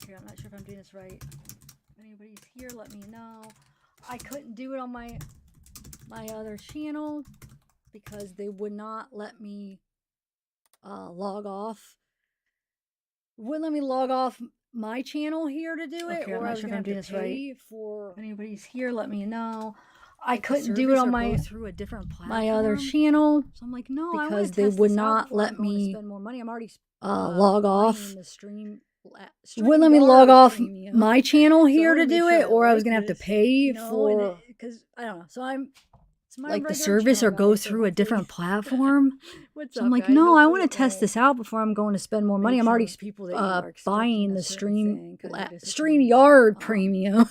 Okay, I'm not sure if I'm doing this right. If anybody's here, let me know. I couldn't do it on my other channel because they would not let me log off. Wouldn't let me log off my channel here to do it. Okay, or I'm I not was sure if gonna I'm doing have to this pay right. for. If anybody's here, let me know. I Like couldn't do it on go my through a different platform. my other channel. So I'm like, no, because they would not let me spend more money. I'm already log off. the stream. Wouldn't let me log off premium. my channel So here I to wanna make do sure it, I or I was like gonna have to this, pay you know, for because I don't know. So I'm it's my like the regular service channel, or go guys, so through a hopefully- different platform. What's So up, I'm like, guys? no, I Hopefully want to it test won't this out before I'm going to spend more money. make I'm already some people that, you know, are expecting buying a the certain thing kinda StreamYard disappointed. premium.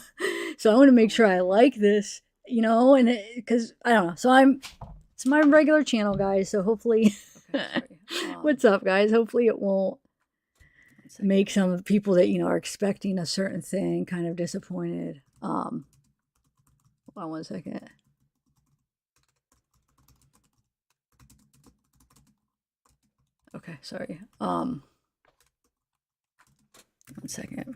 So I want to make sure I like this, you know, and because I don't know. So it's my regular channel, guys. So hopefully, Okay, what's up, guys? Hopefully it won't make some people that, you know, are expecting a certain thing kind of disappointed. Hold on one second. Okay, sorry. One second.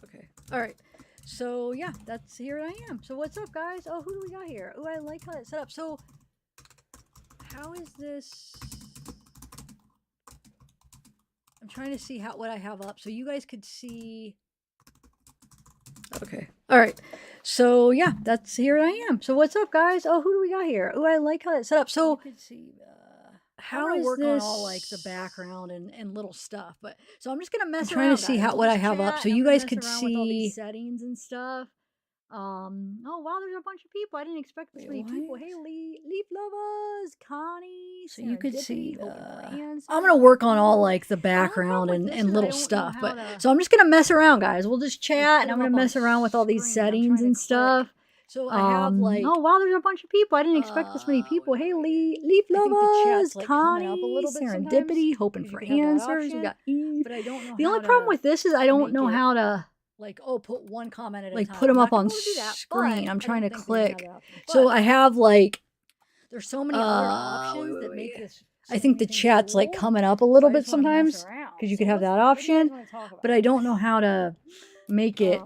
Okay. All right. So yeah, that's here I am. So what's up, guys? Oh, who do we got here? Oh, I like how it's set up. So how is this? I'm trying to see what I have up so you guys could see. Okay. All right. So yeah, that's here I am. So what's up, guys? Oh, who do we got here? Oh, I like how it's set up. So you could see how I is work this? on all like the background and little stuff, but so I'm just gonna mess I'm around. trying to see guys. what I have Chat, up so and you I'm gonna guys mess could around with all these see. settings and stuff. Oh wow, there's a bunch of people. I didn't expect this many people. Hey, Leaf Lovers, Connie, So you could see I'm I'm gonna work on all like the background and little stuff, but so I'm just gonna mess around, guys. We'll just chat and I'm gonna mess around with all these settings and stuff. So I have like oh wow, there's a bunch of people. I didn't expect this many people. Hey, Leaf Lovers, like Connie, Serendipity, hoping for answers. We got Eve. But I don't know. The only problem with this is I don't know how to like put one comment at a like time. put them up on screen. I'm trying to click. So I have like there's so many other options that make this. I think the chat's like coming up a little bit sometimes because you could have that option, but I don't know how to make it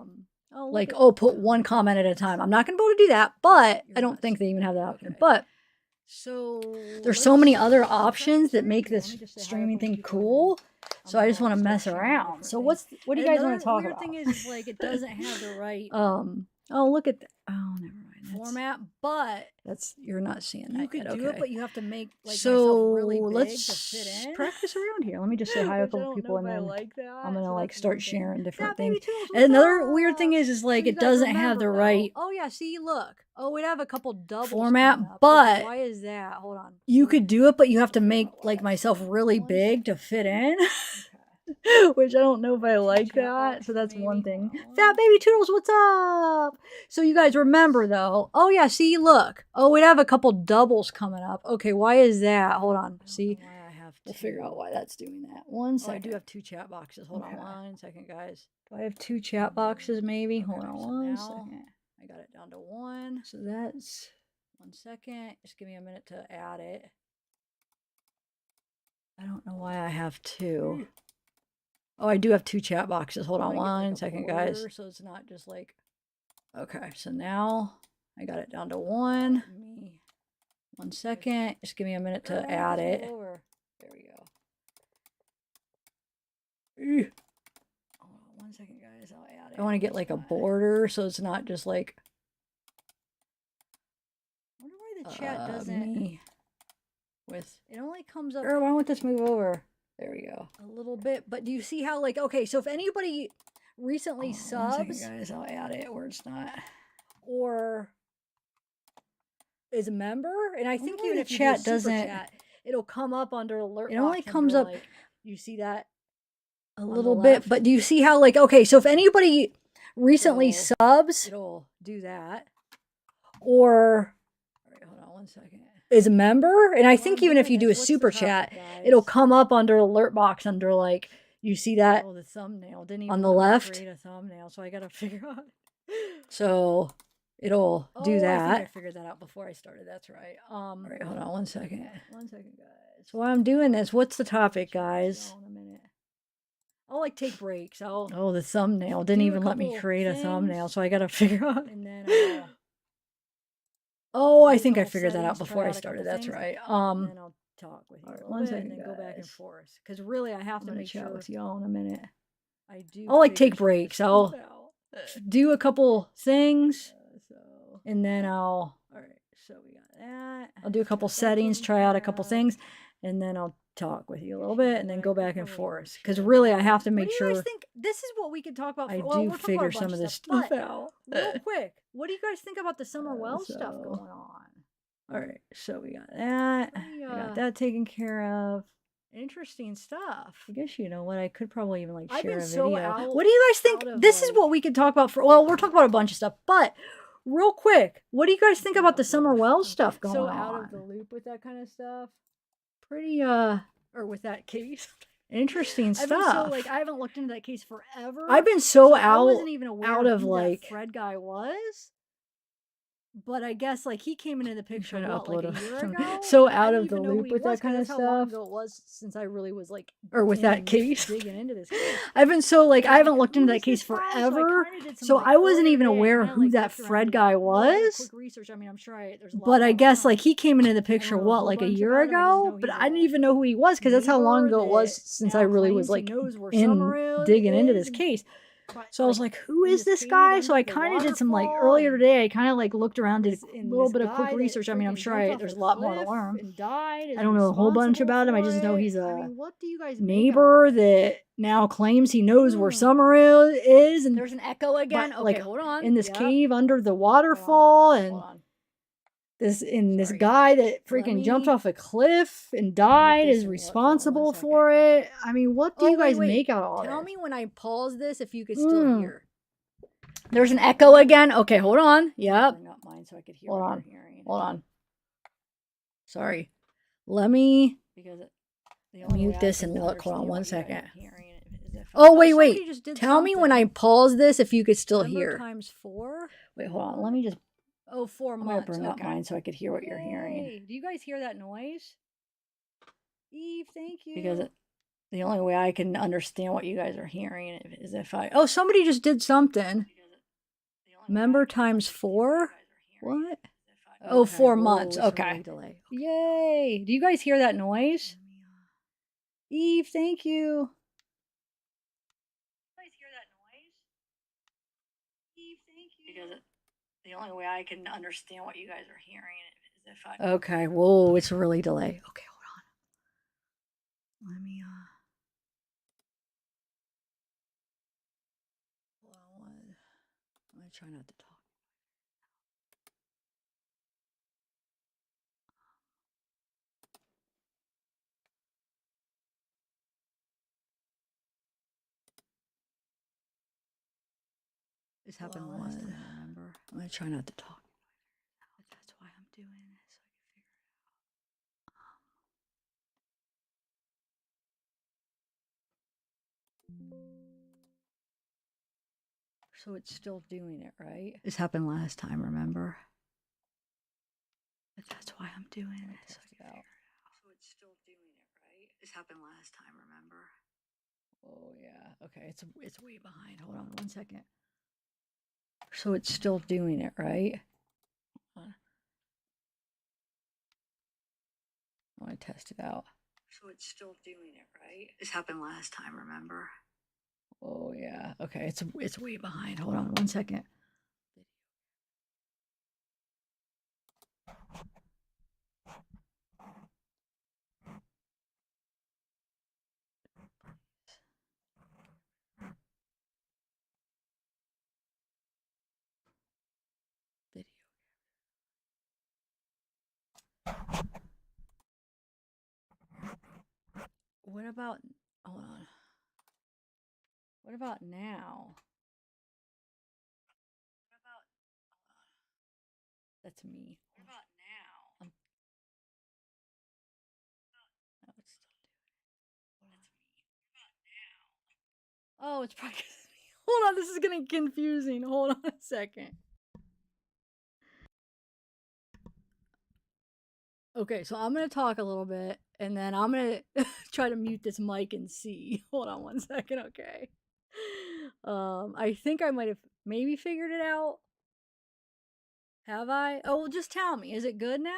like, oh, put one comment at a time. I'm not going to be able to do that, but I don't think they even have that option. But so there's so many other options that make this streaming thing cool. So I just want to mess around. So what do you guys want to talk about? The thing is like it doesn't have the right oh, look at that. Oh, never mind. Format, but you're not seeing that. You could yet. do Okay. it, but you have to make like so really big let's to fit in. practice around here. Let me just say hi to a couple people and then I'm gonna like start sharing different things. And another weird thing is like it doesn't have the right oh yeah, see, look. Oh, we'd have a couple doubles format, up. but okay, why is that? Hold on. You could do it, but you have to make like myself really big to fit in. Which I don't know if I like that. So that's one thing. Fat Baby Toodles, what's up? So you guys remember though. Oh yeah, see, look. Oh, we'd have a couple doubles coming up. Okay, why is that? Hold on. See, we'll figure out why that's doing that. One second. I do have two chat boxes. Hold on 1 second, guys. Do I have two chat boxes maybe? Hold on one second. I got it down to 1. So that's 1 second. Just give me a minute to add it. I don't know why I have two. Oh, I do have two chat boxes. Hold on 1 second, guys. So it's not just like. Okay, so now I got it down to 1. 1 second. Just give me a minute to add it. There we go. Hold on 1 second, guys. I'll add it. I want to get like a border so it's not just like. I wonder why the chat doesn't. It only comes up. Why don't this move over? There we go. A little bit, but do you see how like okay? So if anybody recently subs, 1 second, guys, I'll add it where it's not, or is a member, and I think even if the chat doesn't, it'll come up under alert. It only comes up. Like, you see that a little bit, but do you see how like okay? So if anybody recently subs, it'll do that, or. All right, hold on 1 second. Is a member, and I think even if you do a super chat, it'll come up under alert box under like you see that. Oh, the thumbnail didn't even on the left. Create a thumbnail, so I gotta figure out. So it'll do that. I think I figured that out before I started. That's right. All right, hold on 1 second. 1 second, guys. So while I'm doing this, what's the topic, guys? In a minute. like take breaks. Oh, the thumbnail didn't do a even let me couple create a thumbnail, things, so I gotta figure out. and then I'll Oh, I do a think I couple figured that out settings, try before I out a started. couple That's things, right. and then I'll talk with you all a right, little one bit, second, and then go back and guys. forth. Because really, I have I'm to gonna make chat sure with y'all in a minute. I do. I'll like figure take some of this breaks. stuff I'll out. do a couple things, So, and then all right. So we got that. I'll do a couple Got that settings, taken try out a care couple of. things, and then I'll talk with you a little bit, and then What go I could back and probably forth. make Because sure really, I is- have to What make do you sure guys think? This is what we could talk about. I Well, do we're talking about figure a some bunch of this stuff, stuff but out. real quick, what do you guys think about the Summer Wells stuff so- going on? All right, so we got that. Pretty, I got that taken care of. Interesting stuff. I guess you know what? I could probably even like I've share been a so video. out- What do you guys think? out of, This is like- what we could talk about for. Well, we're talking about a bunch of stuff, but real quick, what do you guys think about the Summer Wells stuff going So on? out of the loop with that kind of stuff, Pretty or with that case. interesting I've stuff. been so like I haven't looked into that case forever. I've been so I out. wasn't even aware out of, who like- that Fred guy was. But I guess like he came into the picture trying to what, like upload a year a- ago. so I out didn't of the even know who loop he with was, that kind 'cause of that's how long stuff. ago it was since I really was like Or with that in- case. digging into this case. I've been so like I haven't looked Who into is that case this guy? forever. kinda did some, So like, I wasn't earlier even today, aware kinda, who like, that looked around Fred and guy did a little bit of was. quick research. I mean, I'm sure there's a lot But I going guess on. like he came into the I picture don't know a what whole like a bunch year about him, I just ago, know but he's I didn't a even know who he was because that's how long neighbor ago it was that since now I really was claims he like knows where in Summer digging into is this and- case. but, So I was like, who in is this cave guy? So under I the kind of did some like waterfall earlier and today. I kind of like looked around, did this- a and little this bit of quick guy that research. I mean, I'm freaking sure jumped off there's a a lot more to cliff learn. and died is I don't know a whole bunch responsible about him. I for just know it. he's I a mean, what do you guys make of neighbor it? that now claims he knows where Hmm. Summer is, and There's an echo again. but, Okay, like, hold on. in this Yep. cave under the waterfall, and Hold on. this Sorry. guy that Let freaking jumped me off a cliff and died this is and look. Hold on one responsible second. for it. I mean, what do Oh, you guys wait. make out of all Tell this? me when I pause this if you could still Hmm. hear. There's an echo again. Okay, hold on. Yep. Bring up mine so I could hear Hold what on. you're hearing. Hold on. Sorry. Let me Because the only mute way I this can and look. Hold on understand one what you guys second. are hearing is if- Oh, wait, somebody wait. just did Tell me when I something. pause this if you could still Number hear. times 4. Wait, hold on. Let me just. Oh, 4 I'm gonna months. bring up Okay. mine so I could hear what you're hearing. Yay. Do you guys hear that noise? Eve, thank you. Because the only way I can understand what you guys are hearing is if I. Oh, somebody just did something. Member times 4? What? Oh, 4 months. Whoa, it's Okay. really delayed. Yay. Do you guys hear that noise? Eve, thank you. You guys hear that noise? Eve, thank you. Because the only way I can understand what you guys are hearing is if I. Okay. Whoa, it's really delayed. Okay, hold on. Let me. Hold on one. I'm gonna try not to talk. This happened last time, remember? I'm gonna try not to talk. That's why I'm doing this. So I can figure it out. So it's still doing it, right? This happened last time, remember? That's why I'm doing this. Test it out. So it's still doing it, right? This happened last time, remember? Oh yeah. Okay, it's way behind. Hold on one second. So it's still doing it, right? Hold on. I want to test it out. So it's still doing it, right? This happened last time, remember? Oh yeah. Okay, it's way behind. Hold on one second. Video. What about, hold on. What about now? What about That's me. what about now? No, it's still doing it. That's me. Oh, it's probably hold on, this is getting confusing. Hold on a second. Okay, so I'm gonna talk a little bit And then I'm going to try to mute this mic and see. Hold on one second. Okay. I think I might have maybe figured it out. Have I? Oh, well, just tell me. Is it good now?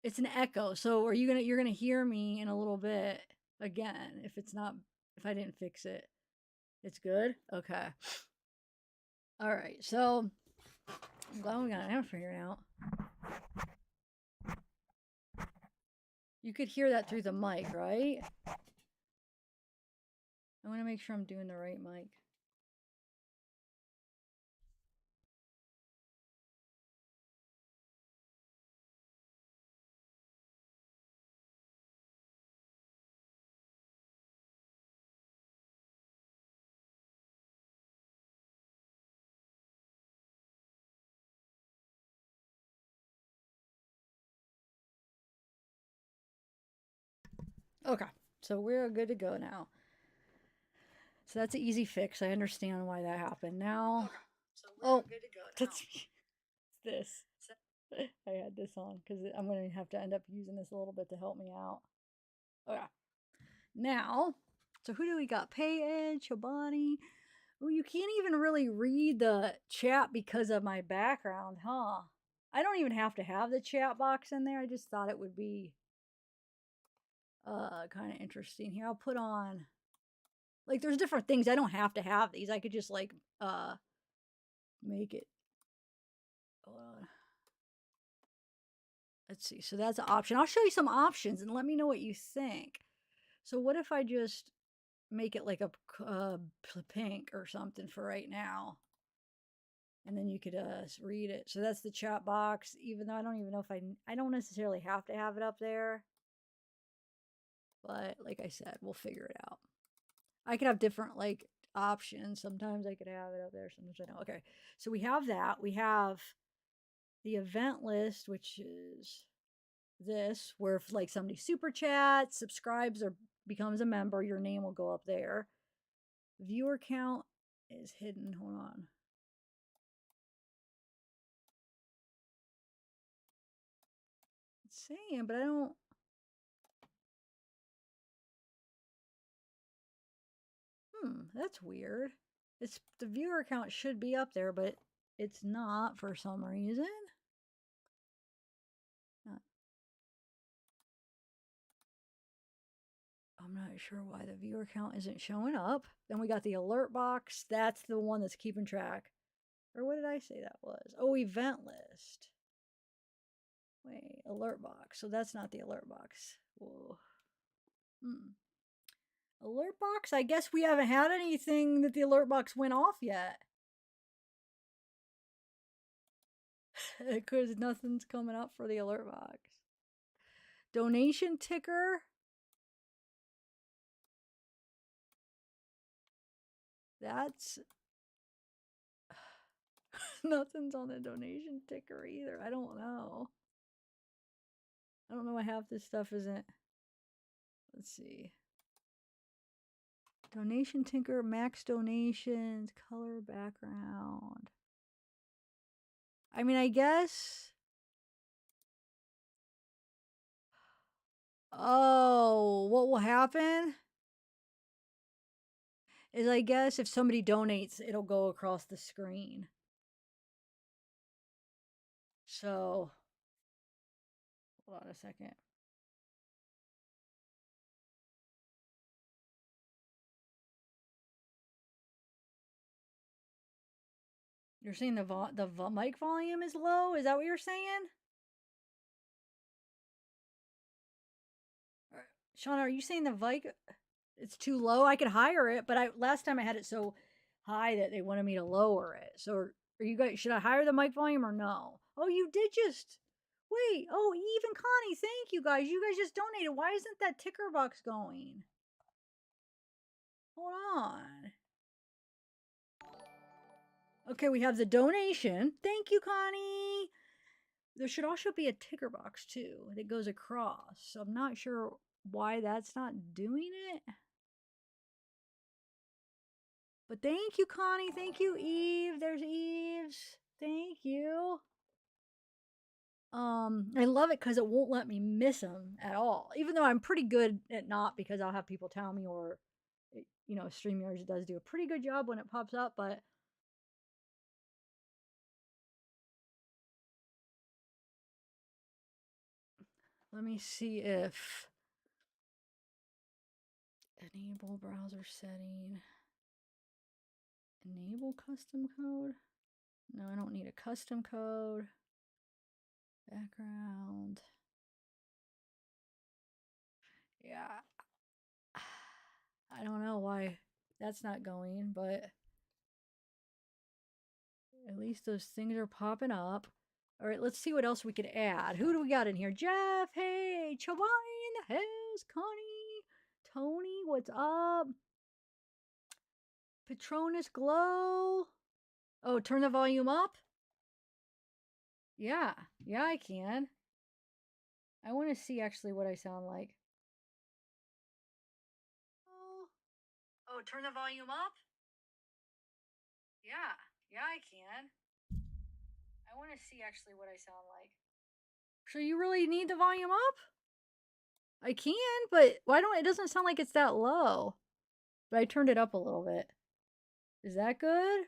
It's an echo. So you're gonna hear me in a little bit again if I didn't fix it. It's good? Okay. All right. So I'm glad we got it figured out. You could hear that through the mic, right? I want to make sure I'm doing the right mic. Okay. So we're good to go now. So that's an easy fix. I understand why that happened. Now, oh, good to go now. That's this. I had this on because I'm going to have to end up using this a little bit to help me out. Okay. Now, so who do we got? Paige, Chobani. Oh, you can't even really read the chat because of my background, huh? I don't even have to have the chat box in there. I just thought it would be kind of interesting. Here, I'll put on, like, there's different things. I don't have to have these. I could just, like, make it. Hold on. Let's see. So that's an option. I'll show you some options and let me know what you think. So what if I just make it like a pink or something for right now? And then you could read it. So that's the chat box, even though I don't even know if I don't necessarily have to have it up there. But like I said, we'll figure it out. I could have different like options. Sometimes I could have it up there. Sometimes I don't. Okay. So we have that. We have the event list, which is this, where if like somebody super chats, subscribes, or becomes a member, your name will go up there. Viewer count is hidden. Hold on. It's saying, but I don't. That's weird. It's the viewer count should be up there, but it's not for some reason. I'm not sure why the viewer count isn't showing up. Then we got the alert box. That's the one that's keeping track. Or what did I say that was? Oh, event list. Wait, alert box. So that's not the alert box. Whoa. Alert box? I guess we haven't had anything that the alert box went off yet. Because nothing's coming up for the alert box. Donation ticker. That's nothing's on the donation ticker either. I don't know. I don't know why half this stuff isn't. Let's see. Donation ticker, max donations, color background. I mean, I guess. Oh, what will happen is I guess if somebody donates, it'll go across the screen. So, hold on a second. You're saying the mic volume is low? Is that what you're saying? Sean, are you saying the mic it's too low? I could higher it, but last time I had it so high that they wanted me to lower it. So are you guys should I higher the mic volume or no? Oh, you did just wait. Oh, Eve and Connie, thank you guys. You guys just donated. Why isn't that ticker box going? Hold on. Okay, we have the donation. Thank you, Connie. There should also be a ticker box too that goes across. So I'm not sure why that's not doing it. But thank you, Connie. Thank you, Eve. There's Eve's. Thank you. I love it because it won't let me miss them at all. Even though I'm pretty good at not, because I'll have people tell me, or you know, StreamYards does do a pretty good job when it pops up, but let me see if enable browser setting, enable custom code. No, I don't need a custom code. Background. Yeah. I don't know why that's not going, but at least those things are popping up. All right, let's see what else we could add. Who do we got in here? Jeff, hey, Chawine, how's Connie? Tony, what's up? Patronus Glow. Oh, turn the volume up? Yeah, I can. I want to see actually what I sound like. Oh, turn the volume up? Yeah, I can. I want to see actually what I sound like. So you really need the volume up? I can, but why don't it doesn't sound like it's that low. But I turned it up a little bit. Is that good?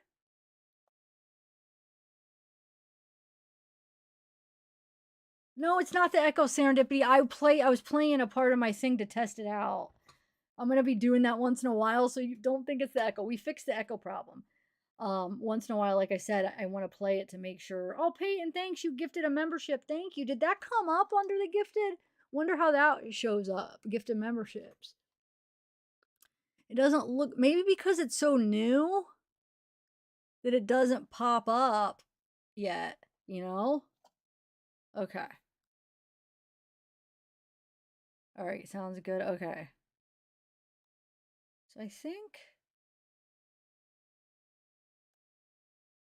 No, it's not the echo serendipity. I was playing a part of my thing to test it out. I'm gonna be doing that once in a while, so you don't think it's the echo. We fixed the echo problem. Once in a while, like I said, I want to play it to make sure. Oh, Peyton, thanks, you gifted a membership. Thank you. Did that come up under the gifted? Wonder how that shows up. Gifted memberships. It doesn't look, maybe because it's so new that it doesn't pop up yet, you know? Okay. All right, sounds good. Okay. So I think,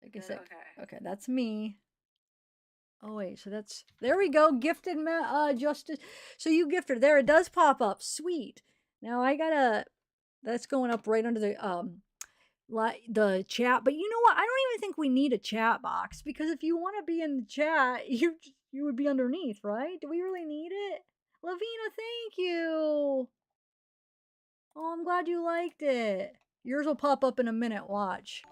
like I said, okay, that's me. Oh wait, so that's, there we go. Gifted justice. So you gifted there. It does pop up. Sweet. Now I gotta. That's going up right under the chat. But you know what? I don't even think we need a chat box, because if you want to be in the chat, you would be underneath, right? Do we really need it? Lavina, thank you. Oh, I'm glad you liked it. Yours will pop up in a minute. Watch.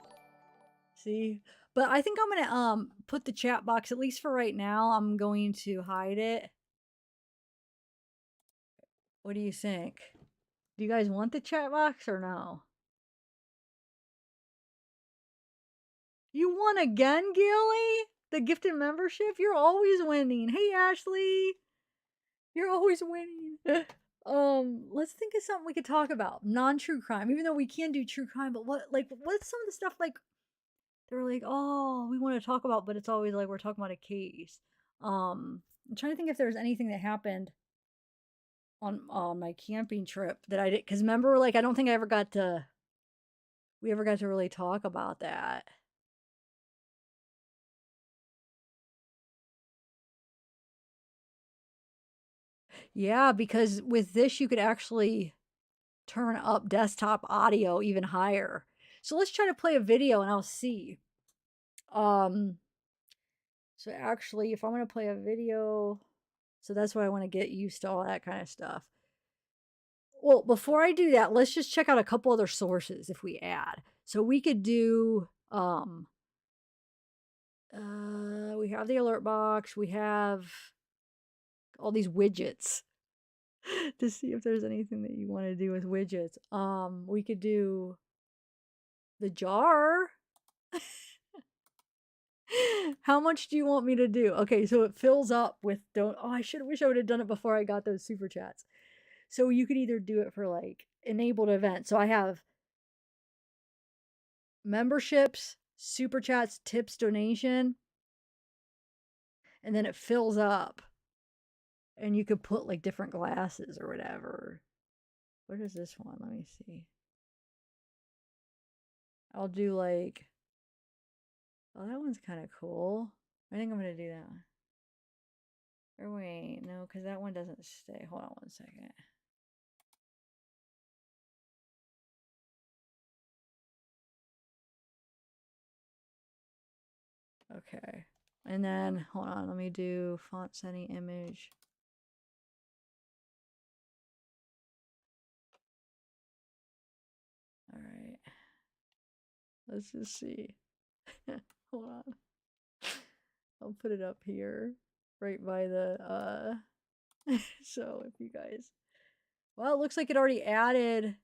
See? But I think I'm gonna put the chat box, at least for right now. I'm going to hide it. What do you think? Do you guys want the chat box or no? You won again, Gilly? The gifted membership? You're always winning. Hey, Ashley. You're always winning. Let's think of something we could talk about. Non-true crime, even though we can do true crime, but what's some of the stuff like they're like, oh, we want to talk about, but it's always like we're talking about a case. I'm trying to think if there's anything that happened on my camping trip that I did, because remember, like, I don't think we ever got to really talk about that. Yeah, because with this you could actually turn up desktop audio even higher. So let's try to play a video and I'll see. So actually, if I'm going to play a video, so that's what I want to get used to, all that kind of stuff. Well, before I do that, let's just check out a couple other sources if we add. So we could do, we have the alert box, we have all these widgets to see if there's anything that you want to do with widgets. We could do the jar. How much do you want me to do? Okay, so it fills up with don't. Oh, wish I would have done it before I got those super chats. So you could either do it for like enabled events. So I have memberships, super chats, tips, donation, and then it fills up. And you could put like different glasses or whatever. What is this one? Let me see. I'll do like, oh, that one's kind of cool. I think I'm going to do that one. Or wait, no, because that one doesn't stay. Hold on one second. Okay. And then, hold on, let me do font setting image. All right. Let's just see. Hold on. I'll put it up here, right by the, so if you guys, well, it looks like it already added.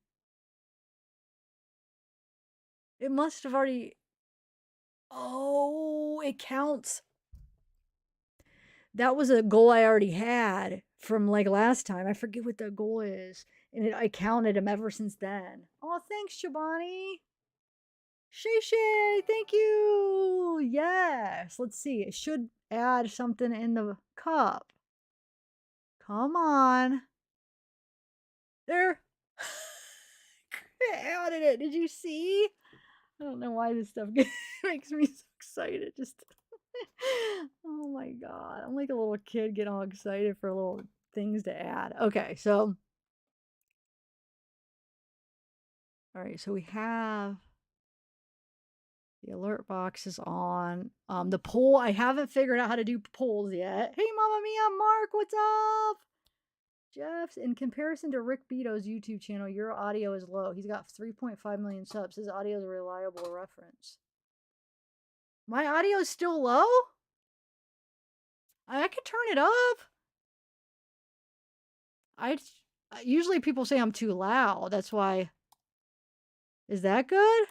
It must have already, oh, it counts. That was a goal I already had from like last time. I forget what the goal is. And I counted them ever since then. Oh, thanks, Shabani. Shay, thank you. Yes. Let's see. It should add something in the cup. Come on. There. It added it. Did you see? I don't know why this stuff makes me so excited. Just, oh my God. I'm like a little kid getting all excited for little things to add. Okay, so, all right, so we have the alert box is on. The poll, I haven't figured out how to do polls yet. Hey, Mama Mia, Mark, what's up? Jeff's, in comparison to Rick Beato's YouTube channel, your audio is low. He's got 3.5 million subs. His audio is a reliable reference. My audio is still low? I could turn it up. Usually people say I'm too loud. That's why. Is that good?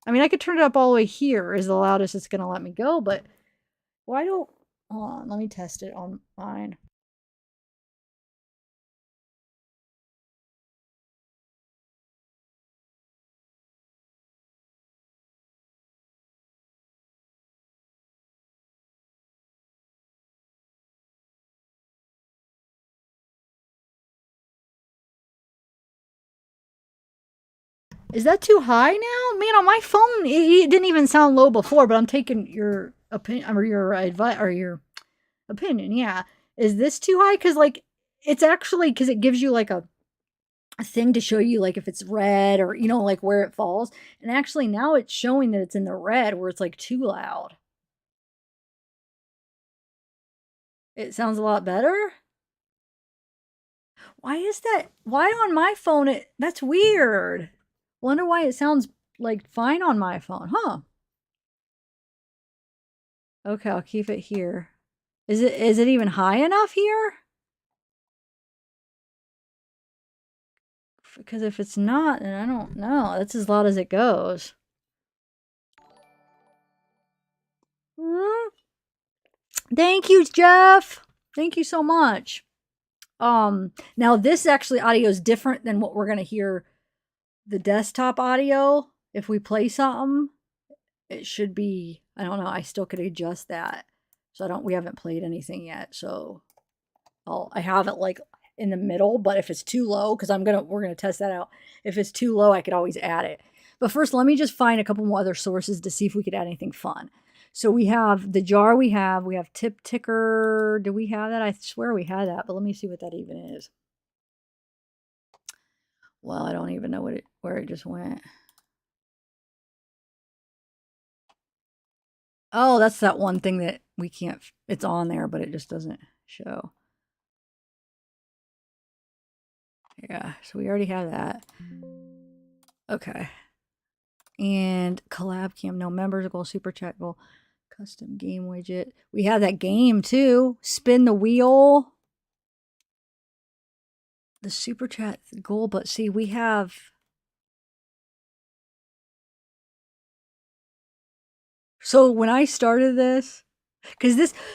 I mean, I could turn it up all the way here is the loudest it's going to let me go, but why don't, hold on, let me test it on mine. Is that too high now? Man, on my phone, it didn't even sound low before, but I'm taking your opinion or your advice or your opinion. Yeah. Is this too high? Because, like, it's actually, because it gives you like a thing to show you, like, if it's red or, you know, like where it falls. And actually, now it's showing that it's in the red where it's like too loud. It sounds a lot better. Why is that? Why on my phone? That's weird. Wonder why it sounds like fine on my phone, huh? Okay, I'll keep it here. Is it even high enough here? Because if it's not, then I don't know. That's as loud as it goes. Thank you, Jeff. Thank you so much. Now this actually audio is different than what we're gonna hear the desktop audio. If we play something, it should be, I don't know, I still could adjust that. So we haven't played anything yet. So I have it like in the middle, but if it's too low, because we're gonna test that out. If it's too low, I could always add it. But first, let me just find a couple more other sources to see if we could add anything fun. So we have the jar we have tip ticker. Do we have that? I swear we had that, but let me see what that even is. Well, I don't even know where it just went. Oh, that's that one thing that we can't, it's on there, but it just doesn't show. Yeah, so we already have that. Okay. And collab cam, no members goal, super chat goal, custom game widget. We have that game too. Spin the wheel. The super chat goal, but see, we have. So when I started this,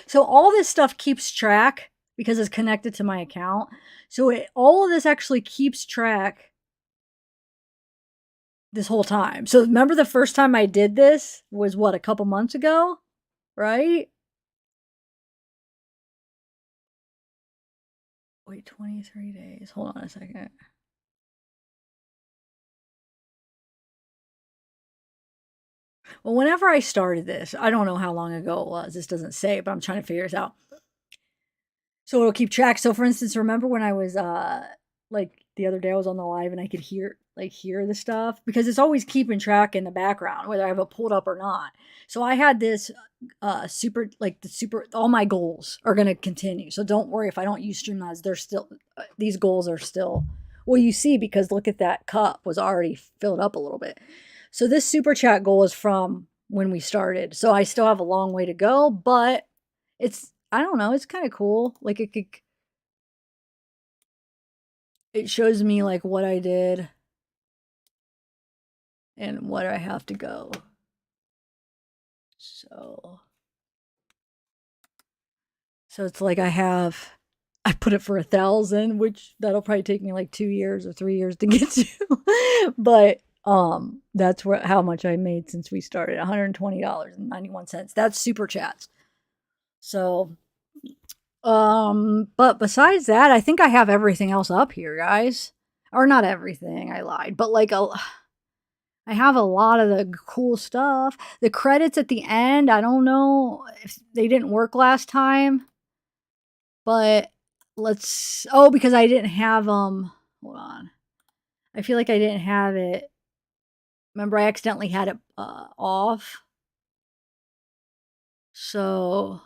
so all this stuff keeps track because it's connected to my account. So all of this actually keeps track this whole time. So remember the first time I did this was what, a couple months ago, right? Wait, 23 days. Hold on a second. Well, whenever I started this, I don't know how long ago it was. This doesn't say, but I'm trying to figure this out. So it'll keep track. So for instance, remember when I was like the other day I was on the live and I could hear the stuff because it's always keeping track in the background whether I have it pulled up or not. So I had this super all my goals are going to continue. So don't worry if I don't use Streamlabs, they're still these goals are still well, you see, because look at that cup was already filled up a little bit. So this super chat goal is from when we started. So I still have a long way to go, but it's I don't know, it's kind of cool. Like it shows me like what I did and what I have to go. So it's like I put it for 1,000, which that'll probably take me like 2 years or 3 years to get to. But that's how much I made since we started, $120.91. That's super chats. So but besides that, I think I have everything else up here, guys. Or not everything, I lied, but like I have a lot of the cool stuff. The credits at the end, I don't know if they didn't work last time. But because I didn't have hold on. I feel like I didn't have it. Remember, I accidentally had it off. So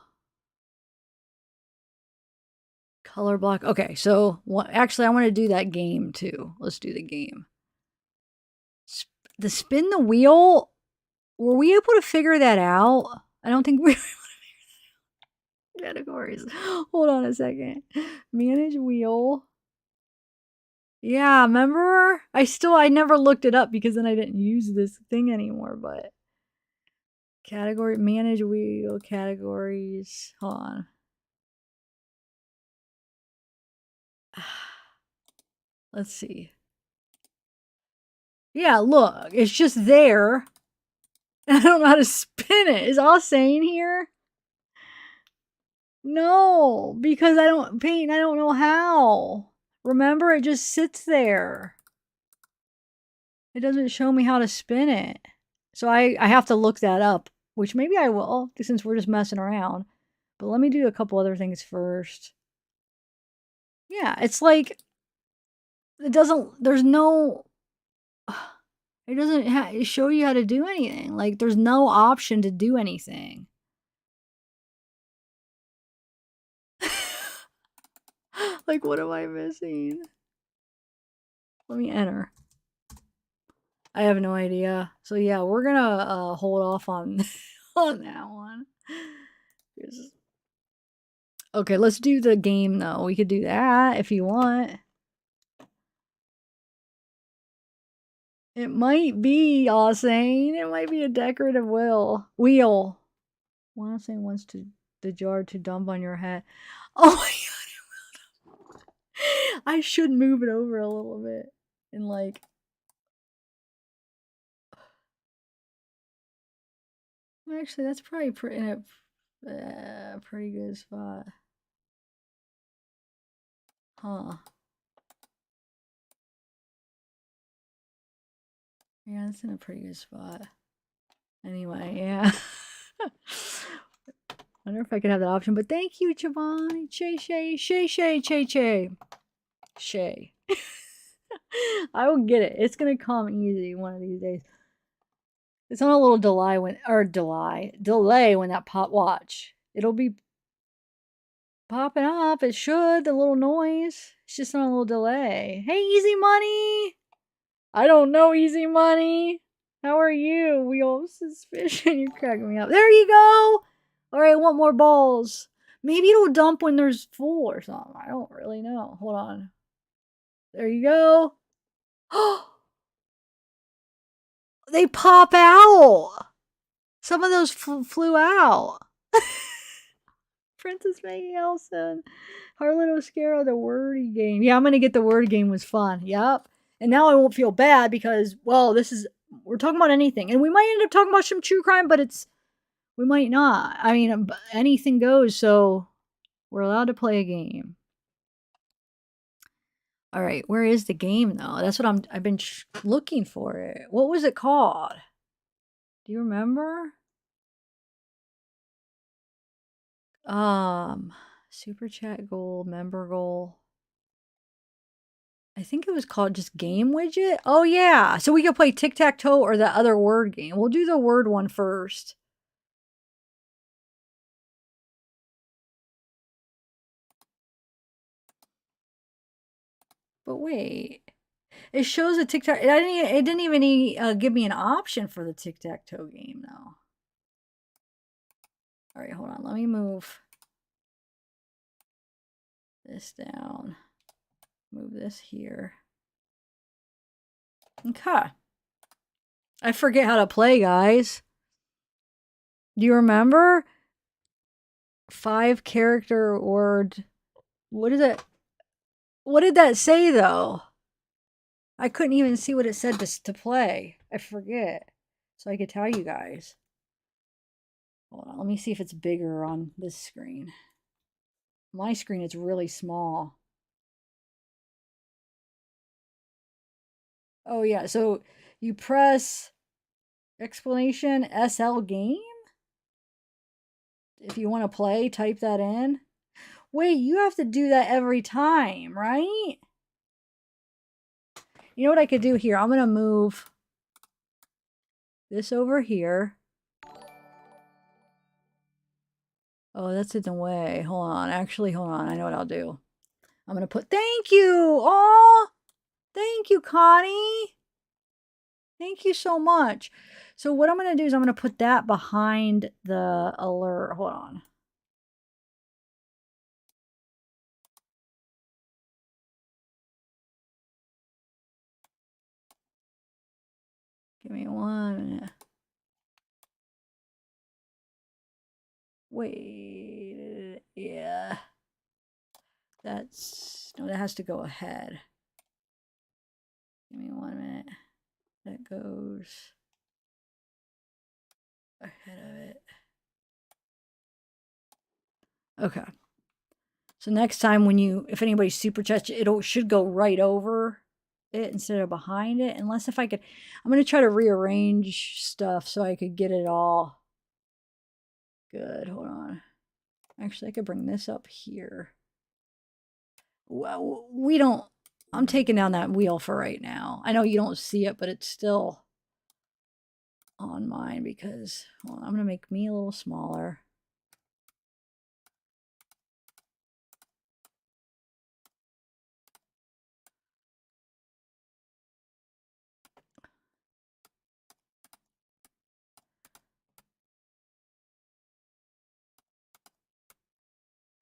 color block. Okay, so actually I want to do that game too. Let's do the game. The spin the wheel. Were we able to figure that out? I don't think we were able to figure that out. Categories. Hold on a second. Manage wheel. Yeah, remember? I never looked it up because then I didn't use this thing anymore, but category manage wheel categories. Hold on. Let's see. Yeah, look, it's just there. I don't know how to spin it. Is all saying here? No, because I don't know how. Remember, it just sits there. It doesn't show me how to spin it. So I have to look that up, which maybe I will, since we're just messing around. But let me do a couple other things first. Yeah, it's like, it doesn't show you how to do anything. Like, there's no option to do anything. Like, what am I missing? Let me enter. I have no idea. So yeah, we're gonna hold off on on that one. Okay, let's do the game though. We could do that if you want. It might be Ausane. It might be a decorative wheel. Ausane wants the jar to dump on your head. Oh my god! I should move it over a little bit and like. Actually, that's probably in a pretty good spot. Huh. Yeah, it's in a pretty good spot. Anyway, yeah. Wonder if I could have that option, but thank you, Giovanni. Shay. I will get it. It's gonna come easy one of these days. It's on a little delay when that pop watch. It'll be popping up. It should. The little noise. It's just on a little delay. Hey, Easy Money. I don't know, Easy Money. How are you? We all suspicion. You're cracking me up. There you go. All right, I want more balls. Maybe it'll dump when there's full or something. I don't really know. Hold on. There you go. They pop out. Some of those flew out. Princess Maggie Elson. Harlan Oscaro, the wordy game. Yeah, I'm going to get the word game was fun. Yep. And now I won't feel bad because, well, we're talking about anything. And we might end up talking about some true crime, but we might not. I mean, anything goes, so we're allowed to play a game. All right, where is the game though? That's what I've been looking for it. What was it called? Do you remember? Super chat goal, member goal. I think it was called just game widget. Oh yeah. So we could play tic-tac-toe or the other word game. We'll do the word one first. But wait. It shows a tic-tac. It didn't even give me an option for the tic-tac-toe game though. All right, hold on. Let me move this down. Move this here. Okay. I forget how to play, guys. Do you remember? 5 character word. What is it? What did that say though? I couldn't even see what it said to play. I forget. So I could tell you guys. Hold on, let me see if it's bigger on this screen. My screen is really small. Oh yeah, so you press explanation SL game. If you want to play, type that in. Wait, you have to do that every time, right? You know what I could do here? I'm going to move this over here. Oh, that's in the way. Hold on. Actually, hold on. I know what I'll do. I'm going to put, thank you. Oh, thank you, Connie. Thank you so much. So what I'm going to do is I'm going to put that behind the alert. Hold on. Give me 1 minute. Wait. Yeah. That's, no, that has to go ahead. Give me 1 minute. That goes ahead of it. Okay. So next time when if anybody super chats, it should go right over it instead of behind it. Unless if I could, I'm going to try to rearrange stuff so I could get it all good. Hold on. Actually, I could bring this up here. Well, I'm taking down that wheel for right now. I know you don't see it, but it's still on mine because, hold on, I'm going to make me a little smaller.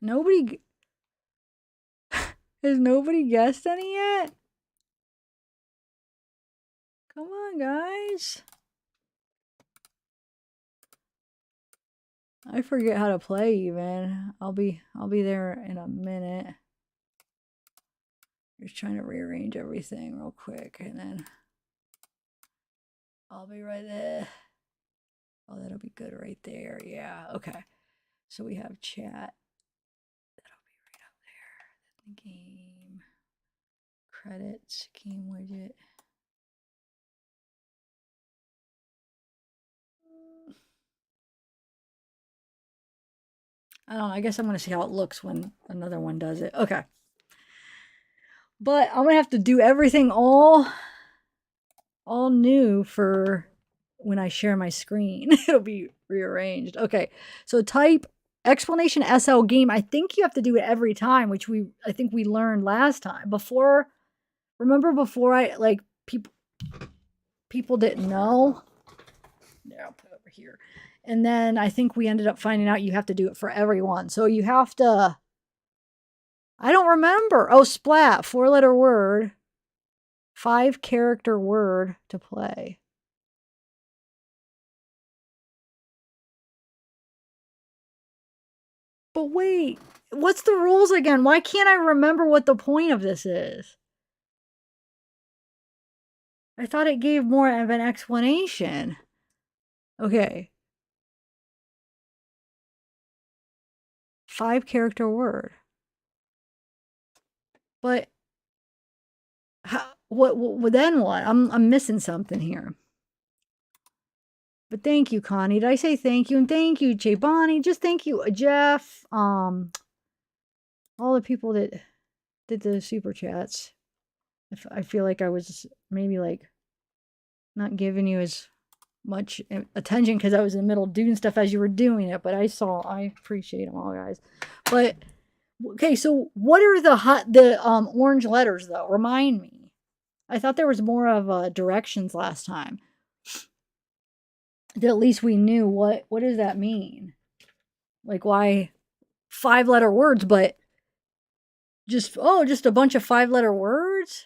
Nobody has nobody guessed any yet? Come on, guys. I forget how to play even. I'll be there in a minute. Just trying to rearrange everything real quick and then I'll be right there. Oh, that'll be good right there. Yeah, okay. So we have chat. That'll be right up there. The game. Credits, game widget. I don't know. I guess I'm going to see how it looks when another one does it. Okay. But I'm going to have to do everything all new for when I share my screen. It'll be rearranged. Okay. So type explanation SL game. I think you have to do it every time, which I think we learned last time. Remember before I like people didn't know. There, I'll put it over here. And then I think we ended up finding out you have to do it for everyone. So you have to, I don't remember. Oh, splat, 4-letter word, 5-character word to play. But wait, what's the rules again? Why can't I remember what the point of this is? I thought it gave more of an explanation. Okay. 5-character word. But what then what? I'm missing something here. But thank you, Connie. Did I say thank you? And thank you, Jay Bonnie. Just thank you, Jeff. All the people that did the super chats. If I feel like I was maybe like not giving you as much attention because I was in the middle doing stuff as you were doing it, but I appreciate them all, guys. But okay, so what are the orange letters though? Remind me. I thought there was more of directions last time. That at least we knew what does that mean? Like why 5-letter words, but just a bunch of 5-letter words?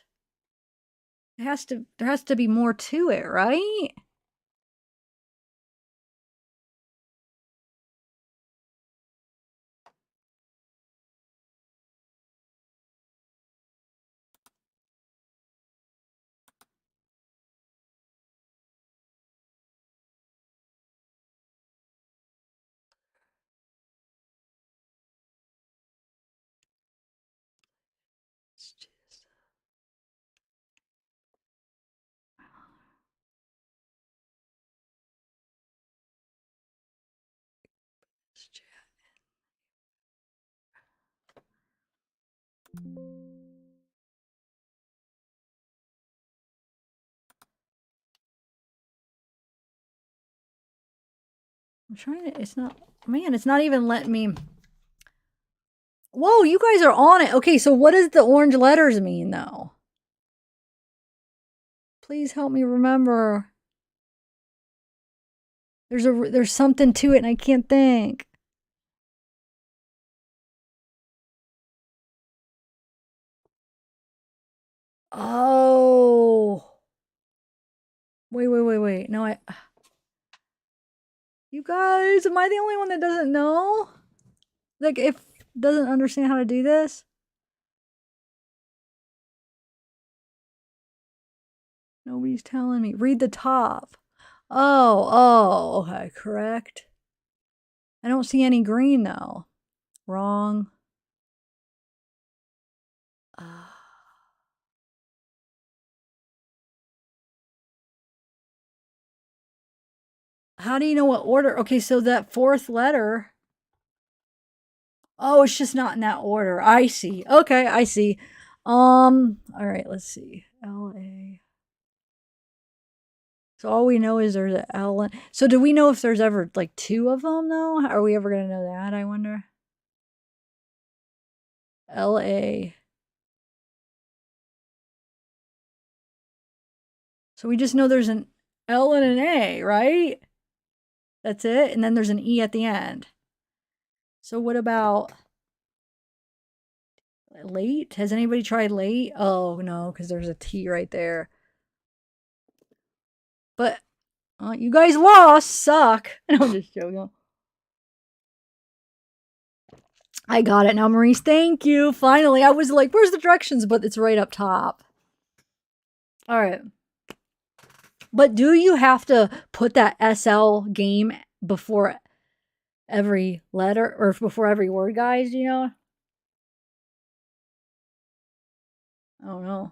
There has to be more to it, right? I'm trying to, it's not, man, it's not even letting me. Whoa, you guys are on it. Okay, so what does the orange letters mean though? Please help me remember. There's something to it and I can't think. Oh. Wait. No, you guys, am I the only one that doesn't know? Like, if doesn't understand how to do this? Nobody's telling me. Read the top. Okay, correct. I don't see any green though. Wrong. How do you know what order? Okay, so that 4th letter. Oh, it's just not in that order. I see. Okay, I see. All right, let's see. LA. So all we know is there's an L. So do we know if there's ever like 2 of them though? Are we ever gonna know that? I wonder. LA. So we just know there's an L and an A, right? That's it. And then there's an E at the end. So what about late? Has anybody tried late? Oh no, because there's a T right there. But you guys lost. Suck. I'm just joking. I got it now, Maurice. Thank you. Finally, I was like, where's the directions? But it's right up top. All right. But do you have to put that SL game before every letter or before every word, guys? Do you know? Oh no.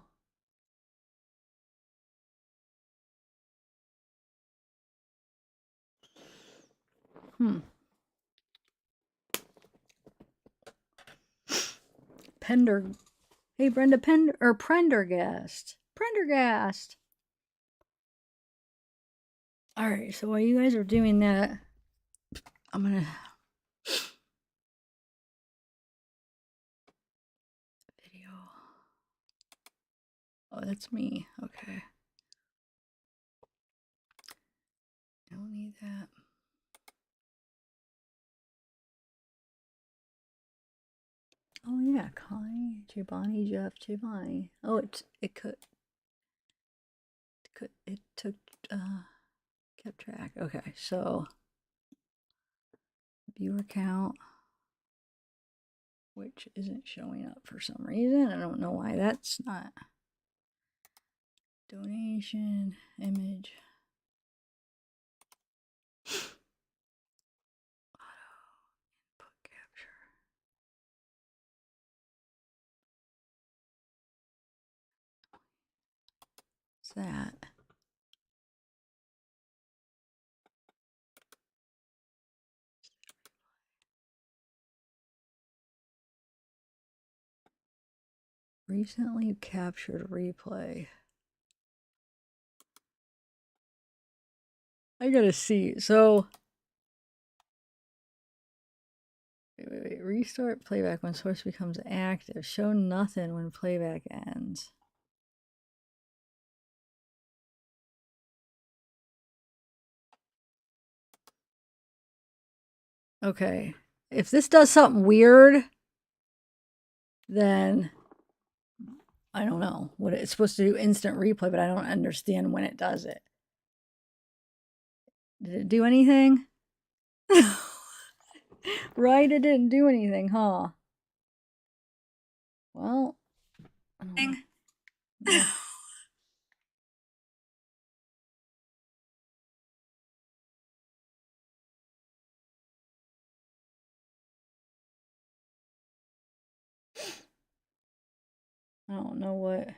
Pender. Hey, Brenda Prendergast. Prendergast. All right, so while you guys are doing that, I'm gonna video. Oh, that's me. Okay. I don't need that. Oh yeah, Connie, Giovanni, Jeff, Giovanni. Oh, it took kept track. Okay, so viewer count, which isn't showing up for some reason. I don't know why that's not. Donation, image. Auto input capture. What's that? Recently captured replay. I gotta see. So, wait. Restart playback when source becomes active. Show nothing when playback ends. Okay. If this does something weird, then I don't know what it's supposed to do. Instant replay, but I don't understand when it does it. Did it do anything? Right, it didn't do anything, huh? Well, yeah. I don't know what.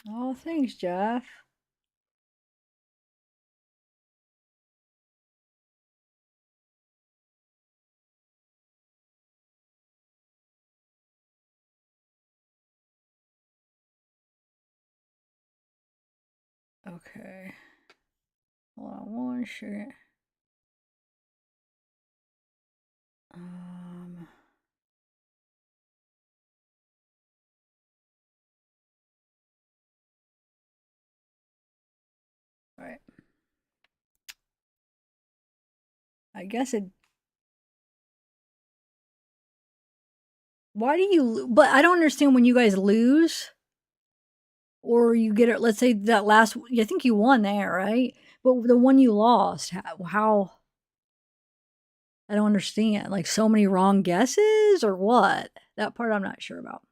Oh, thanks, Jeff. Okay. Hold on one second. All right. I guess it. Why do you? But I don't understand when you guys lose, or you get it. Let's say that last. I think you won there, right? But the one you lost, how? I don't understand. Like so many wrong guesses, or what? That part I'm not sure about.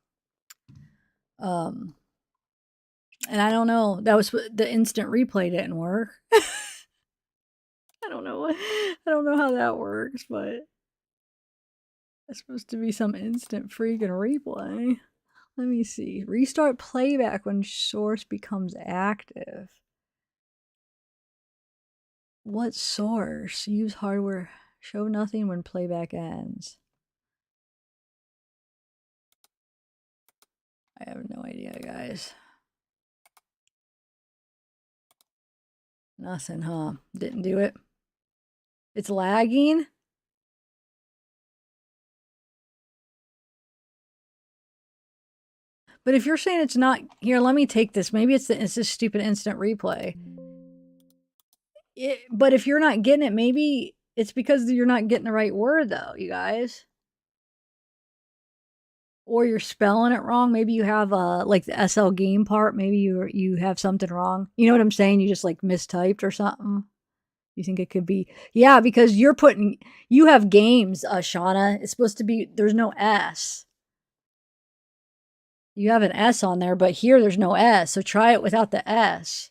And I don't know. That was the instant replay didn't work. I don't know. I don't know how that works, but it's supposed to be some instant freaking replay. Let me see. Restart playback when source becomes active. What source? Use hardware. Show nothing when playback ends. I have no idea, guys. Nothing, huh? Didn't do it. It's lagging. But if you're saying it's not here, let me take this. Maybe it's this stupid instant replay. But if you're not getting it, maybe it's because you're not getting the right word, though, you guys. Or you're spelling it wrong. Maybe you have like the SL game part. Maybe you have something wrong. You know what I'm saying? You just like mistyped or something. You think it could be? Yeah, because you have games, Shauna. It's supposed to be, there's no S. You have an S on there, but here there's no S. So try it without the S.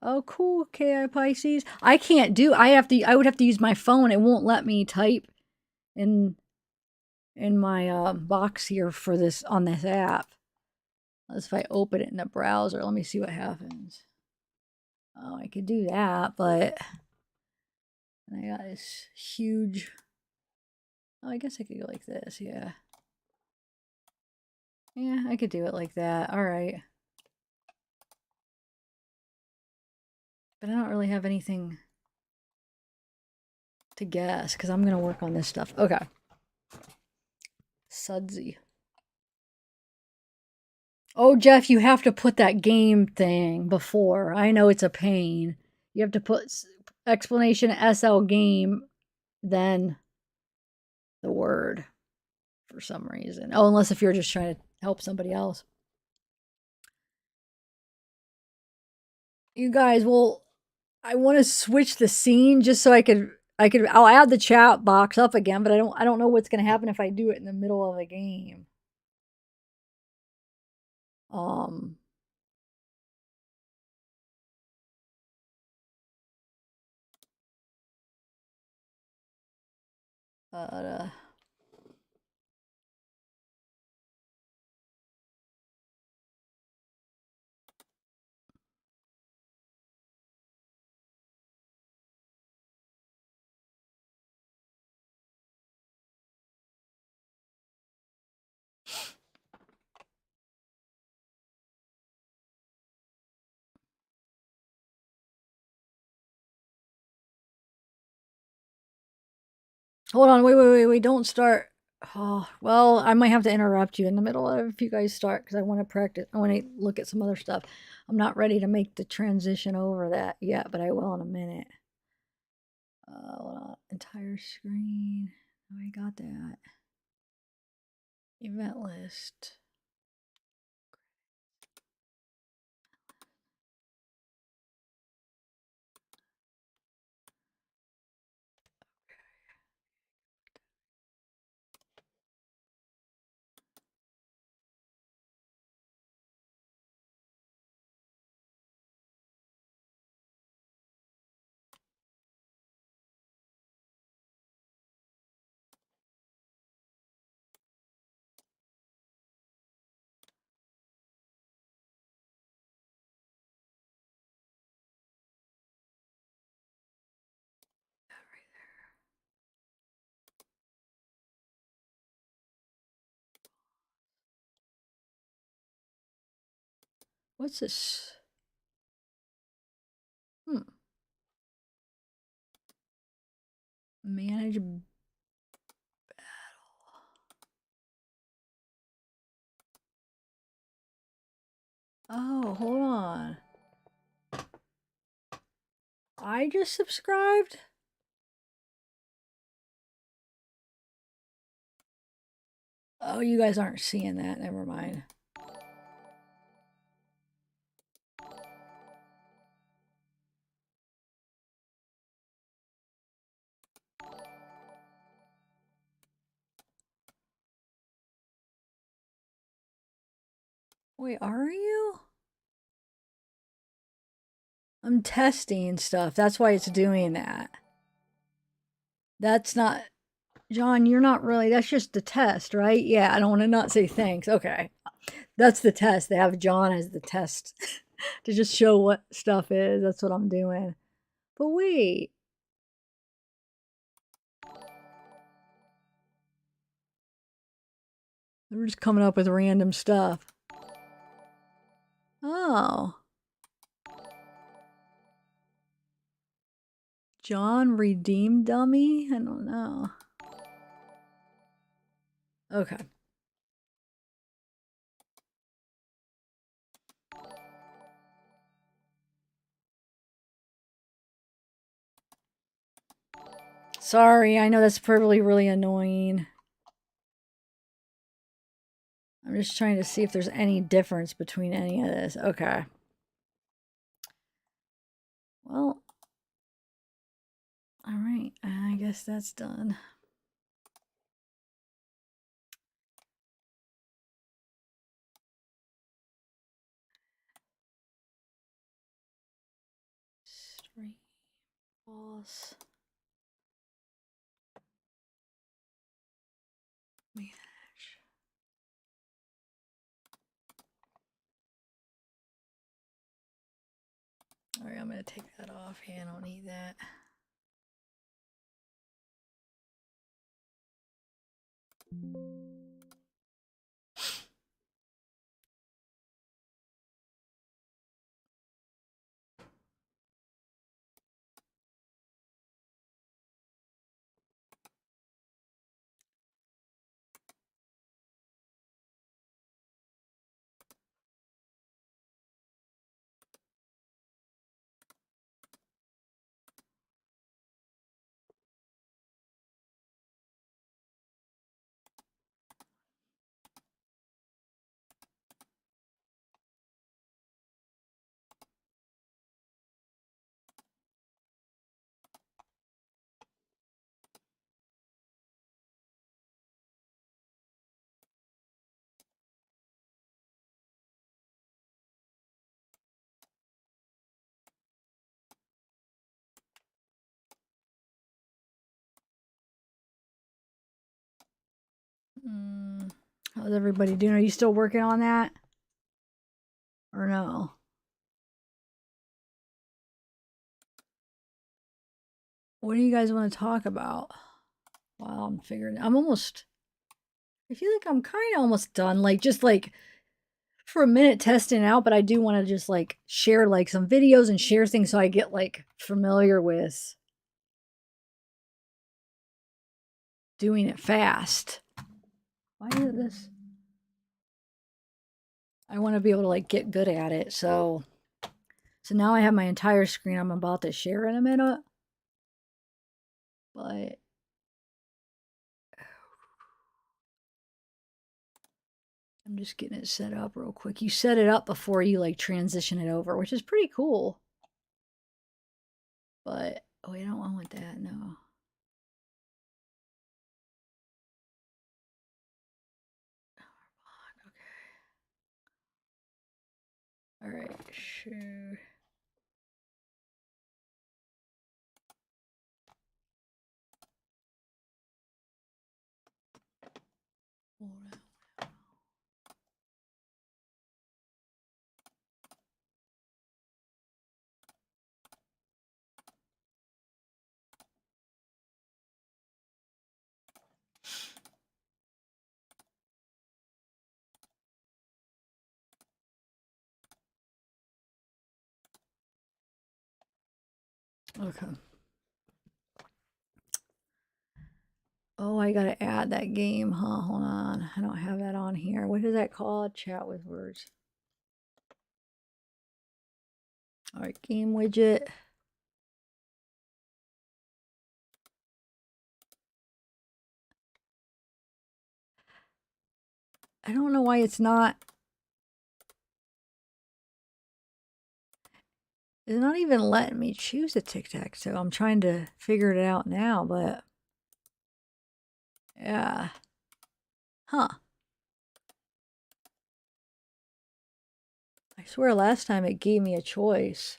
Oh, cool, KI Pisces. I would have to use my phone. It won't let me type in my box here for this on this app. Unless if I open it in the browser, let me see what happens. Oh, I could do that, but I got this huge. Oh, I guess I could go like this, yeah. Yeah, I could do it like that. All right. But I don't really have anything to guess because I'm going to work on this stuff. Okay. Sudsy. Oh, Jeff, you have to put that game thing before. I know it's a pain. You have to put explanation SL game than the word for some reason. Oh, unless if you're just trying to help somebody else. You guys, well, I want to switch the scene just so I'll add the chat box up again, but I don't know what's going to happen if I do it in the middle of a game. Hold on, wait, don't start. Oh, well, I might have to interrupt you in the middle of if you guys start because I want to practice. I want to look at some other stuff. I'm not ready to make the transition over that yet, but I will in a minute. Hold on. Entire screen. Oh, I got that. Event list. What's this? Manage battle. Oh, hold on. I just subscribed? Oh, you guys aren't seeing that. Never mind. Wait, are you? I'm testing stuff. That's why it's doing that. That's not... John, you're not really... That's just the test, right? Yeah, I don't want to not say thanks. Okay. That's the test. They have John as the test to just show what stuff is. That's what I'm doing. But wait. We're just coming up with random stuff. Oh. John redeemed dummy? I don't know. Okay. Sorry, I know that's probably really annoying. I'm just trying to see if there's any difference between any of this. Okay. Well. Alright, I guess that's done. Stream boss. Manage. Alright, I'm gonna take that off. Yeah, I don't need that. How's everybody doing? Are you still working on that? Or no? What do you guys want to talk about? Wow, I'm figuring. I feel like I'm kind of almost done. Like, just like for a minute testing out, but I do want to just like share like some videos and share things so I get like familiar with doing it fast. Why is this? I want to be able to like get good at it. So now I have my entire screen I'm about to share in a minute. But I'm just getting it set up real quick. You set it up before you like transition it over, which is pretty cool. But oh, I don't want that. No. Okay. All right. Sure. Hold on. Okay. Oh, I gotta add that game, huh? Hold on. I don't have that on here. What is that called? Chat with words. All right, game widget. I don't know why it's not. It's not even letting me choose a tic-tac-toe. I'm trying to figure it out now, but yeah. Huh. I swear last time it gave me a choice.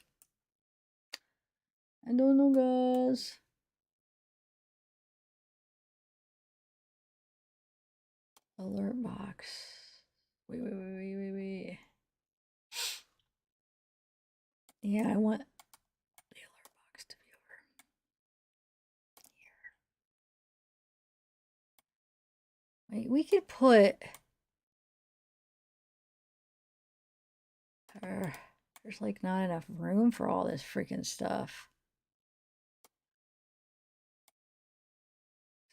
I don't know, guys. Alert box. Wait. Yeah, I want the alert box to be over here. Wait, we could put her. There's like not enough room for all this freaking stuff.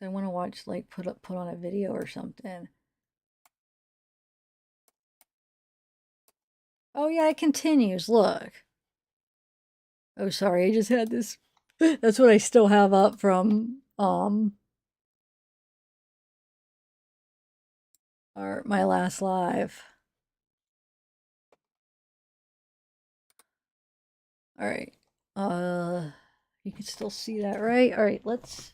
I want to watch, like, put on a video or something. Oh yeah, it continues. Look. Oh, sorry, I just had this. That's what I still have up from my last live. All right. You can still see that, right? All right, let's.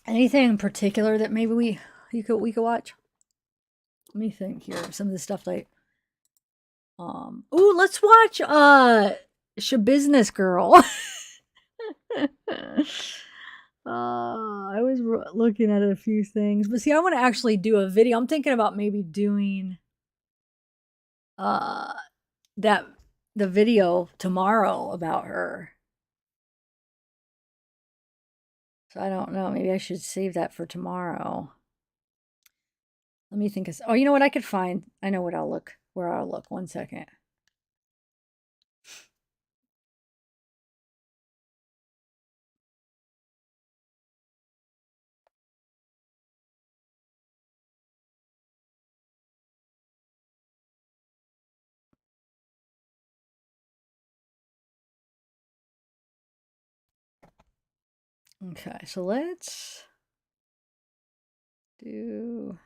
Anything in particular that maybe we could watch? Let me think here. Some of the stuff like ooh, let's watch Business Girl. I was looking at a few things, but see, I want to actually do a video. I'm thinking about maybe doing the video tomorrow about her. So I don't know. Maybe I should save that for tomorrow. Let me think. Oh, you know what I could find? I know where I'll look. 1 second. Okay, so let's do.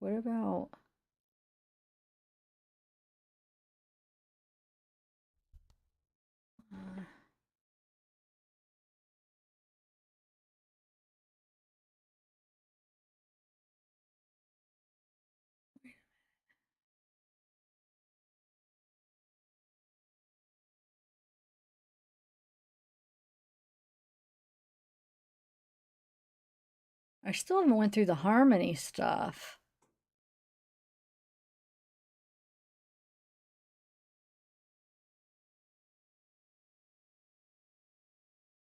What about? I still haven't went through the harmony stuff.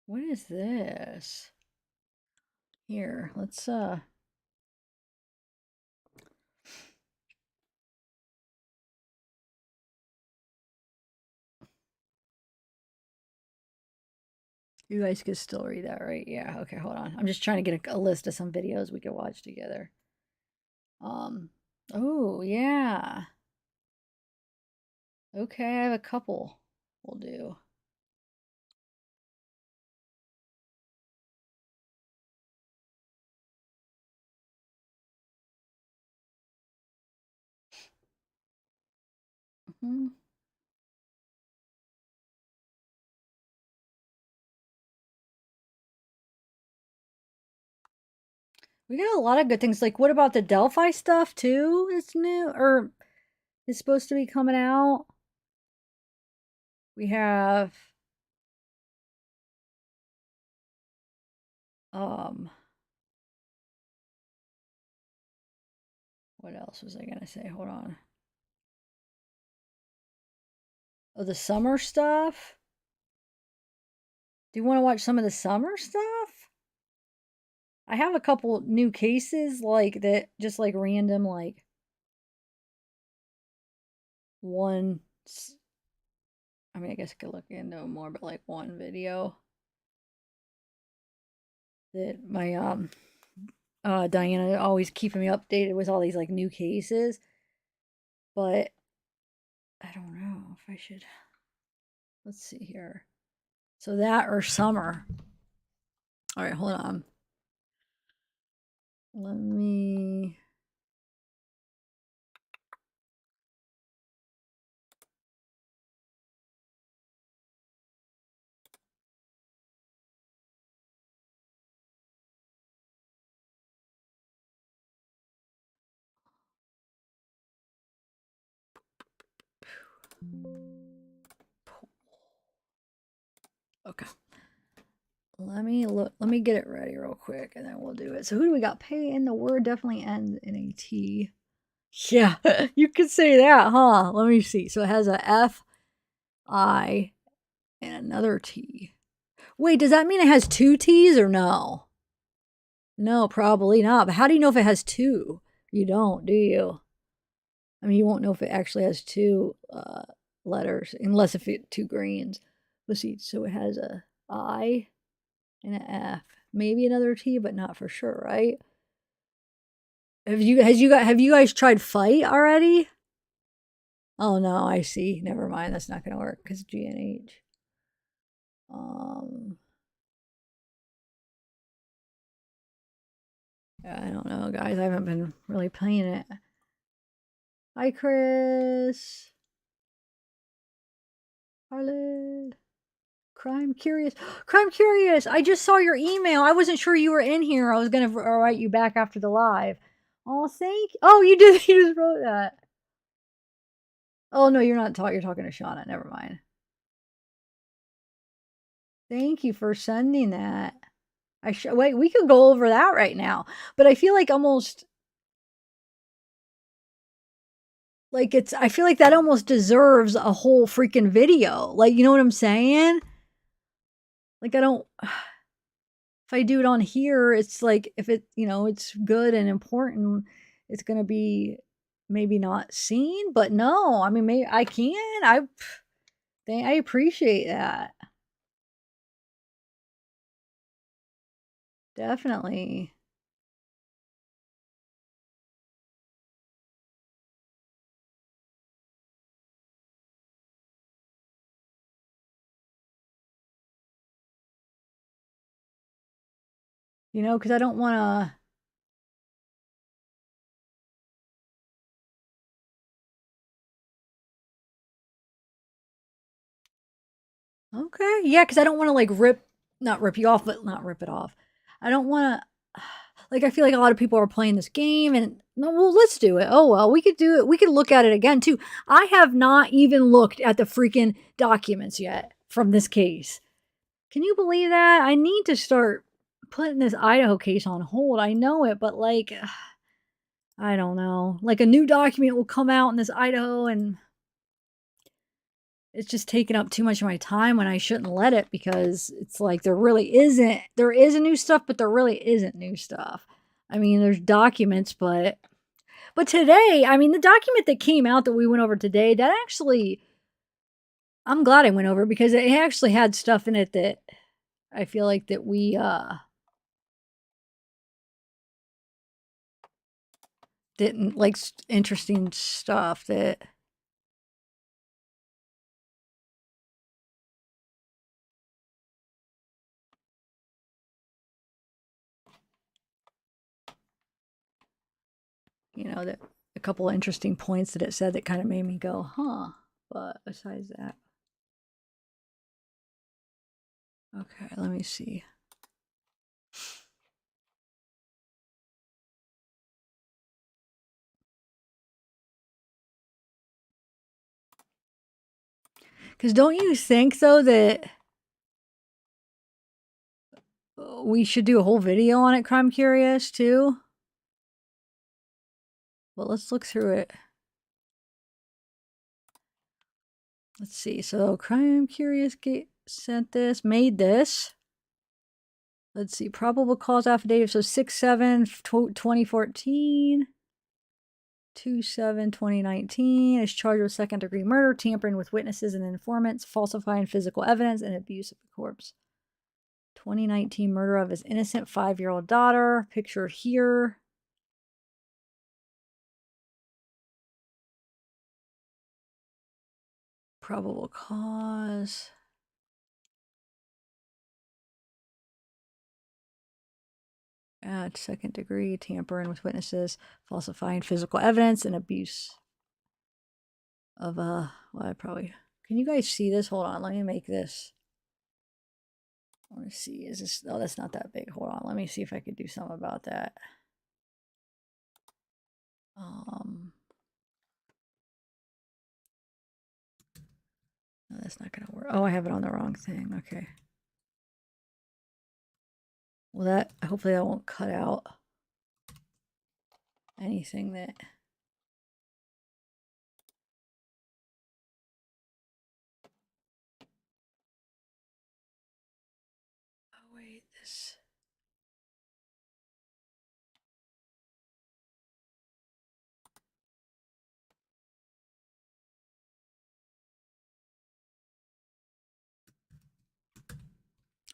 What is this? Here, let's you guys could still read that, right? Yeah, okay, hold on. I'm just trying to get a list of some videos we could watch together. Oh, yeah. Okay, I have a couple we'll do. Mm-hmm. We got a lot of good things. Like, what about the Delphi stuff too? It's new or is supposed to be coming out. We have what else was I gonna say? Hold on. Oh, the summer stuff. Do you want to watch some of the summer stuff? I have a couple new cases like that, just like random, like one. I mean, I guess I could look into more, but like one video that my Diana always keeping me updated with all these like new cases. But I don't know if I should. Let's see here. So that or summer. All right, hold on. Let me. Okay. Let me get it ready real quick and then we'll do it. So who do we got? Pay in the word definitely ends in a T. Yeah, you could say that, huh? Let me see. So it has a F, I, and another T. Wait, does that mean it has two T's or no? No, probably not. But how do you know if it has two? You don't, do you? I mean, you won't know if it actually has two letters, unless if it two greens. Let's see. So it has a I and an F, maybe another T, but not for sure, right? Have you guys tried fight already? Oh no, I see. Never mind. That's not gonna work because G and H. I don't know, guys. I haven't been really playing it. Hi, Chris. Harlan. Crime Curious. Crime Curious. I just saw your email. I wasn't sure you were in here. I was going to write you back after the live. Oh, thank you. Oh, you did. You just wrote that. Oh, no, you're not talking. You're talking to Shauna. Never mind. Thank you for sending that. Wait, we could go over that right now. But I feel like almost like I feel like that almost deserves a whole freaking video. Like, you know what I'm saying? Like, I don't, if I do it on here, it's like, if it, it's good and important, it's going to be maybe not seen, but no, I mean, maybe I can. I appreciate that. Definitely. Because I don't want to. Okay. Yeah, because I don't want to like not rip you off, but not rip it off. I don't want to. Like, I feel like a lot of people are playing this game and no, well, let's do it. Oh, well, we could do it. We could look at it again too. I have not even looked at the freaking documents yet from this case. Can you believe that? I need to start putting this Idaho case on hold. I know it, but like, I don't know. Like a new document will come out in this Idaho and it's just taking up too much of my time when I shouldn't let it, because it's like there is new stuff, but there really isn't new stuff. I mean, there's documents, but today, I mean, the document that came out that we went over today, that actually, I'm glad I went over, because it actually had stuff in it that I feel like that we didn't like, interesting stuff that that a couple of interesting points that it said that kind of made me go, huh. But besides that, okay, let me see. Because don't you think, though, that we should do a whole video on it, Crime Curious, too? Well, let's look through it. Let's see. So, Crime Curious sent this, made this. Let's see. Probable cause affidavit. So, 6/7/2014. 2/7/2019 is charged with second-degree murder, tampering with witnesses and informants, falsifying physical evidence, and abuse of the corpse. 2019 murder of his innocent 5-year-old daughter, pictured here. Probable cause. At second degree, tampering with witnesses, falsifying physical evidence, and abuse of well, I probably, can you guys see this? Hold on, let me make this. I want to see, is this, oh, that's not that big. Hold on, let me see if I could do something about that. No, that's not gonna work. Oh, I have it on the wrong thing. Okay. Well, that, hopefully that won't cut out anything that. Oh, wait, this.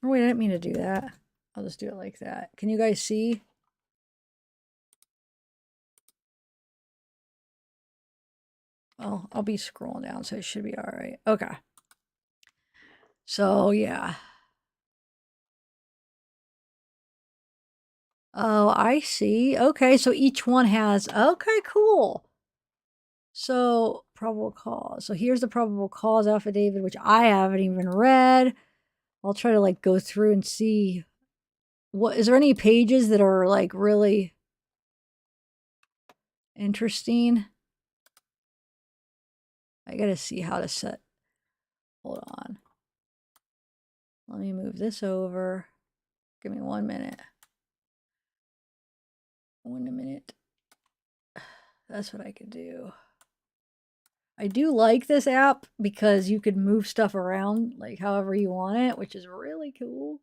Oh, wait, I didn't mean to do that. I'll just do it like that. Can you guys see? Oh, I'll be scrolling down, so it should be all right. Okay. So, yeah. Oh, I see. Okay, so each one has, okay, cool. So, probable cause. So here's the probable cause affidavit, which I haven't even read. I'll try to like go through and see what, is there any pages that are like really interesting? I gotta see how to set, hold on. Let me move this over. Give me 1 minute. 1 minute. That's what I could do. I do like this app because you could move stuff around like however you want it, which is really cool.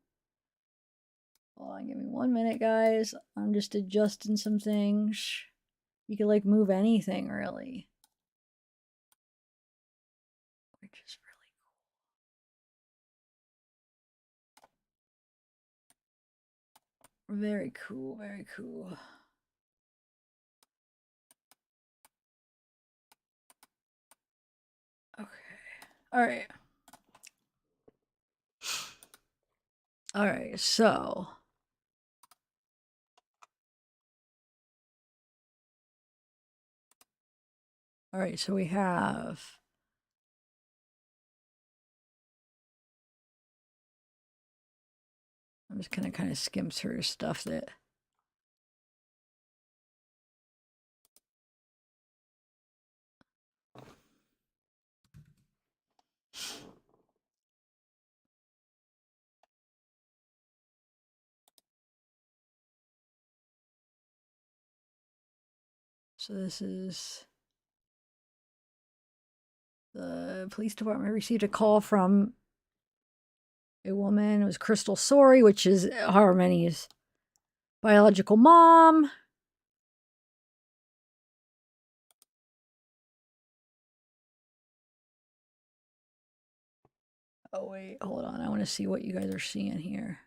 Hold on, give me 1 minute, guys. I'm just adjusting some things. You could like move anything really, which is really cool. Very cool, very cool. Okay. All right. All right, so all right, so we have, I'm just gonna kind of skim through stuff that So this is the police department received a call from a woman. It was Crystal Sorey, which is Harmony's biological mom. Oh, wait, hold on. I want to see what you guys are seeing here.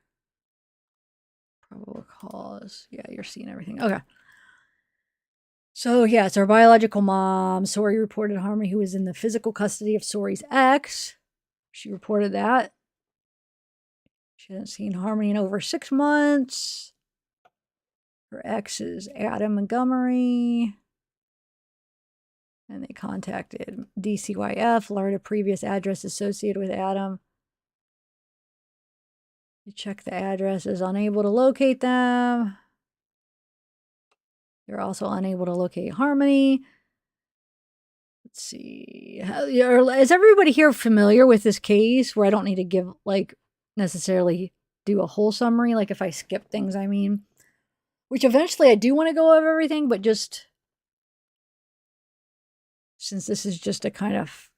Probable cause. Yeah, you're seeing everything. Okay. So, yeah, it's our biological mom. Sorey reported Harmony, who was in the physical custody of Sorey's ex. She reported that. She hadn't seen Harmony in over 6 months. Her ex is Adam Montgomery. And they contacted DCYF, learned a previous address associated with Adam. You check the address, is unable to locate them. They're also unable to locate Harmony. Let's see. Is everybody here familiar with this case where I don't need to give, like, necessarily do a whole summary? Like, if I skip things, I mean. Which eventually I do want to go over everything, but just since this is just a kind of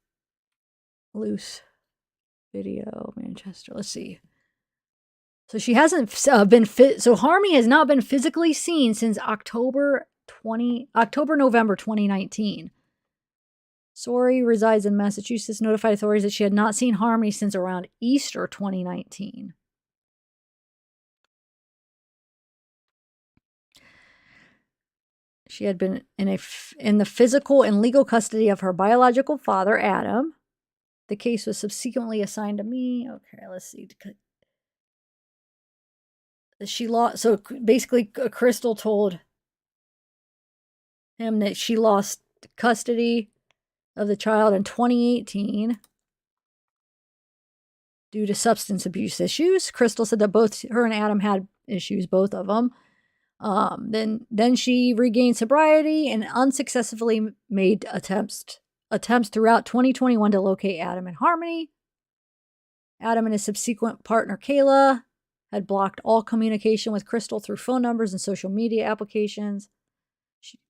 loose video, Manchester. Let's see. So she hasn't been so Harmony has not been physically seen since November 2019. Sorey resides in Massachusetts, notified authorities that she had not seen Harmony since around Easter 2019. She had been in the physical and legal custody of her biological father, Adam. The case was subsequently assigned to me. Okay, let's see. She lost. So basically, Crystal told him that she lost custody of the child in 2018 due to substance abuse issues. Crystal said that both her and Adam had issues, both of them. Then she regained sobriety and unsuccessfully made attempts throughout 2021 to locate Adam and Harmony. Adam and his subsequent partner Kayla had blocked all communication with Crystal through phone numbers and social media applications.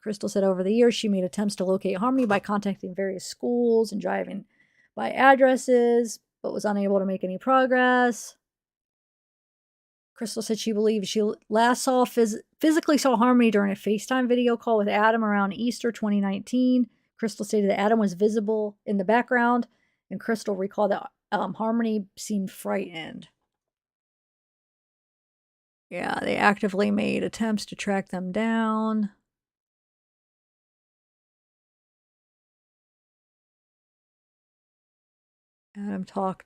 Crystal said over the years she made attempts to locate Harmony by contacting various schools and driving by addresses, but was unable to make any progress. Crystal said she believed she last physically saw Harmony during a FaceTime video call with Adam around Easter 2019. Crystal stated that Adam was visible in the background, and Crystal recalled that Harmony seemed frightened. Yeah, they actively made attempts to track them down. Adam to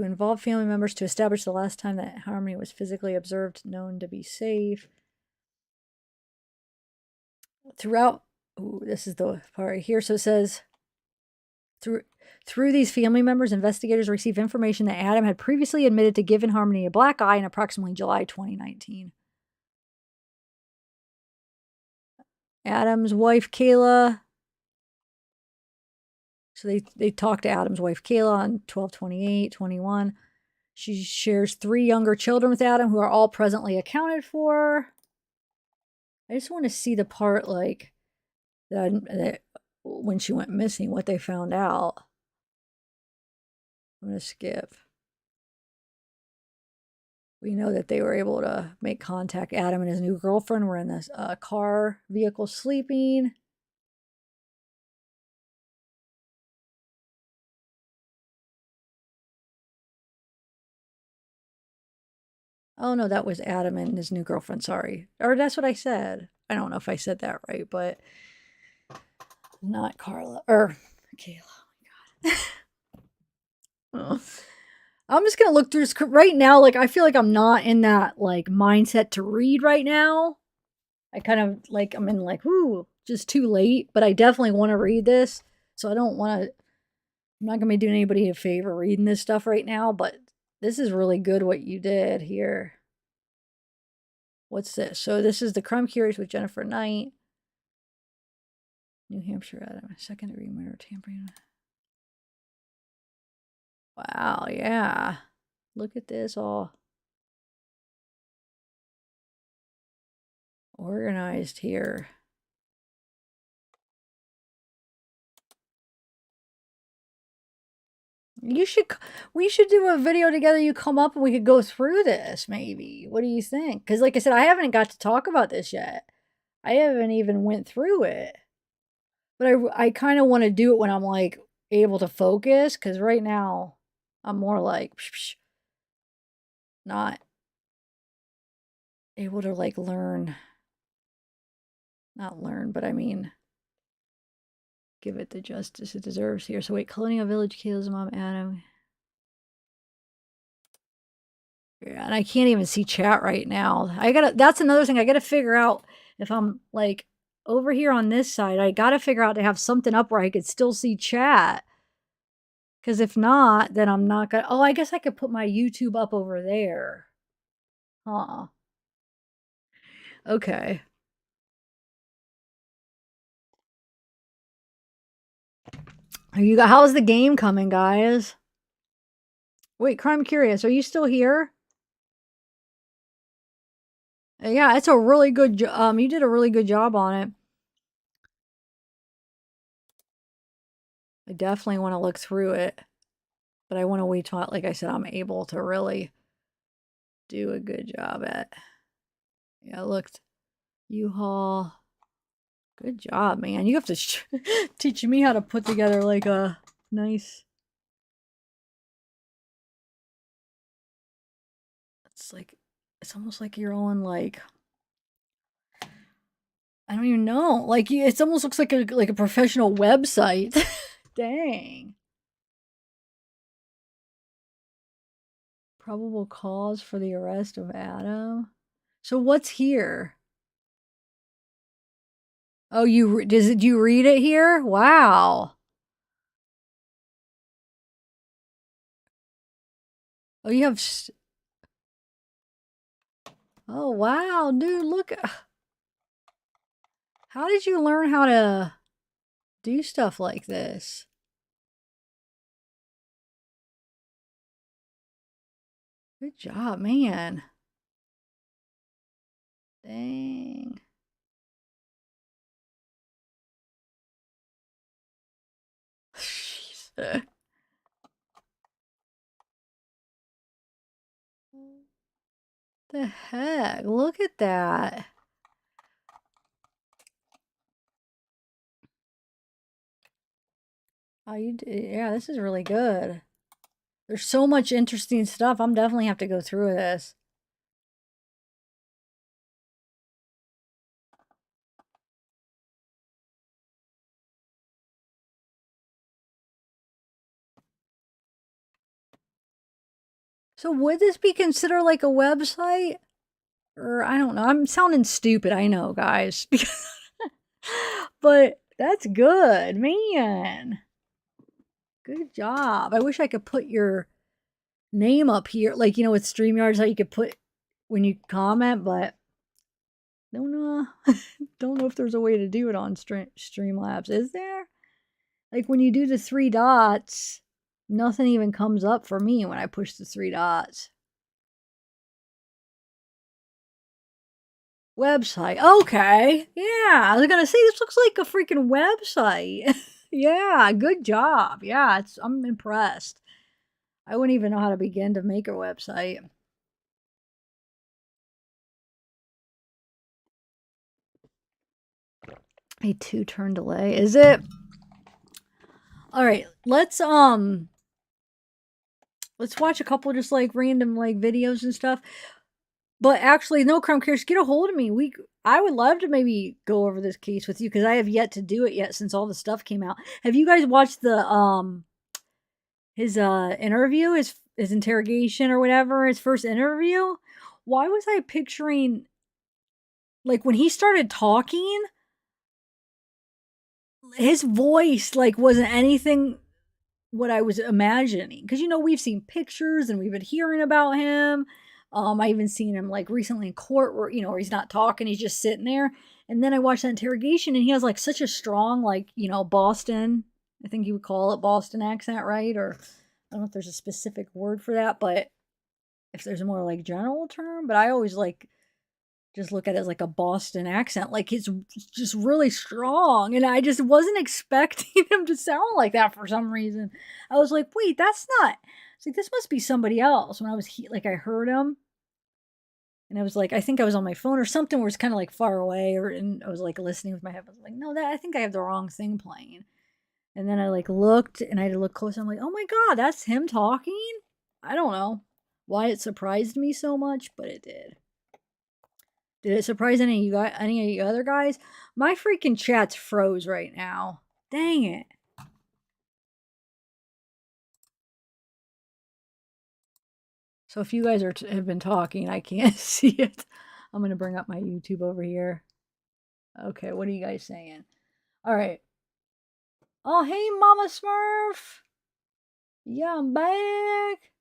involve family members to establish the last time that Harmony was physically observed, known to be safe. Throughout, this is the part here. So it says, through these family members, investigators received information that Adam had previously admitted to giving Harmony a black eye in approximately July 2019. Adam's wife, Kayla. So they talked to Adam's wife, Kayla, on 12/28/21. She shares 3 younger children with Adam who are all presently accounted for. I just want to see the part, like, that when she went missing, what they found out. I'm going to skip. We know that they were able to make contact. Adam and his new girlfriend were in this vehicle sleeping. Oh, no, that was Adam and his new girlfriend. Sorry. Or that's what I said. I don't know if I said that right, but not Carla. Or Kayla. Oh, my God. I'm just going to look through this right now. Like, I feel like I'm not in that, like, mindset to read right now. I kind of, like, I'm in, like, whoo, just too late. But I definitely want to read this. So I don't want to, I'm not going to be doing anybody a favor reading this stuff right now. But this is really good what you did here. What's this? So this is the Crime Curious with Jennifer Knight. New Hampshire, Adam. Second-degree murder, tampering. Wow, yeah. Look at this all. organized here. We should do a video together. You come up and we could go through this maybe. What do you think? Because like I said, I haven't got to talk about this yet. I haven't even went through it. But I kind of want to do it when I'm like able to focus. Because right now I'm more like not able to like learn. Not learn, but I mean give it the justice it deserves here. So wait, Colonial Village kills Mom Adam. Yeah, and I can't even see chat right now. That's another thing. I gotta figure out if I'm like over here on this side, I gotta figure out to have something up where I could still see chat. Cause if not, then I'm not gonna, oh, I guess I could put my YouTube up over there. Huh. Okay. How's the game coming, guys? Wait, Crime Curious, are you still here? Yeah, it's a really good you did a really good job on it. I definitely want to look through it. But I want to wait till, like I said, I'm able to really do a good job at. Yeah, looked. U-Haul. Good job, man. You have to teach me how to put together like a nice. It's like, it's almost like you're on like, I don't even know. Like it almost looks like a professional website. Dang. Probable cause for the arrest of Adam. So what's here? Oh, did you read it here? Wow. Oh, you have. Oh wow, dude! Look. How did you learn how to do stuff like this? Good job, man. Dang. Jeez. The heck? Look at that. Oh, yeah, this is really good. There's so much interesting stuff. I'm definitely have to go through this. So would this be considered like a website? Or I don't know. I'm sounding stupid, I know, guys. But that's good, man. Good job. I wish I could put your name up here, like with StreamYards, how you could put when you comment, but don't know. Don't know if there's a way to do it on Streamlabs. Is there? Like when you do the 3 dots, nothing even comes up for me when I push the 3 dots. Website. Okay. Yeah, I was gonna say this looks like a freaking website. Yeah, good job. Yeah, I'm impressed. I wouldn't even know how to begin to make a website. A 2-turn delay. Is it? All right, let's watch a couple just like random like videos and stuff. But actually, no, Crumb Cares, get a hold of me. I would love to maybe go over this case with you because I have yet to do it yet since all the stuff came out. Have you guys watched the his interview, his interrogation or whatever, his first interview? Why was I picturing like when he started talking, his voice like wasn't anything what I was imagining. Because we've seen pictures and we've been hearing about him. I even seen him like recently in court where where he's not talking, he's just sitting there. And then I watched that interrogation and he has like such a strong like Boston, I think you would call it Boston accent, right? Or I don't know if there's a specific word for that, but if there's a more like general term, but I always like just look at it as like a Boston accent. Like it's just really strong. And I just wasn't expecting him to sound like that for some reason. I was like, wait, that's not. It's like, this must be somebody else. When I was like, I heard him. And I was like, I think I was on my phone or something where it's kind of like far away, and I was like listening with my headphones. Like, no, I think I have the wrong thing playing. And then I like looked and I had to look closer. I'm like, oh my God, that's him talking? I don't know why it surprised me so much, but it did. Did it surprise any of you guys, any of you other guys? My freaking chat's froze right now. Dang it. So if you guys have been talking, I can't see it. I'm going to bring up my YouTube over here. Okay, what are you guys saying? All right. Oh, hey, Mama Smurf. Yeah, I'm back.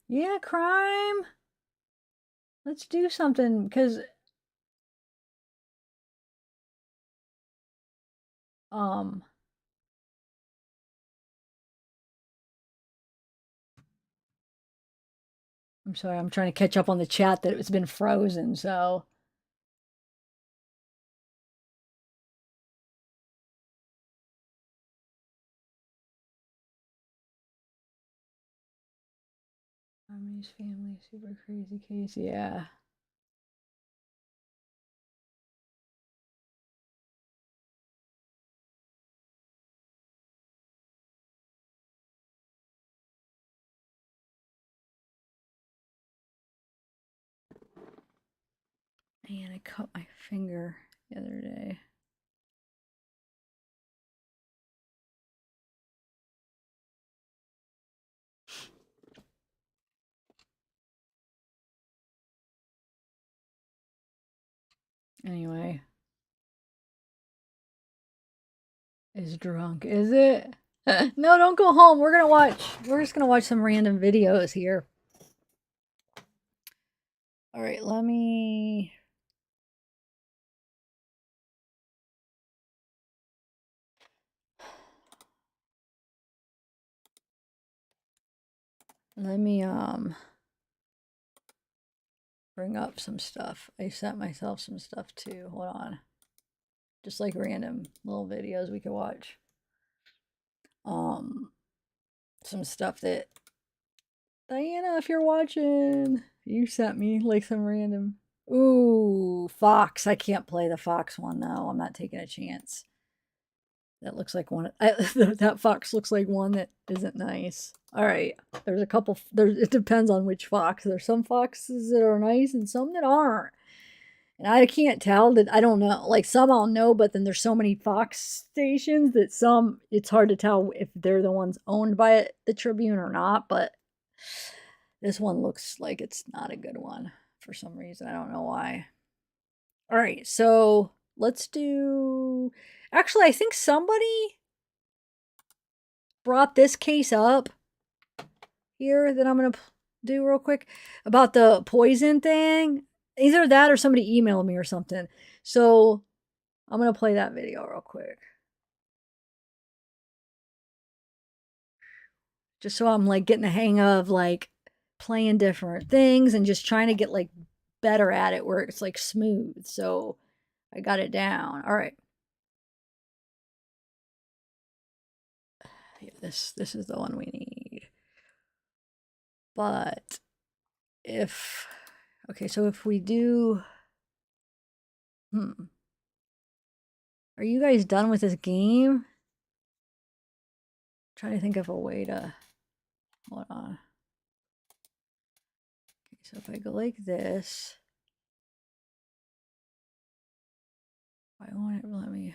Yeah, crime. Let's do something, because I'm sorry, I'm trying to catch up on the chat that it's been frozen, so. Family's family, super crazy case, yeah. Man, I cut my finger the other day. Anyway. Is drunk, is it? No, don't go home. We're just gonna watch some random videos here. All right, let me bring up some stuff. I sent myself some stuff too. Hold on. Just like random little videos we could watch. Some stuff that Diana, if you're watching, you sent me like some random. Ooh, Fox. I can't play the Fox one though. I'm not taking a chance. That looks like one. That fox looks like one that isn't nice. All right, there's a couple. It depends on which fox. There's some foxes that are nice and some that aren't. And I can't tell that. I don't know. Like some I'll know, but then there's so many fox stations that some it's hard to tell if they're the ones owned by the Tribune or not. But this one looks like it's not a good one for some reason. I don't know why. All right, so let's do. Actually, I think somebody brought this case up here that I'm going to do real quick about the poison thing. Either that or somebody emailed me or something. So I'm going to play that video real quick. Just so I'm like getting the hang of like playing different things and just trying to get like better at it where it's like smooth. So I got it down. All right. Yeah, this is the one we need. But if okay, so if we do are you guys done with this game? I'm trying to think of a way to hold on. Okay, so if I go like this, why won't it let me?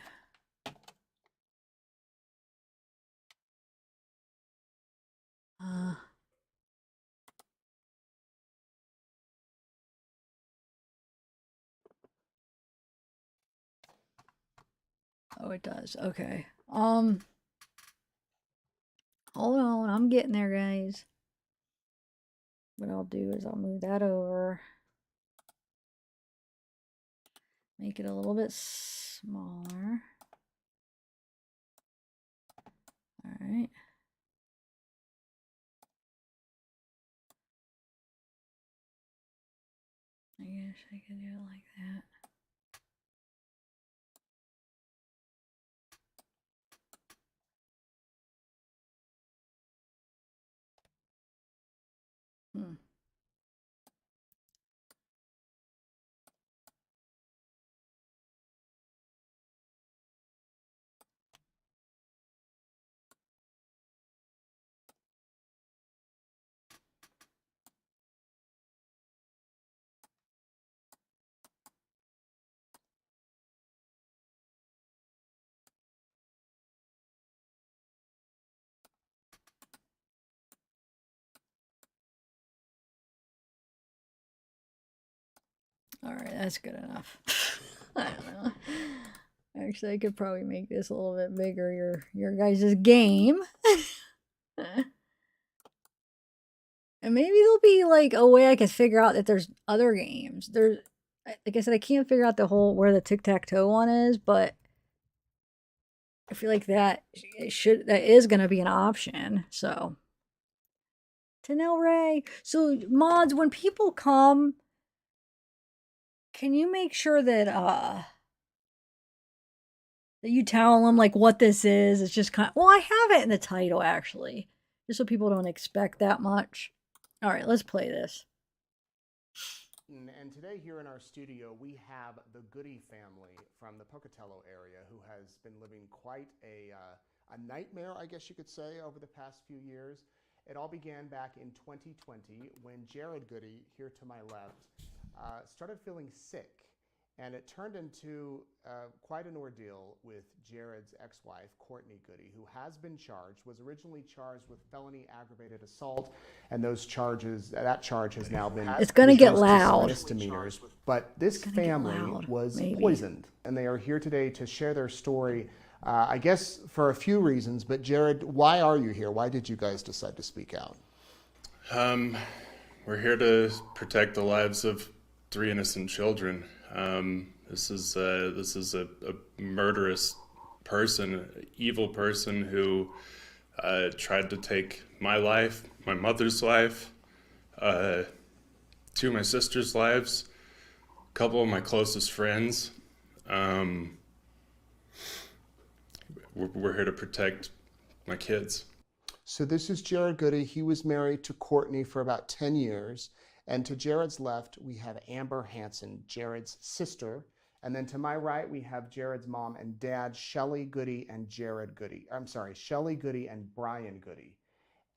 Oh, it does. Okay. Hold on. I'm getting there, guys. What I'll do is I'll move that over. Make it a little bit smaller. right. I guess I could do it like that. Hmm. All right, that's good enough. I don't know. Actually, I could probably make this a little bit bigger. Your guys' game. And maybe there'll be like a way I can figure out that there's other games. There's, like I said, I can't figure out the whole where the tic-tac-toe one is, but I feel like that is gonna be an option. So Tanel Ray. So mods, when people come, can you make sure that that you tell them like what this is? It's just kind of, well, I have it in the title actually, just so people don't expect that much. All right, let's play this. And today here in our studio, we have the Goody family from the Pocatello area who has been living quite a nightmare, I guess you could say, over the past few years. It all began back in 2020 when Jared Goody, here to my left, started feeling sick. And it turned into quite an ordeal with Jared's ex-wife, Courtney Goody, who has been charged, was originally charged with felony aggravated assault, and that charge has now been It's going to get loud. Misdemeanors. But this family was poisoned, and they are here today to share their story, I guess for a few reasons. But Jared, why are you here? Why did you guys decide to speak out? We're here to protect the lives of 3 innocent children. This is a murderous person, an evil person who tried to take my life, my mother's life, 2 of my sister's lives, a couple of my closest friends. We're here to protect my kids. So this is Jared Goody. He was married to Courtney for about 10 years. And to Jared's left, we have Amber Hansen, Jared's sister. And then to my right, we have Jared's mom and dad, Shelly Goody and Jared Goody. I'm sorry, Shelly Goody and Brian Goody.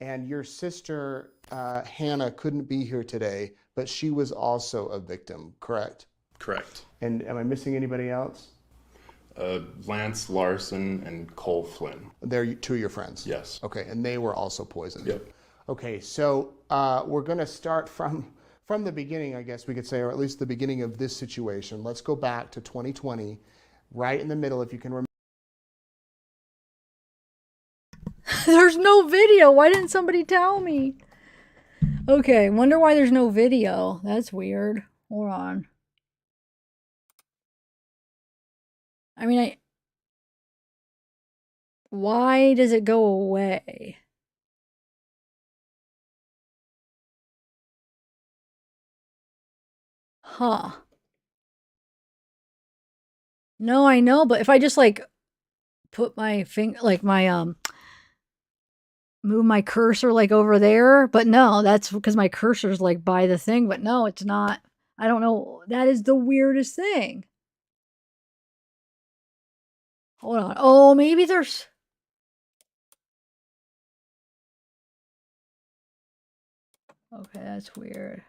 And your sister, Hannah, couldn't be here today, but she was also a victim, correct? Correct. And am I missing anybody else? Lance Larson and Cole Flynn. They're 2 of your friends? Yes. Okay, and they were also poisoned? Yep. Okay, so we're going to start from the beginning, I guess we could say, or at least the beginning of this situation. Let's go back to 2020, right in the middle, if you can remember. There's no video. Why didn't somebody tell me? Okay, wonder why there's no video. That's weird. Hold on. I mean, why does it go away? Huh. No, I know, but if I just like put my finger, like my move my cursor like over there, but no, that's because my cursor's like by the thing, but no, it's not. I don't know. That is the weirdest thing. Hold on. Oh, maybe there's... Okay, that's weird.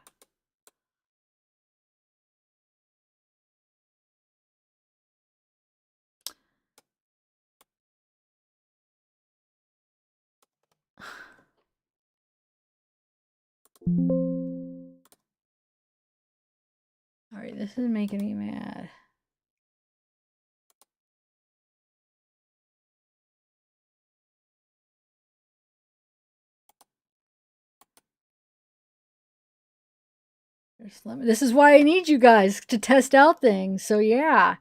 All right, this is making me mad. This is why I need you guys to test out things. So yeah.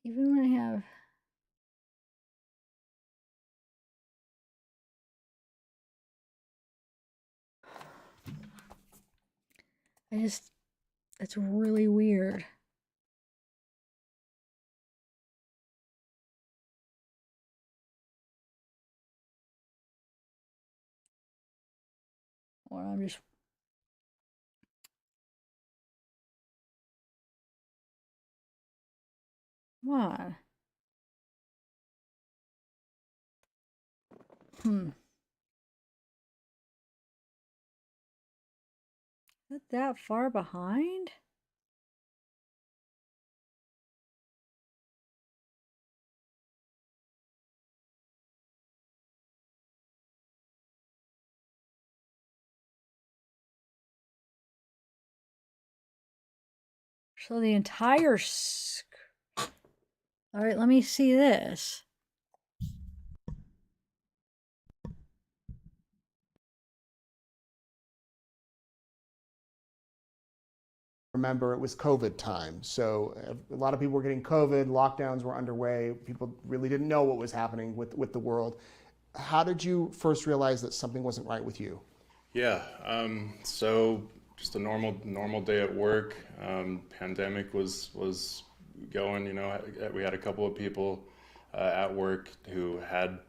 Even when I have... It's really weird. Or I'm just. Come on. Is it that far behind? So the entire. All right, let me see this. Remember, it was COVID time, so a lot of people were getting COVID, lockdowns were underway, people really didn't know what was happening with the world. How did you first realize that something wasn't right with you? Yeah, so just a normal day at work. Pandemic was going, you know, we had a couple of people at work who had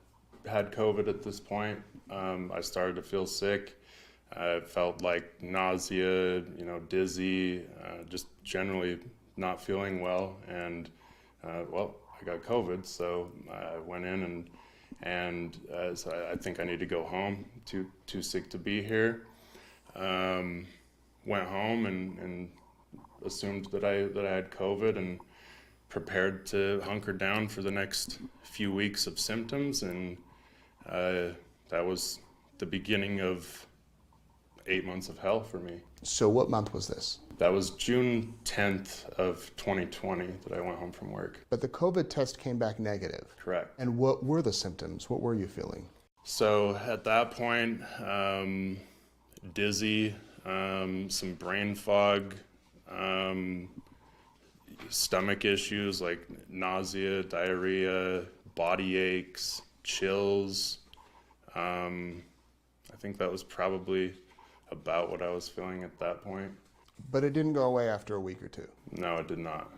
COVID at this point. I started to feel sick. I felt like nausea, you know, dizzy, just generally not feeling well. And well, I got COVID, so I went in and so I think I need to go home. Too sick to be here. Went home and assumed that I had COVID and prepared to hunker down for the next few weeks of symptoms, and that was the beginning of 8 months of hell for me. So what month was this? That was June 10th of 2020 that I went home from work. But the COVID test came back negative. Correct. And what were the symptoms? What were you feeling? So at that point, dizzy, some brain fog, stomach issues like nausea, diarrhea, body aches, chills. I think that was probably about what I was feeling at that point. But it didn't go away after a week or two. No, it did not.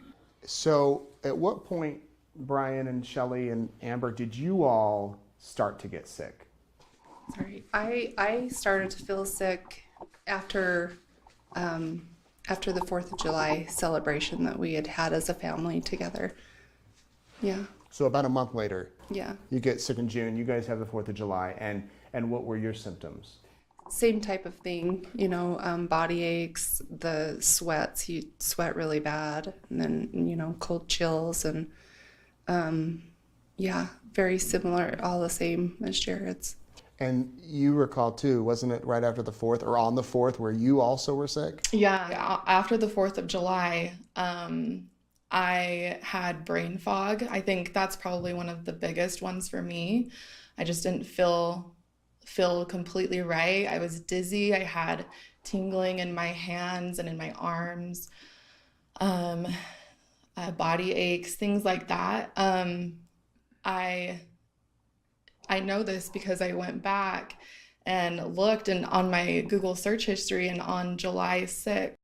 So at what point, Brian and Shelley and Amber, did you all start to get sick? Sorry, I started to feel sick after the 4th of July celebration that we had as a family together. Yeah. So about a month later, Yeah. you get sick in June, you guys have the 4th of July, and what were your symptoms? Same type of thing, you know, body aches, the sweats, you sweat really bad, and then, you know, cold chills, and yeah, very similar, all the same as Jared's. And you recall too, wasn't it right after the 4th or on the 4th where you also were sick? Yeah, after the 4th of July, I had brain fog. I think that's probably one of the biggest ones for me. I just didn't feel completely right. I was dizzy. I had tingling in my hands and in my arms, body aches, things like that. I know this because I went back and looked and on my Google search history, and on July 6th.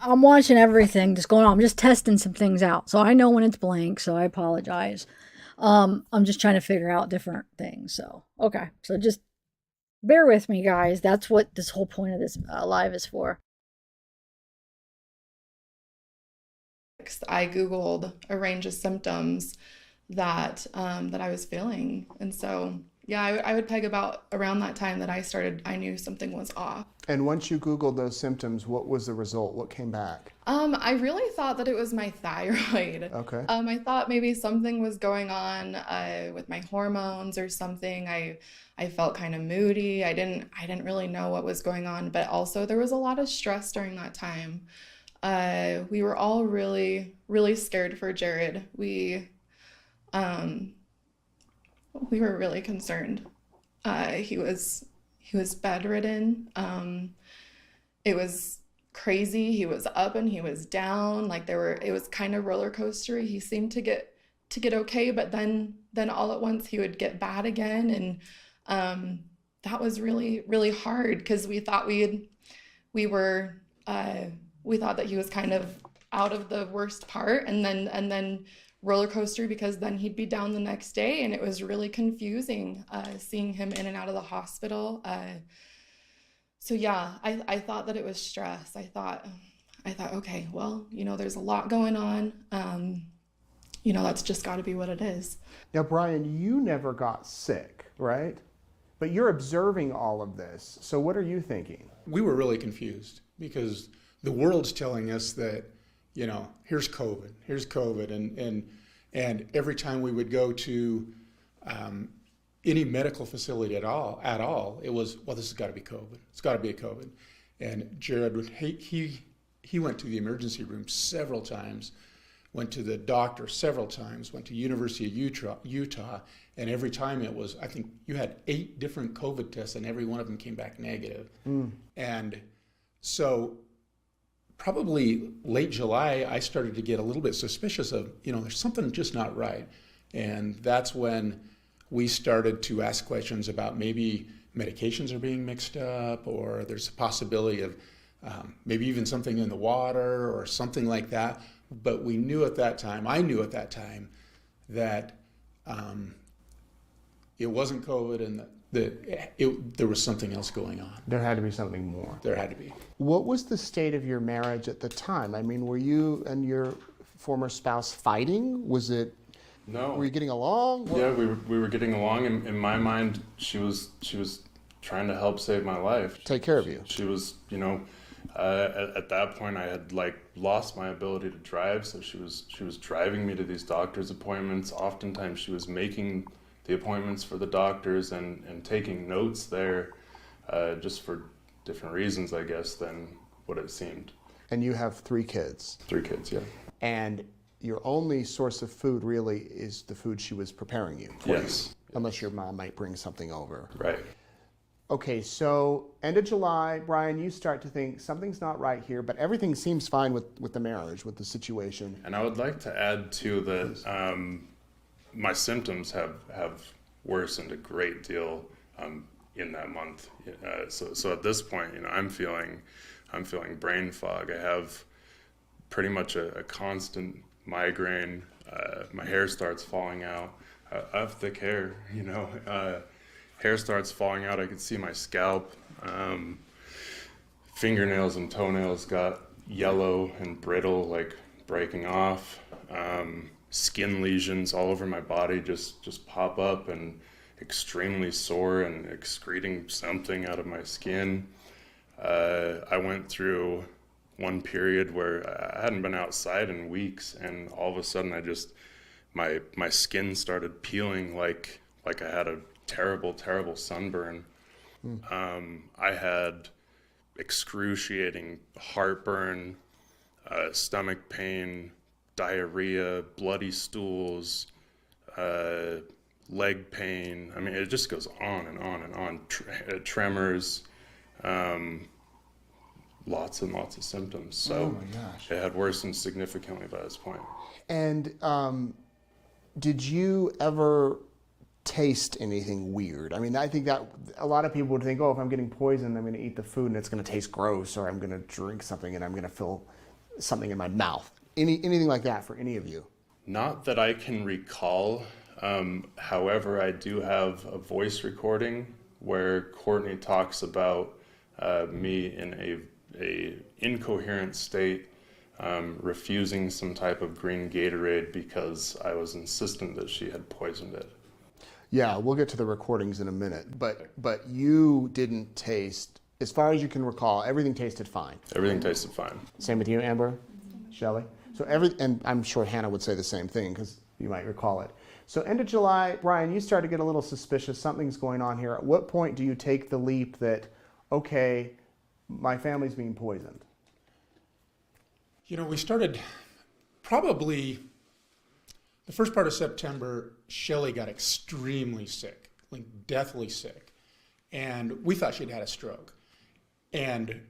I'm watching everything that's going on. I'm just testing some things out. So I know when it's blank, so I apologize. I'm just trying to figure out different things. So, okay. So just bear with me, guys. That's what this whole point of this live is for. I Googled a range of symptoms that I was feeling. And so, yeah, I would peg about around that time that I knew something was off. And once you Googled those symptoms, what was the result? What came back? I really thought that it was my thyroid. Okay. I thought maybe something was going on with my hormones or something. I felt kind of moody. I didn't really know what was going on, but also there was a lot of stress during that time. We were all really, really scared for Jared. We were really concerned. He was bedridden. It was crazy. He was up and he was down. Like it was kind of roller coastery. He seemed to get that was really, really hard because we thought we thought that he was kind of out of the worst part, and then roller coaster, because then he'd be down the next day, and it was really confusing seeing him in and out of the hospital. So yeah, I thought that it was stress. I thought, okay, well, there's a lot going on. That's just got to be what it is. Now, Brian, you never got sick, right? But you're observing all of this. So what are you thinking? We were really confused because the world's telling us that, here's COVID. And every time we would go to any medical facility at all, it was, well, this has got to be COVID. It's got to be a COVID. And Jared, he went to the emergency room several times, went to the doctor several times, went to University of Utah, and every time it was, I think you had 8 different COVID tests, and every one of them came back negative. And so probably late July, I started to get a little bit suspicious of, there's something just not right. And that's when we started to ask questions about maybe medications are being mixed up, or there's a possibility of maybe even something in the water or something like that. But we knew at that time, I knew at that time, that it wasn't COVID, and there was something else going on. There had to be something more. There had to be. What was the state of your marriage at the time? I mean, were you and your former spouse fighting? Was it? No. Were you getting along? Yeah, we were getting along. In my mind, she was trying to help save my life. Take care of you. She was, at that point I had lost my ability to drive, so she was driving me to these doctor's appointments. Oftentimes she was making the appointments for the doctors and taking notes there, just for different reasons, I guess, than what it seemed. And you have 3 kids. 3 kids, yeah. And your only source of food really is the food she was preparing you for. Yes. Unless your mom might bring something over. Right. Okay, so end of July, Brian, you start to think something's not right here, but everything seems fine with the marriage, with the situation. And I would like to add too that my symptoms have worsened a great deal in that month. So at this point, I'm feeling brain fog. I have pretty much a constant migraine. My hair starts falling out. I have thick hair, hair starts falling out. I could see my scalp. Fingernails and toenails got yellow and brittle, like breaking off. Skin lesions all over my body just pop up, and extremely sore and excreting something out of my skin. I went through one period where I hadn't been outside in weeks, and all of a sudden my skin started peeling like I had a terrible sunburn. I had excruciating heartburn, stomach pain, diarrhea, bloody stools, leg pain. I mean, it just goes on and on and on. Tremors, lots and lots of symptoms. So oh my gosh. It had worsened significantly by this point. And did you ever taste anything weird? I mean, I think that a lot of people would think, oh, if I'm getting poisoned, I'm going to eat the food and it's going to taste gross, or I'm going to drink something and I'm going to feel something in my mouth. Anything like that for any of you? Not that I can recall. However, I do have a voice recording where Courtney talks about me in a incoherent state, refusing some type of green Gatorade because I was insistent that she had poisoned it. Yeah, we'll get to the recordings in a minute. But you didn't taste, as far as you can recall, everything tasted fine. Everything tasted fine. Same with you, Amber? Shelley? So and I'm sure Hannah would say the same thing because you might recall it. So end of July, Brian, you start to get a little suspicious. Something's going on here. At what point do you take the leap that, okay, my family's being poisoned? We started probably the first part of September. Shelley got extremely sick, like deathly sick. And we thought she'd had a stroke. And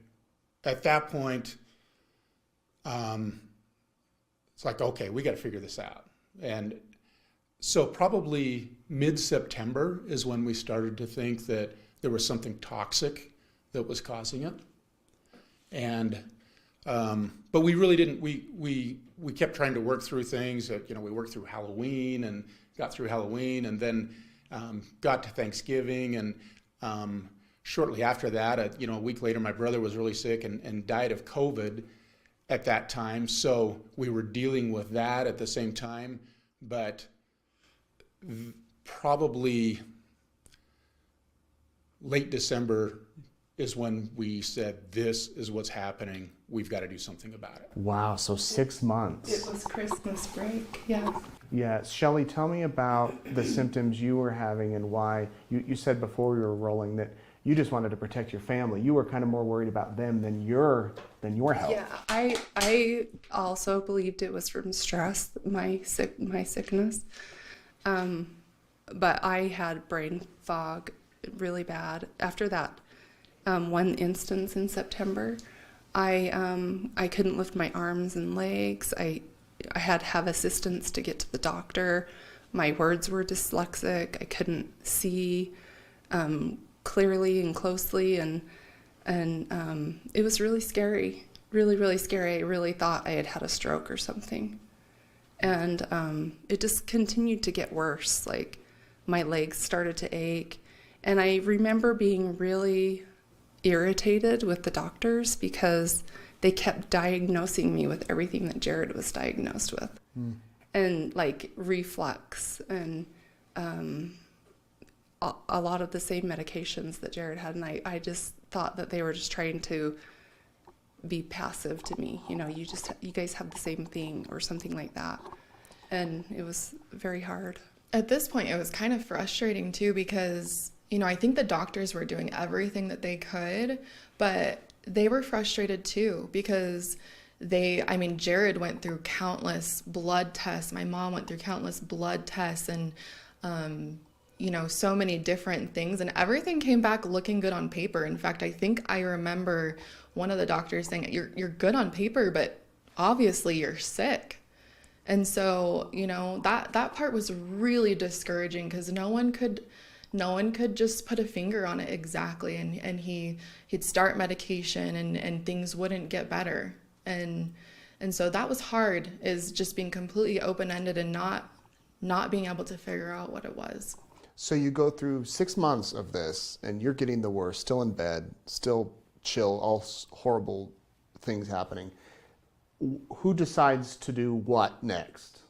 at that point, it's like, okay, we got to figure this out. And so probably mid-September is when we started to think that there was something toxic that was causing it. And but we really didn't. We kept trying to work through things. We worked through Halloween and got through Halloween, and then got to Thanksgiving, and shortly after that, a week later, my brother was really sick and died of COVID at that time. So we were dealing with that at the same time, but probably late December is when we said, this is what's happening. We've got to do something about it. Wow, so 6 months. It was Christmas break, yeah. Yeah, Shelley, tell me about the symptoms you were having and why. You said before we were rolling that you just wanted to protect your family. You were kind of more worried about them than your health. Yeah, I also believed it was from stress, my sickness. But I had brain fog really bad. After that one instance in September, I couldn't lift my arms and legs. I had to have assistance to get to the doctor. My words were dyslexic. I couldn't see clearly and closely, and it was really scary, really, really scary. I really thought I had a stroke or something. And it just continued to get worse. Like, my legs started to ache. And I remember being really irritated with the doctors because they kept diagnosing me with everything that Jared was diagnosed with. And like reflux and a lot of the same medications that Jared had. And I just thought that they were just trying to be passive to me. You guys have the same thing or something like that. And it was very hard. At this point, it was kind of frustrating too, because, I think the doctors were doing everything that they could, but they were frustrated too, because Jared went through countless blood tests. My mom went through countless blood tests and, so many different things, and everything came back looking good on paper. In fact, I think I remember one of the doctors saying, you're good on paper, but obviously you're sick. And so, that part was really discouraging, because no one could just put a finger on it exactly. And he'd start medication and things wouldn't get better. And so that was hard, is just being completely open-ended and not being able to figure out what it was. So you go through 6 months of this, and you're getting the worst, still in bed, still chill, all horrible things happening. Who decides to do what next?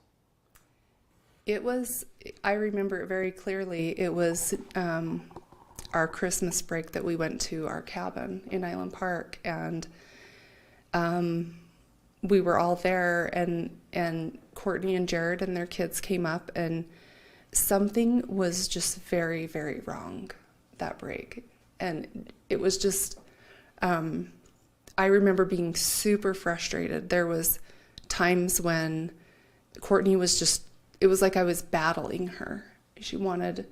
I remember it very clearly. It was our Christmas break that we went to our cabin in Island Park, and we were all there, and Courtney and Jared and their kids came up, and something was just very, very wrong that break. And it was just, I remember being super frustrated. There was times when Courtney was it was like I was battling her. She wanted,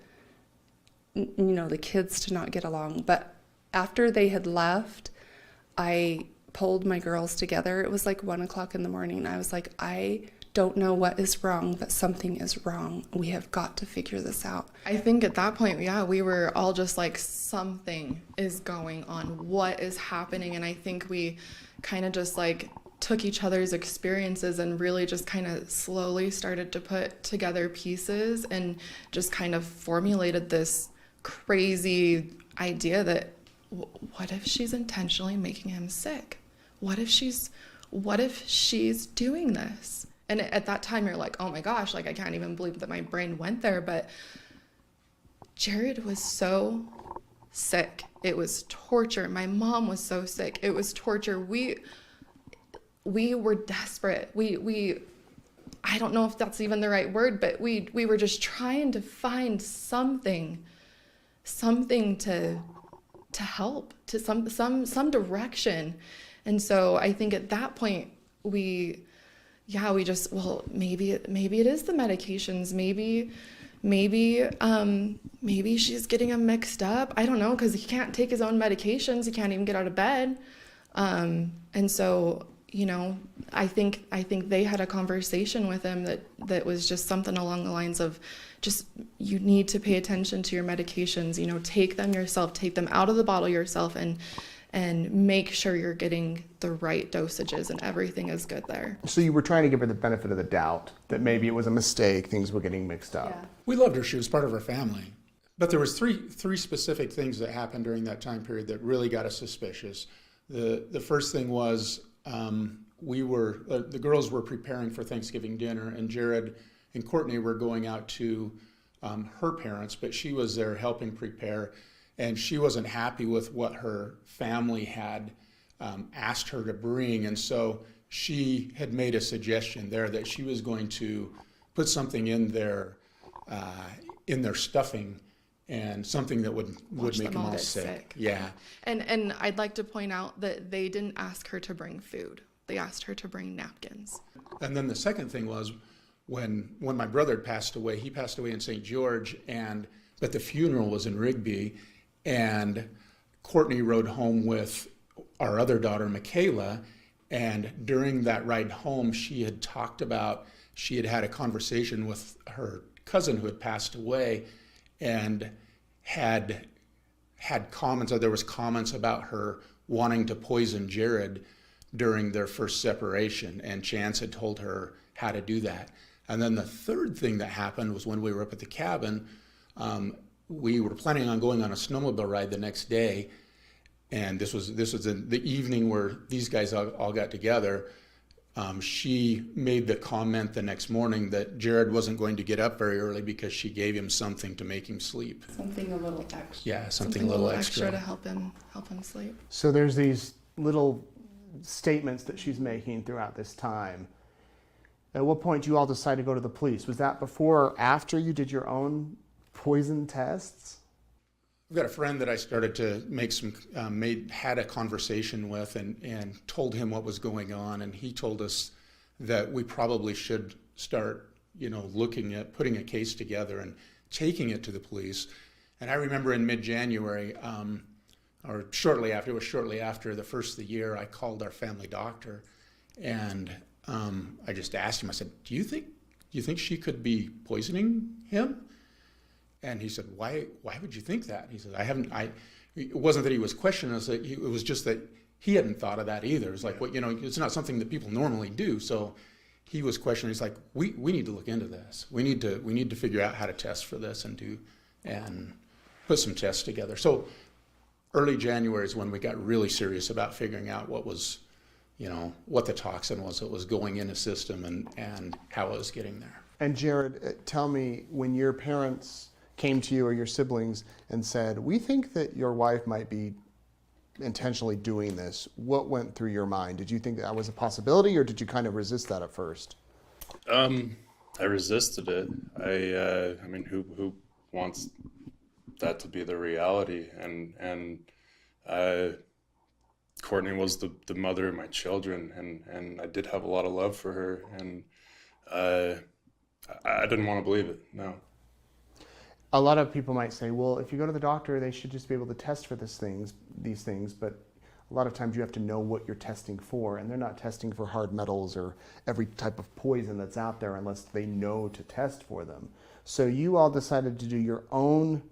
the kids to not get along. But after they had left, I pulled my girls together. It was like 1 o'clock in the morning. I was like, I don't know what is wrong, but something is wrong. We have got to figure this out. I think at that point, we were all just like, something is going on. What is happening? And I think we kind of just like took each other's experiences and really just kind of slowly started to put together pieces and just kind of formulated this crazy idea that what if she's intentionally making him sick? What if she's doing this? And at that time, you're like, oh my gosh, like I can't even believe that my brain went there. But Jared was so sick. It was torture. My mom was so sick. It was torture. We were desperate. I don't know if that's even the right word, but we were just trying to find something to help, to some direction. And so I think at that point we just, maybe it is the medications. Maybe she's getting him mixed up. I don't know, because he can't take his own medications. He can't even get out of bed. And so you know, I think they had a conversation with him that was just something along the lines of, just, you need to pay attention to your medications, you know, take them yourself, take them out of the bottle yourself, and make sure you're getting the right dosages and everything is good there. So you were trying to give her the benefit of the doubt that maybe it was a mistake, things were getting mixed up. Yeah. We loved her. She was part of our family. But there was three specific things that happened during that time period that really got us suspicious. The first thing was the girls were preparing for Thanksgiving dinner, and Jared and Courtney were going out to her parents, but she was there helping prepare, and she wasn't happy with what her family had asked her to bring, and so she had made a suggestion there that she was going to put something in their stuffing, and something that would make them all sick. Yeah. And I'd like to point out that they didn't ask her to bring food. They asked her to bring napkins. And then the second thing was when my brother had passed away, he passed away in St. George, but the funeral was in Rigby, and Courtney rode home with our other daughter, Michaela, and during that ride home, she had had a conversation with her cousin who had passed away, and had comments, or there was comments about her wanting to poison Jared during their first separation, and Chance had told her how to do that. And then the third thing that happened was when we were up at the cabin, we were planning on going on a snowmobile ride the next day, and this was in the evening where these guys all got together. She made the comment the next morning that Jared wasn't going to get up very early because she gave him something to make him sleep. Something a little extra. Yeah, something a little extra to help him sleep. So there's these little statements that she's making throughout this time. At what point do you all decide to go to the police? Was that before or after you did your own poison tests? I've got a friend that I started to make had a conversation with and told him what was going on, and he told us that we probably should start, looking at putting a case together and taking it to the police. And I remember in mid-January, or shortly after the first of the year, I called our family doctor, and I just asked him, I said, do you think she could be poisoning him? And he said, why would you think that? He said, it wasn't that he was questioning us, it was just that he hadn't thought of that either. It's like, it's not something that people normally do. So he was questioning, he's like, we need to look into this. We need to figure out how to test for this and put some tests together. So early January is when we got really serious about figuring out what was, what the toxin was that was going in the system and how it was getting there. And Jared, tell me, when your parents came to you or your siblings and said, we think that your wife might be intentionally doing this, what went through your mind? Did you think that was a possibility, or did you kind of resist that at first? I resisted it. I mean, who wants that to be the reality? And Courtney was the mother of my children, and I did have a lot of love for her, and I didn't want to believe it, no. A lot of people might say, well, if you go to the doctor, they should just be able to test for these things, but a lot of times you have to know what you're testing for, and they're not testing for hard metals or every type of poison that's out there unless they know to test for them. So you all decided to do your own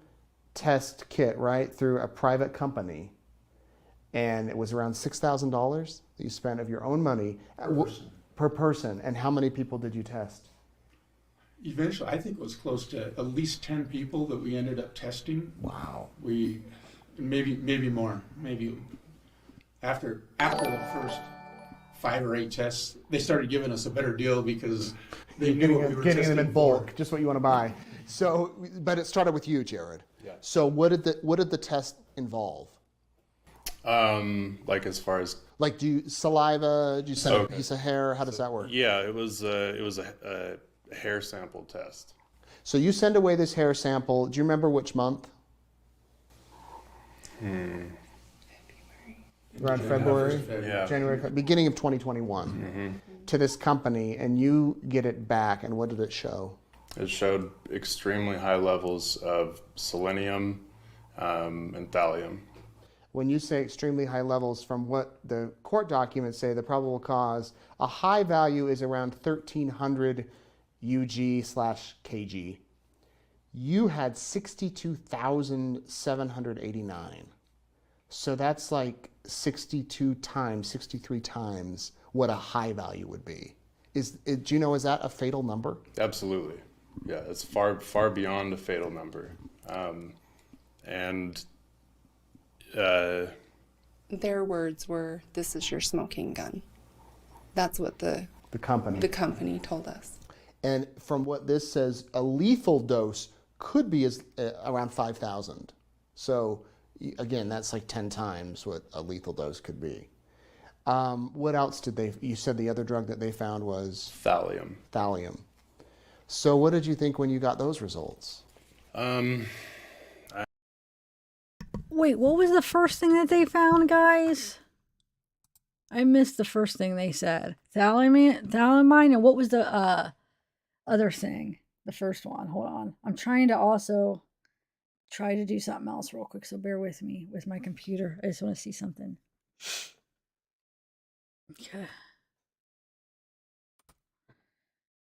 test kit, right, through a private company, and it was around $6,000 that you spent of your own money per person. And how many people did you test? Eventually, I think it was close to at least 10 people that we ended up testing. Wow. We maybe more. Maybe after the first 5 or 8 tests, they started giving us a better deal because they knew what we were getting them in bulk, for. just what you want to buy. So, but it started with you, Jared. Yeah. So what did the test involve? Like as far as do you saliva? Do you send a piece of hair? How does that work? Yeah, it was a hair sample test. So you send away this hair sample. Do you remember which month? Around February? Yeah. January, beginning of 2021, to this company, and you get it back, and what did it show? It showed extremely high levels of selenium and thallium. when you say extremely high levels, from what the court documents say, the probable cause, a high value is around 1,300 UG/kg. You had 62,789. So that's like 62 times, 63 times what a high value would be. Do you know, is that a fatal number? Absolutely. Yeah, it's far, far beyond a fatal number. Their words were, "This is your smoking gun." That's what the company told us. And from what this says, a lethal dose could be around 5,000. So again, that's like 10 times what a lethal dose could be. What else you said the other drug that they found was? Thallium. Thallium. So what did you think when you got those results? Wait, what was the first thing that they found, guys? I missed the first thing they said. Thallium, and what was the other thing? The first one. Hold on. I'm trying to also try to do something else real quick, so bear with me with my computer. I just want to see something. Okay.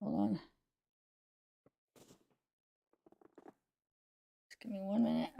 Hold on. Just give me 1 minute.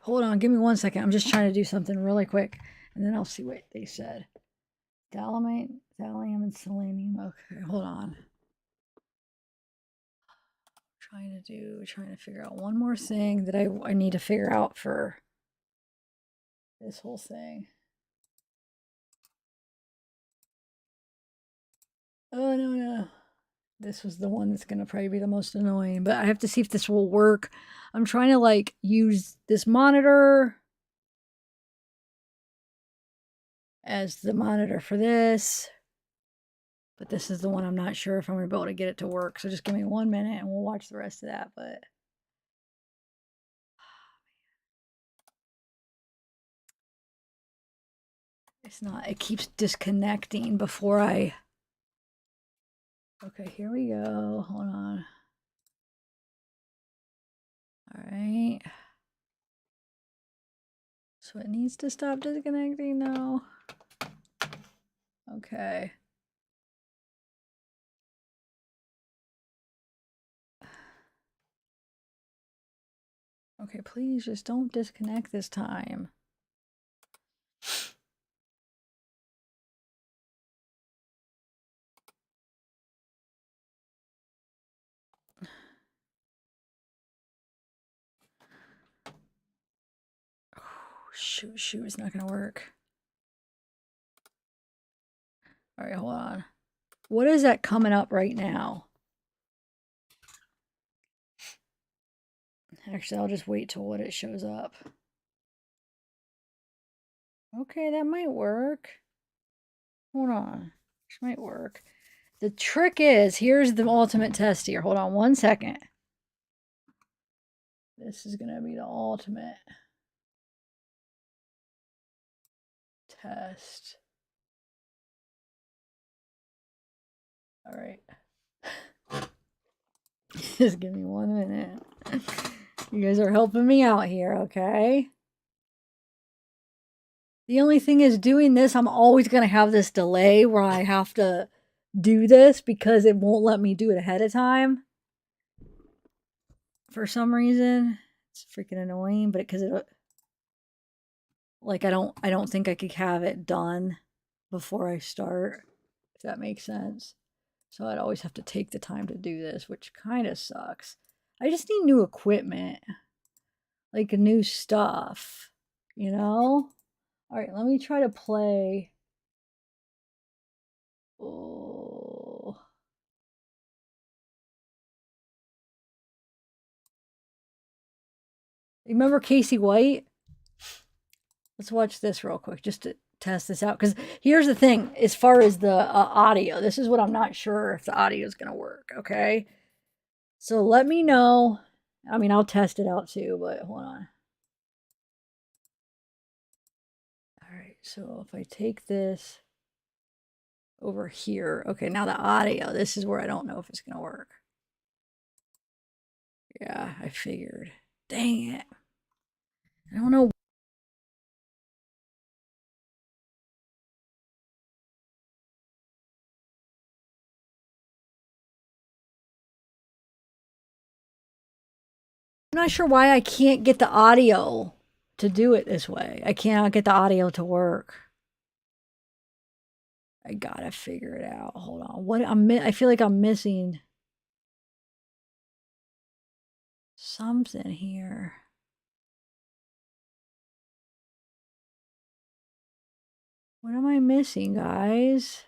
Hold on, give me 1 second. I'm just trying to do something really quick, and then I'll see what they said. Thallium, and selenium. Okay, hold on. Trying to figure out one more thing that I need to figure out for this whole thing. Oh, no. This was the one that's going to probably be the most annoying, but I have to see if this will work. I'm trying to like use this monitor as the monitor for this, but this is the one I'm not sure if I'm going to be able to get it to work. So just give me 1 minute and we'll watch the rest of that. But it's not, it keeps disconnecting before I. Okay, here we go. Hold on. All right. So it needs to stop disconnecting now. Okay. Okay, please just don't disconnect this time. Shoot, it's not gonna work. All right, hold on. What is that coming up right now? Actually, I'll just wait till what it shows up. Okay, that might work. Hold on. This might work. The trick is, here's the ultimate test here. Hold on 1 second. This is gonna be the ultimate test. All right. Just give me 1 minute. You guys are helping me out here, okay? The only thing is doing this, I'm always going to have this delay where I have to do this because it won't let me do it ahead of time. For some reason. It's freaking annoying, but because it like I don't think I could have it done before I start, if that makes sense. So I'd always have to take the time to do this, which kind of sucks. I just need new equipment. Like new stuff, you know? All right, let me try to play. Oh. Remember Casey White? Let's watch this real quick just to test this out. Because here's the thing, as far as the audio, this is what I'm not sure if the audio is going to work, okay? So let me know. I mean, I'll test it out too, but hold on. All right, so if I take this over here, okay, now the audio, this is where I don't know if it's going to work. Yeah, I figured. Dang it. I don't know. I'm not sure why I can't get the audio to do it this way. I cannot get the audio to work. I gotta figure it out. Hold on. What I feel like I'm missing something here. What am I missing, guys?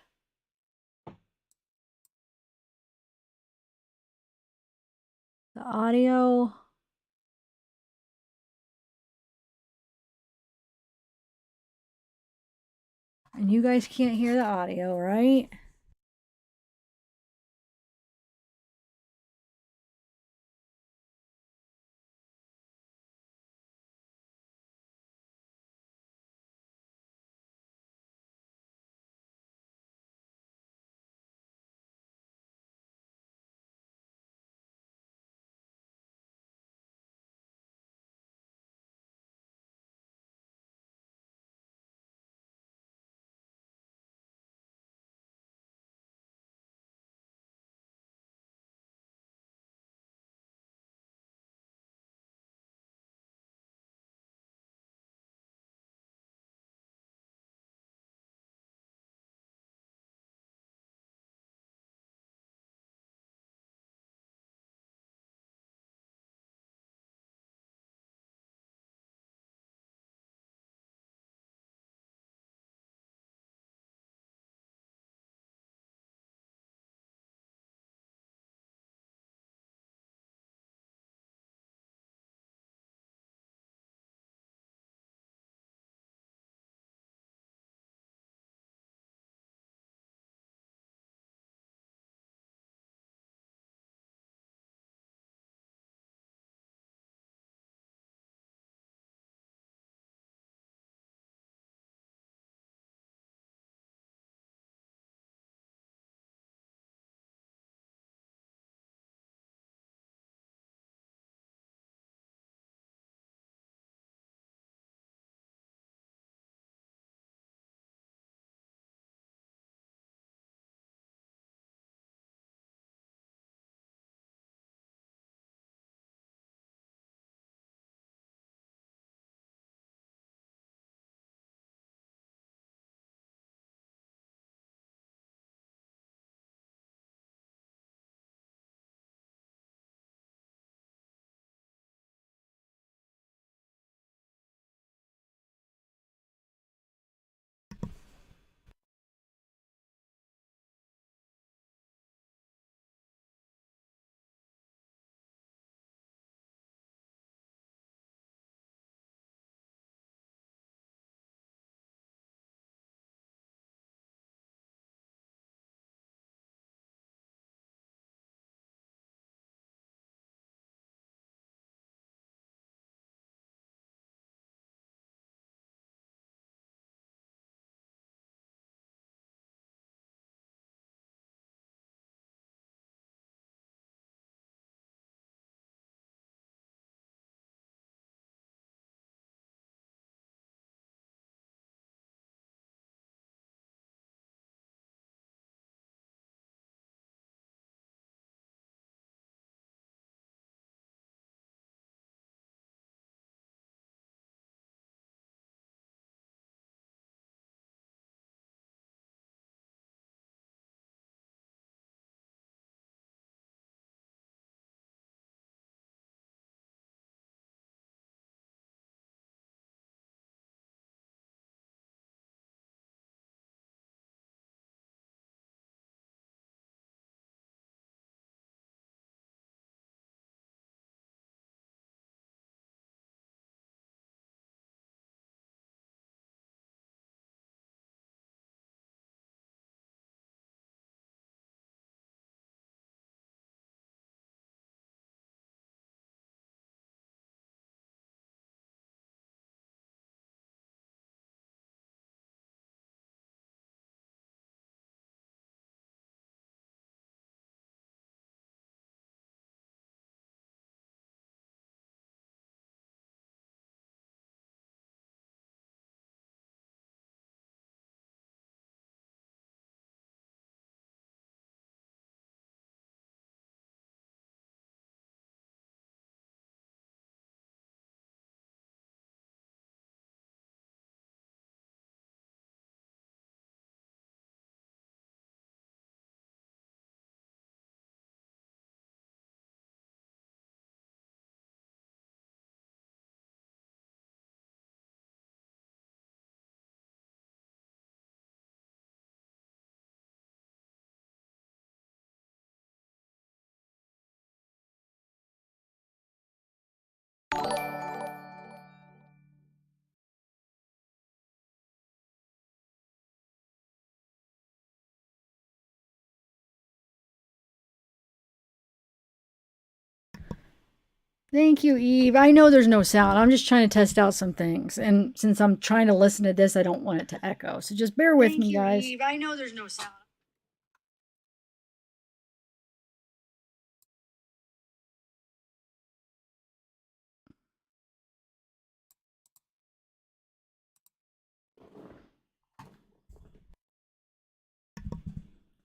The audio. And you guys can't hear the audio, right? Thank you, Eve. I know there's no sound. I'm just trying to test out some things. And since I'm trying to listen to this, I don't want it to echo. So just bear with me, guys. Eve. I know there's no sound.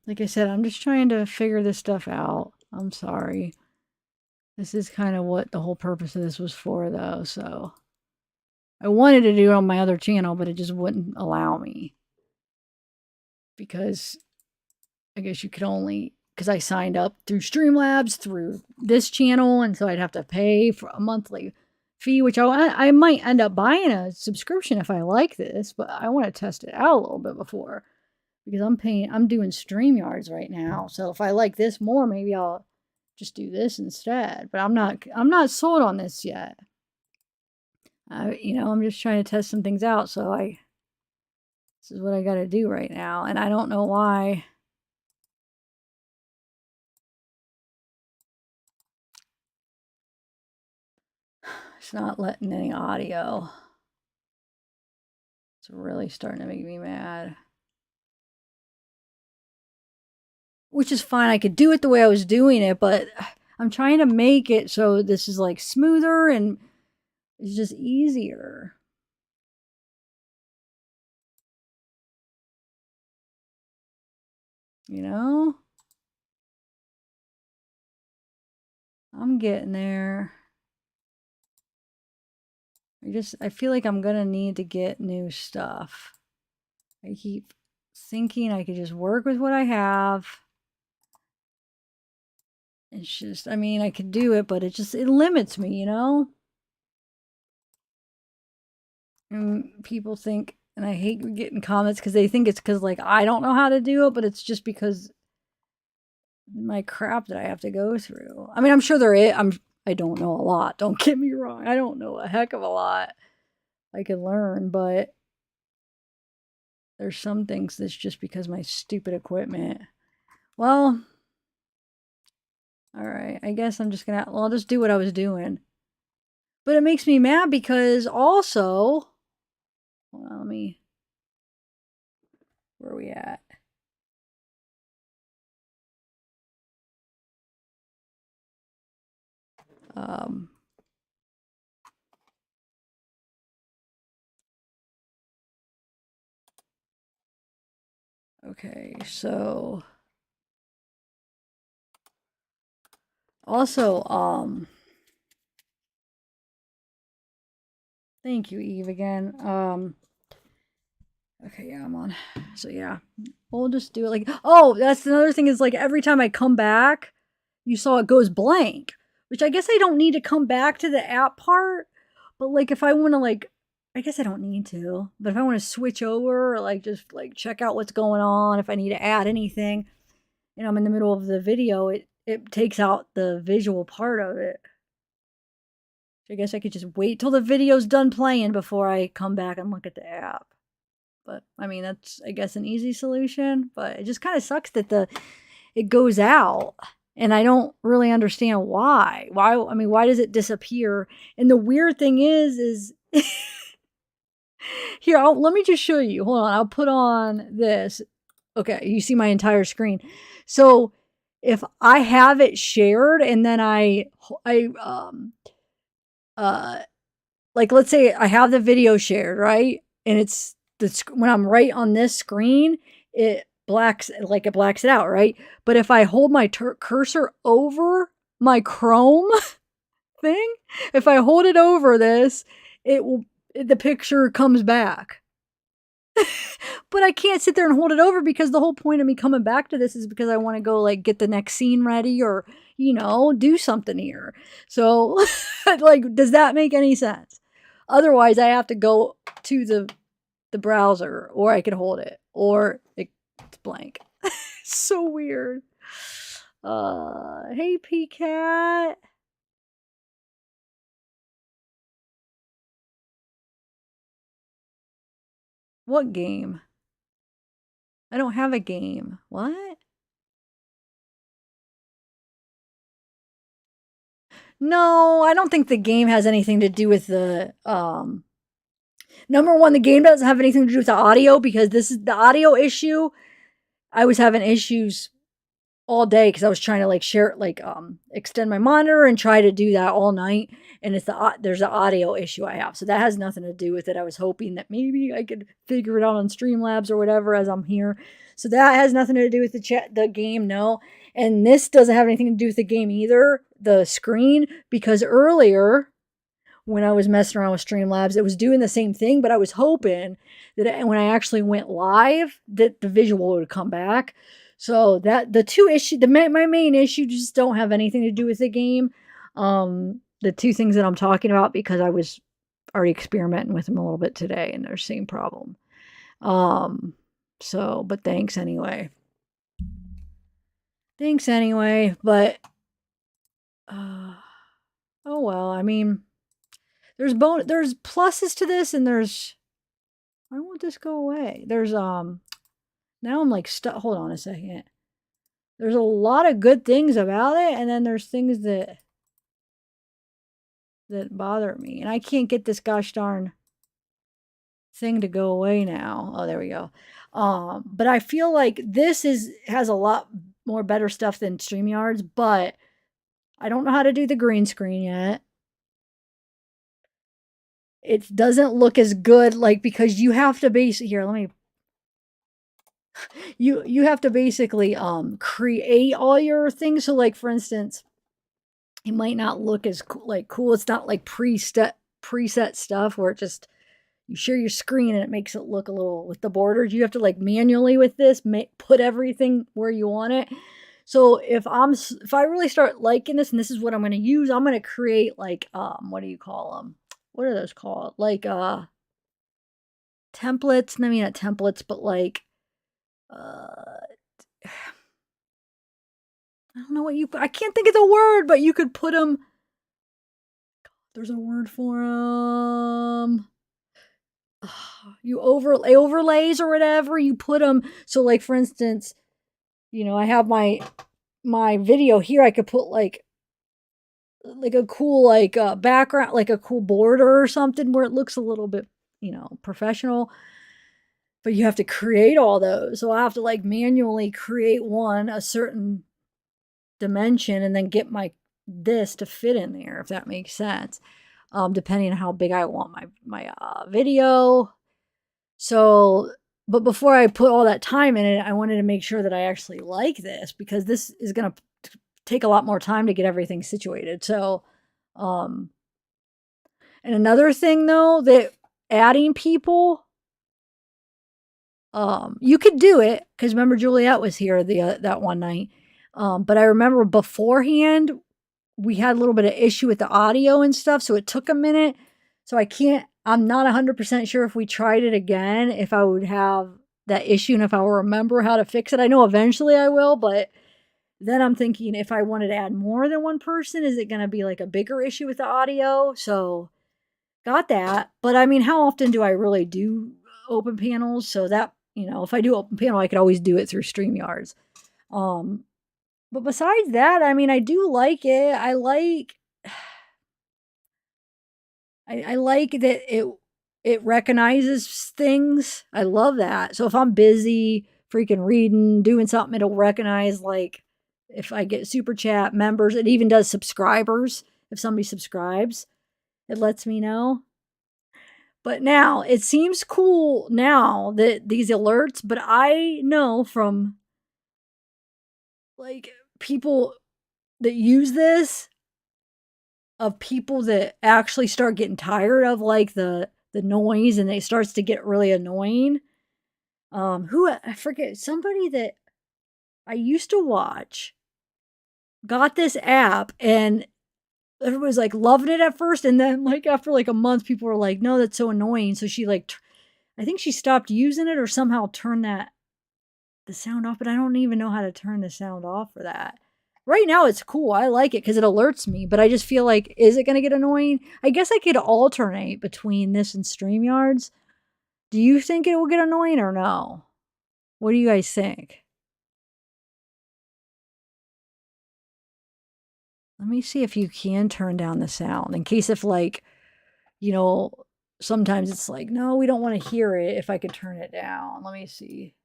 Like I said, I'm just trying to figure this stuff out. I'm sorry. This is kind of what the whole purpose of this was for, though. So I wanted to do it on my other channel, but it just wouldn't allow me. Because I guess you could only, because I signed up through Streamlabs through this channel, and so I'd have to pay for a monthly fee, which I might end up buying a subscription if I like this, but I want to test it out a little bit before, because I'm doing StreamYards right now. So if I like this more, maybe I'll just do this instead. But I'm not sold on this yet. I'm just trying to test some things out. So this is what I got to do right now, and I don't know why. It's not letting any audio. It's really starting to make me mad. Which is fine. I could do it the way I was doing it, but I'm trying to make it so this is like smoother and it's just easier. You know? I'm getting there. I feel like I'm gonna need to get new stuff. I keep thinking I could just work with what I have. It's just, I mean, I could do it, but it limits me, you know? And people think, and I hate getting comments because they think it's because, like, I don't know how to do it, but it's just because my crap that I have to go through. I mean, I'm sure there is, I don't know a lot. Don't get me wrong. I don't know a heck of a lot. I could learn, but there's some things that's just because my stupid equipment. Well, all right. I guess I'm just gonna, I'll just do what I was doing. But it makes me mad because also, hold on, where are we at? Okay, so also, thank you, Eve, again. Okay, yeah, I'm on. So yeah, we'll just do it like, oh, that's another thing is like every time I come back, you saw it goes blank, which I guess I don't need to come back to the app part, but like if I want to like, I guess I don't need to, but if I want to switch over or like just like check out what's going on, if I need to add anything, and I'm in the middle of the video, it takes out the visual part of it. So I guess I could just wait till the video's done playing before I come back and look at the app. But I mean, that's, I guess, an easy solution, but it just kind of sucks that it goes out and I don't really understand why. I mean, why does it disappear? And the weird thing is here, let me just show you. Hold on. I'll put on this. Okay. You see my entire screen. So if I have it shared and then like, let's say I have the video shared, right? And it's when I'm right on this screen, it blacks it out, right? But if I hold my cursor over my Chrome thing, if I hold it over this, the picture comes back. But I can't sit there and hold it over because the whole point of me coming back to this is because I want to go like get the next scene ready or, do something here. So like, does that make any sense? Otherwise I have to go to the browser or I could hold it or it's blank. So weird. Hey PCat. What game? I don't have a game. What? No, I don't think the game has anything to do with the number one, the game doesn't have anything to do with the audio because this is the audio issue. I was having issues all day because I was trying to like share extend my monitor and try to do that all night, and there's an audio issue I have, so that has nothing to do with it. I was hoping that maybe I could figure it out on Streamlabs or whatever as I'm here, so that has nothing to do with the game. No, and this doesn't have anything to do with the game either, the screen, because earlier when I was messing around with Streamlabs, it was doing the same thing, but I was hoping that when I actually went live that the visual would come back. So that the two issues, my main issue just don't have anything to do with the game. The two things that I'm talking about, because I was already experimenting with them a little bit today and they're the same problem. So, but thanks anyway. Thanks anyway, but, oh well, I mean, there's pluses to this and why won't this go away? There's, now I'm like stuck. Hold on a second. There's a lot of good things about it, and then there's things that bother me. And I can't get this gosh darn thing to go away now. Oh, there we go. But I feel like this has a lot more better stuff than StreamYard's, but I don't know how to do the green screen yet. It doesn't look as good, like, because you have to here, let me you have to basically create all your things. So like for instance, it might not look as cool. It's not like preset stuff where it just you share your screen and it makes it look a little with the borders. You have to like manually with this put everything where you want it. So if I really start liking this and this is what I'm going to use, I'm going to create like what do you call them? What are those called? Like templates. I mean not templates, but like I don't know I can't think of the word, but you could put them. There's a word for them. You overlays or whatever. You put them. So like for instance, you know, I have my video here. I could put like a cool background, like a cool border or something where it looks a little bit, you know, professional. But you have to create all those. So I have to like manually create a certain dimension and then get this to fit in there, if that makes sense. Depending on how big I want my video. So, but before I put all that time in it, I wanted to make sure that I actually like this, because this is going to take a lot more time to get everything situated. So, and another thing though, that adding people, you could do it, because remember Juliet was here that one night. But I remember beforehand we had a little bit of issue with the audio and stuff, so it took a minute. So I'm not 100% sure if we tried it again, if I would have that issue and if I will remember how to fix it. I know eventually I will, but then I'm thinking if I wanted to add more than one person, is it going to be like a bigger issue with the audio? So got that. But I mean, how often do I really do open panels? So that, you know, if I do open panel, I could always do it through StreamYards. But besides that, I mean, I do like it. I like that it recognizes things. I love that. So if I'm busy freaking reading, doing something, it'll recognize, like, if I get super chat members, it even does subscribers. If somebody subscribes, it lets me know. But now it seems cool now that these alerts, but I know from like people that use this, of people that actually start getting tired of like the noise, and it starts to get really annoying. I forget, somebody that I used to watch got this app, and everybody's like loving it at first, and then like after like a month, people were like, no, that's so annoying. So she like, I think she stopped using it or somehow turned the sound off, but I don't even know how to turn the sound off for that. Right now it's cool. I like it because it alerts me, but I just feel like, is it going to get annoying? I guess I could alternate between this and StreamYards. Do you think it will get annoying or no? What do you guys think? Let me see if you can turn down the sound in case if like, you know, sometimes it's like, no, we don't want to hear it. If I could turn it down, let me see.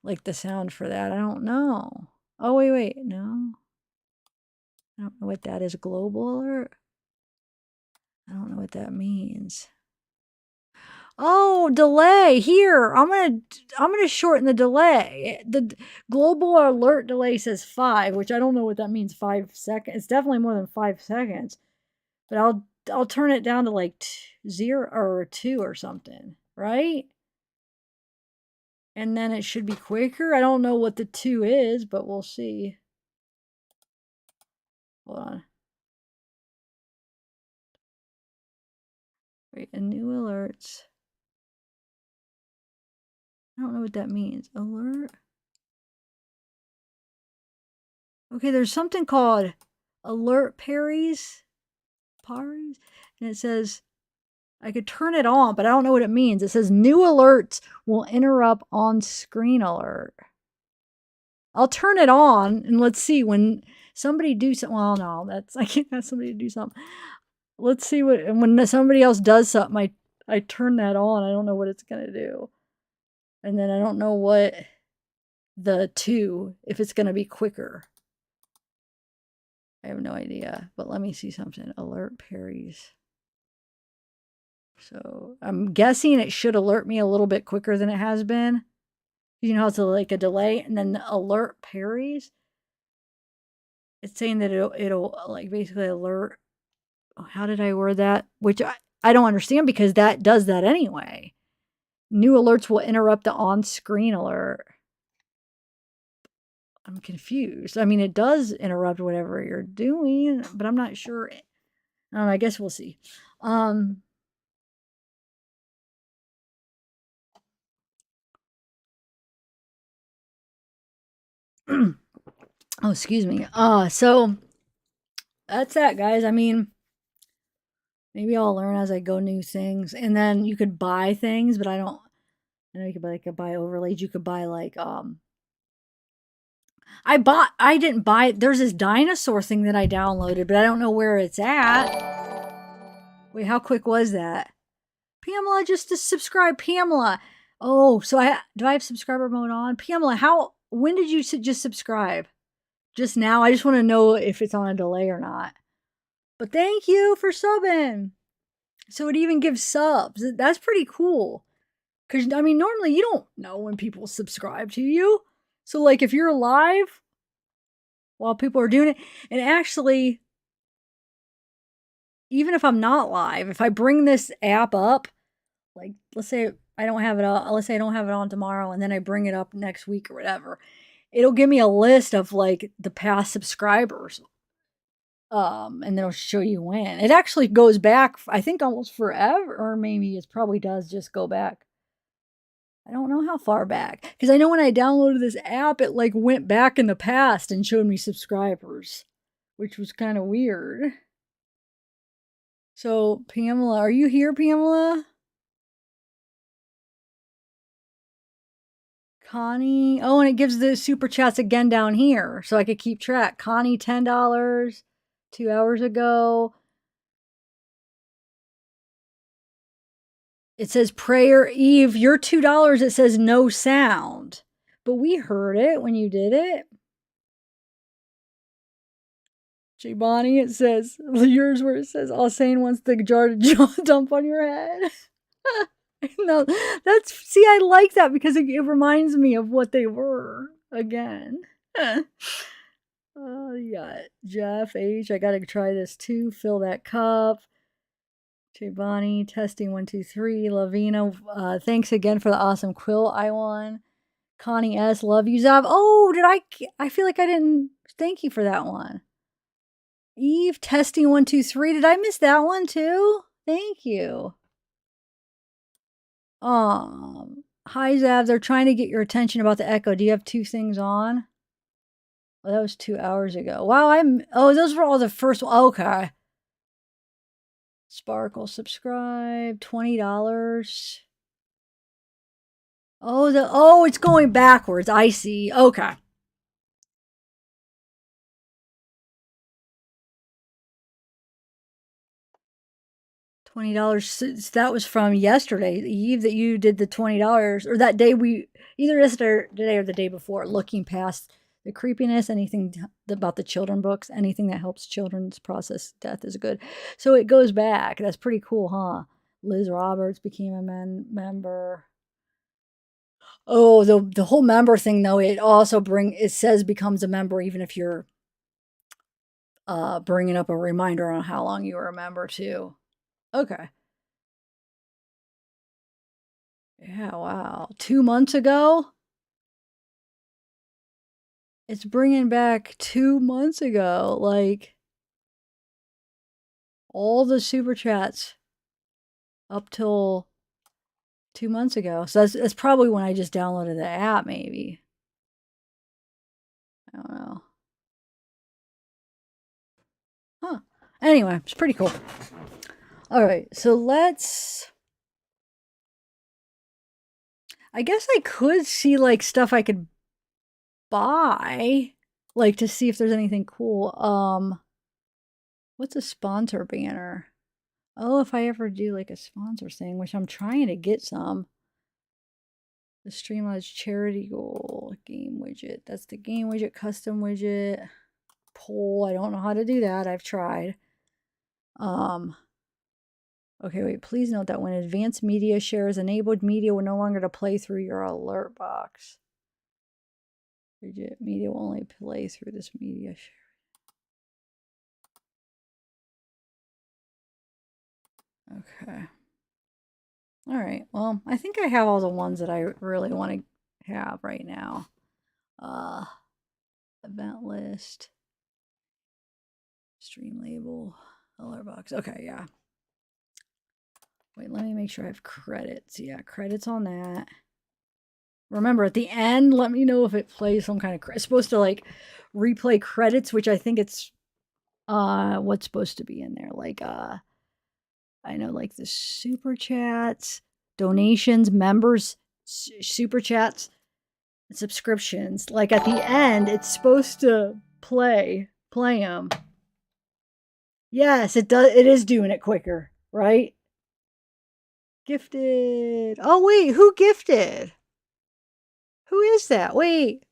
Like the sound for that. I don't know. Oh, wait. No. I don't know what that is. Global alert. I don't know what that means. Oh, delay here. I'm gonna shorten the delay. The global alert delay says 5, which I don't know what that means. 5 seconds. It's definitely more than 5 seconds. But I'll turn it down to like 0 or 2 or something, right? And then it should be quicker. I don't know what the 2 is, but we'll see. Hold on. Wait, a new alerts. I don't know what that means. Alert? Okay, there's something called alert parries. And it says I could turn it on, but I don't know what it means. It says new alerts will interrupt on-screen alert. I'll turn it on and let's see when somebody do something. Well, no, I can't have somebody do something. Let's see when somebody else does something, I turn that on. I don't know what it's gonna do. And then I don't know what the 2, if it's gonna be quicker. I have no idea, but let me see something. Alert parries. So I'm guessing it should alert me a little bit quicker than it has been. You know, it's like a delay, and then the alert parries. It's saying that it'll like basically alert. How did I word that? Which I don't understand because that does that anyway. New alerts will interrupt the on-screen alert. I'm confused. I mean, it does interrupt whatever you're doing, but I'm not sure. I guess we'll see. Oh, excuse me. So that's that, guys. I mean, maybe I'll learn as I go new things. And then you could buy things, but I know you could buy overlays. You could buy like I didn't buy, there's this dinosaur thing that I downloaded, but I don't know where it's at. Wait, how quick was that? Pamela, just to subscribe, Pamela. Oh, so do I have subscriber mode on? Pamela, when did you just subscribe? Just now? I just want to know if it's on a delay or not. But thank you for subbing. So it even gives subs. That's pretty cool. Because, I mean, normally you don't know when people subscribe to you. So, like, if you're live while people are doing it, and actually, even if I'm not live, if I bring this app up, like, let's say I don't have it on, let's say I don't have it on tomorrow, and then I bring it up next week or whatever, it'll give me a list of, like, the past subscribers. And then it'll show you when. It actually goes back, I think, almost forever, or maybe it probably does just go back. I don't know how far back, because I know when I downloaded this app, it like went back in the past and showed me subscribers, which was kind of weird. So, Pamela, are you here, Pamela? Connie, oh, and it gives the super chats again down here, so I could keep track. Connie, $10, 2 hours ago. It says prayer Eve, your $2, it says no sound. But we heard it when you did it. J Bonnie, it says yours where it says all saying wants the jar to dump on your head. No, see, I like that because it reminds me of what they were again. Oh, yeah. Jeff H, I gotta try this too. Fill that cup. Bonnie, testing 1, 2, 3. Lavina, thanks again for the awesome quill I won. Connie S, love you, Zav. Oh, I feel like I didn't thank you for that one. Eve, testing 1, 2, 3. Did I miss that one too? Thank you. Hi Zav, they're trying to get your attention about the echo. Do you have 2 things on? Oh, that was 2 hours ago. Wow, those were all the first one. Okay. Sparkle, subscribe, $20. Oh, it's going backwards. I see. Okay. $20. That was from yesterday, the eve that you did the $20, or that day either yesterday or the day before, looking past the creepiness, anything about the children books, anything that helps children's process death is good. So it goes back. That's pretty cool, huh? Liz Roberts became a member. Oh, the whole member thing though, it says becomes a member even if you're bringing up a reminder on how long you were a member too. Okay. Yeah, wow. 2 months ago? It's bringing back 2 months ago, like all the super chats up till 2 months ago. So that's probably when I just downloaded the app, maybe. I don't know. Huh. Anyway, it's pretty cool. All right, so I guess I could see like stuff I could buy, like to see if there's anything cool. What's a sponsor banner? Oh, if I ever do like a sponsor thing, which I'm trying to get some. The Streamlabs charity goal game widget. That's the game widget, custom widget, poll. I don't know how to do that. I've tried. Okay, wait, please note that when advanced media share is enabled, media will no longer to play through your alert box. Widget media will only play through this media share. Okay. All right. Well, I think I have all the ones that I really want to have right now. Event list. Stream label. Alert box. Okay, yeah. Wait, let me make sure I have credits. Yeah, credits on that. Remember, at the end, let me know if it plays some kind of... It's supposed to, like, replay credits, which I think it's... what's supposed to be in there? Like, I know, like, the super chats, donations, members, super chats, subscriptions. Like, at the end, it's supposed to play them. Yes, it does. It is doing it quicker, right? Gifted. Oh, wait, who gifted? Who is that? Wait.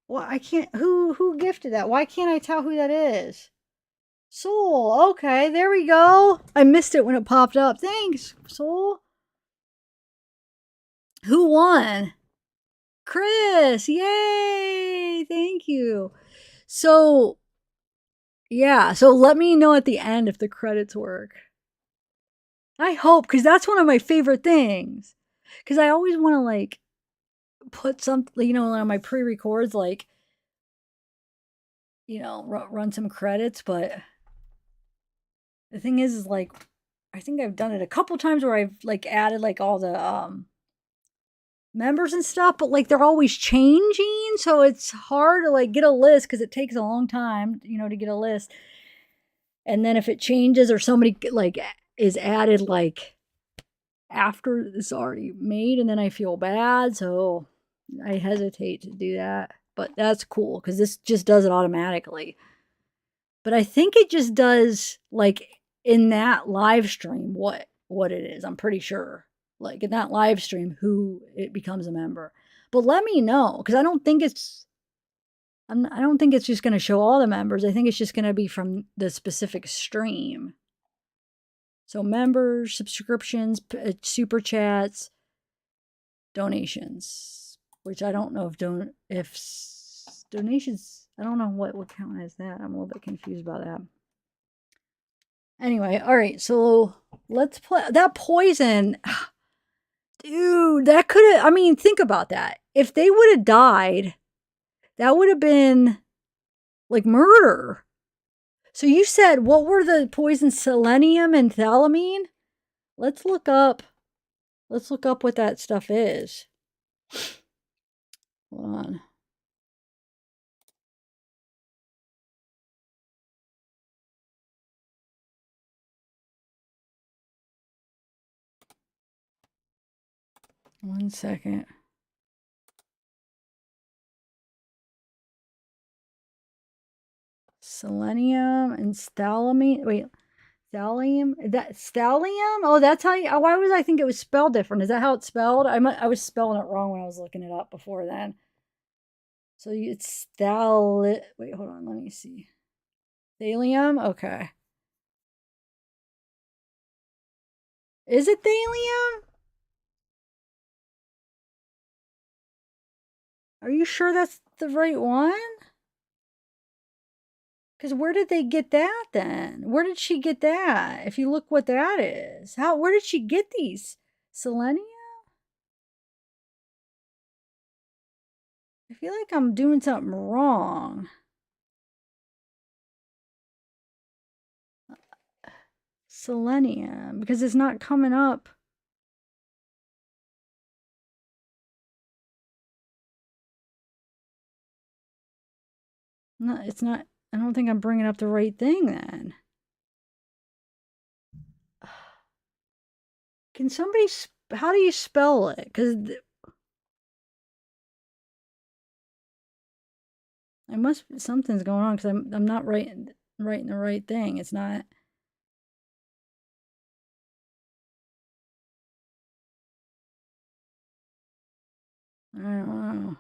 Well, I can't. Who gifted that? Why can't I tell who that is? Soul. Okay, there we go. I missed it when it popped up. Thanks, Soul. Who won? Chris. Yay! Thank you. So, yeah. So let me know at the end if the credits work. I hope, because that's one of my favorite things. Because I always want to, like, put something, you know, on my pre-records, like, you know, run some credits, but the thing is like, I think I've done it a couple times where I've like added like all the members and stuff, but like they're always changing, so it's hard to like get a list because it takes a long time, you know, to get a list. And then if it changes or somebody like is added like after it's already made, and then I feel bad, so I hesitate to do that. But that's cool because this just does it automatically. But I think it just does like in that live stream what it is. I'm pretty sure. Like in that live stream who it becomes a member. But let me know, because I don't think it's just going to show all the members. I think it's just going to be from the specific stream. So members, subscriptions, super chats, donations, which I don't know if donations, I don't know what would count as that. I'm a little bit confused about that. Anyway, all right, so let's play that poison. Dude, that could have, I mean, think about that. If they would have died, that would have been like murder. So you said, what were the poisons? Selenium and thalamine? Let's look up what that stuff is. Hold on. One second. selenium and thallium. Wait, thallium? That thallium? Oh, that's how you. Why was I think it was spelled different? Is that how it's spelled? I was spelling it wrong when I was looking it up before then. So it's Wait, hold on. Let me see. Thallium? Okay. Is it thallium? Are you sure that's the right one? Because where did they get that then? Where did she get that? If you look what that is. Where did she get these? Selenium? I feel like I'm doing something wrong. Selenium, because it's not coming up. No, it's not. I don't think I'm bringing up the right thing then. Can somebody, how do you spell it? Because I must, something's going on because I'm not writing the right thing. It's not. I don't know.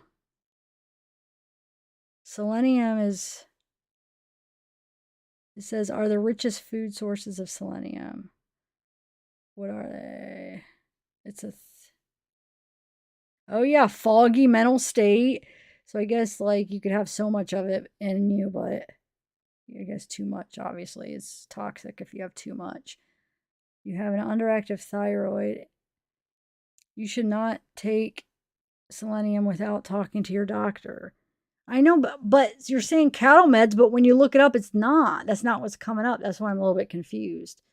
Selenium is, it says, are the richest food sources of selenium. What are they? It's a, oh yeah, foggy mental state. So I guess like you could have so much of it in you, but I guess too much obviously is toxic if you have too much. You have an underactive thyroid. You should not take selenium without talking to your doctor. I know, but you're saying cattle meds, but when you look it up, it's not. That's not what's coming up. That's why I'm a little bit confused.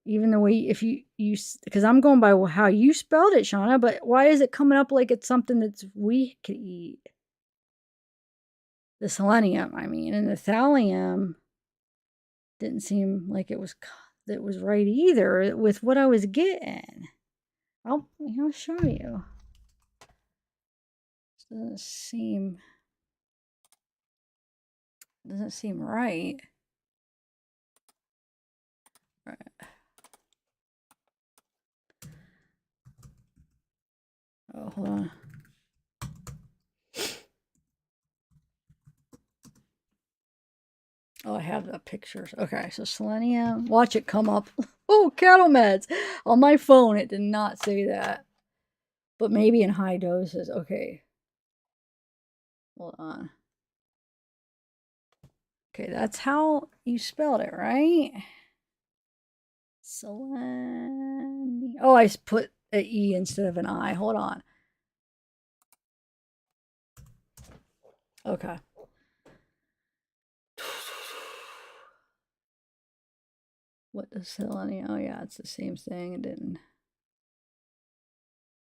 Even the way, if you because I'm going by how you spelled it, Shauna, but why is it coming up like it's something that's we could eat? The selenium, I mean, and the thallium didn't seem like it was right either with what I was getting. I'll show you. Doesn't seem right. Right. Oh, hold on. Oh, I have the pictures. Okay, so selenium. Watch it come up. Oh, cattle meds. On my phone, it did not say that. But maybe in high doses. Okay. Hold on. Okay, that's how you spelled it, right? Selenium. Oh, I put an E instead of an I. Hold on. Okay. What does selenium? Oh, yeah, it's the same thing. It didn't.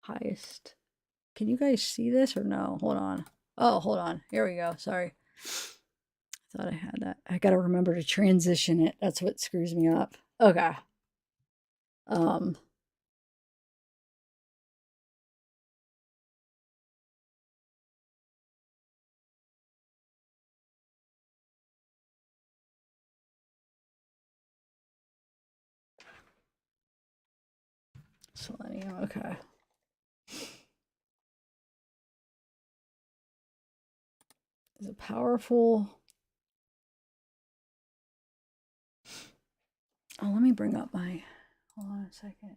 Highest. Can you guys see this or no? Hold on. Oh, hold on. Here we go. Sorry. I thought I had that. I got to remember to transition it. That's what screws me up. Okay. Selenium. Okay. Is it powerful? Oh, let me bring up my, hold on a second.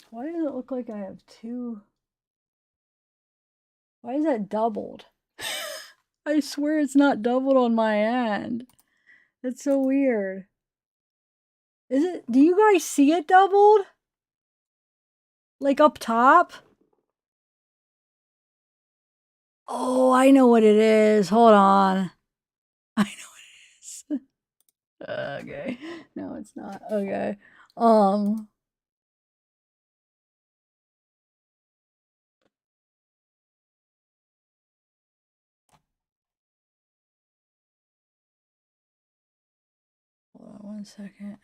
Why does it look like I have two? Why is that doubled? I swear it's not doubled on my end. That's so weird. Is it? Do you guys see it doubled? Like up top? Oh, I know what it is. Hold on. I know what it is. Okay. No, it's not. Okay. 1 second.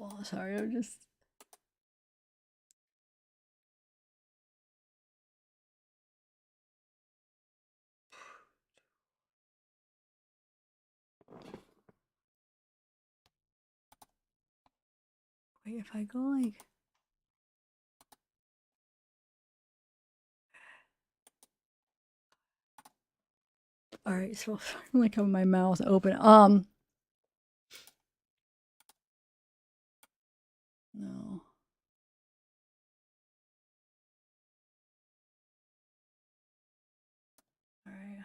Oh, sorry, I'm just. Wait, if I go like. All right, so I'm like having my mouth open. No. All right.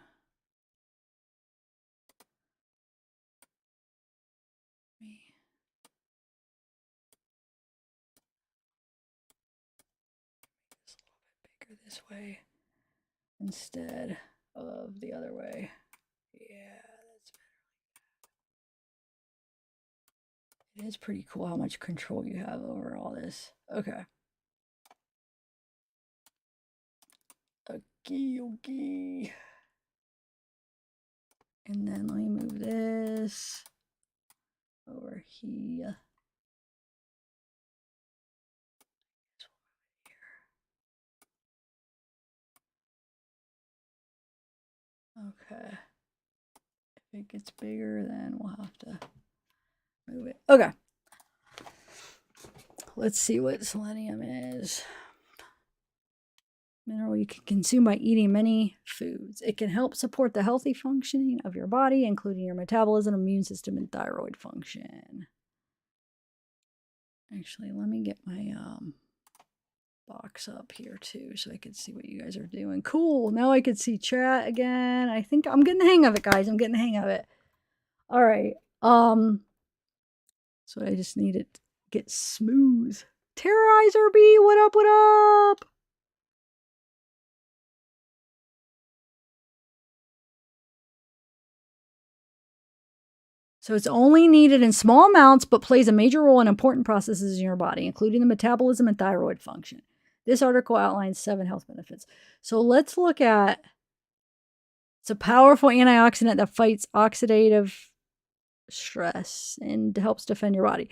Me. Just a little bit bigger this way instead of the other way. Yeah, that's better. It is pretty cool how much control you have over all this. Okay. Okay. And then let me move this over here. Okay. If it gets bigger, then we'll have to move it. Okay. Let's see what selenium is. Mineral you can consume by eating many foods. It can help support the healthy functioning of your body, including your metabolism, immune system, and thyroid function. Actually, let me get my box up here too so I can see what you guys are doing. Cool. Now I can see chat again. I think I'm getting the hang of it, guys. I'm getting the hang of it. All right. So I just need it to get smooth. Terrorizer B, what up, what up? So it's only needed in small amounts, but plays a major role in important processes in your body, including the metabolism and thyroid function. This article outlines 7 health benefits. So let's look at, it's a powerful antioxidant that fights oxidative stress and helps defend your body.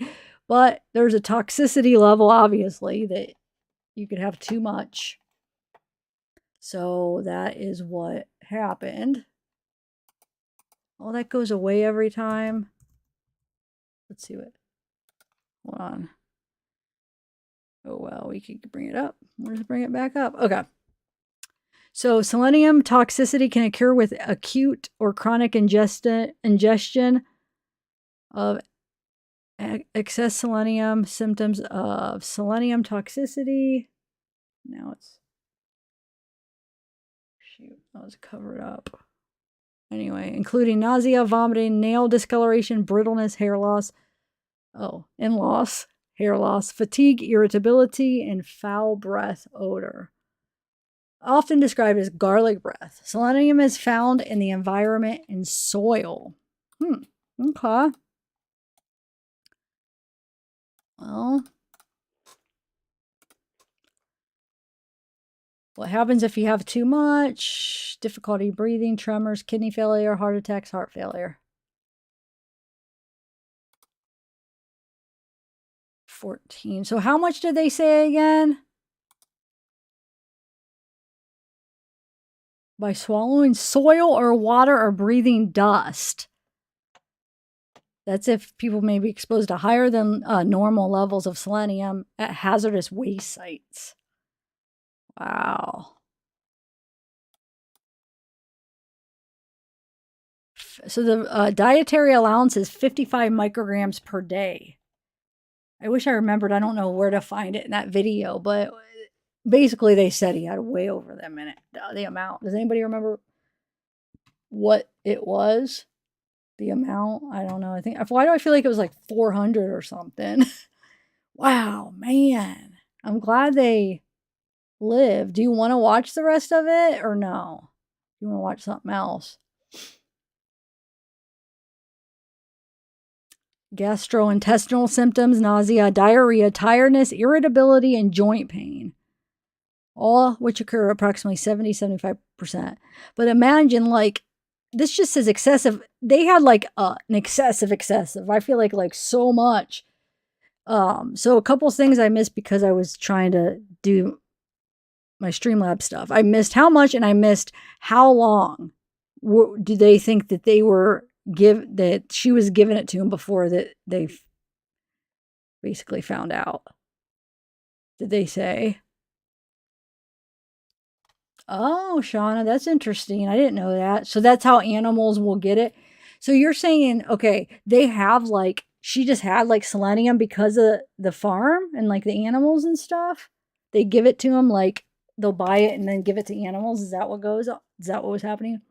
But there's a toxicity level, obviously, that you could have too much. So that is what happened. Oh, that goes away every time. Let's see what. Hold on. Oh, well, we could bring it up. We'll just bring it back up. Okay. So selenium toxicity can occur with acute or chronic ingestion of excess selenium. Symptoms of selenium toxicity. Now it's. Shoot, I was covered up. Anyway, including nausea, vomiting, nail discoloration, brittleness, hair loss. Oh, and loss, hair loss, fatigue, irritability, and foul breath odor. Often described as garlic breath. Selenium is found in the environment and soil. Okay. Well, what happens if you have too much? Difficulty breathing, tremors, kidney failure, heart attacks, heart failure. 14. So how much did they say again? By swallowing soil or water or breathing dust. That's if people may be exposed to higher than normal levels of selenium at hazardous waste sites. Wow. So the dietary allowance is 55 micrograms per day. I wish I remembered. I don't know where to find it in that video, but basically they said he had way over the amount. Does anybody remember what it was? the amount. I don't know. I think, why do I feel like it was like 400 or something? Wow, man. I'm glad they lived. Do you want to watch the rest of it or no? You want to watch something else? Gastrointestinal symptoms, nausea, diarrhea, tiredness, irritability, and joint pain. All which occur approximately 70-75%. But imagine, like, this just says excessive. They had like an excessive. I feel like so much. So a couple things I missed because I was trying to do my Streamlabs stuff. I missed how much and I missed how long do they think that they were that she was giving it to him before that they basically found out. Did they say? Oh, Shauna, that's interesting. I didn't know that. So that's how animals will get it. So you're saying, okay, they have like, she just had like selenium because of the farm and like the animals and stuff. They give it to them, like they'll buy it and then give it to animals. Is that what goes on? Is that what was happening?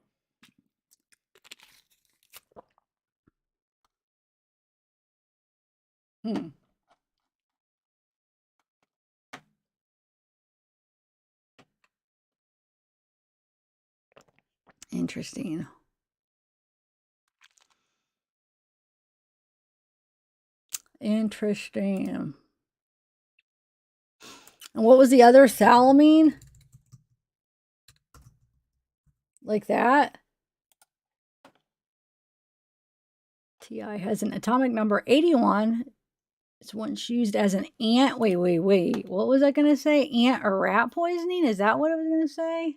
Hmm. Interesting. Interesting. And what was the other? Thalamine? Like that? TI has an atomic number 81. It's once used as an ant. Wait. What was I going to say? Ant or rat poisoning? Is that what I was going to say?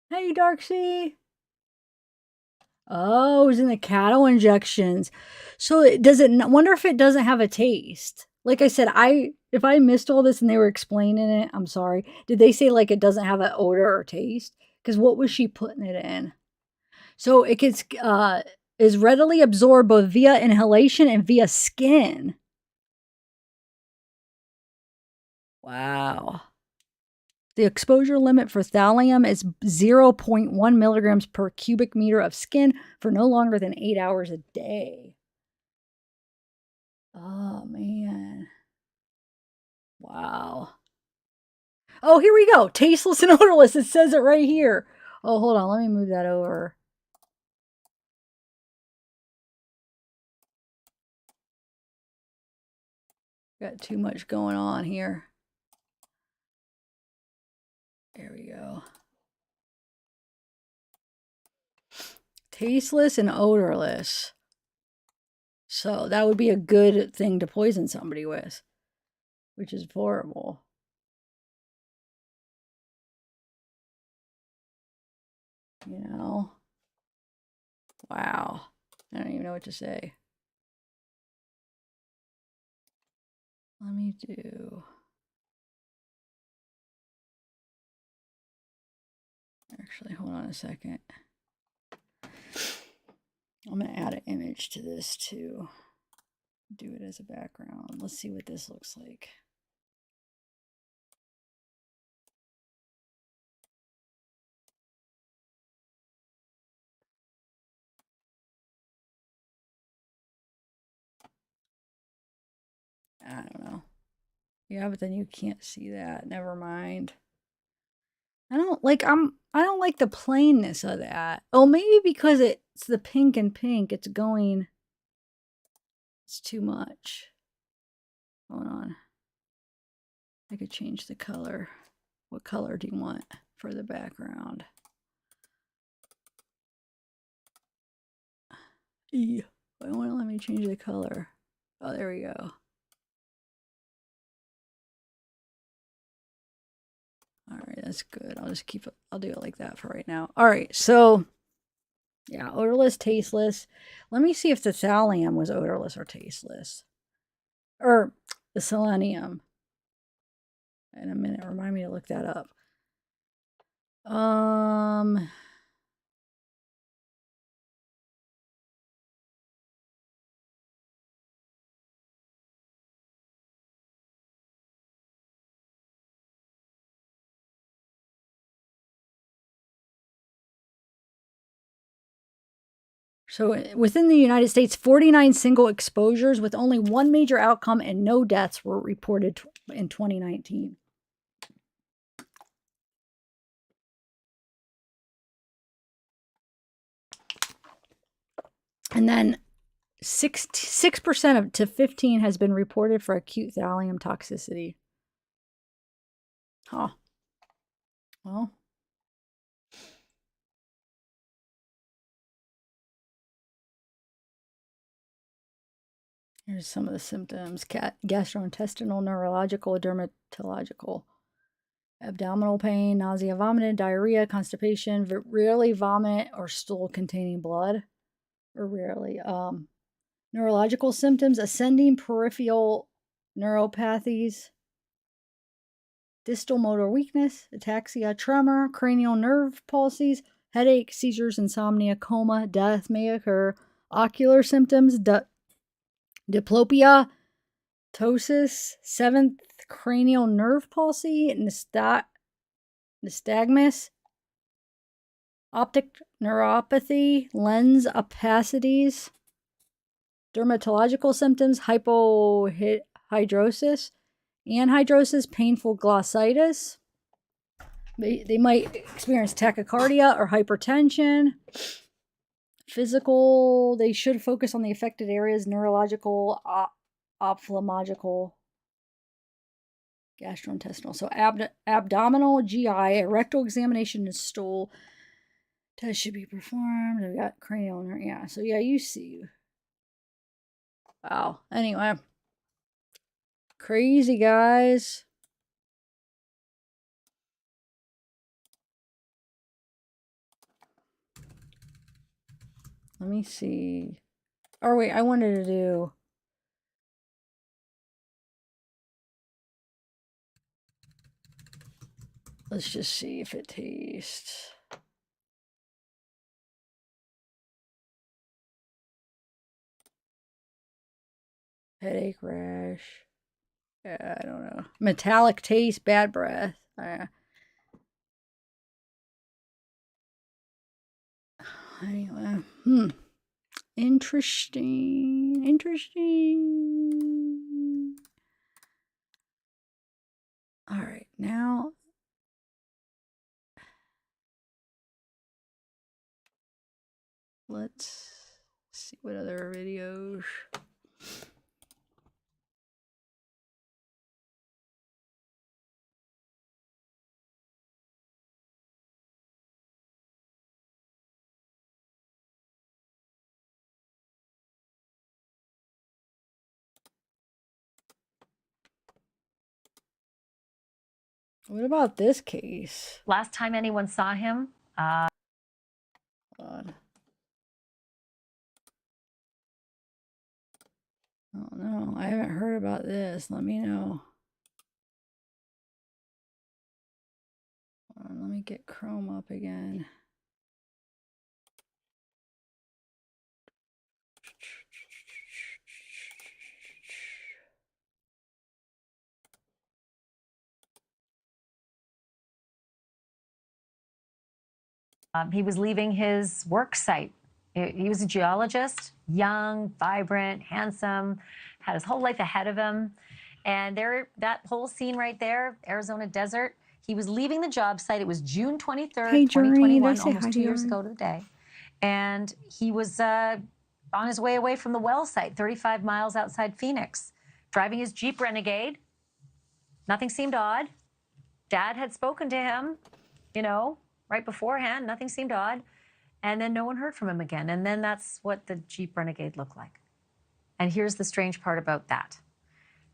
Hey, Darksea. Oh, it was in the cattle injections. So does it? Wonder if it doesn't have a taste. Like I said, if I missed all this and they were explaining it, I'm sorry. Did they say like it doesn't have an odor or taste? Because what was she putting it in? So it gets is readily absorbed both via inhalation and via skin. Wow. The exposure limit for thallium is 0.1 milligrams per cubic meter of skin for no longer than 8 hours a day. Oh, man. Wow. Oh, here we go. Tasteless and odorless. It says it right here. Oh, hold on. Let me move that over. Got too much going on here. There we go. Tasteless and odorless. So that would be a good thing to poison somebody with, which is horrible. You know? Wow. I don't even know what to say. Let me do... Actually, hold on a second. I'm going to add an image to this too. Do it as a background. Let's see what this looks like. I don't know. Yeah, but then you can't see that. Never mind. I don't like the plainness of that. Oh, maybe because it's the pink and pink. It's going. It's too much. Hold on. I could change the color. What color do you want for the background? Why won't it let me change the color? Oh, there we go. All right, that's good. I'll just keep it. I'll do it like that for right now. All right, so yeah, odorless, tasteless. Let me see if the thallium was odorless or tasteless. Or the selenium. In a minute, remind me to look that up. So within the United States, 49 single exposures with only one major outcome and no deaths were reported in 2019. And then 6% of to 15 has been reported for acute thallium toxicity. Huh. Well. Here's some of the symptoms: gastrointestinal, neurological, dermatological, abdominal pain, nausea, vomiting, diarrhea, constipation, rarely vomit or stool containing blood, or rarely. Neurological symptoms: ascending peripheral neuropathies, distal motor weakness, ataxia, tremor, cranial nerve palsies, headache, seizures, insomnia, coma, death may occur. Ocular symptoms: diplopia, ptosis, seventh cranial nerve palsy, nystagmus, optic neuropathy, lens opacities. Dermatological symptoms: hypohidrosis, anhidrosis, painful glossitis. They might experience tachycardia or hypertension. Physical, they should focus on the affected areas: neurological, ophthalmological, gastrointestinal. So abdominal, GI, rectal examination and stool test should be performed. We got cranial, yeah. So yeah, you see. Wow. Anyway, crazy, guys. Let me see. Oh wait, I wanted to do. Let's just see if it tastes. Headache, rash. Yeah, I don't know. Metallic taste, bad breath. Anyway, Interesting. All right, now. Let's see what other videos. What about this case? Last time anyone saw him, Hold on. Oh no, I haven't heard about this. Let me know. Hold on, let me get Chrome up again. he was leaving his work site. He was a geologist, young, vibrant, handsome, had his whole life ahead of him. And there, that whole scene right there, Arizona desert, he was leaving the job site. It was June 23rd, Hey, Journey, 2021, they say almost hi 2 to years you. ago to the day. And he was on his way away from the well site, 35 miles outside Phoenix, driving his Jeep Renegade. Nothing seemed odd. Dad had spoken to him, right beforehand. Nothing seemed odd. And then no one heard from him again. And then that's what the Jeep Renegade looked like. And here's the strange part about that.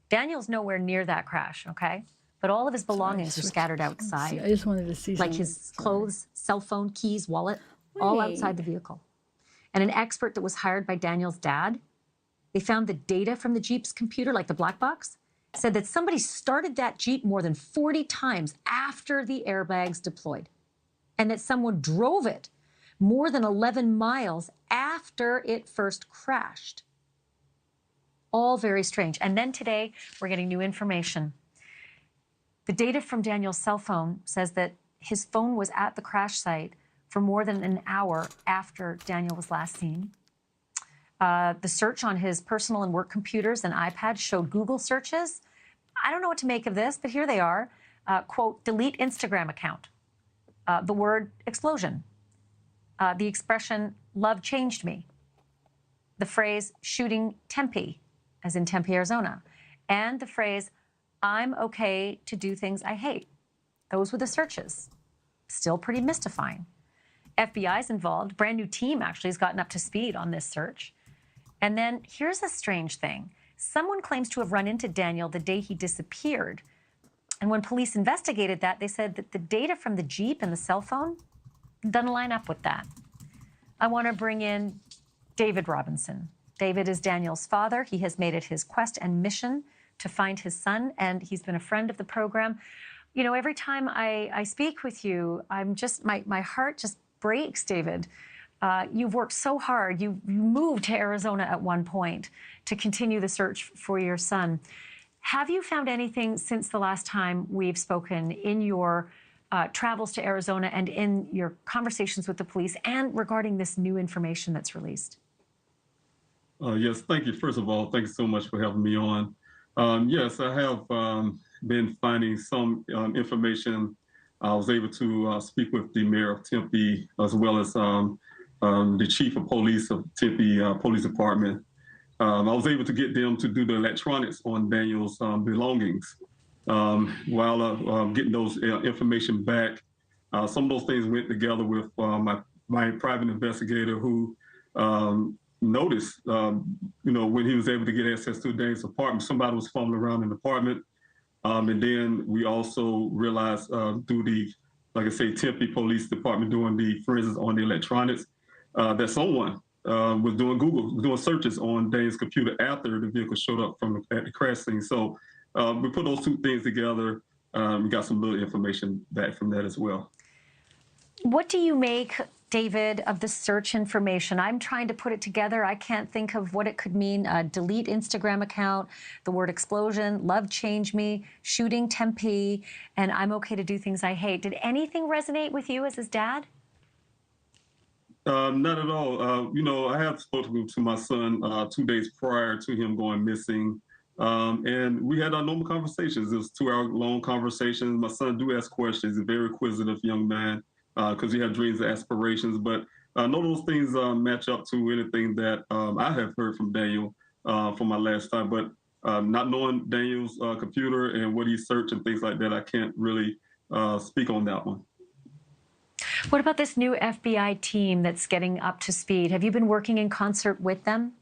Daniel's nowhere near that crash, okay? But all of his belongings are scattered outside. I just wanted to see like some. his clothes, cell phone, keys, wallet, all outside the vehicle. And an expert that was hired by Daniel's dad, they found the data from the Jeep's computer, like the black box, said that somebody started that Jeep more than 40 times after the airbags deployed, and that someone drove it more than 11 miles after it first crashed. All very strange. And then today, we're getting new information. The data from Daniel's cell phone says that his phone was at the crash site for more than an hour after Daniel was last seen. The search on his personal and work computers and iPad showed Google searches. I don't know what to make of this, but here they are. Quote, delete Instagram account. The word explosion. The expression, love changed me. The phrase, shooting Tempe, as in Tempe, Arizona. And the phrase, I'm okay to do things I hate. Those were the searches. Still pretty mystifying. FBI's involved. Brand new team actually has gotten up to speed on this search. And then here's a strange thing. Someone claims to have run into Daniel the day he disappeared. And when police investigated that, they said that the data from the Jeep and the cell phone doesn't line up with that. I want to bring in David Robinson. David is Daniel's father. He has made it his quest and mission to find his son, and he's been a friend of the program. You know, every time I speak with you, I'm just, my heart just breaks, David. You've worked so hard. You moved to Arizona at one point to continue the search for your son. Have you found anything since the last time we've spoken in your travels to Arizona and in your conversations with the police and regarding this new information that's released? Yes, thank you. First of all, thank you so much for having me on. Yes, I have been finding some information. I was able to speak with the mayor of Tempe as well as the chief of police of Tempe Police Department. I was able to get them to do the electronics on Daniel's belongings. While getting those information back, some of those things went together with my private investigator who noticed, when he was able to get access to Daniel's apartment, somebody was fumbling around in the apartment. And then we also realized through the, like I say, Tempe Police Department doing the forensics on the electronics, that someone was doing searches on Dane's computer after the vehicle showed up at the crash scene. So we put those two things together. We got some little information back from that as well. What do you make, David, of the search information? I'm trying to put it together. I can't think of what it could mean. Delete Instagram account, the word explosion, love changed me, shooting Tempe, and I'm okay to do things I hate. Did anything resonate with you as his dad? Not at all. I have spoken to my son 2 days prior to him going missing. And we had our normal conversations. It was 2-hour-long conversations. My son do ask questions. He's a very inquisitive young man because he has dreams and aspirations. But none of those things match up to anything that I have heard from Daniel from my last time. But not knowing Daniel's computer and what he searched and things like that, I can't really speak on that one. What about this new FBI team that's getting up to speed? Have you been working in concert with them?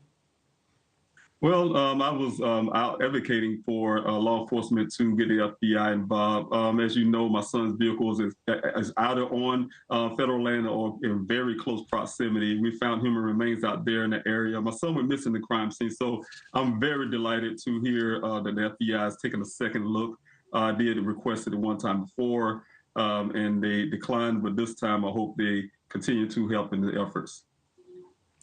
Well, I was out advocating for law enforcement to get the FBI involved. As you know, my son's vehicle is either on federal land or in very close proximity. We found human remains out there in the area. My son went missing the crime scene, so I'm very delighted to hear that the FBI has taken a second look. I did request it one time before, and they declined, but this time I hope they continue to help in the efforts.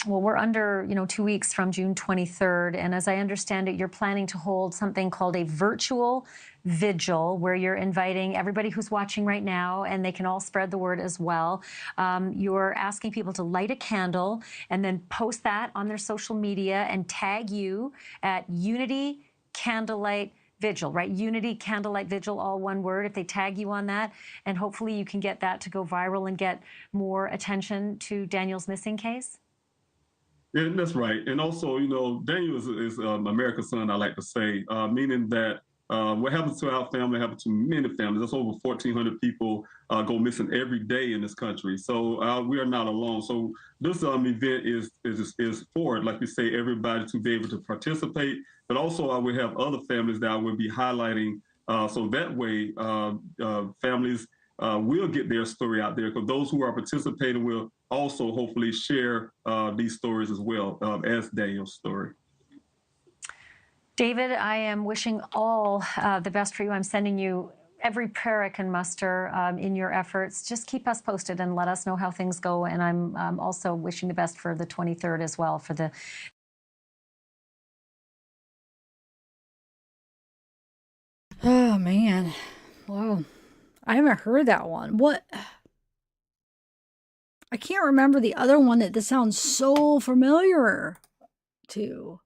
Well, we're under, 2 weeks from June 23rd, and as I understand it, you're planning to hold something called a virtual vigil, where you're inviting everybody who's watching right now, and they can all spread the word as well. You're asking people to light a candle and then post that on their social media and tag you at Unity Candlelight Vigil, right? Unity Candlelight Vigil, all one word, if they tag you on that. And hopefully you can get that to go viral and get more attention to Daniel's missing case. Yeah, that's right. And also, Daniel is America's son, I like to say, meaning that what happens to our family happens to many families. That's over 1,400 people go missing every day in this country. So we are not alone. So this event is for, like we say, everybody to be able to participate. But also I will have other families that I will be highlighting. So that way families will get their story out there, because those who are participating will also hopefully share these stories as well as Daniel's story. David, I am wishing all the best for you. I'm sending you every prayer I can muster in your efforts. Just keep us posted and let us know how things go. And I'm also wishing the best for the 23rd as well, for the Oh, man. Wow. I haven't heard that one. What? I can't remember the other one. This sounds so familiar. too.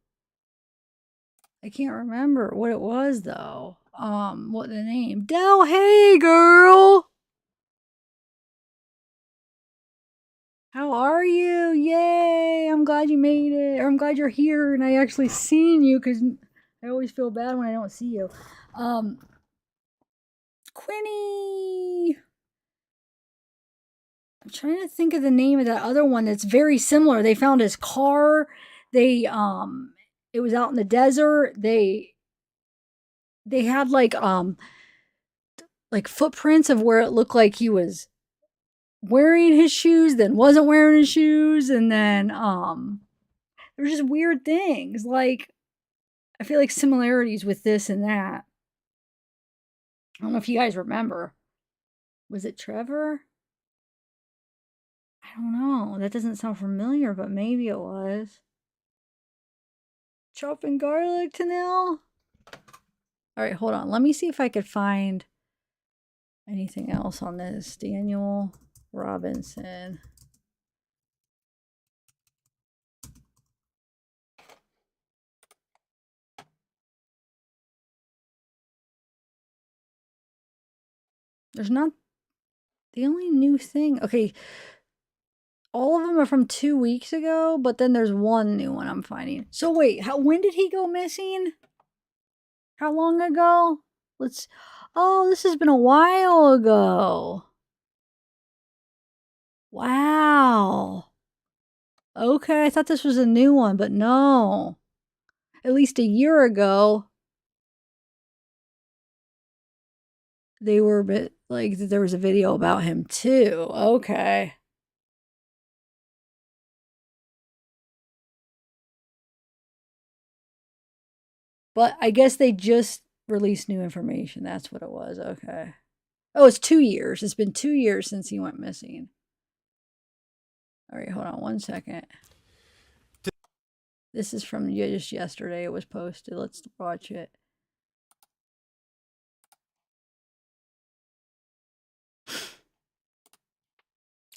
I can't remember what it was though. What the name? Del, hey girl! How are you? Yay! I'm glad you made it. Or I'm glad you're here and I actually seen you because I always feel bad when I don't see you. Quinny! I'm trying to think of the name of that other one that's very similar. They found his car. It was out in the desert. They had like footprints of where it looked like he was wearing his shoes, then wasn't wearing his shoes, and then there's just weird things. Like I feel like similarities with this and that. I don't know if you guys remember. Was it Trevor? I don't know. That doesn't sound familiar, but maybe it was. Chopping garlic, Tanil? Alright, hold on. Let me see if I could find anything else on this. Daniel Robinson. There's not the only new thing. Okay. All of them are from 2 weeks ago, but then there's one new one I'm finding. So wait, when did he go missing? How long ago? Oh, this has been a while ago. Wow. Okay, I thought this was a new one, but no. At least a year ago. They were there was a video about him too. Okay. But I guess they just released new information. That's what it was. Okay. Oh, it's 2 years. It's been 2 years since he went missing. All right, hold on 1 second. This is from just yesterday. It was posted. Let's watch it.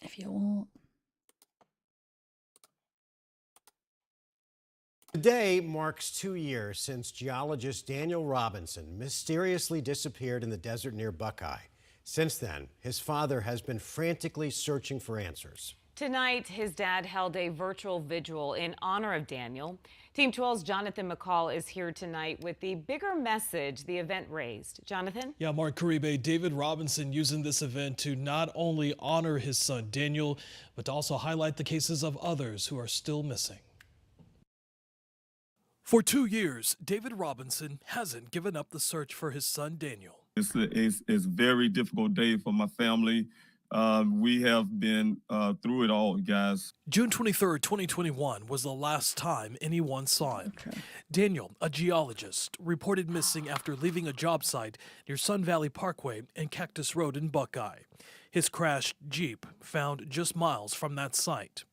If you want. Today marks 2 years since geologist Daniel Robinson mysteriously disappeared in the desert near Buckeye. Since then, his father has been frantically searching for answers. Tonight, his dad held a virtual vigil in honor of Daniel. Team 12's Jonathan McCall is here tonight with the bigger message the event raised. Jonathan? Yeah, Mark Caribe, David Robinson using this event to not only honor his son Daniel, but to also highlight the cases of others who are still missing. For 2 years, David Robinson hasn't given up the search for his son Daniel. It's a very difficult day for my family. We have been through it all, guys. June 23rd, 2021 was the last time anyone saw him. Okay. Daniel, a geologist, reported missing after leaving a job site near Sun Valley Parkway and Cactus Road in Buckeye. His crashed Jeep found just miles from that site.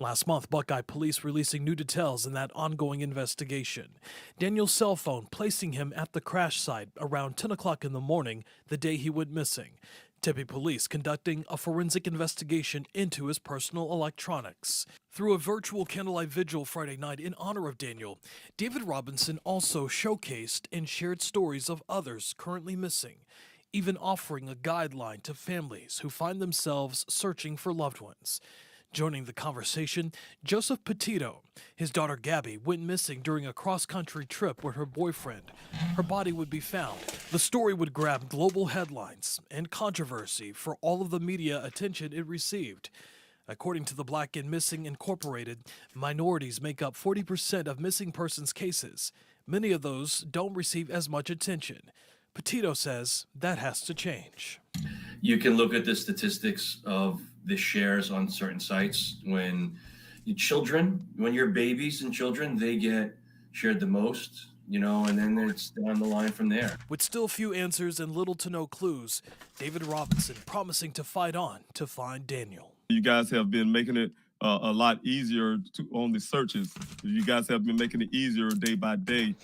Last month, Buckeye police releasing new details in that ongoing investigation. Daniel's cell phone placing him at the crash site around 10 o'clock in the morning the day he went missing. Tempe police conducting a forensic investigation into his personal electronics. Through a virtual candlelight vigil Friday night in honor of Daniel, David Robinson also showcased and shared stories of others currently missing, even offering a guideline to families who find themselves searching for loved ones. Joining the conversation, Joseph Petito. His daughter Gabby went missing during a cross-country trip with her boyfriend. Her body would be found. The story would grab global headlines and controversy for all of the media attention it received. According to the Black and Missing Incorporated, minorities make up 40% of missing persons cases. Many of those don't receive as much attention. Petito says that has to change. You can look at the statistics of the shares on certain sites. When you're babies and children, they get shared the most, and then it's down the line from there. With still few answers and little to no clues, David Robinson promising to fight on to find Daniel. You guys have been making it a lot easier on the searches. You guys have been making it easier day by day.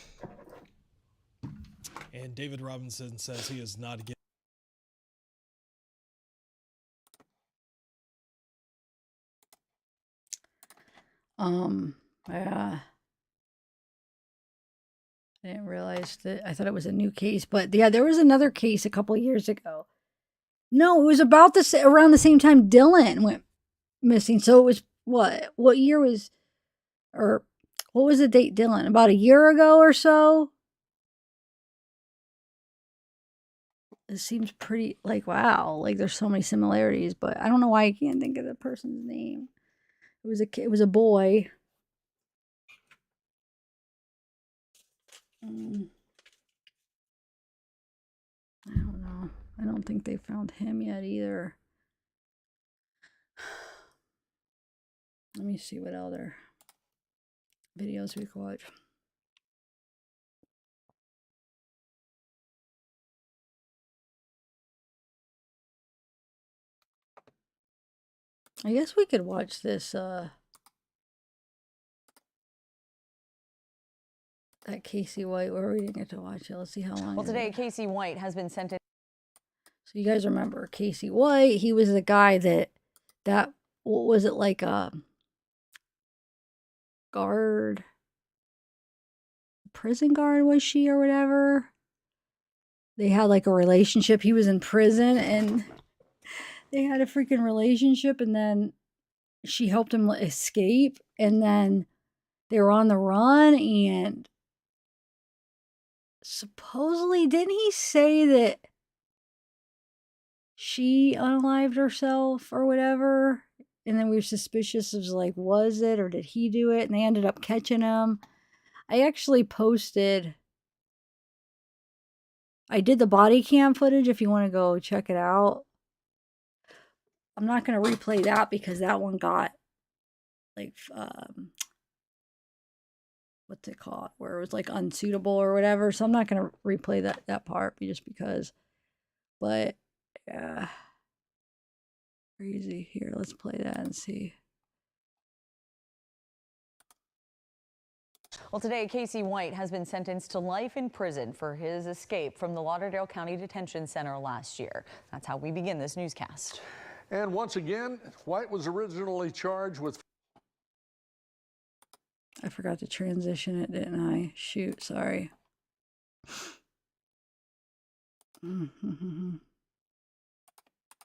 And David Robinson says he is not again. Yeah. I didn't realize that. I thought it was a new case, but yeah, there was another case a couple years ago. No, it was about around the same time Dylan went missing. So it was what year was, or what was the date, Dylan? About a year ago or so? It seems pretty, like, wow, like there's so many similarities, but I don't know why I can't think of the person's name. It was a boy. I don't know. I don't think they found him yet either. Let me see what other videos we can watch. I guess we could watch this, that Casey White, where we didn't get to watch it. Let's see how long. Well, today, Casey White has been sentenced. So you guys remember Casey White? He was the guy that what was it, like a guard, prison guard was she or whatever? They had like a relationship. He was in prison and they had a freaking relationship, and then she helped him escape, and then they were on the run, and supposedly, didn't he say that she unalived herself or whatever? And then we were suspicious of, like, was it or did he do it? And they ended up catching him. I actually posted, I did the body cam footage if you want to go check it out. I'm not going to replay that because that one got, like, what's it called? Where it was, like, unsuitable or whatever. So I'm not going to replay that part just because. But, yeah. Crazy. Here, let's play that and see. Well, today, Casey White has been sentenced to life in prison for his escape from the Lauderdale County Detention Center last year. That's how we begin this newscast. And once again, White was originally charged with... I forgot to transition it, didn't I? Shoot, sorry.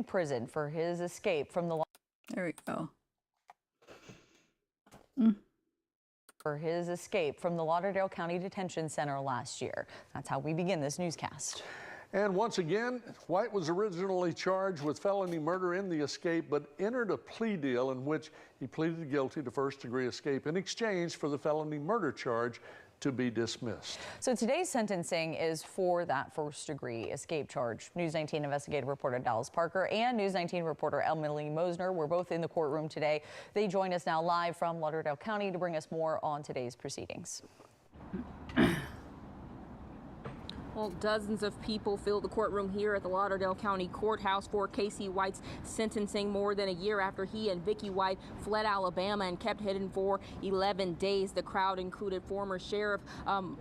Prison for his escape from the... There we go. For his escape from the Lauderdale County Detention Center last year. That's how we begin this newscast. And once again, White was originally charged with felony murder in the escape, but entered a plea deal in which he pleaded guilty to first-degree escape in exchange for the felony murder charge to be dismissed. So today's sentencing is for that first-degree escape charge. News 19 investigative reporter Dallas Parker and News 19 reporter Emily Mosner were both in the courtroom today. They join us now live from Lauderdale County to bring us more on today's proceedings. Well, dozens of people filled the courtroom here at the Lauderdale County Courthouse for Casey White's sentencing more than a year after he and Vicky White fled Alabama and kept hidden for 11 days. The crowd included former Sheriff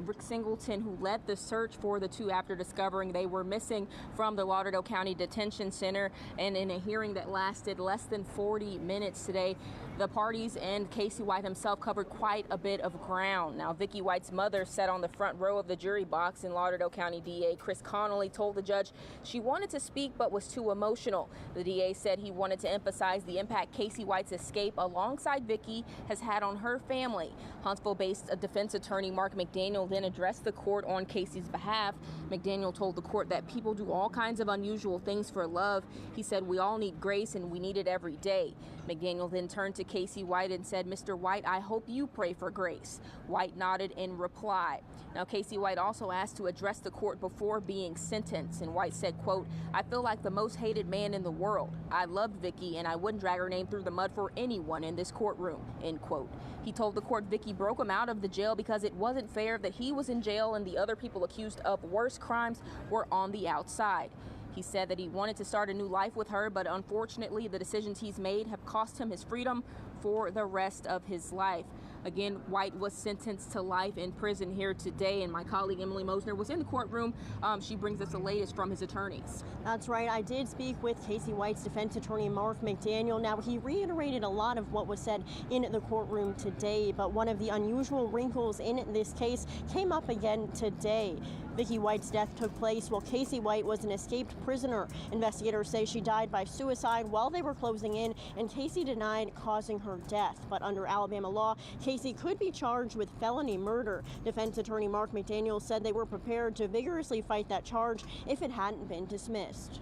Rick Singleton, who led the search for the two after discovering they were missing from the Lauderdale County Detention Center. And in a hearing that lasted less than 40 minutes today, the parties and Casey White himself covered quite a bit of ground. Now, Vicky White's mother sat on the front row of the jury box, and Lauderdale County DA Chris Connolly told the judge she wanted to speak but was too emotional. The DA said he wanted to emphasize the impact Casey White's escape alongside Vicky has had on her family. Huntsville-based defense attorney Mark McDaniel then addressed the court on Casey's behalf. McDaniel told the court that people do all kinds of unusual things for love. He said we all need grace and we need it every day. McDaniel then turned to Casey White and said, "Mr. White, I hope you pray for grace." White nodded in reply. Now, Casey White also asked to address the court before being sentenced, and White said, quote, "I feel like the most hated man in the world. I loved Vicky, and I wouldn't drag her name through the mud for anyone in this courtroom," end quote. He told the court Vicky broke him out of the jail because it wasn't fair that he was in jail and the other people accused of worse crimes were on the outside. He said that he wanted to start a new life with her, but unfortunately the decisions he's made have cost him his freedom for the rest of his life. Again, White was sentenced to life in prison here today, and my colleague Emily Mosner was in the courtroom. She brings us the latest from his attorneys. That's right. I did speak with Casey White's defense attorney, Mark McDaniel. Now, he reiterated a lot of what was said in the courtroom today, but one of the unusual wrinkles in this case came up again today. Vicki White's death took place while Casey White was an escaped prisoner. Investigators say she died by suicide while they were closing in, and Casey denied causing her death. But under Alabama law, Casey could be charged with felony murder. Defense attorney Mark McDaniel said they were prepared to vigorously fight that charge if it hadn't been dismissed.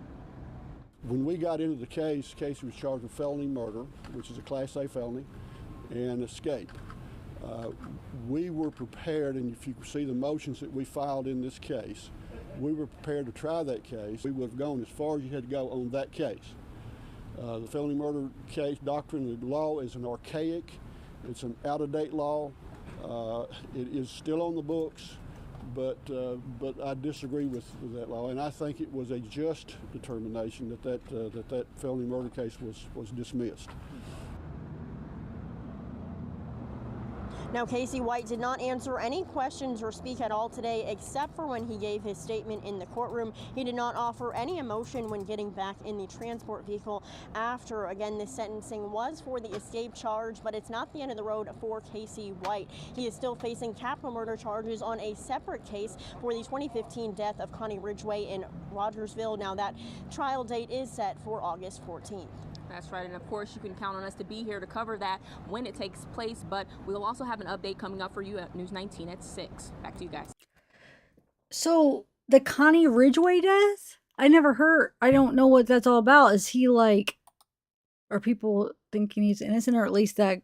When we got into the case, Casey was charged with felony murder, which is a Class A felony, and escape. We were prepared, and if you see the motions that we filed in this case, we were prepared to try that case. We would have gone as far as you had to go on that case. The felony murder case doctrine of law is an archaic, it's an out-of-date law. It is still on the books, but I disagree with that law, and I think it was a just determination that felony murder case was dismissed. Now, Casey White did not answer any questions or speak at all today, except for when he gave his statement in the courtroom. He did not offer any emotion when getting back in the transport vehicle after. Again, this sentencing was for the escape charge, but it's not the end of the road for Casey White. He is still facing capital murder charges on a separate case for the 2015 death of Connie Ridgway in Rogersville. Now, that trial date is set for August 14th. That's right, and of course you can count on us to be here to cover that when it takes place, but we'll also have an update coming up for you at News 19 at 6. Back to you guys. So the Connie Ridgway death? I never heard. I don't know what that's all about. Is he like, are people thinking he's innocent, or at least that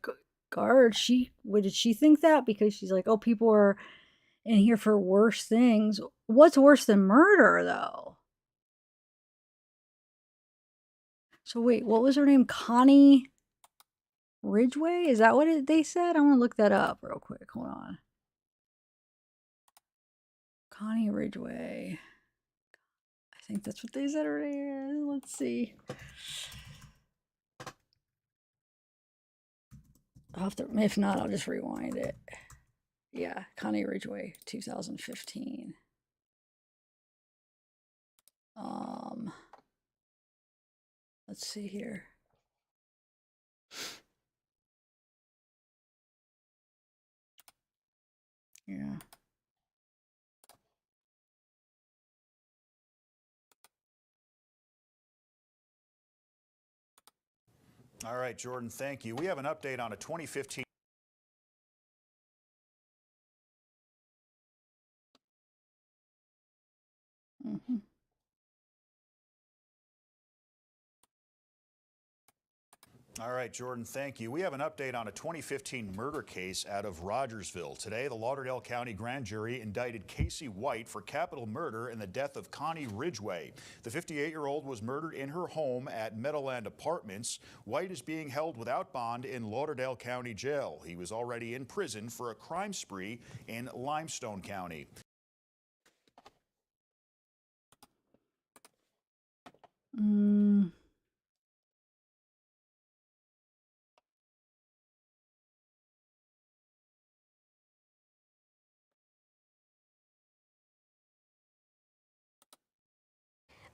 guard? Did she think that? Because she's like, oh, people are in here for worse things. What's worse than murder, though? So wait, what was her name? Connie Ridgway? Is that what they said? I want to look that up real quick. Hold on. Connie Ridgway. I think that's what they said earlier. Let's see. I'll have to, if not, I'll just rewind it. Yeah, Connie Ridgway, 2015. Let's see here. Yeah. All right, Jordan, thank you. We have an update on a 2015. Mm-hmm. All right, Jordan, thank you. We have an update on a 2015 murder case out of Rogersville. Today, the Lauderdale County grand jury indicted Casey White for capital murder in the death of Connie Ridgway. The 58-year-old was murdered in her home at Meadowland Apartments. White is being held without bond in Lauderdale County Jail. He was already in prison for a crime spree in Limestone County.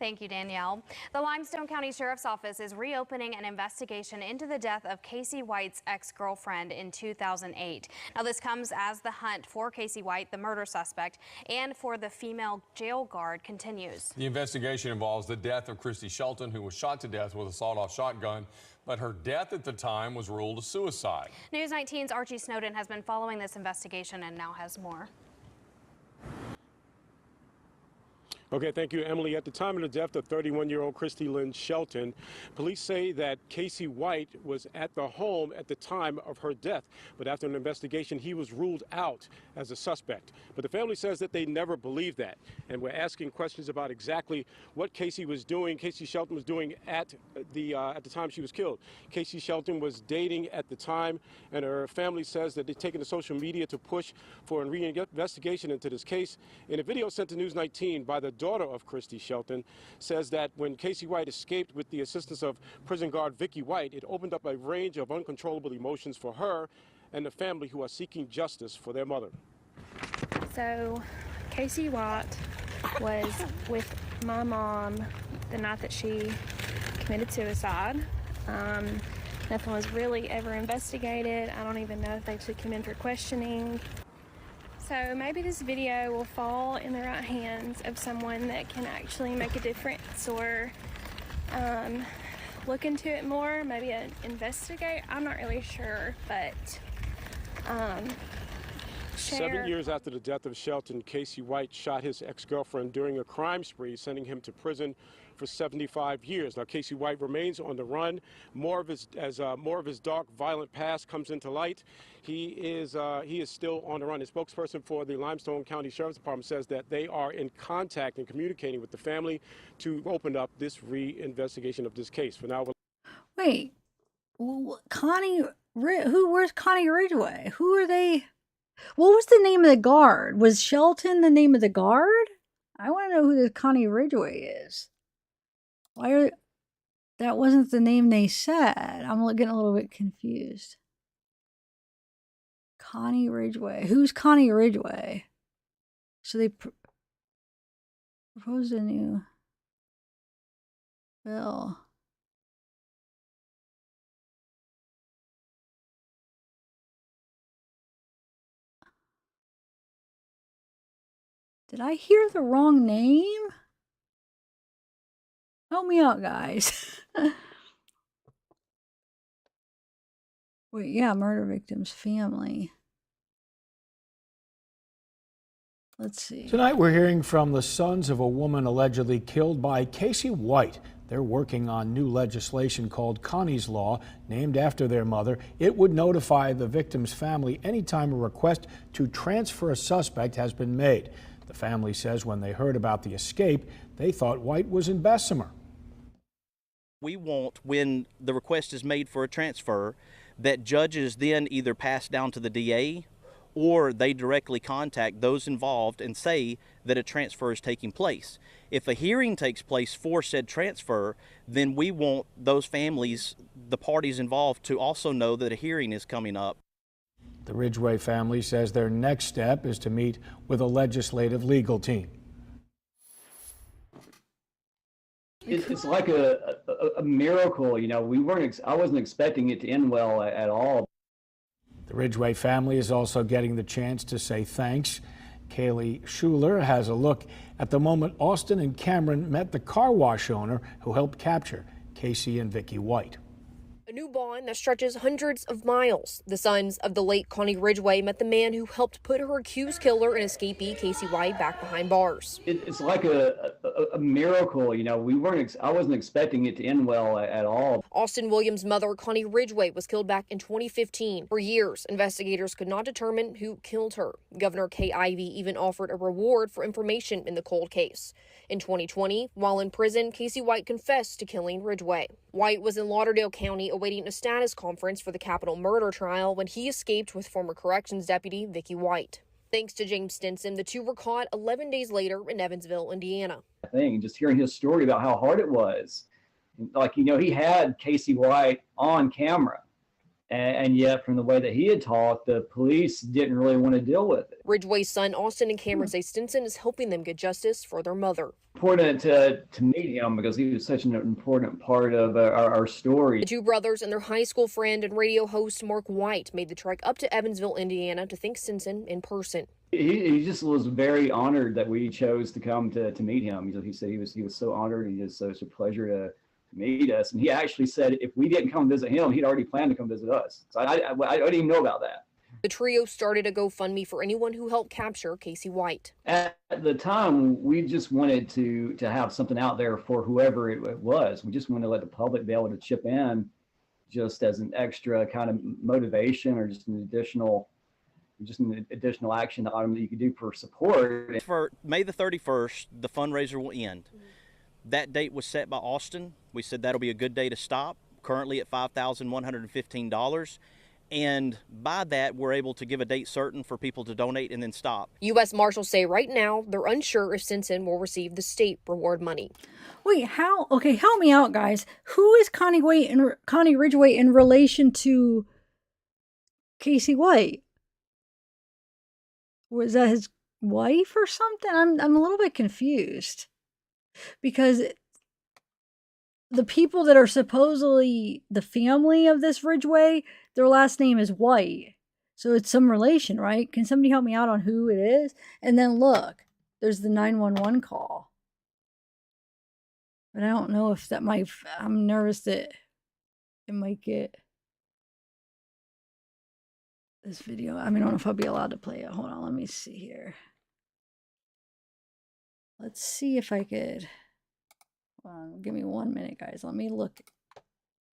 Thank you, Danielle. The Limestone County Sheriff's Office is reopening an investigation into the death of Casey White's ex-girlfriend in 2008. Now, this comes as the hunt for Casey White, the murder suspect, and for the female jail guard continues. The investigation involves the death of Christy Shelton, who was shot to death with a sawed-off shotgun, but her death at the time was ruled a suicide. News 19's Archie Snowden has been following this investigation and now has more. Okay, thank you, Emily. At the time of the death of 31-year-old Christy Lynn Shelton, police say that Casey White was at the home at the time of her death. But after an investigation, he was ruled out as a suspect. But the family says that they never believed that. And we're asking questions about exactly what Casey Shelton was doing at the time she was killed. Casey Shelton was dating at the time, and her family says that they've taken to social media to push for a reinvestigation into this case. In a video sent to News 19 by the daughter of Christy Shelton, says that when Casey White escaped with the assistance of prison guard Vicki White, it opened up a range of uncontrollable emotions for her and the family who are seeking justice for their mother. So, Casey White was with my mom the night that she committed suicide. Nothing was really ever investigated. I don't even know if they took him in for questioning. So maybe this video will fall in the right hands of someone that can actually make a difference or look into it more, maybe investigate. I'm not really sure, but 7 years after the death of Shelton, Casey White shot his ex-girlfriend during a crime spree, sending him to prison for 75 years. Now, Casey White remains on the run. More of his dark, violent past comes into light. He is still on the run. A spokesperson for the Limestone County Sheriff's Department says that they are in contact and communicating with the family to open up this re-investigation of this case. For now, Wait, Connie, where's Connie Ridgway? Who are they? What was the name of the guard? Was Shelton the name of the guard? I want to know who this Connie Ridgway is. That wasn't the name they said. I'm getting a little bit confused. Connie Ridgway. Who's Connie Ridgway? So they proposed a new bill. Did I hear the wrong name? Help me out, guys. Wait, yeah, murder victim's family. Let's see. Tonight we're hearing from the sons of a woman allegedly killed by Casey White. They're working on new legislation called Connie's Law, named after their mother. It would notify the victim's family anytime a request to transfer a suspect has been made. The family says when they heard about the escape, they thought White was in Bessemer. We want, when the request is made for a transfer, that judges then either pass down to the DA or they directly contact those involved and say that a transfer is taking place. If a hearing takes place for said transfer, then we want those families, the parties involved, to also know that a hearing is coming up. The Ridgway family says their next step is to meet with a legislative legal team. It's like a miracle, you know. I wasn't expecting it to end well at all. The Ridgway family is also getting the chance to say thanks. Kaylee Schuler has a look at the moment Austin and Cameron met the car wash owner who helped capture Casey and Vicki White. A new bond that stretches hundreds of miles. The sons of the late Connie Ridgway met the man who helped put her accused killer and escapee Casey White back behind bars. It's like a miracle, you know. I wasn't expecting it to end well at all. Austin Williams' mother, Connie Ridgway, was killed back in 2015. For years, investigators could not determine who killed her. Governor Kay Ivey even offered a reward for information in the cold case. In 2020, while in prison, Casey White confessed to killing Ridgway. White was in Lauderdale County awaiting a status conference for the capital murder trial when he escaped with former corrections deputy Vicki White. Thanks to James Stinson, the two were caught 11 days later in Evansville, Indiana. Just hearing his story about how hard it was. Like, you know, he had Casey White on camera. And yet, from the way that he had talked, the police didn't really want to deal with it. Ridgway's son, Austin and Cameron, say Stinson is helping them get justice for their mother. Important to meet him because he was such an important part of our story. The two brothers and their high school friend and radio host Mark White made the trek up to Evansville, Indiana to thank Stinson in person. He just was very honored that we chose to come to meet him. He said he was so honored. He was such a pleasure to meet us. And he actually said if we didn't come visit him, he'd already planned to come visit us. So I didn't even know about that. The trio started a GoFundMe for anyone who helped capture Casey White. At the time, we just wanted to have something out there for whoever it was. We just wanted to let the public be able to chip in just as an extra kind of motivation or just an additional action item that you could do for support. For May the 31st, the fundraiser will end. That date was set by Austin. We said that'll be a good day to stop, currently at $5,115. And by that, we're able to give a date certain for people to donate and then stop. U.S. Marshals say right now they're unsure if Stinson will receive the state reward money. Wait, how? Okay, help me out, guys. Who is Connie Ridgway in relation to Casey White? Was that his wife or something? I'm a little bit confused because the people that are supposedly the family of this Ridgway, their last name is White. So it's some relation, right? Can somebody help me out on who it is? And then look, there's the 911 call. But I don't know if that might, I'm nervous that it might get this video. I mean, I don't know if I'll be allowed to play it. Hold on, let me see here. Let's see if I could, give me 1 minute, guys. Let me look,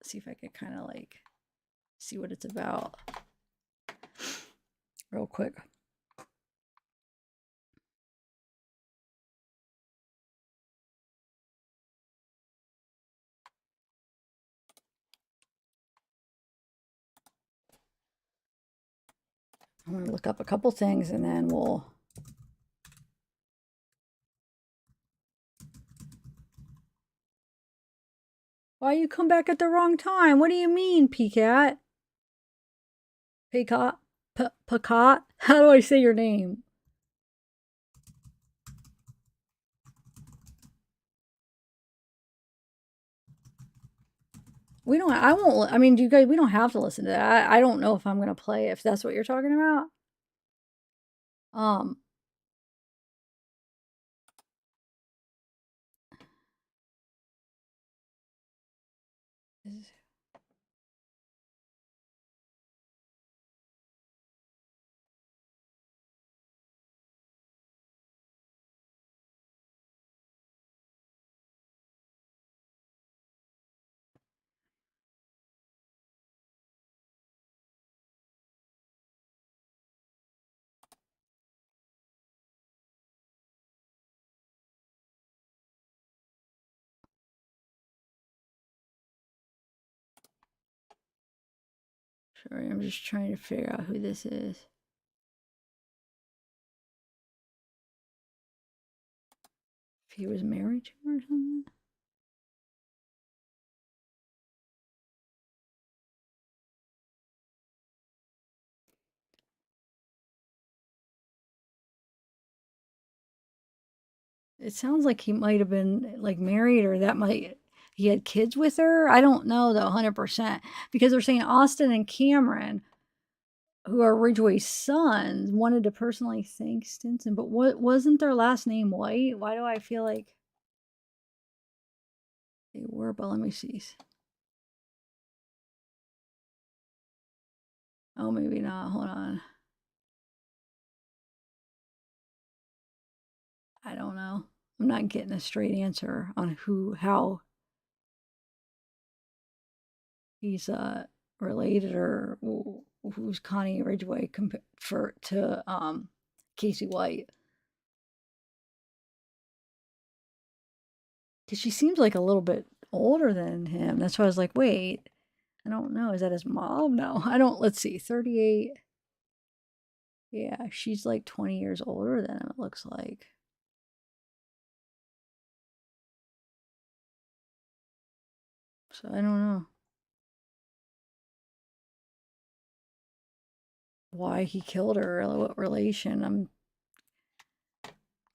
see if I could kind of like see what it's about real quick. I'm going to look up a couple things and then we'll... Why you come back at the wrong time? What do you mean, Peacat? Peacat? Peacat? How do I say your name? We don't, I won't, I mean, you guys, we don't have to listen to that. I don't know if I'm going to play if that's what you're talking about. Sorry, I'm just trying to figure out who this is. If he was married to her or something? It sounds like he might have been like married, or that might, he had kids with her. I don't know though, 100%, because they're saying Austin and Cameron, who are Ridgway's sons, wanted to personally thank Stinson, but what wasn't their last name White? Why do I feel like they were? But let me see. Oh, maybe not. Hold on. I don't know. I'm not getting a straight answer on how he's related, or who's Connie Ridgway to Casey White. Because she seems like a little bit older than him. That's why I was like, wait, I don't know. Is that his mom? No, I don't. Let's see, 38. Yeah, she's like 20 years older than him, it looks like. So I don't know why he killed her, or what relation.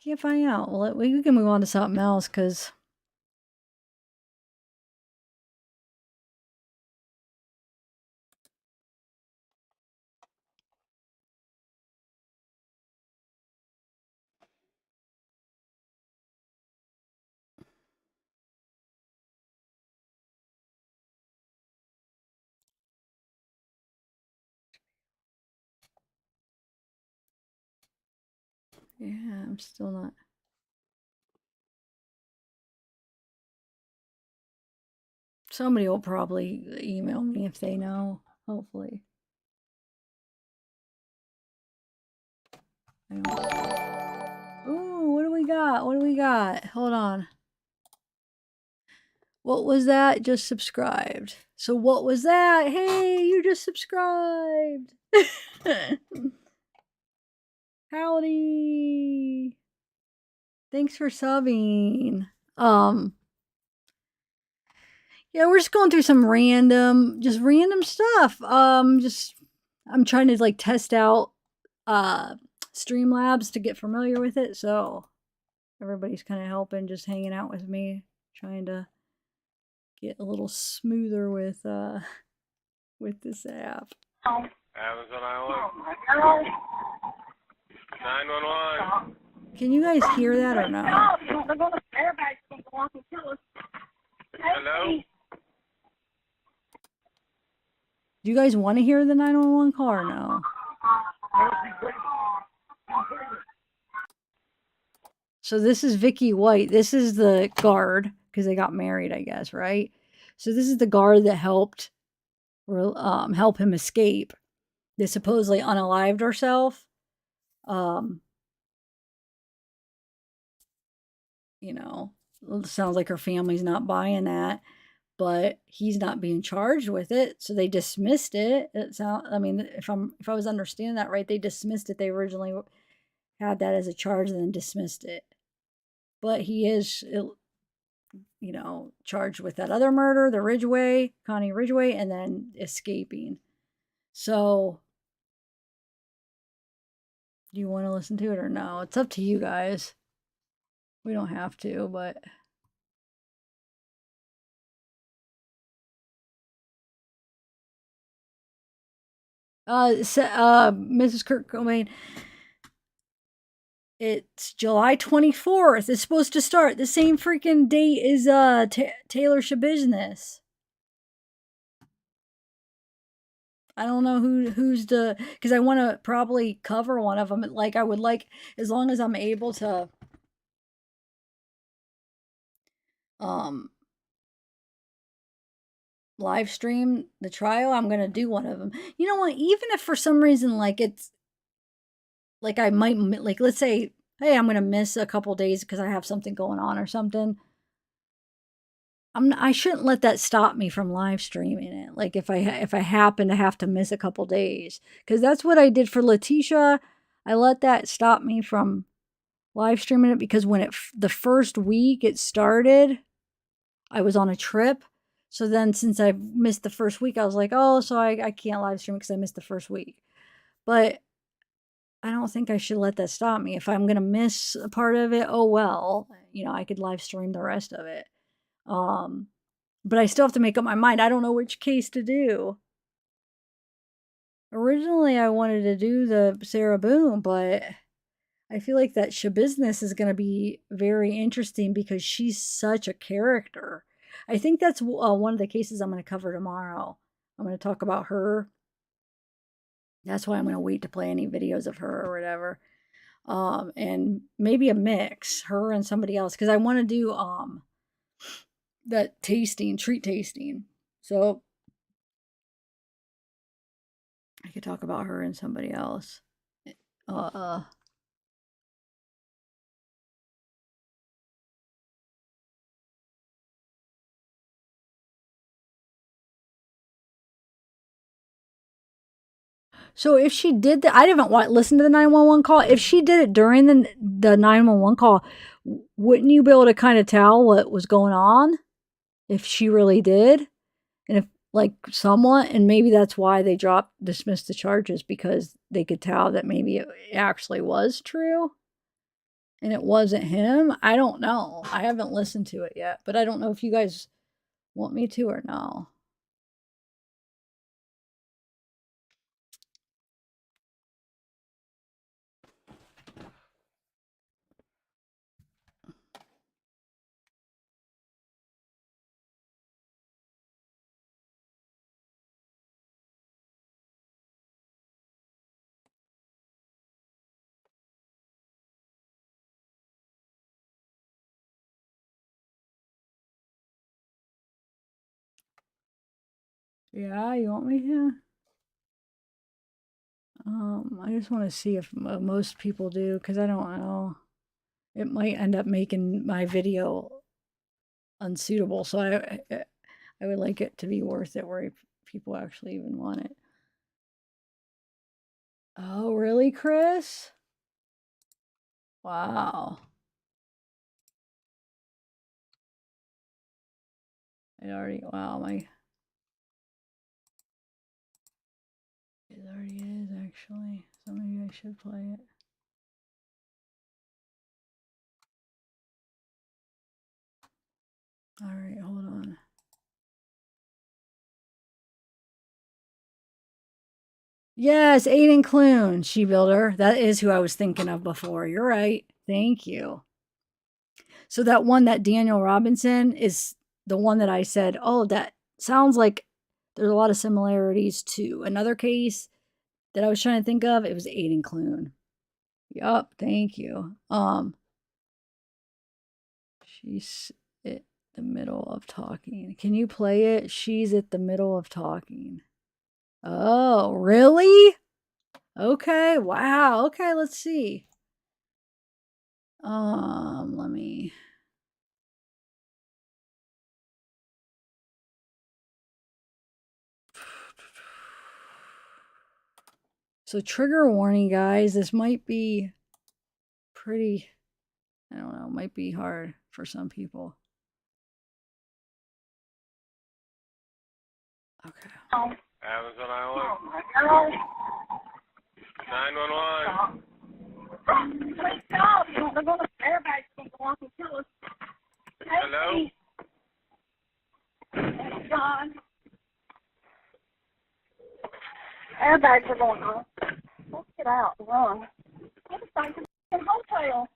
Can't find out. Well, we can move on to something else, because yeah, I'm still not. Somebody will probably email me if they know, hopefully. Ooh, what do we got? What do we got? Hold on. What was that? Just subscribed. So what was that? Hey, you just subscribed. Howdy. Thanks for subbing. Yeah, we're just going through some random stuff. I'm trying to like test out Streamlabs to get familiar with it, so everybody's kind of helping, just hanging out with me, trying to get a little smoother with this app. Amazon Island. 911. Can you guys hear that or no? Hello? Do you guys want to hear the 911 call or no? So this is Vicky White. This is the guard, because they got married, I guess, right? So this is the guard that helped help him escape. They supposedly unalived herself. You know, sounds like her family's not buying that, but he's not being charged with it, so they dismissed it. I mean, if I was understanding that right, they dismissed it. They originally had that as a charge and then dismissed it. But he is, you know, charged with that other murder, the Connie Ridgway, and then escaping. So, do you want to listen to it or no? It's up to you guys. We don't have to, but... Mrs. Kurt Cobain, it's July 24th. It's supposed to start the same freaking date as Taylor Shabusiness. I don't know who's the, because I want to probably cover one of them. Like, I would like, as long as I'm able to live stream the trial, I'm gonna do one of them. You know what, even if for some reason, like, it's like I might, like, let's say, hey, I'm gonna miss a couple days because I have something going on or something, I shouldn't let that stop me from live streaming it. Like, if I happen to have to miss a couple days, because that's what I did for Letitia. I let that stop me from live streaming it, because when the first week it started, I was on a trip. So then, since I missed the first week, I was like, oh, so I can't live stream because I missed the first week. But I don't think I should let that stop me. If I'm going to miss a part of it, oh well, you know, I could live stream the rest of it. But I still have to make up my mind. I don't know which case to do. Originally, I wanted to do the Sarah Boone, but I feel like that Shabusiness is going to be very interesting because she's such a character. I think that's one of the cases I'm going to cover tomorrow. I'm going to talk about her. That's why I'm going to wait to play any videos of her or whatever. And maybe a mix, her and somebody else, because I want to do that treat tasting. So I could talk about her and somebody else. So if she did that, I didn't listen to the 911 call. If she did it during the 911 call, wouldn't you be able to kind of tell what was going on? If she really did? And if, like, somewhat, and maybe that's why they dismissed the charges, because they could tell that maybe it actually was true and it wasn't him. I don't know. I haven't listened to it yet, but I don't know if you guys want me to or no. Yeah, you want me to? I just want to see if most people do, because I don't know. It might end up making my video unsuitable, so I would like it to be worth it where people actually even want it. Oh, really, Chris? Wow. It already, wow, it already actually. So maybe I should play it. All right, hold on. Yes, Aiden Clune, She Builder. That is who I was thinking of before. You're right. Thank you. So that one, that Daniel Robinson, is the one that I said, oh, that sounds like there's a lot of similarities to another case that I was trying to think of. It was Aiden Clune. Yup, thank you. She's at the middle of talking. Can you play it? She's at the middle of talking. Oh, really? Okay, wow. Okay, let's see. Let me. So trigger warning, guys. This might be pretty, I don't know, might be hard for some people. Okay. Amazon Island. 911. Please stop. They're going to airbags going to walk and kill us. Hello? John. Airbags are going on. Let's get out and run. Get us back to the hotel.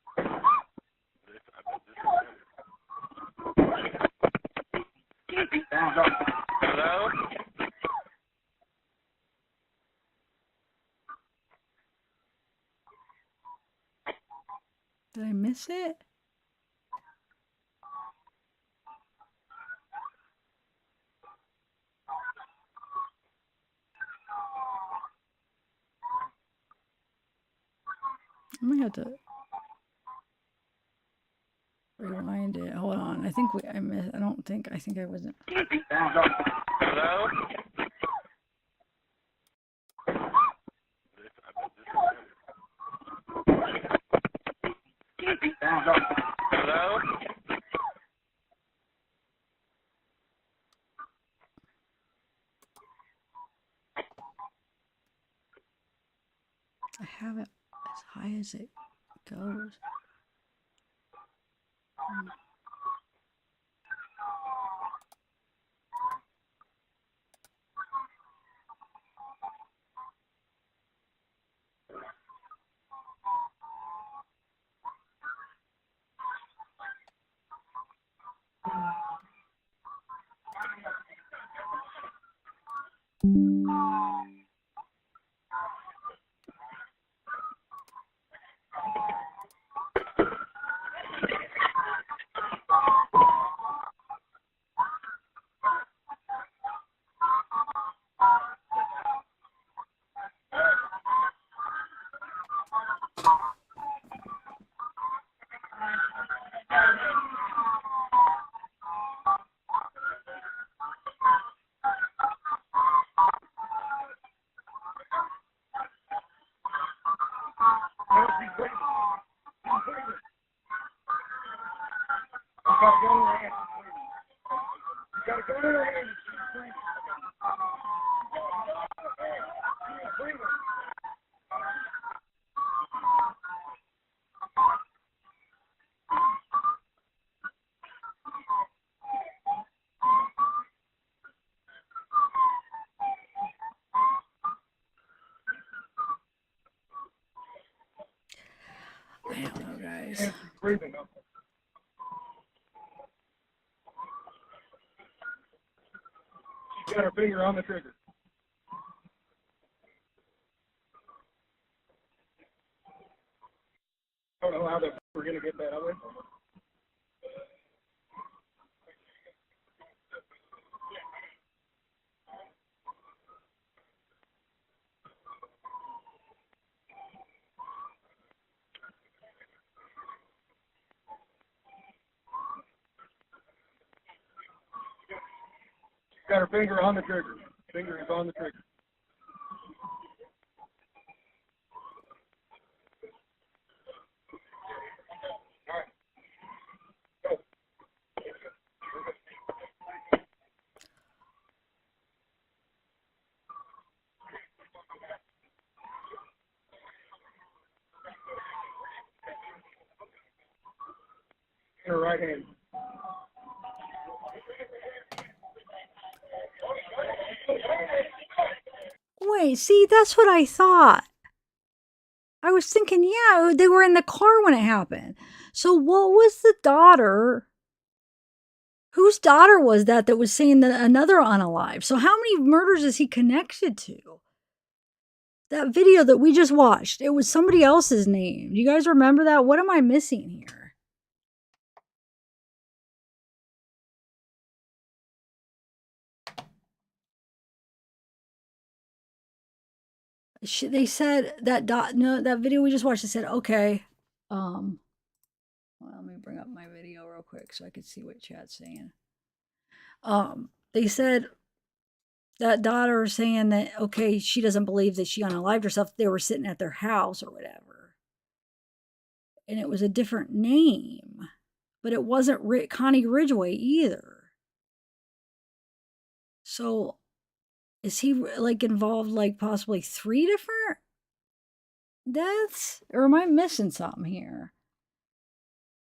Hello? Did I miss it? I'm gonna have to rewind it. Hold on. I think I missed. I think I wasn't. Hello? Hello? I have it as high as it goes. I don't know, guys. She's got her finger on the trigger. I don't know how we're going to get that away from her. She's got her finger on the trigger. Finger is on the trigger. In her right hand. Wait, see, that's what I thought. I was thinking, yeah, they were in the car when it happened. So what was the daughter? Whose daughter was that was saying that another unalive? So how many murders is he connected to? That video that we just watched, it was somebody else's name. Do you guys remember that? What am I missing here? They said that that video we just watched, they said, okay, well, let me bring up my video real quick so I could see what chat's saying. They said that daughter saying that, okay, she doesn't believe that she unalived herself. They were sitting at their house or whatever. And it was a different name, but it wasn't Connie Ridgway either. So is he like involved like possibly 3 different deaths? Or am I missing something here?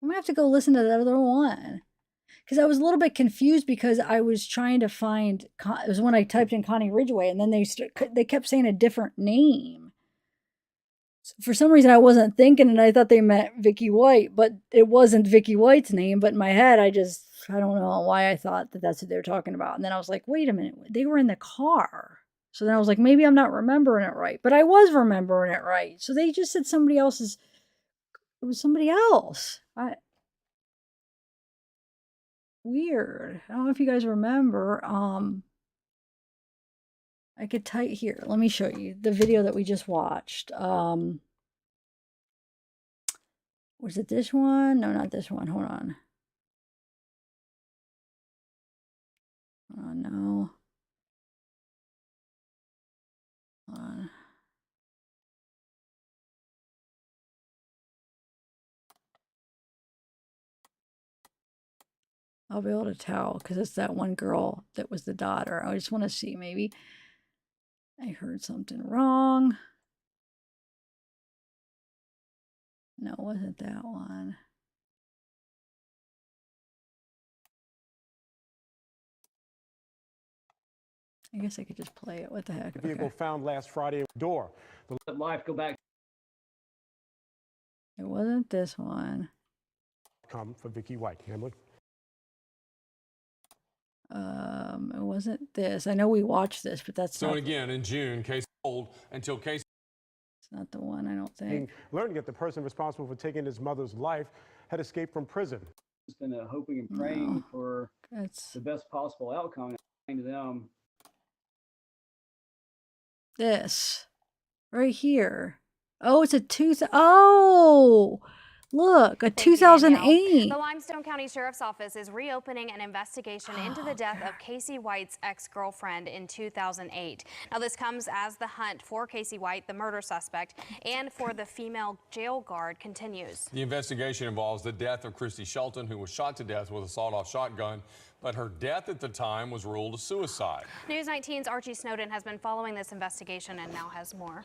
I'm gonna have to go listen to that other one. Because I was a little bit confused because I was trying to find, it was when I typed in Connie Ridgway and then they kept saying a different name. So for some reason I wasn't thinking and I thought they meant Vicky White, but it wasn't Vicky White's name. But in my head, I don't know why I thought that that's what they were talking about. And then I was like, wait a minute, they were in the car. So then I was like, maybe I'm not remembering it right. But I was remembering it right. So they just said somebody else's, it was somebody else. Weird. I don't know if you guys remember. I could type here. Let me show you the video that we just watched. Was it this one? No, not this one. Hold on. Oh no. Hold on. I'll be able to tell because it's that one girl that was the daughter. I just want to see, maybe I heard something wrong. No, it wasn't that one. I guess I could just play it. What the heck? The vehicle found last Friday door. Let life go back. It wasn't this one. Come for Vicky White. Hamlin. It wasn't this. I know we watched this, but that's so not. Again, in June, case hold until case. It's not the one, I don't think. Learning that the person responsible for taking his mother's life had escaped from prison. Just been hoping and praying for the best possible outcome to them. This right here. Oh, it's a oh, look, a 2008. The Limestone County Sheriff's Office is reopening an investigation into the death of Casey White's ex-girlfriend in 2008. Now, this comes as the hunt for Casey White, the murder suspect, and for the female jail guard continues. The investigation involves the death of Christy Shelton, who was shot to death with a sawed-off shotgun, but her death at the time was ruled a suicide. News 19's Archie Snowden has been following this investigation and now has more.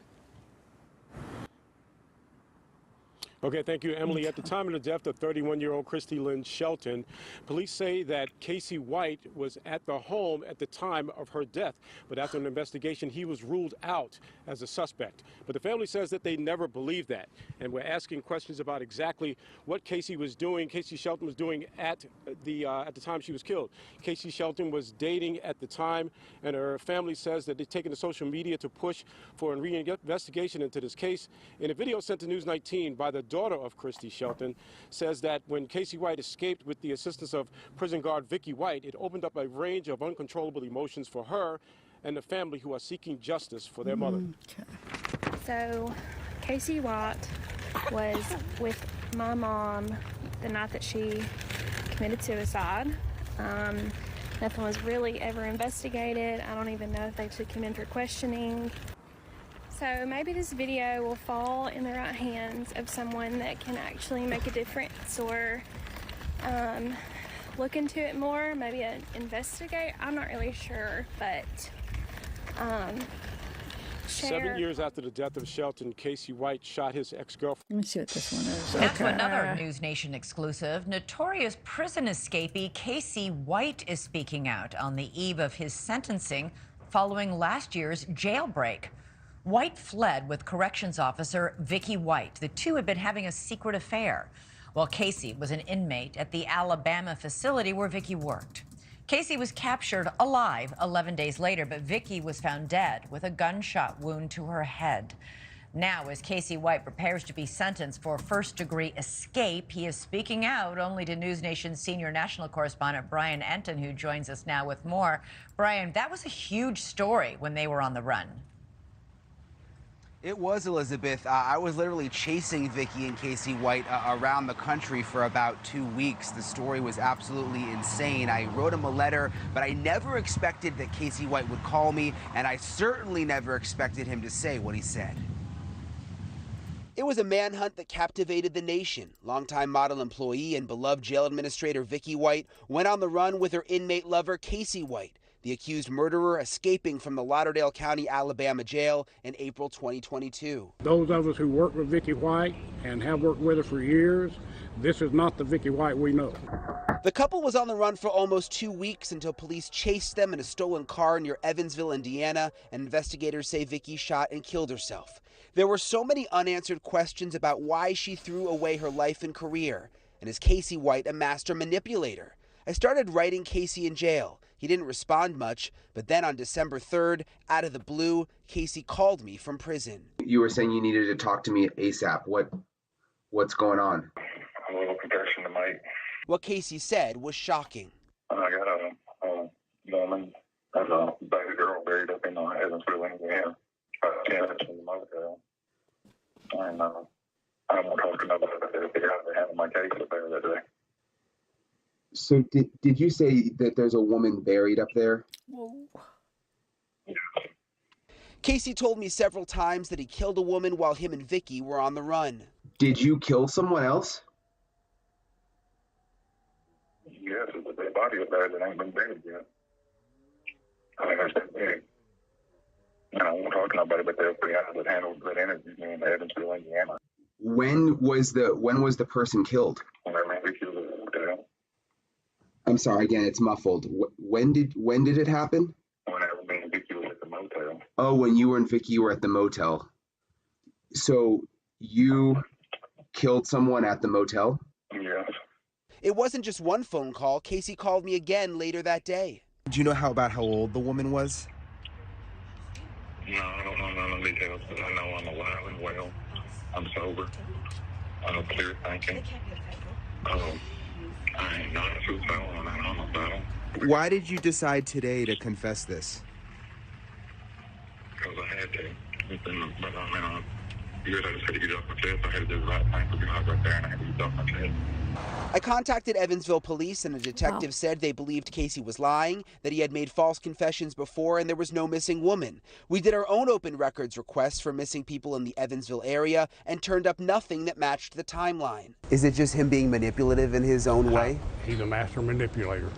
Okay, thank you, Emily. At the time of the death of 31-year-old Christy Lynn Shelton, police say that Casey White was at the home at the time of her death. But after an investigation, he was ruled out as a suspect. But the family says that they never believed that. And we're asking questions about exactly what Casey was doing, Casey Shelton was doing at the time she was killed. Casey Shelton was dating at the time, and her family says that they've taken to social media to push for a reinvestigation into this case. In a video sent to News 19 by the daughter of Christy Shelton, says that when Casey White escaped with the assistance of prison guard Vicky White, it opened up a range of uncontrollable emotions for her and the family who are seeking justice for their mother. So Casey White was with my mom the night that she committed suicide. Nothing was really ever investigated. I don't even know if they took him in for questioning. So maybe this video will fall in the right hands of someone that can actually make a difference, or look into it more, maybe investigate. I'm not really sure, but share. 7 years after the death of Shelton, Casey White shot his ex-girlfriend. Let me see what this one is. Now to Okay. another News Nation exclusive. Notorious prison escapee Casey White is speaking out on the eve of his sentencing following last year's jailbreak. White fled with corrections officer Vicky White. The two had been having a secret affair, while Casey was an inmate at the Alabama facility where Vicky worked. Casey was captured alive 11 days later, but Vicky was found dead with a gunshot wound to her head. Now, as Casey White prepares to be sentenced for first-degree escape, he is speaking out only to News Nation's senior national correspondent Brian Enton, who joins us now with more. Brian, that was a huge story when they were on the run. It was, Elizabeth. I was literally chasing Vicky and Casey White around the country for about 2 weeks. The story was absolutely insane. I wrote him a letter, but I never expected that Casey White would call me, and I certainly never expected him to say what he said. It was a manhunt that captivated the nation. Longtime model employee and beloved jail administrator Vicky White went on the run with her inmate lover Casey White, the accused murderer escaping from the Lauderdale County, Alabama jail in April 2022. Those of us who work with Vicky White and have worked with her for years, this is not the Vicky White we know. The couple was on the run for almost 2 weeks until police chased them in a stolen car near Evansville, Indiana, and investigators say Vicky shot and killed herself. There were so many unanswered questions about why she threw away her life and career. And is Casey White a master manipulator? I started writing Casey in jail. He didn't respond much, but then on December 3rd, out of the blue, Casey called me from prison. You were saying you needed to talk to me ASAP. What's going on? A little confession to make. What Casey said was shocking. I got a woman and a baby girl buried up in Evansville, Indiana. 10 minutes from the motel. And I'm talking about the guy that handled my case up there that day. So did you say that there's a woman buried up there? Whoa. Casey told me several times that he killed a woman while him and Vicky were on the run. Did you kill someone else? Yes, there's a dead body up there that ain't been buried yet. I mean, there's that big. I won't talk to nobody but the FBI that handled that interviewed me in Evansville, Indiana. When was the person killed? Whenever Vicky was in the hotel. I'm sorry, again, it's muffled. When did it happen? Whenever me and Vicky was at the motel. Oh, when you and Vicky were at the motel. So you killed someone at the motel? Yes. It wasn't just one phone call. Casey called me again later that day. Do you know how old the woman was? No, I don't know none of the details, but I know I'm alive and well. I'm sober. I'm clear thinking. I ain't not a suicidal and I'm homicidal. Why did you decide today to confess this? Because I had to. But I mean, you guys had to get it off my chest. I had to do the right thing for God right there, and I had to get it off my chest. I contacted Evansville police, and a detective said they believed Casey was lying, that he had made false confessions before, and there was no missing woman. We did our own open records requests for missing people in the Evansville area and turned up nothing that matched the timeline. Is it just him being manipulative in his own way? He's a master manipulator.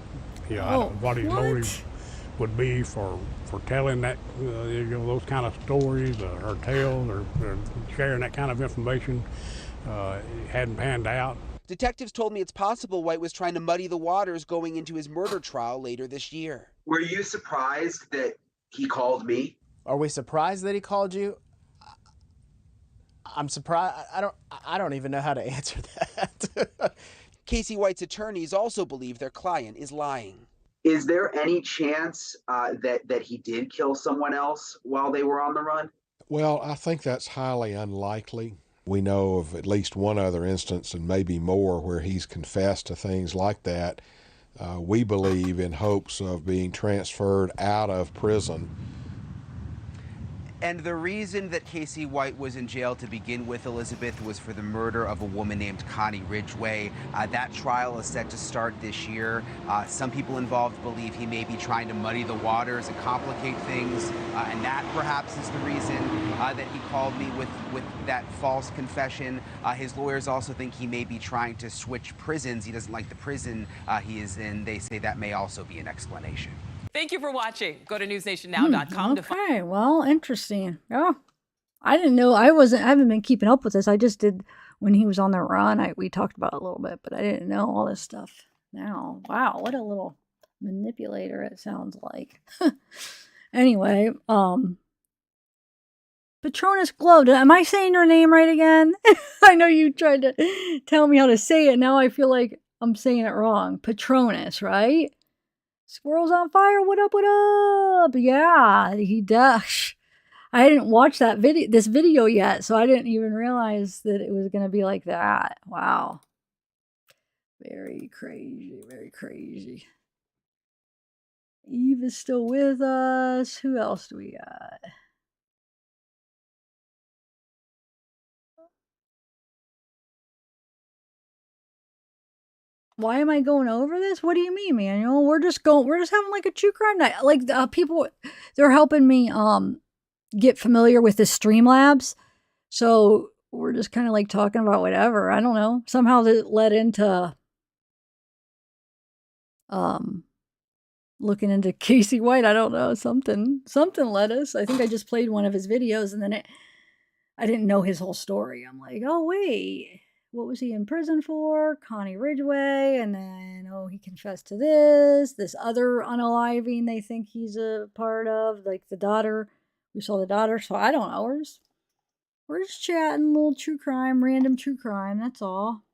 Yeah, I don't know what his motive would be for telling that, those kind of stories or tales or sharing that kind of information. It hadn't panned out. Detectives told me it's possible White was trying to muddy the waters going into his murder trial later this year. Were you surprised that he called me? Are we surprised that he called you? I'm surprised. I don't even know how to answer that. Casey White's attorneys also believe their client is lying. Is there any chance that he did kill someone else while they were on the run? Well, I think that's highly unlikely. We know of at least one other instance, and maybe more, where he's confessed to things like that. We believe in hopes of being transferred out of prison. And the reason that Casey White was in jail to begin with, Elizabeth, was for the murder of a woman named Connie Ridgway. That trial is set to start this year. Some people involved believe he may be trying to muddy the waters and complicate things, and that perhaps is the reason that he called me with that false confession. His lawyers also think he may be trying to switch prisons. He doesn't like the prison he is in. They say that may also be an explanation. Thank you for watching. Go to newsnationnow.com to find. Okay, well, interesting. Yeah, I didn't know. I haven't been keeping up with this. I just did when he was on the run. We talked about it a little bit, but I didn't know all this stuff. Now, wow, what a little manipulator it sounds like. Anyway, Patronus Glow. Am I saying your name right again? I know you tried to tell me how to say it. Now I feel like I'm saying it wrong. Patronus, right? Squirrels on fire. What up? What up? Yeah, he does. I didn't watch this video yet, so I didn't even realize that it was gonna be like that. Wow. Very crazy. Very crazy. Eve is still with us. Who else do we got? Why am I going over this? What do you mean, Manuel? We're just having like a true crime night. Like people, they're helping me get familiar with the Streamlabs. So we're just kind of like talking about whatever. I don't know. Somehow that led into looking into Casey White. I don't know. Something led us. I think I just played one of his videos and then I didn't know his whole story. I'm like, oh wait. What was he in prison for? Connie Ridgway. And then, oh, he confessed to this other unaliving they think he's a part of, like the daughter. We saw the daughter. So I don't know. We're just chatting, little true crime, random true crime. That's all.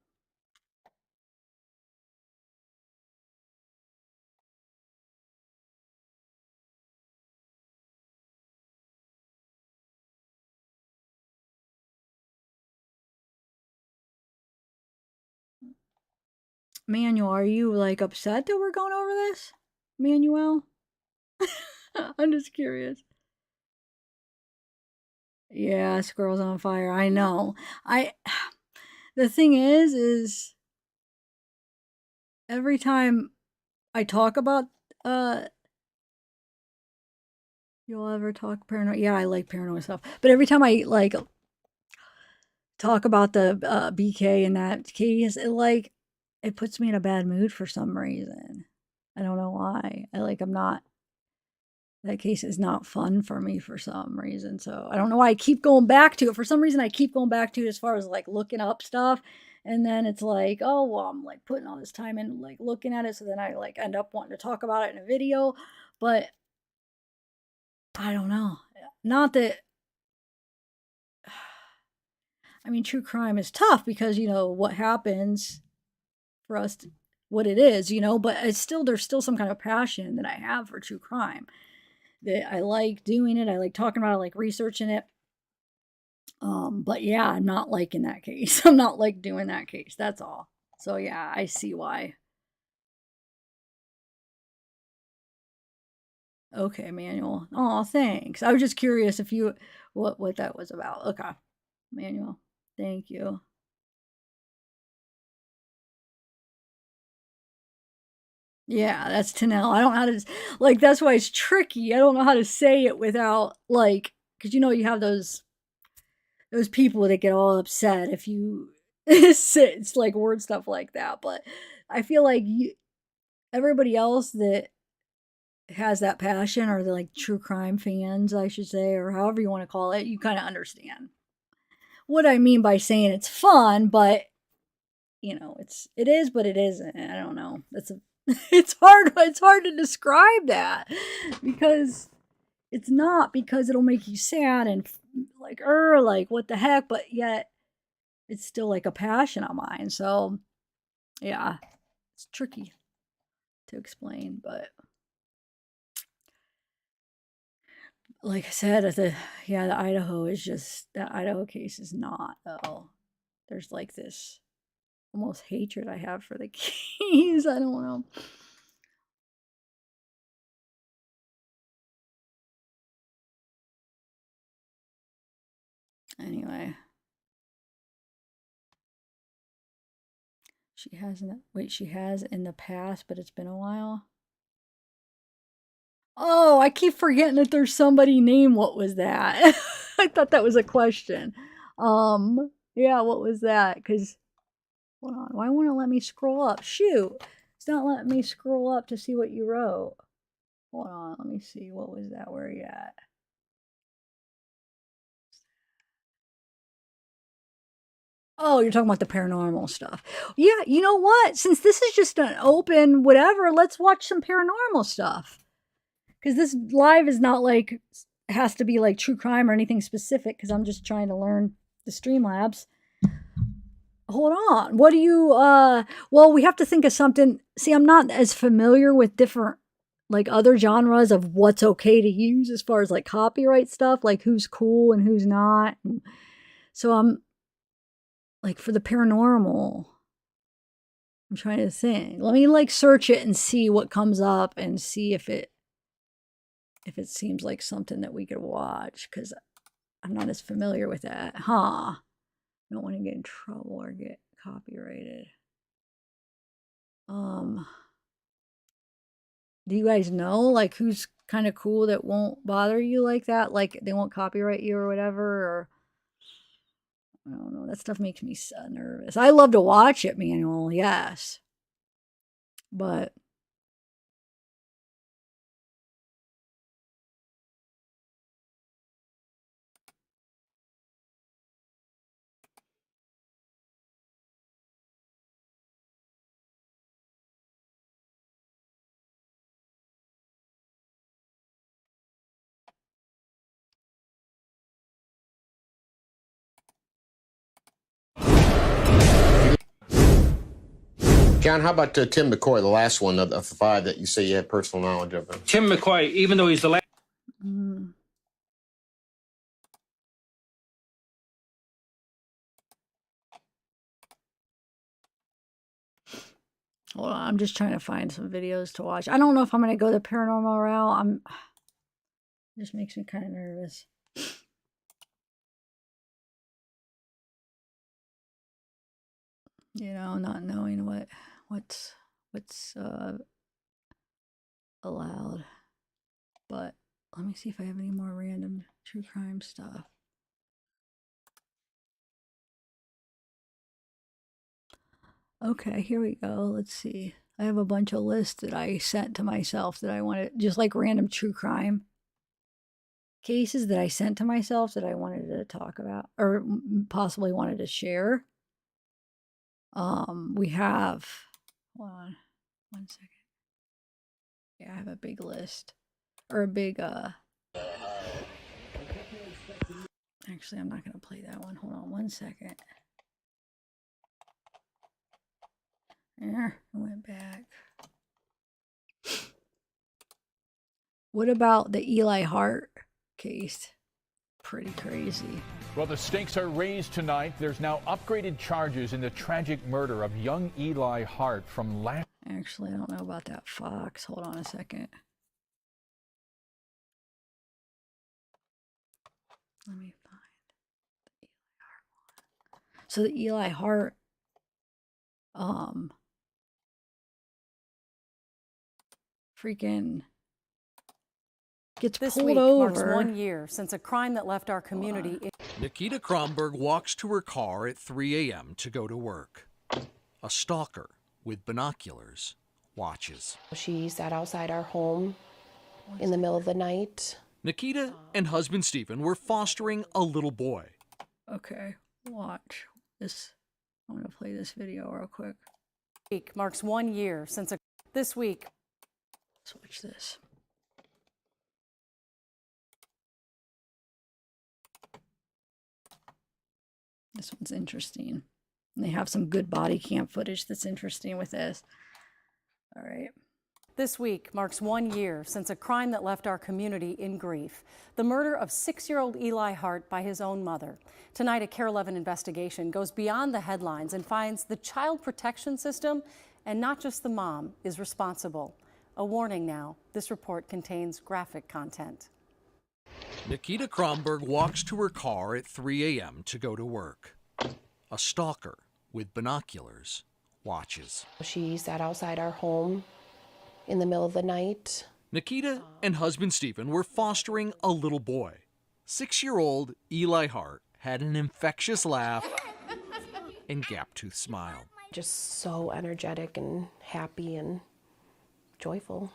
Manuel, are you like upset that we're going over this? Manuel? I'm just curious. Yeah, squirrels on fire. I know. The thing is every time I talk about you'll ever talk paranoid? Yeah, I like paranoid stuff. But every time I like talk about the BK in that case, it puts me in a bad mood for some reason. I don't know why. That case is not fun for me for some reason. So I don't know why I keep going back to it. For some reason, I keep going back to it as far as like looking up stuff. And then it's like, oh, well, I'm like putting all this time in like looking at it. So then I like end up wanting to talk about it in a video. But I don't know. Not that. I mean, true crime is tough because, what happens for us, what it is, but there's still some kind of passion that I have for true crime. That I like doing it. I like talking about it, I like researching it. But yeah, I'm not liking that case. I'm not like doing that case. That's all. So yeah, I see why. Okay, Manuel. Oh, thanks. I was just curious if what that was about. Okay, Manuel. Thank you. Yeah, that's Tanel. I don't know how to, like, that's why it's tricky. I don't know how to say it without, like, because you have those people that get all upset if you it's like word stuff like that. But I feel like everybody else that has that passion, or the like true crime fans, I should say, or however you want to call it, you kind of understand what I mean by saying it's fun, but it is, but it isn't. I don't know. It's hard to describe that because it's not, because it'll make you sad and like what the heck, but yet it's still like a passion of mine. So yeah, it's tricky to explain, but like I said, the Idaho is just, that Idaho case is not, though. There's like this almost hatred I have for the keys. I don't know. Anyway. She has in the past, but it's been a while. Oh, I keep forgetting that there's somebody named, what was that? I thought that was a question. Yeah, what was that? Because, hold on, why won't it let me scroll up? Shoot, it's not letting me scroll up to see what you wrote. Hold on, let me see. What was that? Where are you at? Oh, you're talking about the paranormal stuff. Yeah, you know what? Since this is just an open whatever, let's watch some paranormal stuff. Because this live is not like, has to be like true crime or anything specific, because I'm just trying to learn the Streamlabs. Hold on. What do you, well, we have to think of something. See, I'm not as familiar with different, like other genres of what's okay to use as far as like copyright stuff, like who's cool and who's not. So I'm, like for the paranormal, I'm trying to think. Let me like search it and see what comes up and see if it seems like something that we could watch, because I'm not as familiar with that. I don't want to get in trouble or get copyrighted. Do you guys know like who's kind of cool that won't bother you like that? Like they won't copyright you or whatever, or I don't know. That stuff makes me so nervous. I love to watch it, Manuel, yes. But John, how about Tim McCoy, the last one of the 5 that you say you had personal knowledge of? Tim McCoy, even though he's the last. Hold on, I'm just trying to find some videos to watch. I don't know if I'm going to go the paranormal route. It just makes me kind of nervous. You know, not knowing what's allowed. But let me see if I have any more random true crime stuff. Okay, here we go. Let's see. I have a bunch of lists that I sent to myself that I wanted, just like random true crime cases that I sent to myself that I wanted to talk about or possibly wanted to share. We have, hold on 1 second. Yeah, I have a big list or a big, actually, I'm not going to play that one. Hold on 1 second. There, I went back. What about the Eli Hart case? Pretty crazy. Well, the stakes are raised tonight. There's now upgraded charges in the tragic murder of young Eli Hart from last. Actually, I don't know about that Fox. Hold on a second. Let me find the Eli Hart one. So the Eli Hart, freaking gets this pulled week over. marks 1 year since a crime that left our community. Nikita Kromberg walks to her car at 3 a.m. to go to work. A stalker with binoculars watches. She sat outside our home in the middle of the night. Nikita and husband Stephen were fostering a little boy. Okay, watch this. I'm going to play this video real quick. Week marks 1 year since this week. Let's watch this. This one's interesting. And they have some good body cam footage that's interesting with this. All right. This week marks 1 year since a crime that left our community in grief. The murder of 6-year-old Eli Hart by his own mother. Tonight, a Care 11 investigation goes beyond the headlines and finds the child protection system, and not just the mom, is responsible. A warning now, this report contains graphic content. Nikita Kromberg walks to her car at 3 a.m. to go to work. A stalker with binoculars watches. She sat outside our home in the middle of the night. Nikita and husband Stephen were fostering a little boy. 6-year-old Eli Hart had an infectious laugh and gap-toothed smile. Just so energetic and happy and joyful.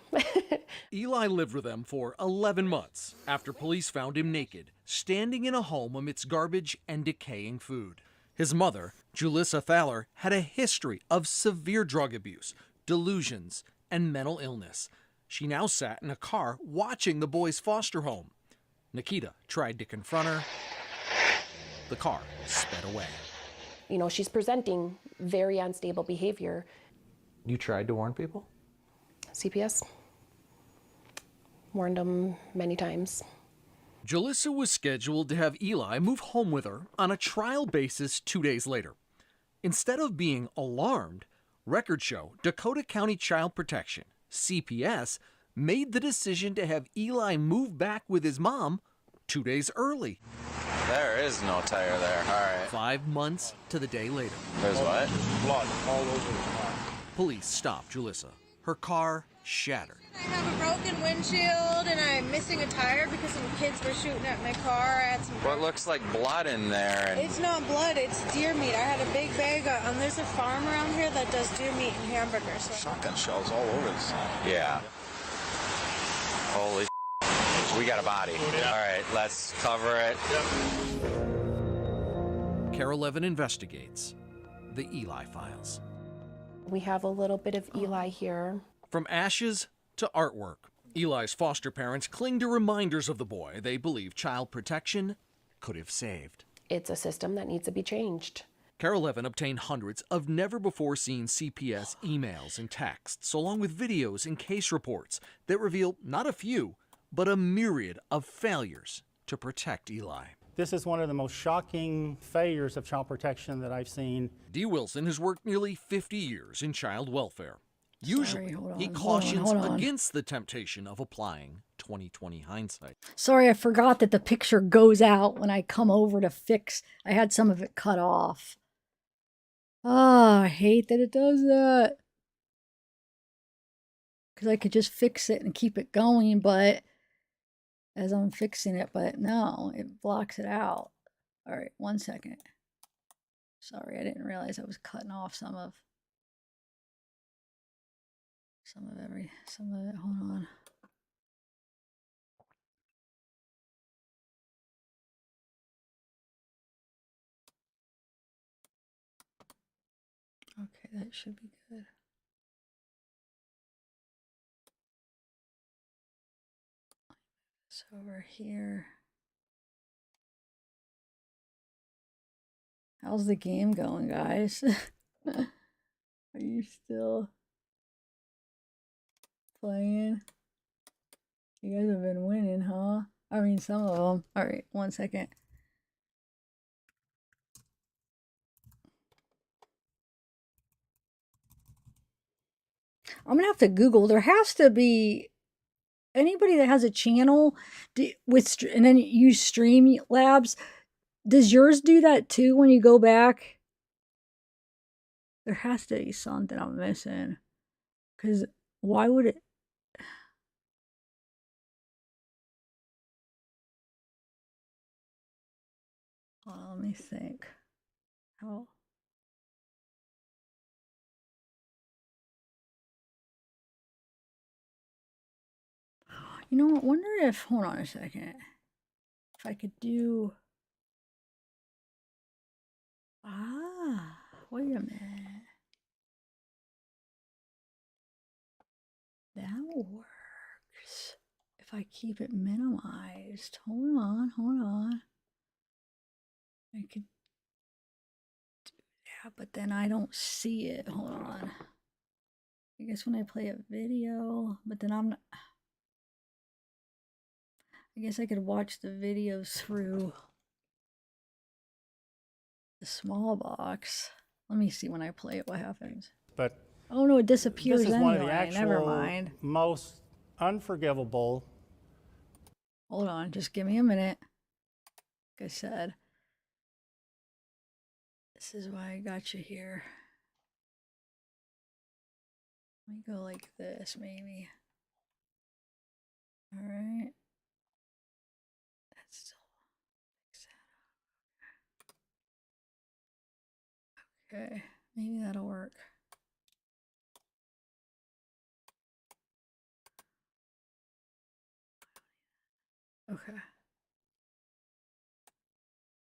Eli lived with them for 11 months after police found him naked, standing in a home amidst garbage and decaying food. His mother, Julissa Thaler, had a history of severe drug abuse, delusions, and mental illness. She now sat in a car watching the boy's foster home. Nikita tried to confront her. The car sped away. You know, she's presenting very unstable behavior. You tried to warn people? CPS warned them many times. Julissa was scheduled to have Eli move home with her on a trial basis 2 days later. Instead of being alarmed, records show Dakota County Child Protection, CPS, made the decision to have Eli move back with his mom 2 days early. There is no tire there. All right. 5 months to the day later. There's what? Blood all over the car. Police stopped Julissa. Her car shattered. I have a broken windshield and I'm missing a tire because some kids were shooting at my car. I had some. What looks like blood in there? And It's not blood, it's deer meat. I had a big bag of, there's a farm around here that does deer meat and hamburgers. So. shotgun shells all over the side. Yeah. Holy we got a body. All right, let's cover it. KARE 11 investigates the Eli files. We have a little bit of Eli here. From ashes to artwork, Eli's foster parents cling to reminders of the boy they believe child protection could have saved. It's a system that needs to be changed. KARE 11 obtained hundreds of never-before-seen CPS emails and texts, along with videos and case reports that reveal not a few, but a myriad of failures to protect Eli. This is one of the most shocking failures of child protection that I've seen. Dee Wilson has worked nearly 50 years in child welfare. Usually, he hold cautions on. against the temptation of applying 20/20 hindsight. Sorry, I forgot that the picture goes out when I come over to fix. I had some of it cut off. Ah, I hate that it does that. Because I could just fix it and keep it going, but as I'm fixing it, but no, it blocks it out. All right, 1 second. Sorry, I didn't realize I was cutting off some of it. Hold on. Okay, that should be good. So over here. How's the game going, guys? Are you still playing? You guys have been winning, huh? I mean, some of them. All right, 1 second. I'm gonna have to Google. There has to be anybody that has a channel with and then use Streamlabs. Does yours do that too when you go back? There has to be something I'm missing. Because why would it? Let me think. How? You know what? Wonder if, hold on a second. If I could do. Wait a minute. That works. If I keep it minimized. Hold on. I could do that, but then I don't see it. Hold on. I guess when I play a video, but then I'm not. I guess I could watch the videos through the small box. Let me see when I play it what happens. But oh no, it disappears this is anyway. one of the actual Never mind. most unforgivable. Hold on, just give me a minute. Like I said, this is why I got you here. Let me go like this, maybe. All right. That's still okay. Maybe that'll work. Okay.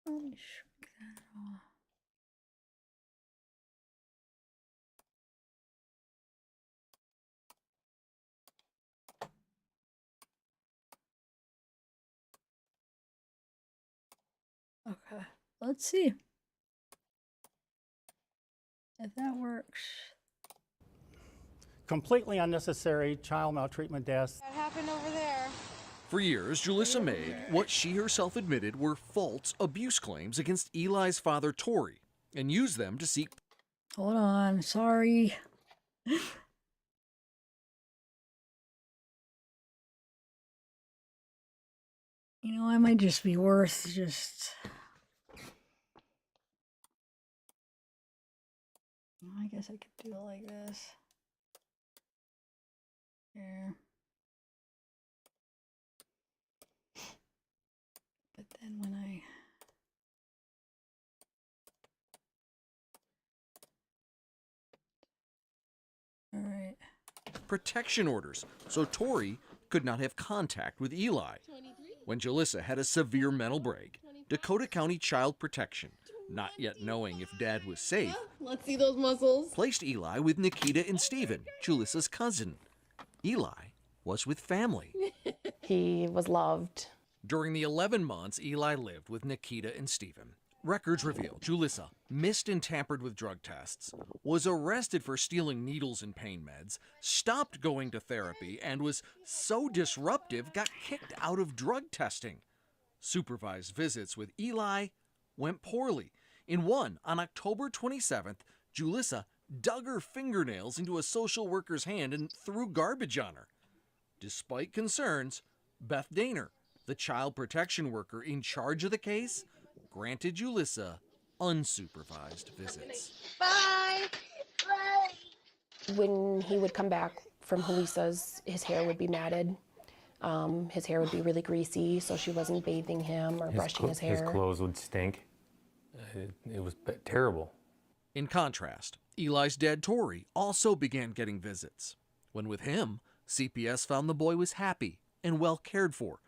Let me shrink that off. Okay, let's see if that works. Completely unnecessary child maltreatment deaths. What happened over there? For years, Julissa made what she herself admitted were false abuse claims against Eli's father, Tori, and used them to seek. Hold on, sorry. You know, I might just be worth just... I guess I could do it like this. Here. But then when I... All right. Protection orders, so Tori could not have contact with Eli. When Julissa had a severe mental break, Dakota County Child Protection, not yet knowing if Dad was safe, Let's see those muscles. placed Eli with Nikita and Steven, Julissa's cousin. Eli was with family. He was loved. During the 11 months Eli lived with Nikita and Steven, records reveal Julissa missed and tampered with drug tests, was arrested for stealing needles and pain meds, stopped going to therapy, and was so disruptive got kicked out of drug testing. Supervised visits with Eli went poorly. In one, on October 27th, Julissa dug her fingernails into a social worker's hand and threw garbage on her. Despite concerns, Beth Daner, the child protection worker in charge of the case, granted Julissa unsupervised visits. Bye. Bye. When he would come back from Julissa's, his hair would be matted. His hair would be really greasy, so she wasn't bathing him or brushing his hair. His clothes would stink. It was terrible. In contrast, Eli's dad, Tori, also began getting visits. When with him, CPS found the boy was happy and well cared for.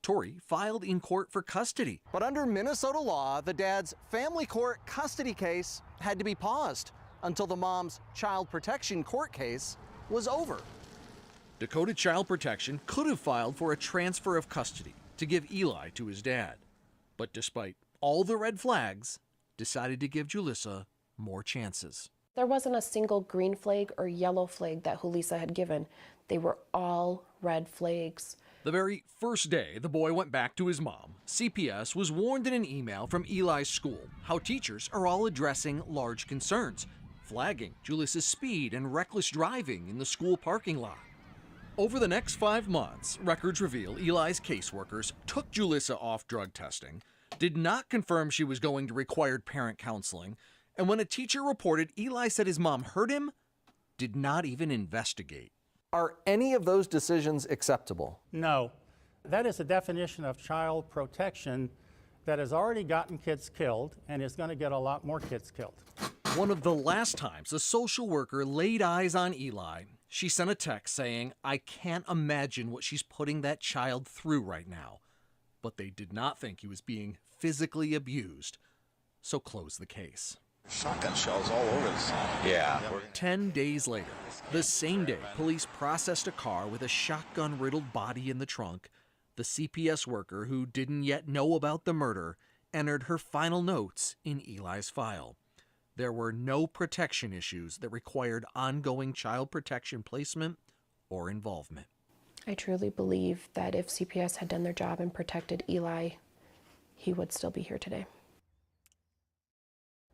Tori filed in court for custody. But under Minnesota law, the dad's family court custody case had to be paused until the mom's child protection court case was over. Dakota Child Protection could have filed for a transfer of custody to give Eli to his dad, but despite all the red flags, decided to give Julissa more chances. There wasn't a single green flag or yellow flag that Julissa had given. They were all red flags. The very first day the boy went back to his mom, CPS was warned in an email from Eli's school how teachers are all addressing large concerns, flagging Julissa's speed and reckless driving in the school parking lot. Over the next 5 months, records reveal Eli's caseworkers took Julissa off drug testing, did not confirm she was going to required parent counseling, and when a teacher reported Eli said his mom hurt him, did not even investigate. Are any of those decisions acceptable? No. That is a definition of child protection that has already gotten kids killed and is going to get a lot more kids killed. One of the last times a social worker laid eyes on Eli, she sent a text saying, "I can't imagine what she's putting that child through right now." But they did not think he was being physically abused, so closed the case. Shotgun shells all over the side. Yeah. 10 days later, the same day police processed a car with a shotgun-riddled body in the trunk, the CPS worker who didn't yet know about the murder entered her final notes in Eli's file. There were no protection issues that required ongoing child protection placement or involvement. I truly believe that if CPS had done their job and protected Eli, he would still be here today.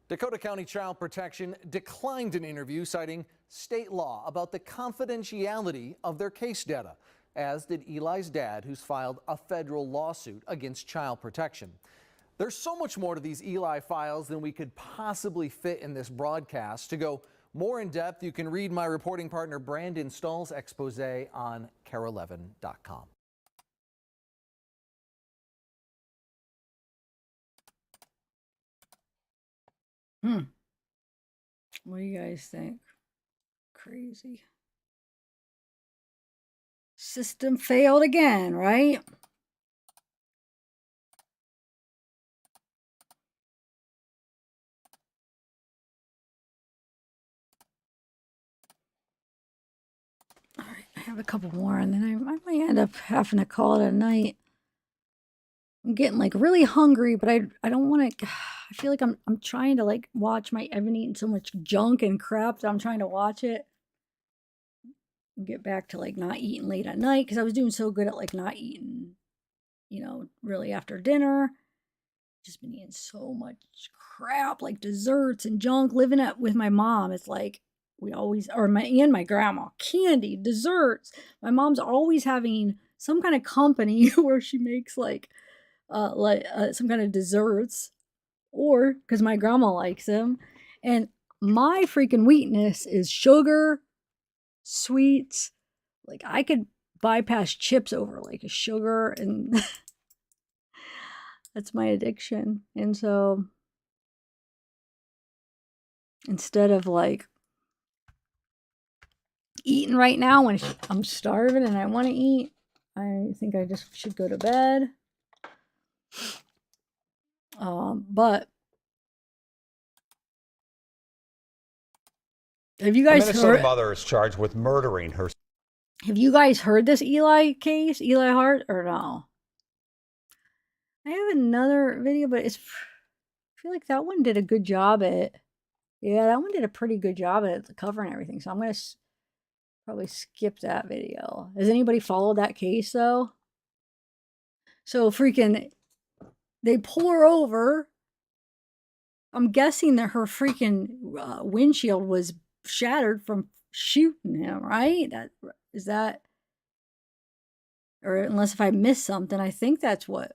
Dakota County Child Protection declined an interview citing state law about the confidentiality of their case data, as did Eli's dad, who's filed a federal lawsuit against Child Protection. There's so much more to these Eli files than we could possibly fit in this broadcast. To go more in depth, you can read my reporting partner Brandon Stahl's expose on KARE11.com. What do you guys think? Crazy. System failed again, right? have a couple more, and then I might end up having to call it a night. I'm getting like really hungry, but I don't want to. I feel like I'm trying to like watch my. I've been eating so much junk and crap that I'm trying to watch it. Get back to like not eating late at night because I was doing so good at like not eating, you know, really after dinner. Just been eating so much crap, like desserts and junk. Living with my mom, it's like we always, or my grandma, candy, desserts. My mom's always having some kind of company where she makes like some kind of desserts, or because my grandma likes them. And my freaking weakness is sugar, sweets. Like I could bypass chips over like a sugar, and that's my addiction. And so instead of like eating right now when I'm starving and I want to eat, I think I just should go to bed. But have you guys heard? Mother is charged with murdering her. Have you guys heard this Eli case, Eli Hart, or no? I have another video, but I feel like that one did a good job at. Yeah, that one did a pretty good job at covering everything. So I'm gonna probably skip that video. Has anybody followed that case though? So freaking, they pull her over. I'm guessing that her freaking windshield was shattered from shooting him, right? Is that, or unless if I missed something, I think that's what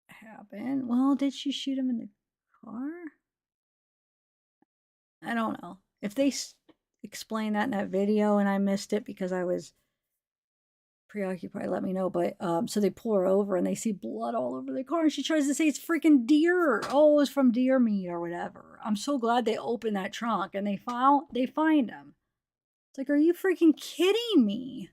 happened. Well, did she shoot him in the car? I don't know. If they explain that in that video and I missed it because I was preoccupied, let me know. But so they pull her over and they see blood all over the car, and she tries to say it's freaking deer. Oh, it was from deer meat or whatever. I'm so glad they opened that trunk and they find him. It's like, are you freaking kidding me?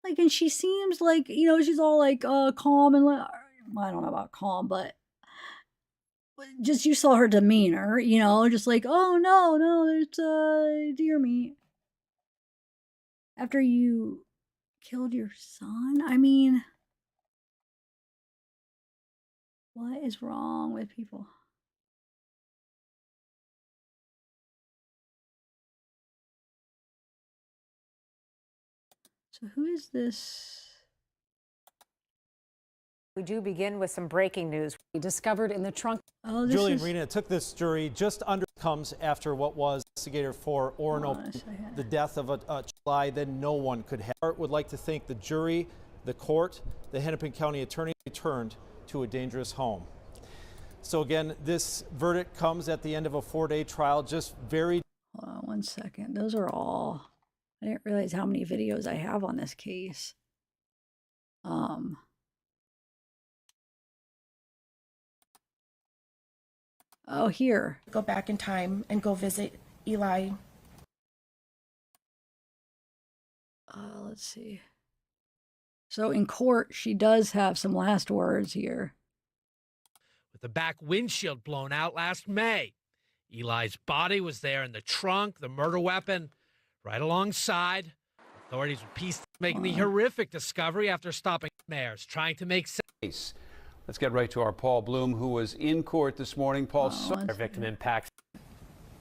Like, and she seems like, you know, she's all like calm and I don't know about calm, but just you saw her demeanor, you know, just like, oh no, there's deer meat. After you killed your son? I mean, what is wrong with people? So who is this? We do begin with some breaking news. Discovered in the trunk. Oh, Julian Rena, it took this jury just under comes after what was investigator for Orono, the death of a July that no one could have. Hart would like to thank the jury, the court, the Hennepin County attorney returned to a dangerous home. So again, this verdict comes at the end of a 4-day trial, just very. Hold on 1 second. Those are all. I didn't realize how many videos I have on this case. Oh, here. Go back in time and go visit Eli. Let's see. So in court, she does have some last words here. With the back windshield blown out last May. Eli's body was there in the trunk, the murder weapon right alongside. Authorities were pieced making the horrific discovery after stopping mares trying to make sense. Let's get right to our Paul Bloom, who was in court this morning. Paul, Our victim impacts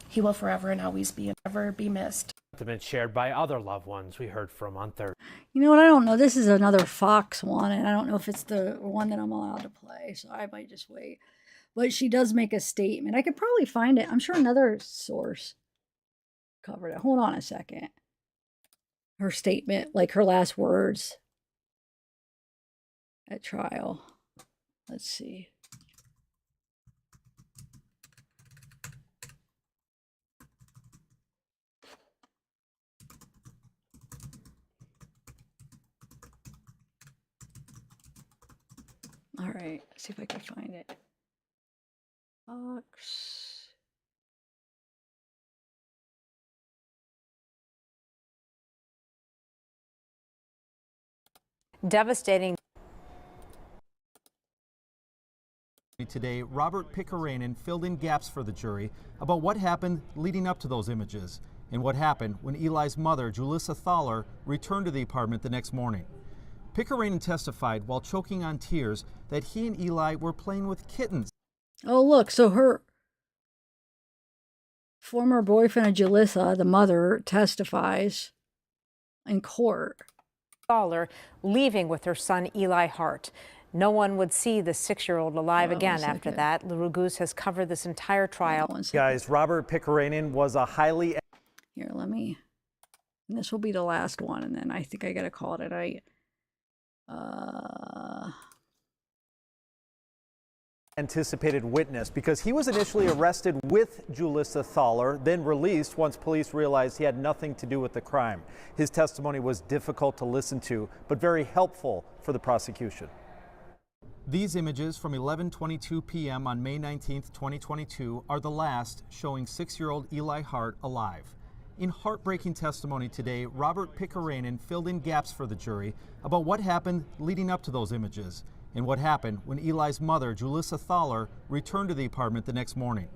He will forever and always be and ever be missed. have been shared by other loved ones we heard from on Thursday. You know what? I don't know. This is another Fox one, and I don't know if it's the one that I'm allowed to play, so I might just wait. But she does make a statement. I could probably find it. I'm sure another source covered it. Hold on a second. Her statement, like her last words at trial. Let's see. All right, let's see if I can find it. Fox. Devastating. Today, Robert Pickerainen filled in gaps for the jury about what happened leading up to those images. and what happened when Eli's mother, Julissa Thaler, returned to the apartment the next morning. Pickerainen testified while choking on tears that he and Eli were playing with kittens. Oh, look, so her former boyfriend of Julissa, the mother, testifies in court. Thaler leaving with her son Eli Hart. No one would see the 6-year-old alive again after that. Leroux Goose has covered this entire trial. Guys, Robert Pickerainen was a highly... Here, let me... This will be the last one, and then I think I gotta call it a night. Anticipated witness because he was initially arrested with Julissa Thaler, then released once police realized he had nothing to do with the crime. His testimony was difficult to listen to, but very helpful for the prosecution. These images from 11:22 p.m. on May 19th, 2022 are the last showing 6-year-old Eli Hart alive. In heartbreaking testimony today, Robert Pickerainen filled in gaps for the jury about what happened leading up to those images and what happened when Eli's mother, Julissa Thaler, returned to the apartment the next morning.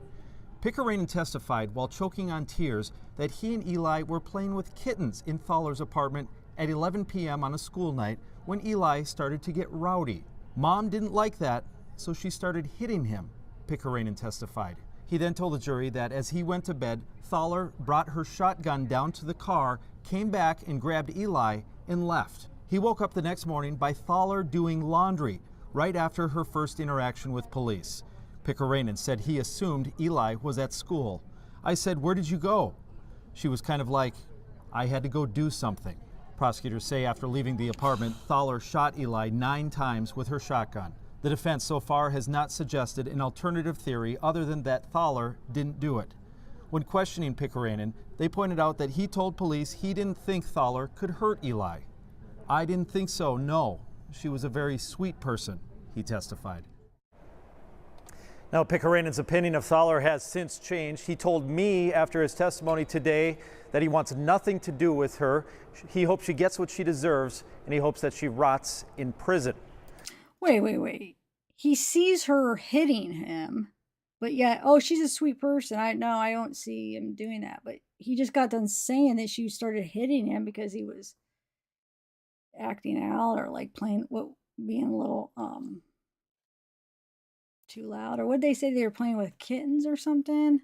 Pickerainen testified while choking on tears that he and Eli were playing with kittens in Thaler's apartment at 11 p.m. on a school night when Eli started to get rowdy. Mom didn't like that, so she started hitting him, Pickerainen testified. He then told the jury that as he went to bed, Thaler brought her shotgun down to the car, came back and grabbed Eli and left. He woke up the next morning by Thaler doing laundry right after her first interaction with police. Pickerainen said he assumed Eli was at school. I said, "Where did you go?" She was kind of like, "I had to go do something." Prosecutors say after leaving the apartment, Thaler shot Eli 9 times with her shotgun. The defense so far has not suggested an alternative theory other than that Thaler didn't do it. When questioning Pickerainen, they pointed out that he told police he didn't think Thaler could hurt Eli. "I didn't think so, no. She was a very sweet person," he testified. Now, Pickerainen's opinion of Thaler has since changed. He told me after his testimony today that he wants nothing to do with her. He hopes she gets what she deserves, and he hopes that she rots in prison. Wait. He sees her hitting him, but yet, oh, she's a sweet person. I don't see him doing that. But he just got done saying that she started hitting him because he was acting out or like being a little too loud, or what they say they were playing with kittens or something.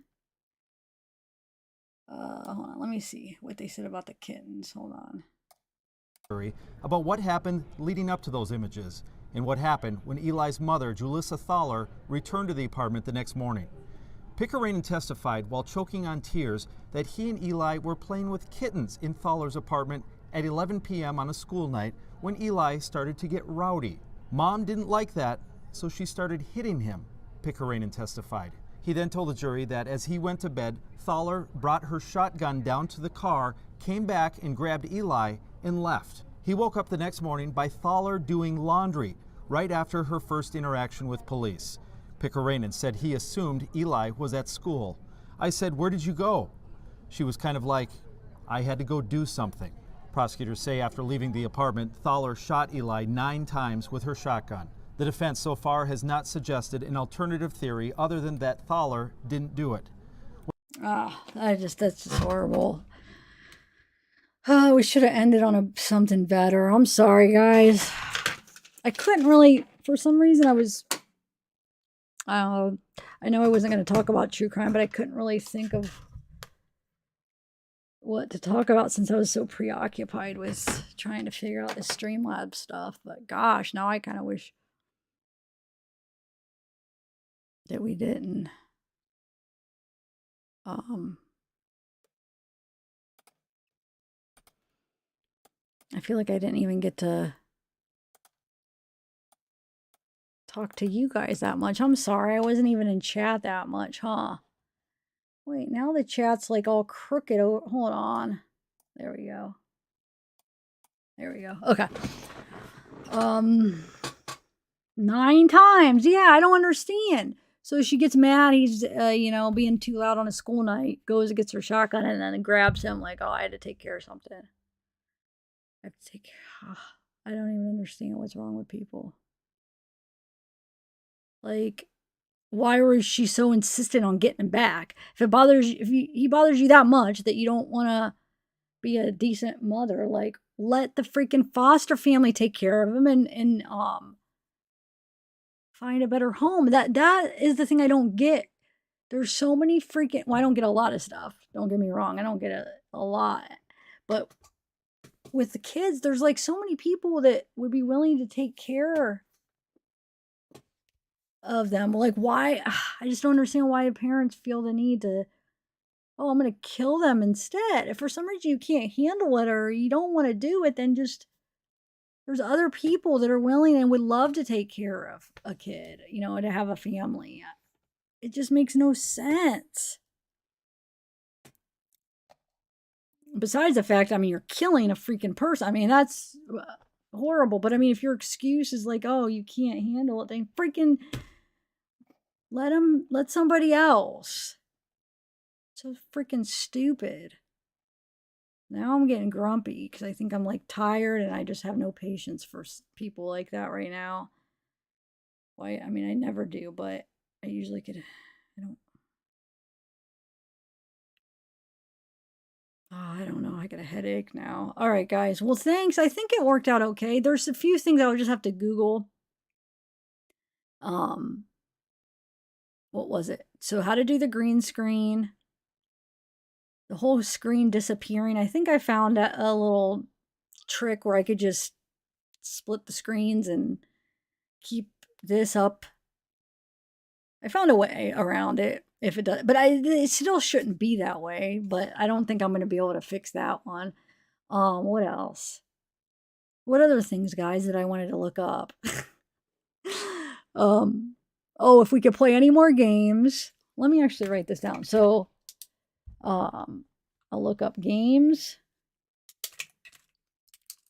Hold on, let me see what they said about the kittens. Hold on. About what happened leading up to those images and what happened when Eli's mother, Julissa Thaler, returned to the apartment the next morning. Pickerainen testified while choking on tears that he and Eli were playing with kittens in Thaler's apartment at 11 p.m. on a school night when Eli started to get rowdy. Mom didn't like that, so she started hitting him, Pickerainen testified. He then told the jury that as he went to bed, Thaler brought her shotgun down to the car, came back and grabbed Eli and left. He woke up the next morning by Thaler doing laundry right after her first interaction with police. Pickerainen said he assumed Eli was at school. I said, "Where did you go?" She was kind of like, "I had to go do something." Prosecutors say after leaving the apartment, Thaler shot Eli 9 times with her shotgun. The defense so far has not suggested an alternative theory other than that Thaler didn't do it. That's just horrible. Oh, we should have ended on something better. I'm sorry, guys. I couldn't really, for some reason, I know I wasn't going to talk about true crime, but I couldn't really think of what to talk about since I was so preoccupied with trying to figure out this Streamlabs stuff. But gosh, now I kind of wish that we didn't. I feel like I didn't even get to talk to you guys that much. I'm sorry, I wasn't even in chat that much, huh? Wait, now the chat's like all crooked. Hold on. There we go. There we go. Okay. 9 times. Yeah, I don't understand. So she gets mad. He's, being too loud on a school night. Goes and gets her shotgun and then grabs him like, oh, I had to take care of something. I have to take care. I don't even understand what's wrong with people. Like, why was she so insistent on getting him back? If it bothers you, if he bothers you that much that you don't want to be a decent mother, like, let the freaking foster family take care of him and find a better home. That is the thing I don't get. There's so many freaking, well, I don't get a lot of stuff. Don't get me wrong. I don't get a lot. But with the kids, there's like so many people that would be willing to take care of them. Like, why? I just don't understand why parents feel the need to, oh, I'm going to kill them instead. If for some reason you can't handle it or you don't want to do it, then just, there's other people that are willing and would love to take care of a kid, you know, to have a family. It just makes no sense. Besides the fact, I mean, you're killing a freaking person. I mean, that's horrible. But I mean, if your excuse is like, oh, you can't handle it, then freaking let somebody else. So freaking stupid. Now I'm getting grumpy because I think I'm like tired and I just have no patience for people like that right now. Why? I mean, I never do, but I usually could, I don't know. I got a headache now. All right, guys. Well, thanks. I think it worked out okay. There's a few things I would just have to Google. What was it? So how to do the green screen. The whole screen disappearing. I think I found a little trick where I could just split the screens and keep this up. I found a way around it if it does, but it still shouldn't be that way, but I don't think I'm going to be able to fix that one. What else? What other things, guys, that I wanted to look up? Oh, if we could play any more games. Let me actually write this down. So, I'll look up games.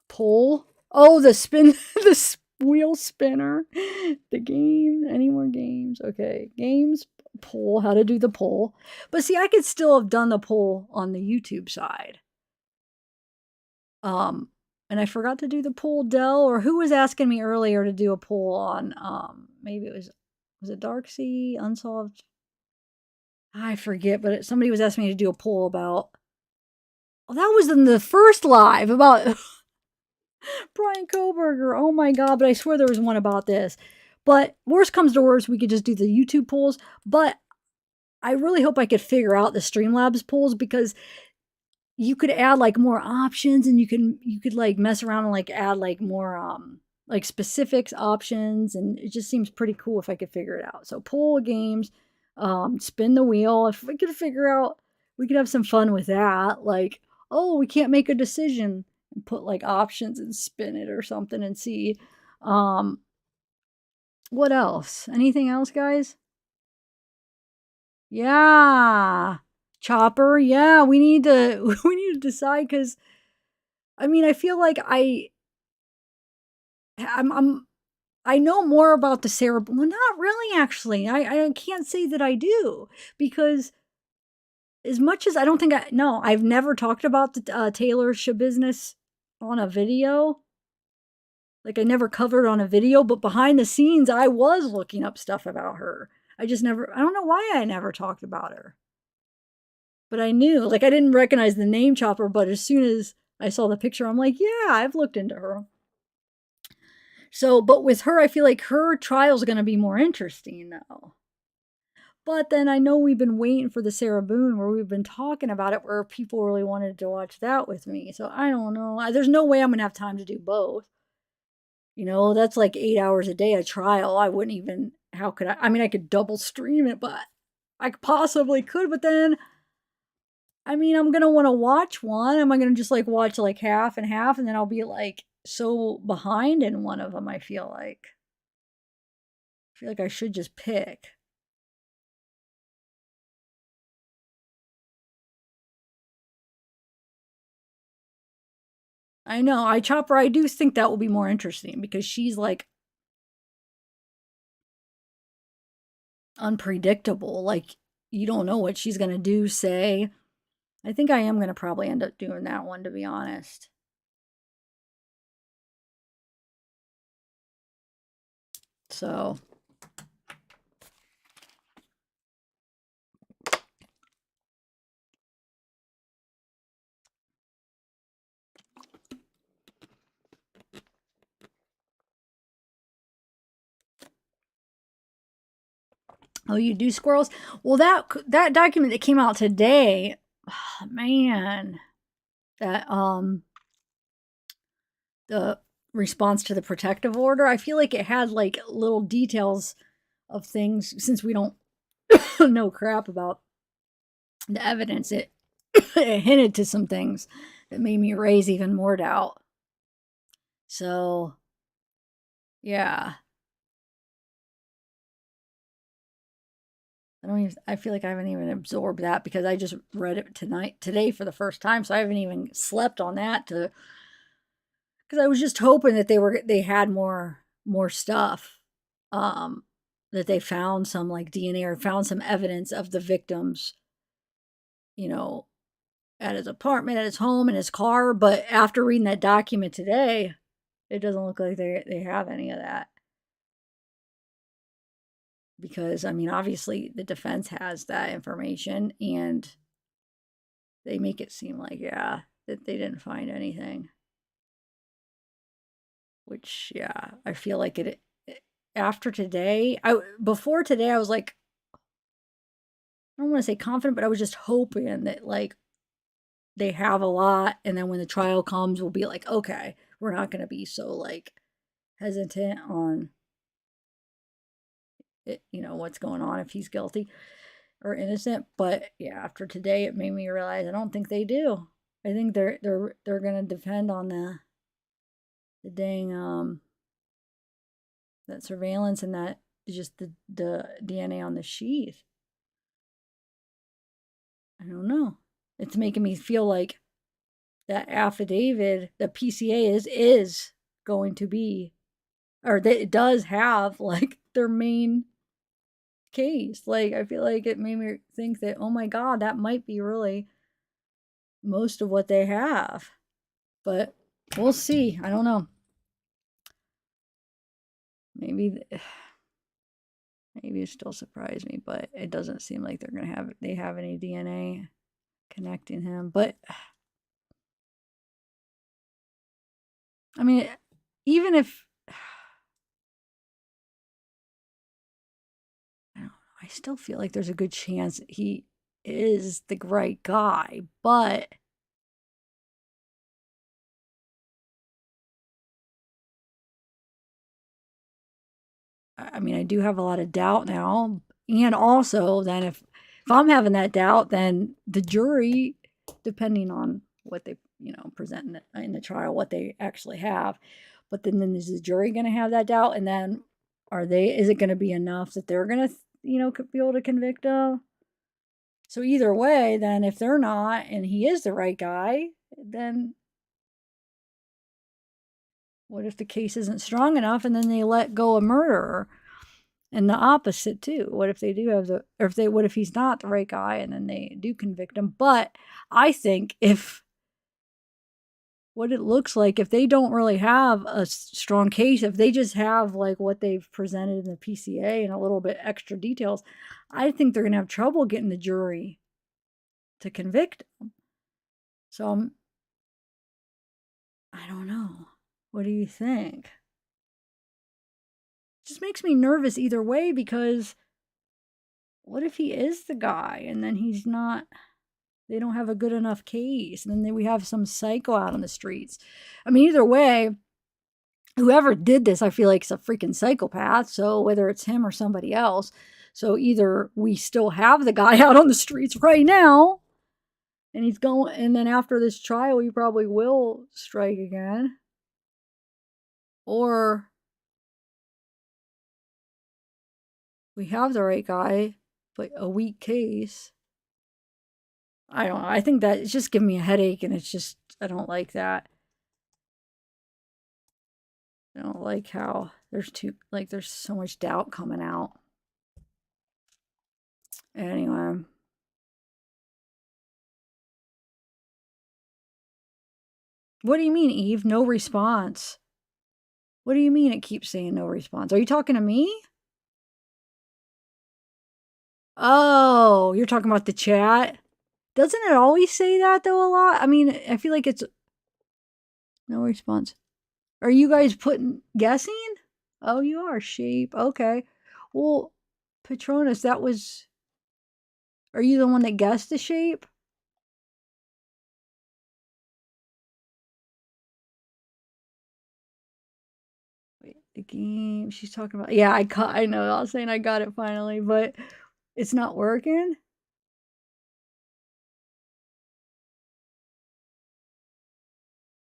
Poll. Oh, the spin, the wheel spinner. The game. Any more games? Okay, games. Poll. How to do the poll. But see, I could still have done the poll on the YouTube side. And I forgot to do the poll, Dell, or who was asking me earlier to do a poll on, maybe it was it Darksea, Unsolved? I forget, but somebody was asking me to do a poll about, oh, that was in the first live about Brian Koberger. Oh my God, but I swear there was one about this. But worst comes to worst, we could just do the YouTube polls. But I really hope I could figure out the Streamlabs polls because you could add like more options and you could like mess around and like add like more like specifics options, and it just seems pretty cool if I could figure it out. So poll games, spin the wheel. If we could figure out, we could have some fun with that. Like, oh, we can't make a decision and put like options and spin it or something and see. What else? Anything else, guys? Yeah. Chopper. Yeah, we need to decide because I mean, I feel like I know more about the cerebral. Well, not really, actually. I can't say that I do because as much as I don't think I've never talked about the Taylor business on a video. Like I never covered on a video, but behind the scenes, I was looking up stuff about her. I don't know why I never talked about her. But I knew, like I didn't recognize the name Chopper, but as soon as I saw the picture, I'm like, yeah, I've looked into her. So, but with her, I feel like her trial is going to be more interesting though. But then I know we've been waiting for the Sarah Boone where we've been talking about it, where people really wanted to watch that with me. So I don't know. There's no way I'm going to have time to do both. You know, that's like 8 hours a day a trial. I wouldn't even, how could I mean, I could double stream it, but I possibly could, but then, I mean, I'm going to want to watch one. Am I going to just like watch like half and half and then I'll be like so behind in one of them, I feel like I should just pick. I know, Chopper, I do think that will be more interesting because she's like unpredictable. Like you don't know what she's going to do, say. I think I am going to probably end up doing that one, to be honest. So, Oh, you do squirrels? Well, that document that came out today, oh, man, that the response to the protective order, I feel like it had like little details of things, since we don't know crap about the evidence. It it hinted to some things that made me raise even more doubt. So, yeah. I feel like I haven't even absorbed that because I just read it today for the first time. So I haven't even slept on that because I was just hoping that they had more stuff. That they found some like DNA or found some evidence of the victims, at his apartment, at his home, in his car. But after reading that document today, it doesn't look like they have any of that. Because, I mean, obviously the defense has that information and they make it seem like, yeah, that they didn't find anything. Which, yeah, I feel like after today, before today, I was like, I don't want to say confident, but I was just hoping that, like, they have a lot. And then when the trial comes, we'll be like, okay, we're not going to be so, like, hesitant on it, what's going on, if he's guilty or innocent. But yeah, after today, it made me realize I don't think they do. I think they're gonna depend on the dang that surveillance and that just the DNA on the sheath. I don't know. It's making me feel like that affidavit, the PCA is going to be, or that it does have like their main case. Like, I feel like it made me think that, oh my God, that might be really most of what they have. But we'll see. I don't know. Maybe it still surprised me, but it doesn't seem like they have any DNA connecting him. But I mean, even if I still feel like there's a good chance he is the right guy, but I mean, I do have a lot of doubt now. And also, then if I'm having that doubt, then the jury, depending on what they, present in the trial, what they actually have, but then is the jury going to have that doubt? And then is it going to be enough that they're going to, be able to convict him? So either way, then if they're not, and he is the right guy, then what if the case isn't strong enough and then they let go a murderer? And the opposite too. What if they do have what if he's not the right guy and then they do convict him? But I think what it looks like, if they don't really have a strong case, if they just have like what they've presented in the PCA and a little bit extra details, I think they're going to have trouble getting the jury to convict him. So I don't know. What do you think? Just makes me nervous either way, because what if he is the guy and then he's not, they don't have a good enough case, and then we have some psycho out on the streets. I mean, either way, whoever did this, I feel like it's a freaking psychopath. So whether it's him or somebody else, so either we still have the guy out on the streets right now and he's going, and then after this trial, he probably will strike again, or we have the right guy, but a weak case. I don't know. I think that it's just giving me a headache, and it's just, I don't like that. I don't like how there's so much doubt coming out. Anyway. What do you mean, Eve? No response. What do you mean it keeps saying no response? Are you talking to me? Oh, you're talking about the chat? Doesn't it always say that, though, a lot? I mean, I feel like it's no response. Are you guessing? Oh, you are, Shape. Okay. Well, Patronus, that was... Are you the one that guessed the shape? Wait, the game she's talking about. Yeah, I know. I was saying I got it finally, but it's not working.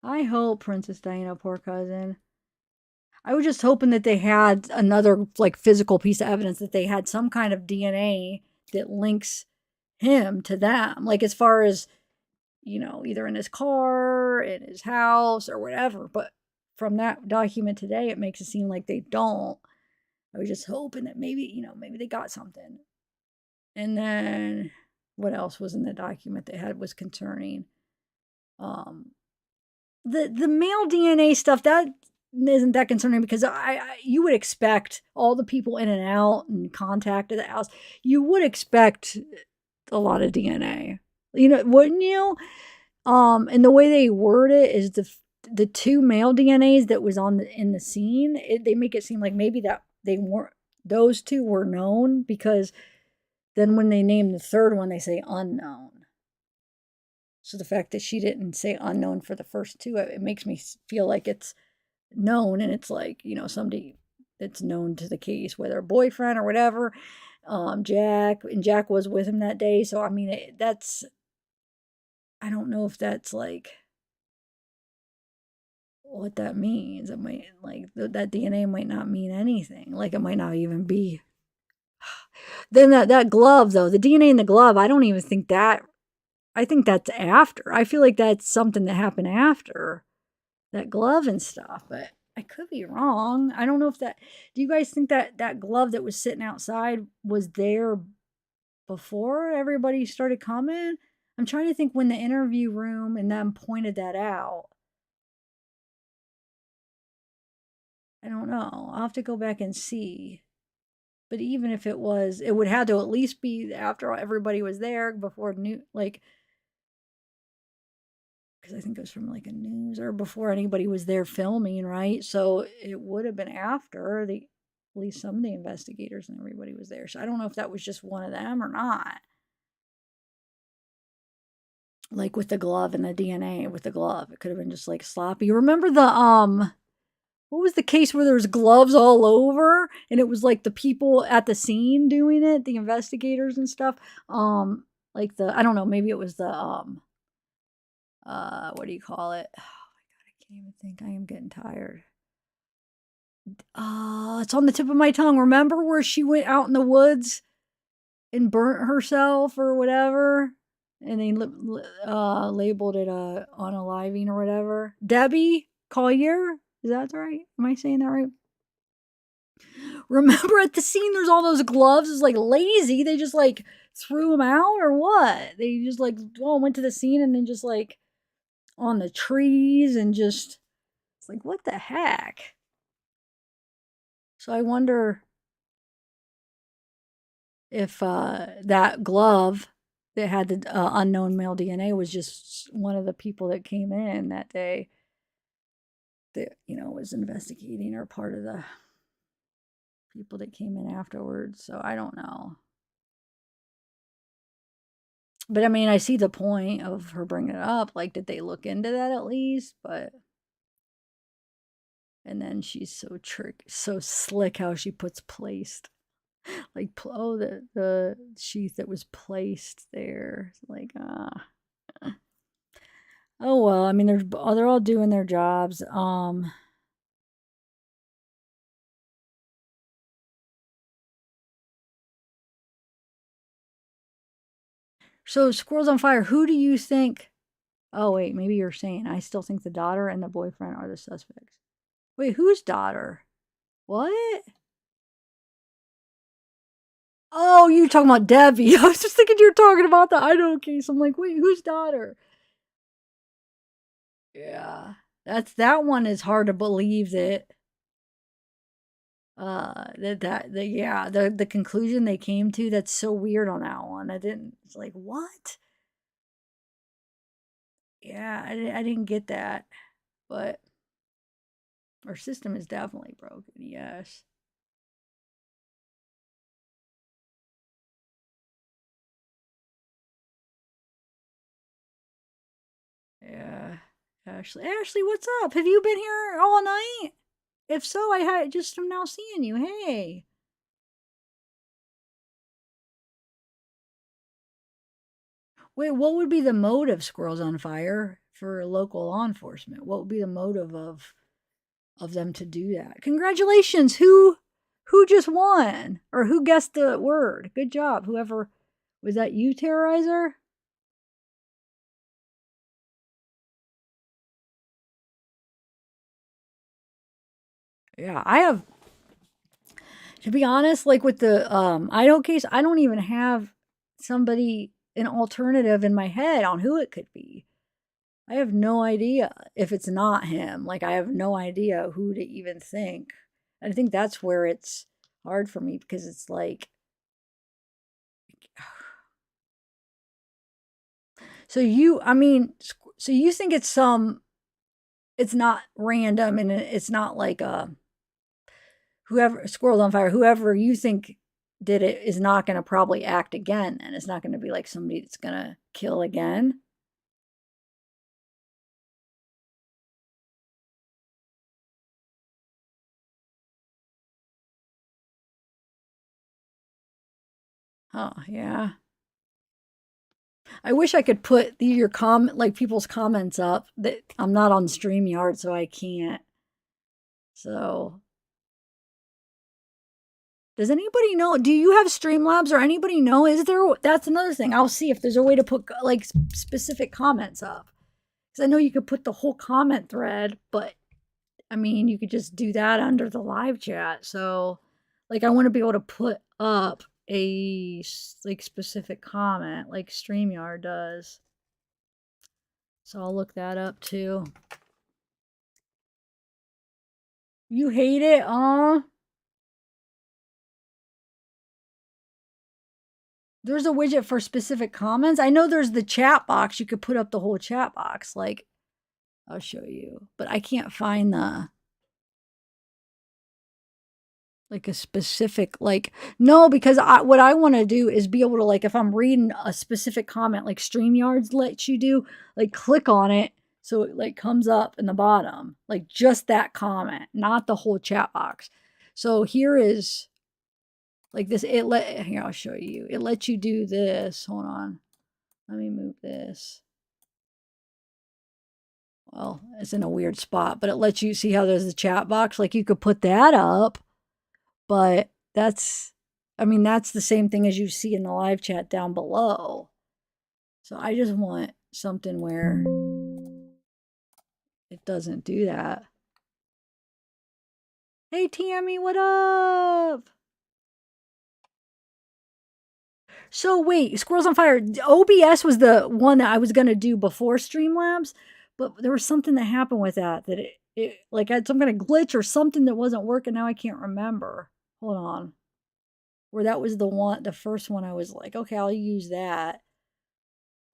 I hope Princess Diana, poor cousin. I was just hoping that they had another like physical piece of evidence, that they had some kind of DNA that links him to them. Like as far as, you know, either in his car, in his house, or whatever. But from that document today, it makes it seem like they don't. I was just hoping that maybe, you know, maybe they got something. And then what else was in the document they had was concerning. The male DNA stuff, that isn't that concerning, because you would expect all the people in and out and contact at the house, you would expect a lot of DNA. You know, wouldn't you? And the way they word it is the two male DNAs that was in the scene, they make it seem like maybe that they weren't, those two were known, because then when they name the third one, they say unknown. So the fact that she didn't say unknown for the first two, it makes me feel like it's known, and it's like, you know, somebody that's known to the case, whether a boyfriend or whatever. Jack was with him that day. So, I mean, I don't know if that's like what that means. It might, like, that DNA might not mean anything. Like, it might not even be. Then that glove, though, the DNA in the glove, I don't even think that, I think that's after. I feel like that's something that happened after that glove and stuff, but I could be wrong. I don't know if that, do you guys think that glove that was sitting outside was there before everybody started coming? I'm trying to think when the interview room and them pointed that out. I don't know. I'll have to go back and see. But even if it was, it would have to at least be after everybody was there, before like, because I think it was from like a news, or before anybody was there filming, right? So it would have been after at least some of the investigators and everybody was there. So I don't know if that was just one of them or not. Like with the glove and the DNA with the glove, it could have been just like sloppy. Remember the what was the case where there was gloves all over, and it was like the people at the scene doing it, the investigators and stuff. Like I don't know, maybe it was the what do you call it? Oh my god, I can't even think. I am getting tired. It's on the tip of my tongue. Remember where she went out in the woods and burnt herself or whatever, and they labeled it unaliving or whatever. Debbie Collier, is that right? Am I saying that right? Remember at the scene, there's all those gloves. It's like lazy. They just like threw them out, or what? They just like went to the scene and then just like on the trees, and just, it's like, what the heck? So I wonder if that glove that had the unknown male DNA was just one of the people that came in that day that, you know, was investigating, or part of the people that came in afterwards. So I don't know. But I mean, I see the point of her bringing it up. Like, did they look into that at least? But, and then she's so slick how she puts placed. Like, oh, the sheath that was placed there. Like, oh well. I mean, they're all doing their jobs. So Squirrels on Fire, who do you think? Oh wait, maybe you're saying I still think the daughter and the boyfriend are the suspects. Wait, whose daughter? What? Oh, you're talking about Debbie. I was just thinking you were talking about the Idaho case. I'm like, wait, whose daughter? Yeah, that one is hard to believe that. The conclusion they came to, that's so weird on that one. It's like, what? Yeah, I didn't get that, but our system is definitely broken. Yes. Ashley, what's up? Have you been here all night? If so, I just am now seeing you. Hey. Wait, what would be the motive, Squirrels on Fire, for local law enforcement? What would be the motive of them to do that? Congratulations. Who just won? Or who guessed the word? Good job. Whoever, was that you, Terrorizer? Yeah, I have, to be honest, like with the Idaho case, I don't even have an alternative in my head on who it could be. I have no idea if it's not him. Like, I have no idea who to even think. And I think that's where it's hard for me, because it's like, so you think it's not random, and it's not like whoever, Squirrels on Fire, whoever you think did it is not going to probably act again, and it's not going to be like somebody that's going to kill again. Oh, yeah. I wish I could put people's comments up. That I'm not on StreamYard, so I can't. So, does anybody know? Do you have Streamlabs, or anybody know? That's another thing. I'll see if there's a way to put like specific comments up. Because I know you could put the whole comment thread, but I mean, you could just do that under the live chat. So, like, I want to be able to put up a like specific comment like StreamYard does. So I'll look that up too. You hate it, There's a widget for specific comments. I know there's the chat box. You could put up the whole chat box. Like, I'll show you. But I can't find like a specific, no, because what I want to do is be able to, like, if I'm reading a specific comment, like StreamYards lets you do, like, click on it so it, like, comes up in the bottom, like, just that comment, not the whole chat box. So here is, like, this, here, I'll show you. It lets you do this. Hold on. Let me move this. Well, it's in a weird spot, but it lets you see how there's the chat box. Like, you could put that up. But that's the same thing as you see in the live chat down below. So I just want something where it doesn't do that. Hey, Tammy, what up? So wait, Squirrels on Fire. OBS was the one that I was going to do before Streamlabs, but there was something that happened with that it like I had some kind of glitch or something that wasn't working. Now I can't remember. Hold on. Where that was the first one I was like, okay, I'll use that.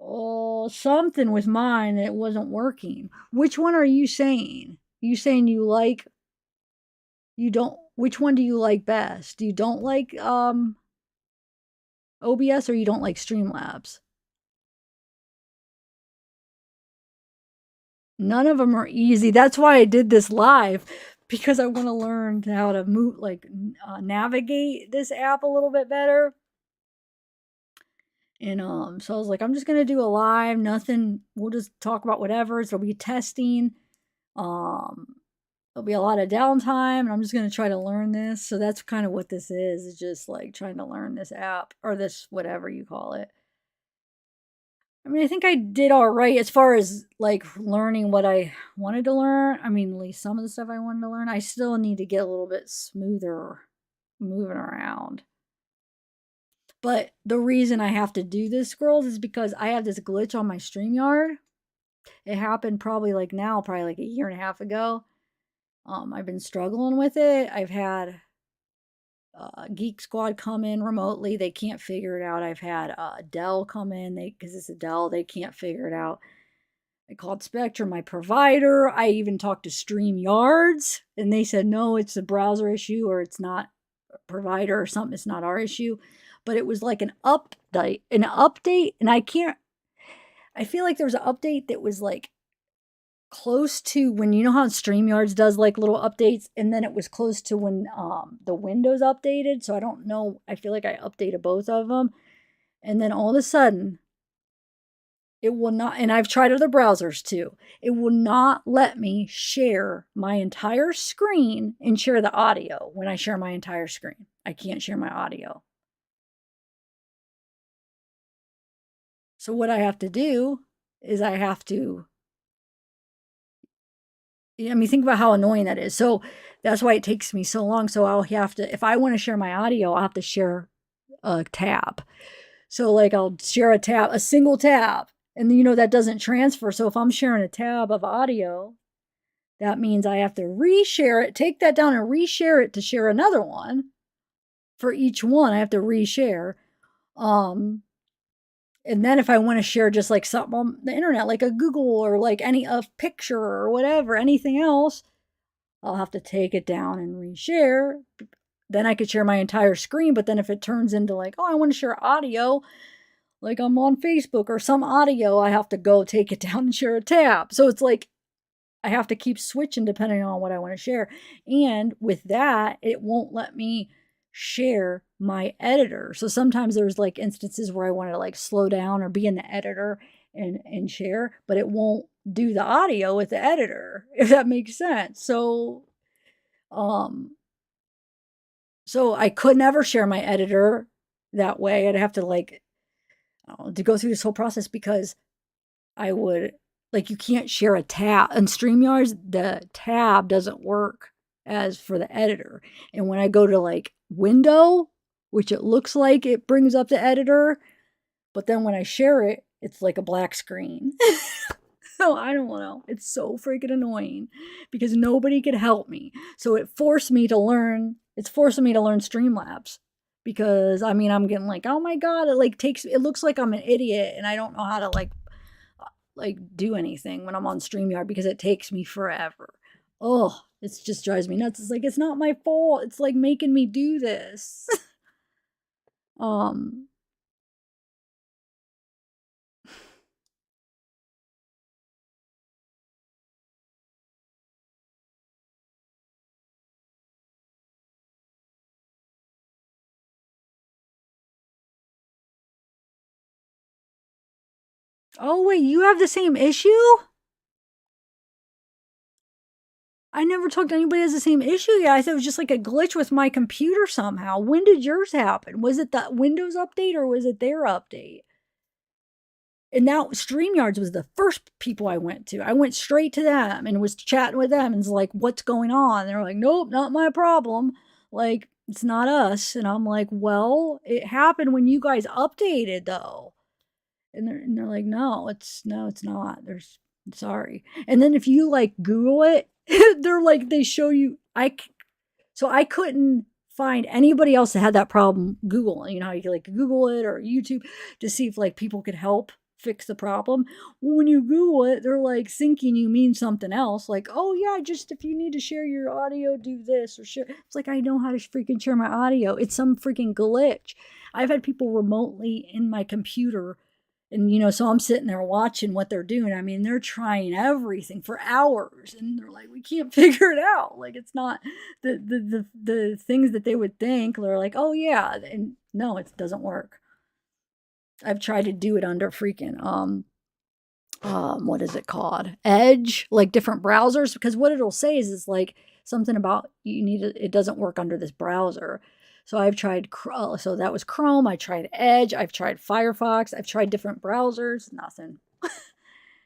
Oh, something with mine that it wasn't working. Which one are you saying? You saying which one do you like best? You don't like OBS, or you don't like Streamlabs? None of them are easy. That's why I did this live, because I want to learn how to navigate this app a little bit better. And so I was like, I'm just gonna do a live, nothing. We'll just talk about whatever. So it'll be testing. There'll be a lot of downtime, and I'm just gonna try to learn this. So that's kind of what this is. It's just like trying to learn this app, or this whatever you call it. I mean, I think I did all right as far as like learning what I wanted to learn. I mean, at least some of the stuff I wanted to learn. I still need to get a little bit smoother moving around. But the reason I have to do this, girls, is because I have this glitch on my StreamYard. It happened probably like a year and a half ago. I've been struggling with it. I've had Geek Squad come in remotely. They can't figure it out. I've had Dell come in, because it's a Dell, they can't figure it out. I called Spectrum, my provider. I even talked to StreamYards, and they said, no, it's a browser issue, or it's not a provider or something. It's not our issue. But it was like an update, and I feel like there was an update that was like close to when, you know how StreamYards does like little updates, and then it was close to when the Windows updated. So I don't know. I feel like I updated both of them. And then all of a sudden, it will not, and I've tried other browsers too, it will not let me share my entire screen and share the audio when I share my entire screen. I can't share my audio. So what I have to do is I have to, I mean, think about how annoying that is. So that's why it takes me so long. So I'll have to, if I want to share my audio, I'll have to share a tab. So like I'll share a tab, a single tab. And you know, that doesn't transfer. So if I'm sharing a tab of audio, that means I have to reshare it, take that down and reshare it to share another one. For each one, I have to reshare. And then if I want to share just like something on the internet, like a Google or like a picture or whatever, anything else, I'll have to take it down and reshare. Then I could share my entire screen. But then if it turns into like, oh, I want to share audio, like I'm on Facebook or some audio, I have to go take it down and share a tab. So it's like I have to keep switching depending on what I want to share. And with that, it won't let me share my editor. So sometimes there's like instances where I want to like slow down or be in the editor and share, but it won't do the audio with the editor, if that makes sense. So I could never share my editor that way. I'd have to like to go through this whole process because I would, like, you can't share a tab. On StreamYards, the tab doesn't work as for the editor. And when I go to like window, which it looks like it brings up the editor, but then when I share it, it's like a black screen. So I don't know. It's so freaking annoying because nobody could help me. So it forced me to learn, it's forcing me to learn Streamlabs. Because I mean, I'm getting like, oh my God, it looks like I'm an idiot and I don't know how to like do anything when I'm on StreamYard because it takes me forever. Oh, it just drives me nuts. It's like, it's not my fault. It's like making me do this. Oh, wait, you have the same issue? I never talked to anybody who has the same issue yet. I thought it was just like a glitch with my computer somehow. When did yours happen? Was it the Windows update or was it their update? And now StreamYards was the first people I went to. I went straight to them and was chatting with them and was like, what's going on? And they're like, nope, not my problem. Like, it's not us. And I'm like, well, it happened when you guys updated though. And they're like, no, it's not. Sorry. And then if you like Google it, they're like, they show you, so I couldn't find anybody else that had that problem Googling. You know how you can like Google it or YouTube to see if like people could help fix the problem. Well, when you Google it, they're like thinking you mean something else. Like, oh yeah, just if you need to share your audio, do this or share. It's like, I know how to freaking share my audio. It's some freaking glitch. I've had people remotely in my computer. And, you know, so I'm sitting there watching what they're doing. I mean, they're trying everything for hours and they're like, we can't figure it out. Like, it's not the things that they would think. They're like, oh yeah. And no, it doesn't work. I've tried to do it under freaking, what is it called? Edge, like different browsers, because what it'll say is like something about it doesn't work under this browser. So I've tried, so that was Chrome. I tried Edge. I've tried Firefox. I've tried different browsers. Nothing.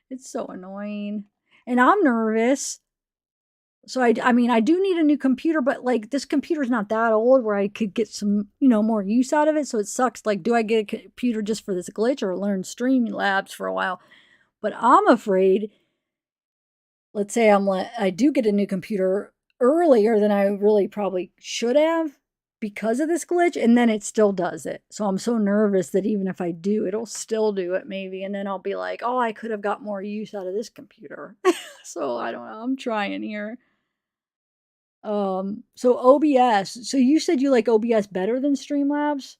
It's so annoying. And I'm nervous. So I mean, I do need a new computer, but like this computer's not that old where I could get some, you know, more use out of it. So it sucks. Like, do I get a computer just for this glitch or learn Streamlabs for a while? But I'm afraid, let's say I do get a new computer earlier than I really probably should have because of this glitch, and then it still does it. So I'm so nervous that even if I do, it'll still do it maybe, and then I'll be like, oh, I could have got more use out of this computer. So I don't know. I'm trying here. So OBS. So you said you like OBS better than Streamlabs?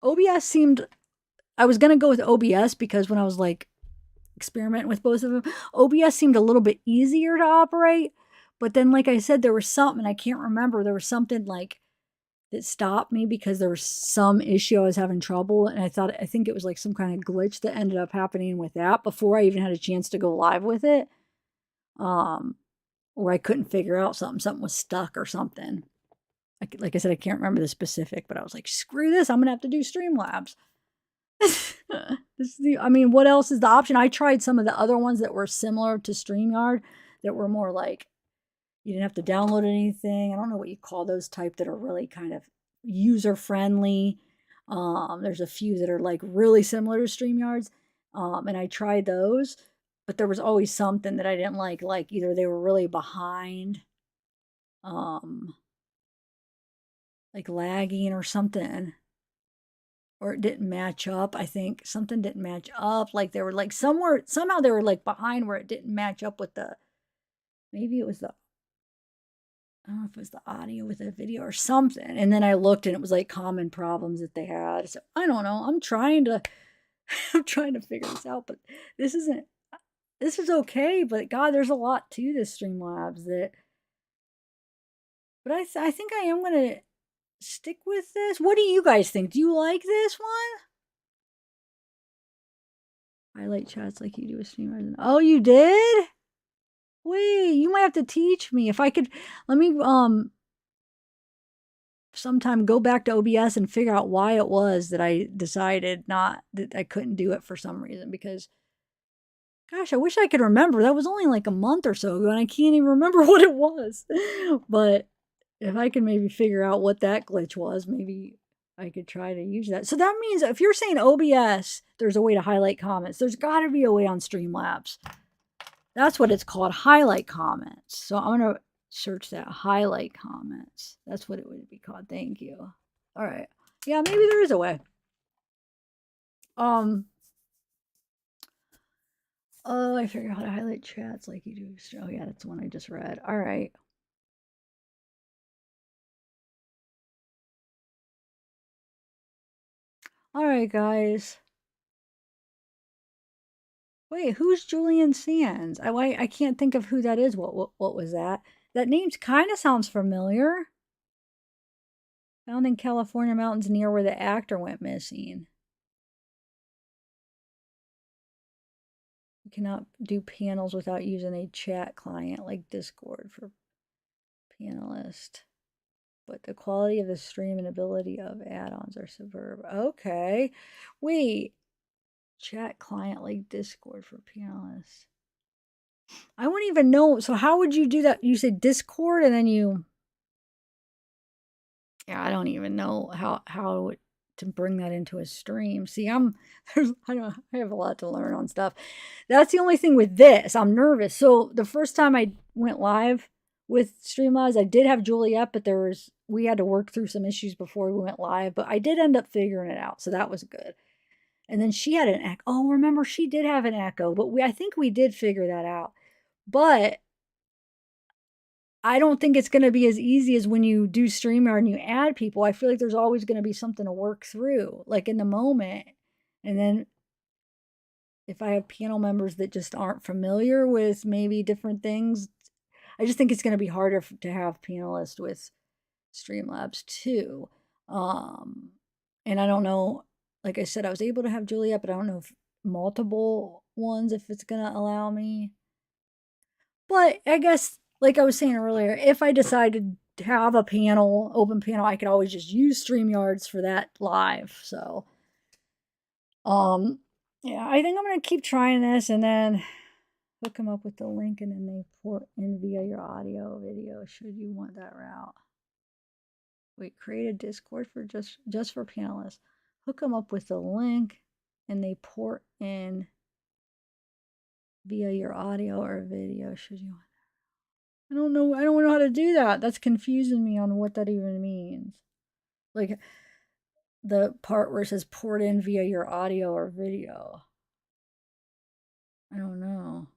OBS seemed, I was going to go with OBS because when I was like experimenting with both of them, OBS seemed a little bit easier to operate. But then, like I said, there was something, I can't remember, there was something like that stopped me because there was some issue I was having trouble. And I think it was like some kind of glitch that ended up happening with that before I even had a chance to go live with it. Or I couldn't figure out something was stuck or something. Like I said, I can't remember the specific, but I was like, screw this, I'm going to have to do Streamlabs. I mean, what else is the option? I tried some of the other ones that were similar to StreamYard that were more like, you didn't have to download anything. I don't know what you call those type that are really kind of user-friendly. There's a few that are like really similar to StreamYards. And I tried those, but there was always something that I didn't like either they were really behind, like lagging or something, or it didn't match up. I think something didn't match up. Like they were like somehow they were like behind where it didn't match up with maybe it was I don't know if it was the audio with the video or something. And then I looked and it was like common problems that they had. So I don't know. I'm trying to figure this out, but this is okay. But God, there's a lot to this Streamlabs but I think I am going to stick with this. What do you guys think? Do you like this one? Highlight chats like you do with Streamlabs. Oh, you did? Wait, you might have to teach me. If I could, let me sometime go back to OBS and figure out why it was that I decided that I couldn't do it for some reason. Because, gosh, I wish I could remember. That was only like a month or so ago, and I can't even remember what it was. But if I can maybe figure out what that glitch was, maybe I could try to use that. So that means if you're saying OBS, there's a way to highlight comments. There's got to be a way on Streamlabs. That's what it's called, highlight comments. So I'm going to search that, highlight comments. That's what it would be called. Thank you. All right. Yeah, maybe there is a way. I figured out how to highlight chats like you do. Oh, yeah, that's the one I just read. All right. All right, guys. Wait, who's Julian Sands? I can't think of who that is. What was that? That name kind of sounds familiar. Found in California mountains near where the actor went missing. You cannot do panels without using a chat client like Discord for panelist. But the quality of the stream and ability of add-ons are superb. Okay. Wait. Chat client like Discord for panelists. I wouldn't even know. So how would you do that? You say Discord and then you... Yeah, I don't even know how to bring that into a stream. See, I have a lot to learn on stuff. That's the only thing with this. I'm nervous. So the first time I went live with Streamlabs, I did have Juliet, but we had to work through some issues before we went live, but I did end up figuring it out. So that was good. And then she had an echo. Oh, remember, she did have an echo, but I think we did figure that out. But I don't think it's going to be as easy as when you do StreamYard and you add people. I feel like there's always going to be something to work through, like in the moment. And then if I have panel members that just aren't familiar with maybe different things, I just think it's going to be harder to have panelists with Streamlabs too. And I don't know. Like I said, I was able to have Juliet, but I don't know if multiple ones, if it's going to allow me. But I guess, like I was saying earlier, if I decided to have a panel, open panel, I could always just use StreamYards for that live. So, yeah, I think I'm going to keep trying this and then hook them up with the link and then they port in via your audio video should you want that route. Wait, create a Discord for just for panelists. Hook them up with the link and they port in via your audio or video should you want that. I don't know how to do that. That's confusing me on what that even means. Like the part where it says port in via your audio or video. I don't know.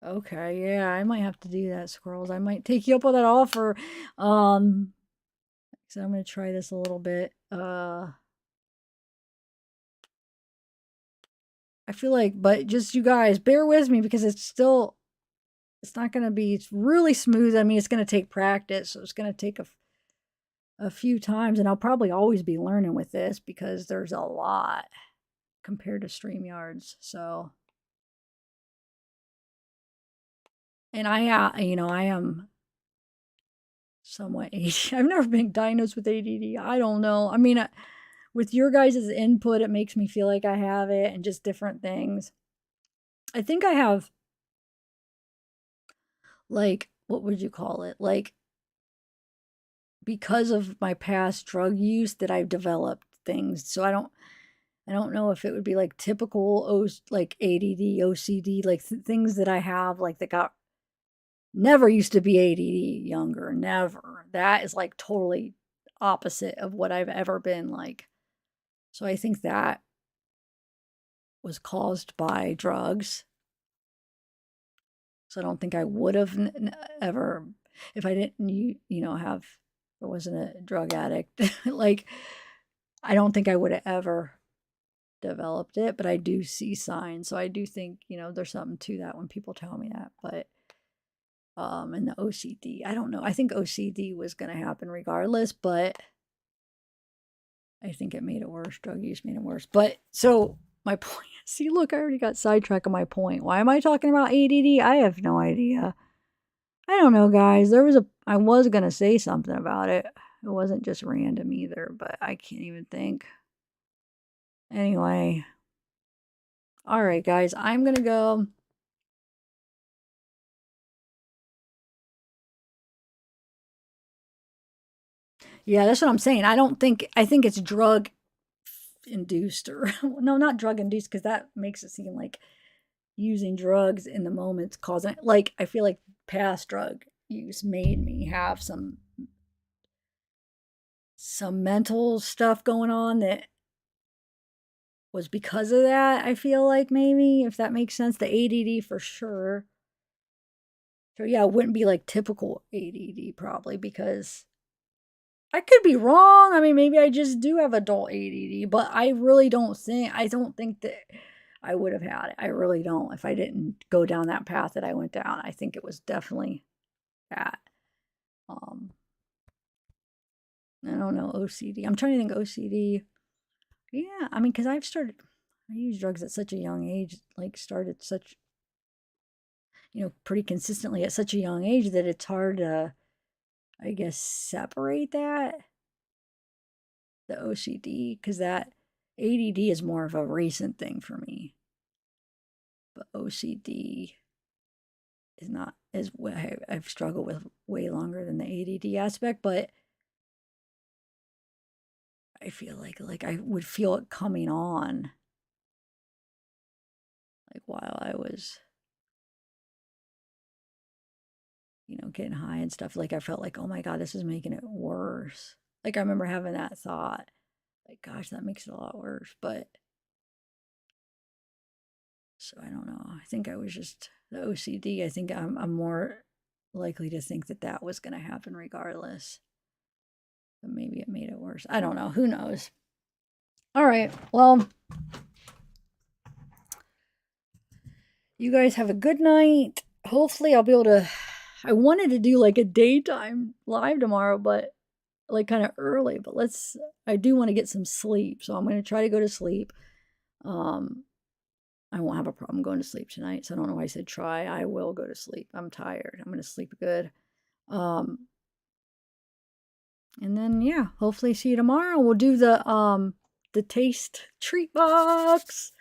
Okay, yeah, I might have to do that, Squirrels. I might take you up on that offer. So I'm going to try this a little bit. I feel like, but just you guys, bear with me because it's not going to be really smooth. I mean, it's going to take practice. So it's going to take a few times. And I'll probably always be learning with this because there's a lot compared to StreamYards. So, and I am somewhat ADD. I've never been diagnosed with ADD. I don't know. I mean, with your guys' input, it makes me feel like I have it and just different things. I think I have, like, what would you call it? Like, because of my past drug use that I've developed things. So I don't know if it would be like typical like ADD, OCD, like things that I have, like that got never used to be ADD younger, never. That is like totally opposite of what I've ever been like. So I think that was caused by drugs. So I don't think I would have ever, if I didn't, if I wasn't a drug addict, like, I don't think I would have ever developed it, but I do see signs. So I do think, there's something to that when people tell me that. But, and the OCD, I don't know. I think OCD was going to happen regardless, but I think it made it worse. Drug use made it worse. But so my point, see, look, I already got sidetracked on my point. Why am I talking about ADD? I have no idea. I don't know, guys. I was going to say something about it. It wasn't just random either, but I can't even think. Anyway. All right, guys, I'm going to go. Yeah, that's what I'm saying. I think it's drug induced, or no, not drug induced, because that makes it seem like using drugs in the moment's causing it. Like, I feel like past drug use made me have some mental stuff going on that was because of that. I feel like, maybe, if that makes sense. The ADD for sure. So yeah, it wouldn't be like typical ADD probably, because I could be wrong. I mean, maybe I just do have adult ADD, but I don't think that I would have had it. I really don't. If I didn't go down that path that I went down, I think it was definitely that. I don't know, OCD. I'm trying to think OCD. Yeah, I mean, because I used drugs at such a young age, like started such, pretty consistently at such a young age that it's hard to, I guess, separate that, the OCD, because that ADD is more of a recent thing for me. But OCD is not, is what I've struggled with way longer than the ADD aspect, but I feel like I would feel it coming on, like while I was, getting high and stuff. Like I felt like, oh my God, this is making it worse. Like I remember having that thought, like, gosh, that makes it a lot worse. But so I don't know. I think I was just the OCD. I think I'm more likely to think that was going to happen regardless. But maybe it made it worse. I don't know. Who knows? All right. Well, you guys have a good night. Hopefully I'll be able to, I wanted to do like a daytime live tomorrow, but like kind of early, but I do want to get some sleep. So I'm going to try to go to sleep. I won't have a problem going to sleep tonight. So I don't know why I said try. I will go to sleep. I'm tired. I'm going to sleep good. And then, yeah, hopefully see you tomorrow. We'll do the taste treat box.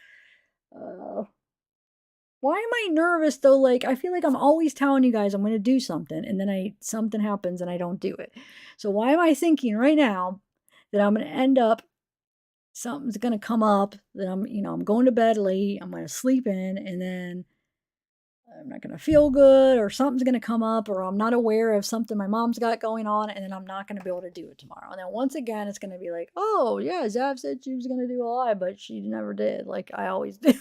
Why am I nervous though? Like, I feel like I'm always telling you guys I'm going to do something, and then something happens and I don't do it. So why am I thinking right now that I'm going to end up, something's going to come up, that I'm going to bed late, I'm going to sleep in, and then I'm not going to feel good, or something's going to come up, or I'm not aware of something my mom's got going on, and then I'm not going to be able to do it tomorrow. And then once again, it's going to be like, oh yeah, Zav said she was going to do a live, but she never did, like I always do.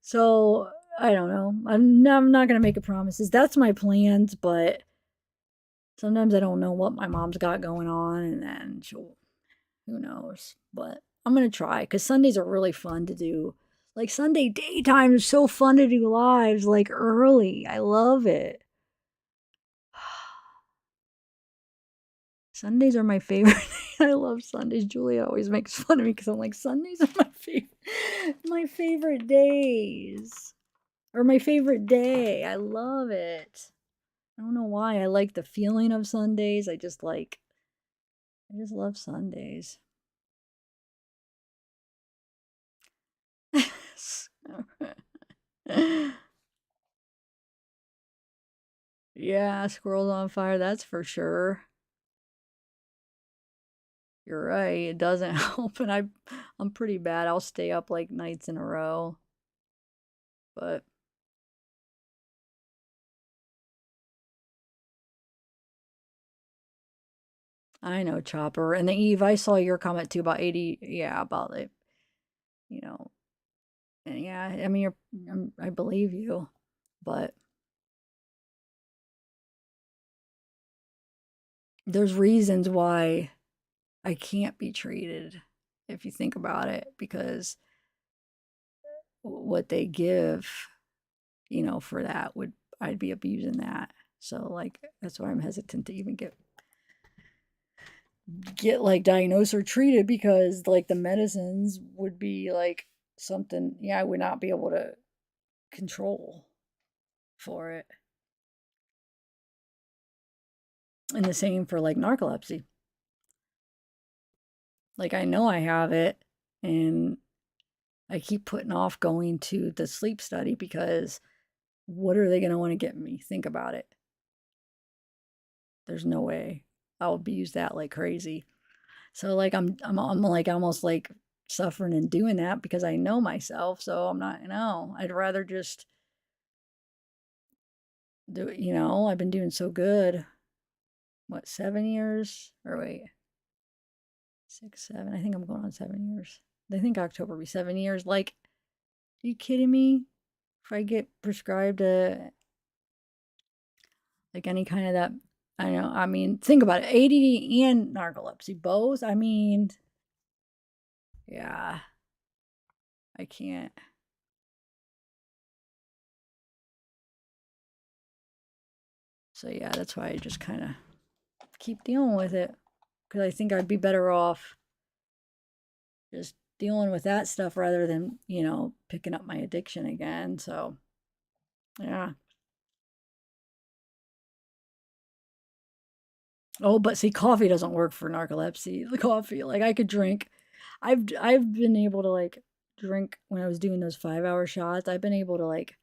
So I don't know. I'm not going to make a promises. That's my plans, but Sometimes I don't know what my mom's got going on, and then who knows? But I'm going to try, because Sundays are really fun to do. Like, Sunday daytime is so fun to do lives, like, early. I love it. Sundays are my favorite. I love Sundays. Julia always makes fun of me because I'm like, Sundays are my favorite days. Or my favorite day. I love it. I don't know why. I like the feeling of Sundays. I just love Sundays. Yeah, squirrels on fire, that's for sure. You're right, it doesn't help, and I'm pretty bad. I'll stay up like nights in a row. But I know, Chopper. And the Eve, I saw your comment too about 80. Yeah, about it. You know, and yeah, I mean, I believe you, but there's reasons why I can't be treated, if you think about it, because what they give, you know, for that I'd be abusing that. So like, that's why I'm hesitant to even get like diagnosed or treated, because like the medicines would be like something, yeah, I would not be able to control for it. And the same for like narcolepsy. Like, I know I have it, and I keep putting off going to the sleep study because what are they going to want to get me? Think about it. There's no way I'll abuse that like crazy. So like I'm like almost like suffering and doing that because I know myself. So I'm not, I'd rather just do it. I've been doing so good. What, 7 years? Or wait, 6, 7. I think I'm going on 7 years. I think October will be 7 years. Like, are you kidding me? If I get prescribed like any kind of that, I know. I mean, think about it. ADD and narcolepsy, both. I mean, yeah, I can't. So yeah, that's why I just kind of keep dealing with it, because I think I'd be better off just dealing with that stuff rather than, picking up my addiction again. So yeah. Oh, but see, coffee doesn't work for narcolepsy. The coffee, like, I could drink. I've been able to like drink when I was doing those 5-hour shots. I've been able to like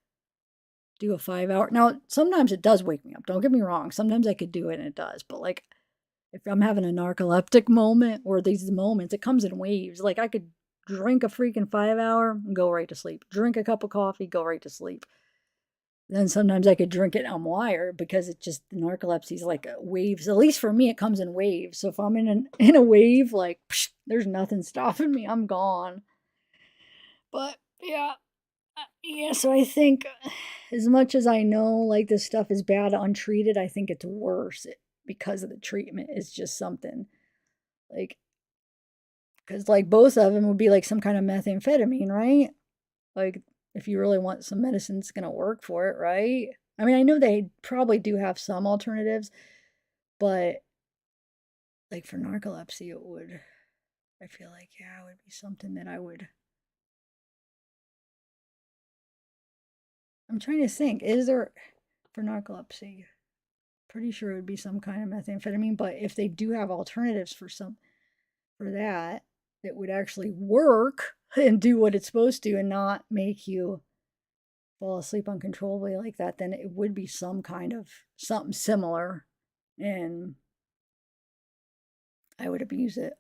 do a 5-hour. Now, sometimes it does wake me up. Don't get me wrong. Sometimes I could do it and it does. But like, if I'm having a narcoleptic moment or these moments, it comes in waves. Like, I could drink a freaking 5-hour and go right to sleep. Drink a cup of coffee, go right to sleep. Then sometimes I could drink it and I'm wired, because it just, the narcolepsy is like waves. At least for me, it comes in waves. So if I'm in a wave, like, there's nothing stopping me. I'm gone. But yeah. Yeah, so I think as much as I know like this stuff is bad untreated, I think it's worse because of the treatment. It's just something like, because like both of them would be like some kind of methamphetamine, right? Like, if you really want some medicine, it's going to work for it, right? I mean, I know they probably do have some alternatives, but like for narcolepsy, it would, I feel like, yeah, it would be something that I'm trying to think, is there, for narcolepsy, pretty sure it would be some kind of methamphetamine, but if they do have alternatives for that would actually work and do what it's supposed to and not make you fall asleep uncontrollably like that, then it would be some kind of something similar, and I would abuse it.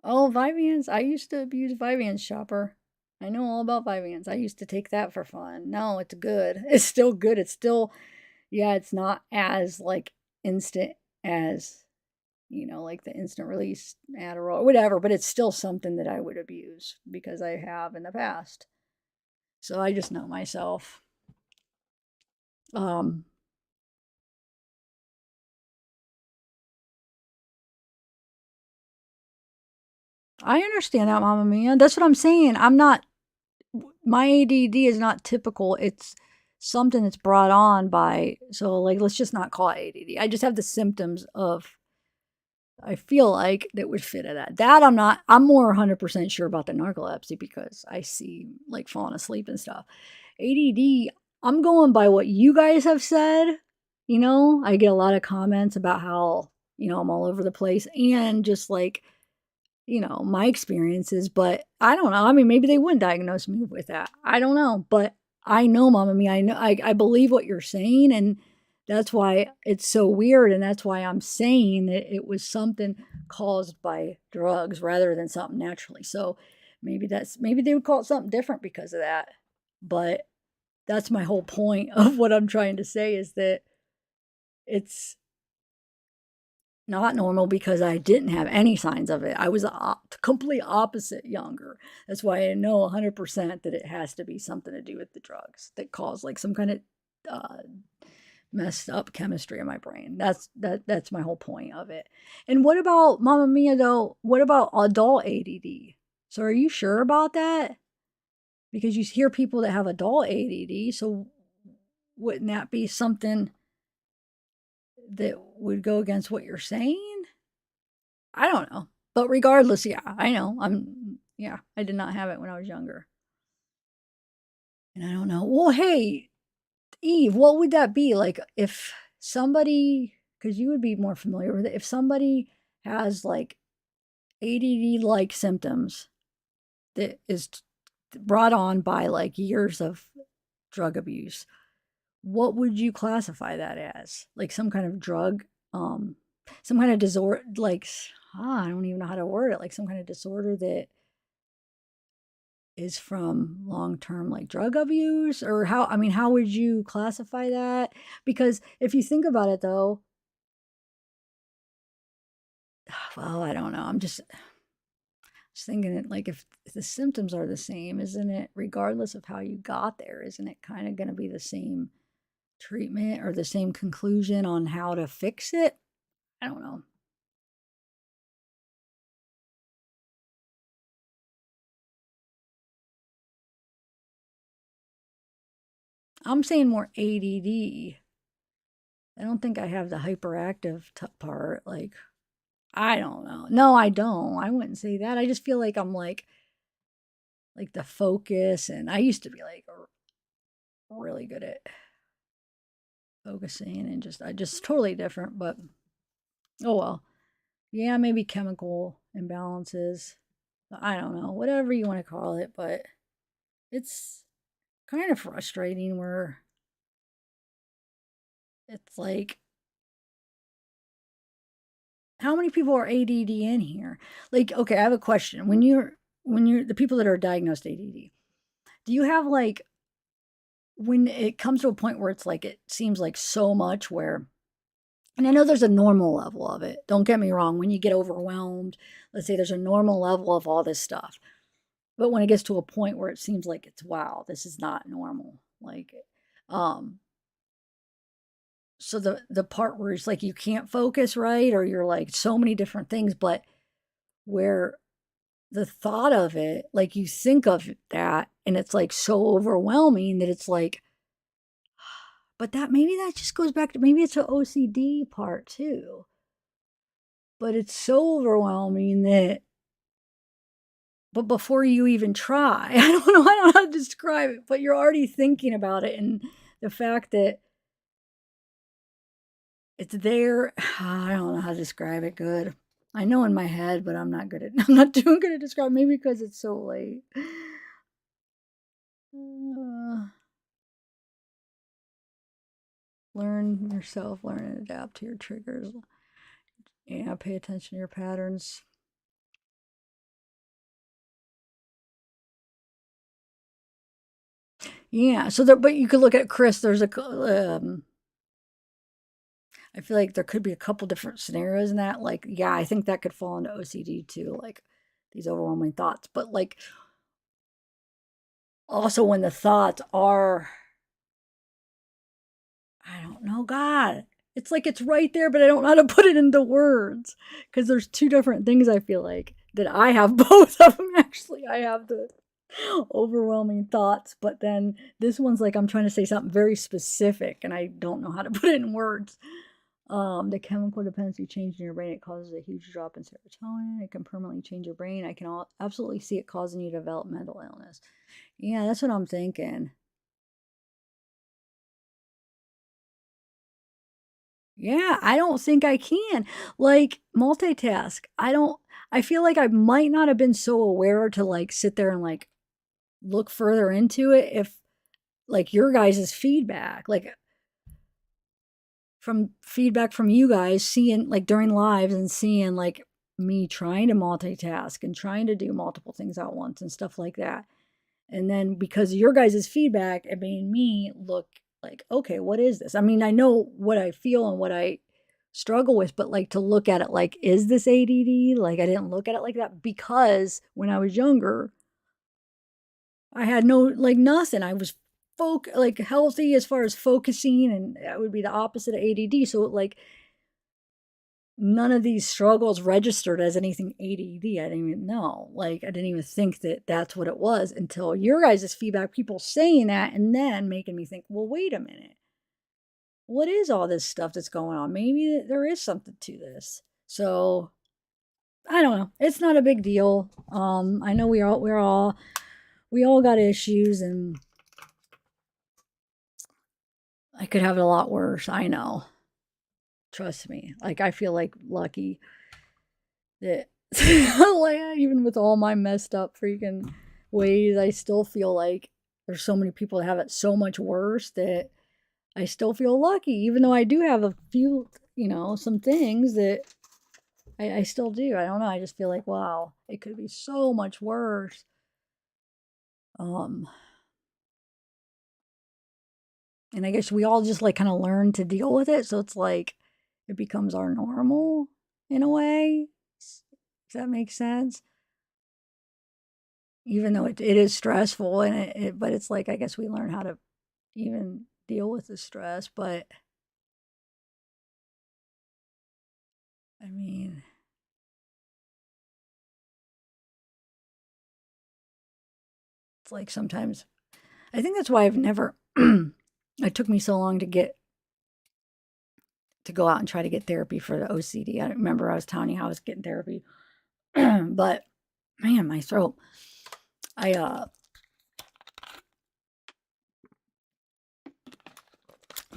Oh, Vyvanse. I used to abuse Vyvanse, Shopper. I know all about Vyvanse. I used to take that for fun. No, it's good. It's still good. It's still, yeah, it's not as like instant as, like the instant release Adderall or whatever, but it's still something that I would abuse because I have in the past. So I just know myself. I understand that, Mama Mia. That's what I'm saying. My ADD is not typical. It's something that's brought on by, so like, let's just not call it ADD. I just have the symptoms of, I feel like that would fit at that. I'm more 100% sure about the narcolepsy because I see like falling asleep and stuff. ADD, I'm going by what you guys have said. You know, I get a lot of comments about how, you know, I'm all over the place and just like, you know, my experiences, but I don't know. I mean, maybe they wouldn't diagnose me with that. I don't know, but I know, Mama Mia, I believe what you're saying, and that's why it's so weird, and that's why I'm saying that it was something caused by drugs rather than something naturally. So maybe they would call it something different because of that. But that's my whole point of what I'm trying to say is that it's not normal because I didn't have any signs of it. I was complete opposite younger. That's why I know 100% that it has to be something to do with the drugs that cause like some kind of messed up chemistry in my brain. That's my whole point of it. And what about, Mama Mia, though? What about adult ADD? So are you sure about that? Because you hear people that have adult ADD, so wouldn't that be something that would go against what you're saying? I don't know. But regardless, yeah, I know. I did not have it when I was younger. And I don't know. Well, hey, Eve, what would that be? Like if somebody, because you would be more familiar with it, if somebody has like ADD-like symptoms that is brought on by like years of drug abuse, what would you classify that as? Like some kind of drug, some kind of disorder, like, I don't even know how to word it, like some kind of disorder that is from long-term like drug abuse, or how would you classify that? Because if you think about it though, well, I don't know. I'm just thinking it like if the symptoms are the same, isn't it, regardless of how you got there, isn't it kind of going to be the same treatment or the same conclusion on how to fix it? I don't know. I'm saying more ADD. I don't think I have the hyperactive part. Like, I don't know. No, I don't. I wouldn't say that. I just feel like I'm like the focus, and I used to be like really good at focusing and just totally different, but oh well. Yeah, maybe chemical imbalances. I don't know. Whatever you want to call it, but it's kind of frustrating where it's like, how many people are ADD in here? Like, okay, I have a question. When you're the people that are diagnosed ADD, do you have like, when it comes to a point where it's like, it seems like so much where, and I know there's a normal level of it. Don't get me wrong. When you get overwhelmed, let's say there's a normal level of all this stuff. But when it gets to a point where it seems like it's, wow, this is not normal. Like, so the part where it's like you can't focus, right? Or you're like so many different things, but where the thought of it, like you think of that and it's like so overwhelming that it's like, but maybe that just goes back to, maybe it's an OCD part too. But it's so overwhelming that, but before you even try, I don't know how to describe it, but you're already thinking about it. And the fact that it's there, I don't know how to describe it good. I know in my head, but I'm not doing good at describing, maybe because it's so late. Learn yourself, learn and adapt to your triggers. Yeah, pay attention to your patterns. Yeah, so but you could look at Chris, there's a, I feel like there could be a couple different scenarios in that. Like, yeah, I think that could fall into OCD too, like these overwhelming thoughts. But like, also when the thoughts are, I don't know, God, it's like it's right there, but I don't know how to put it into words because there's two different things I feel like that I have both of them, actually. I have the overwhelming thoughts, but then this one's like I'm trying to say something very specific and I don't know how to put it in words. The chemical dependency change in your brain, it causes a huge drop in serotonin. It can permanently change your brain. I can absolutely see it causing you to develop mental illness. Yeah, that's what I'm thinking. Yeah, I don't think I can. Like, multitask. I feel like I might not have been so aware to, like, sit there and, like, look further into it if, like, your guys' feedback, like, from feedback from you guys, seeing, like, during lives and seeing, like, me trying to multitask and trying to do multiple things at once and stuff like that. And then because of your guys' feedback, it made me look like, okay, what is this? I mean, I know what I feel and what I struggle with, but like to look at it like, is this ADD? Like I didn't look at it like that because when I was younger, I had no, like nothing. I was like healthy as far as focusing, and that would be the opposite of ADD. So like none of these struggles registered as anything ADD. I didn't even know. Like, I didn't even think that that's what it was until your guys' feedback, people saying that, and then making me think, well, wait a minute. What is all this stuff that's going on? Maybe there is something to this. So, I don't know. It's not a big deal. I know we all got issues, and I could have it a lot worse. I know. Trust me. Like, I feel like lucky that even with all my messed up freaking ways, I still feel like there's so many people that have it so much worse that I still feel lucky, even though I do have a few, some things that I still do. I don't know. I just feel like, wow, it could be so much worse. And I guess we all just like kind of learn to deal with it. So it's like it becomes our normal in a way. Does that make sense? Even though it is stressful and but it's like, I guess we learn how to even deal with the stress. But I mean, it's like sometimes, I think that's why I've never, it took me so long to go out and try to get therapy for the OCD. I remember I was telling you how I was getting therapy, but man, my throat, I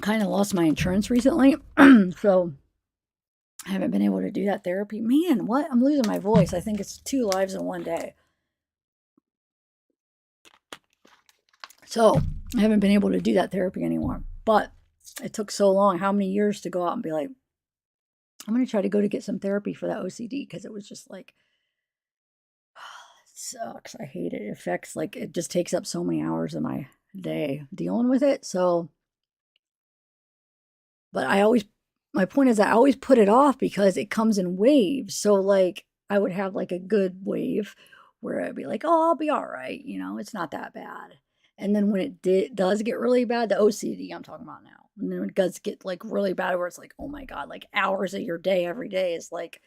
kind of lost my insurance recently. So I haven't been able to do that therapy. Man, what? I'm losing my voice. I think it's 2 lives in one day. So I haven't been able to do that therapy anymore. But it took so long, how many years to go out and be like, I'm going to try to go to get some therapy for that OCD, because it was just like, it sucks. I hate it. It affects, like, it just takes up so many hours of my day dealing with it. So, but my point is I always put it off because it comes in waves. So like I would have like a good wave where I'd be like, oh, I'll be all right. It's not that bad. And then when it does get really bad, the OCD I'm talking about now, and then it does get like really bad where it's like, oh my God, like hours of your day every day is like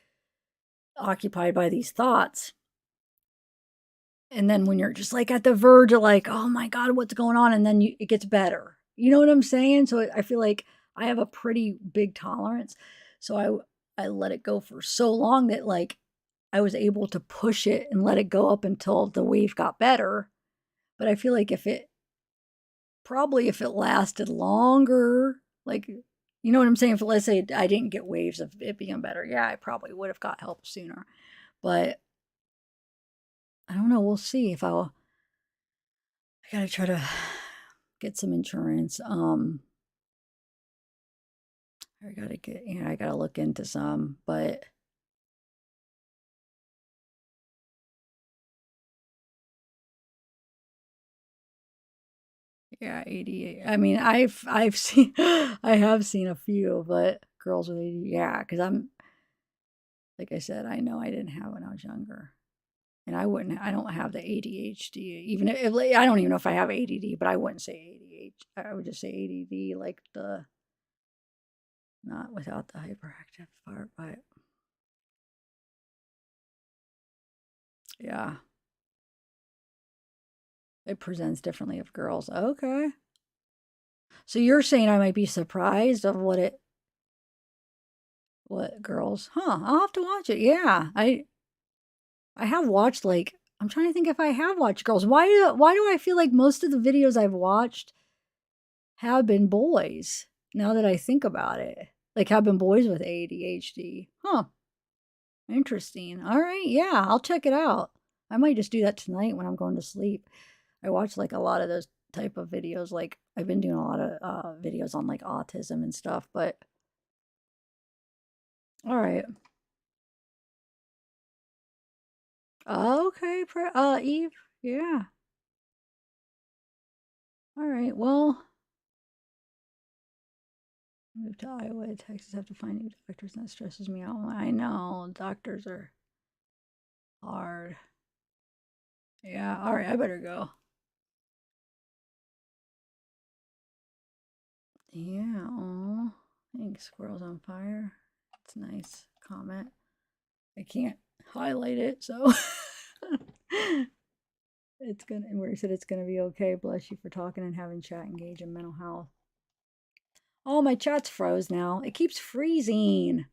occupied by these thoughts. And then when you're just like at the verge of like, oh my God, what's going on? And then it gets better. You know what I'm saying? So I feel like I have a pretty big tolerance. So I let it go for so long that like I was able to push it and let it go up until the wave got better. But I feel like if it lasted longer, like, you know what I'm saying? If let's say I didn't get waves of it being better, yeah, I probably would have got help sooner. But I don't know. We'll see if I gotta try to get some insurance. I gotta look into some, but yeah, 88. I mean, I've seen, I have seen a few, but girls with 80, yeah, because like I said, I know I didn't have when I was younger, and I don't have the ADHD, even if, I don't even know if I have ADD, but I wouldn't say ADHD, I would just say ADD, like not without the hyperactive part, but Yeah. It presents differently of girls. Okay. So you're saying I might be surprised of what girls? Huh, I'll have to watch it. Yeah. I have watched, like, I'm trying to think if I have watched girls. Why do I feel like most of the videos I've watched have been boys? Now that I think about it. Like, have been boys with ADHD. Huh. Interesting. All right, yeah, I'll check it out. I might just do that tonight when I'm going to sleep. I watch, like, a lot of those type of videos. Like, I've been doing a lot of videos on, like, autism and stuff, but all right. Okay, Eve. Yeah. All right, well, move to Iowa, Texas, have to find new doctors, and that stresses me out. I know, doctors are hard. Yeah, all right, I better go. Yeah, oh, thanks, Squirrels on Fire. It's a nice comment. I can't highlight it, so it's gonna, where he said it's gonna be okay. Bless you for talking and having chat engage in mental health. Oh, my chat's froze now. It keeps freezing. It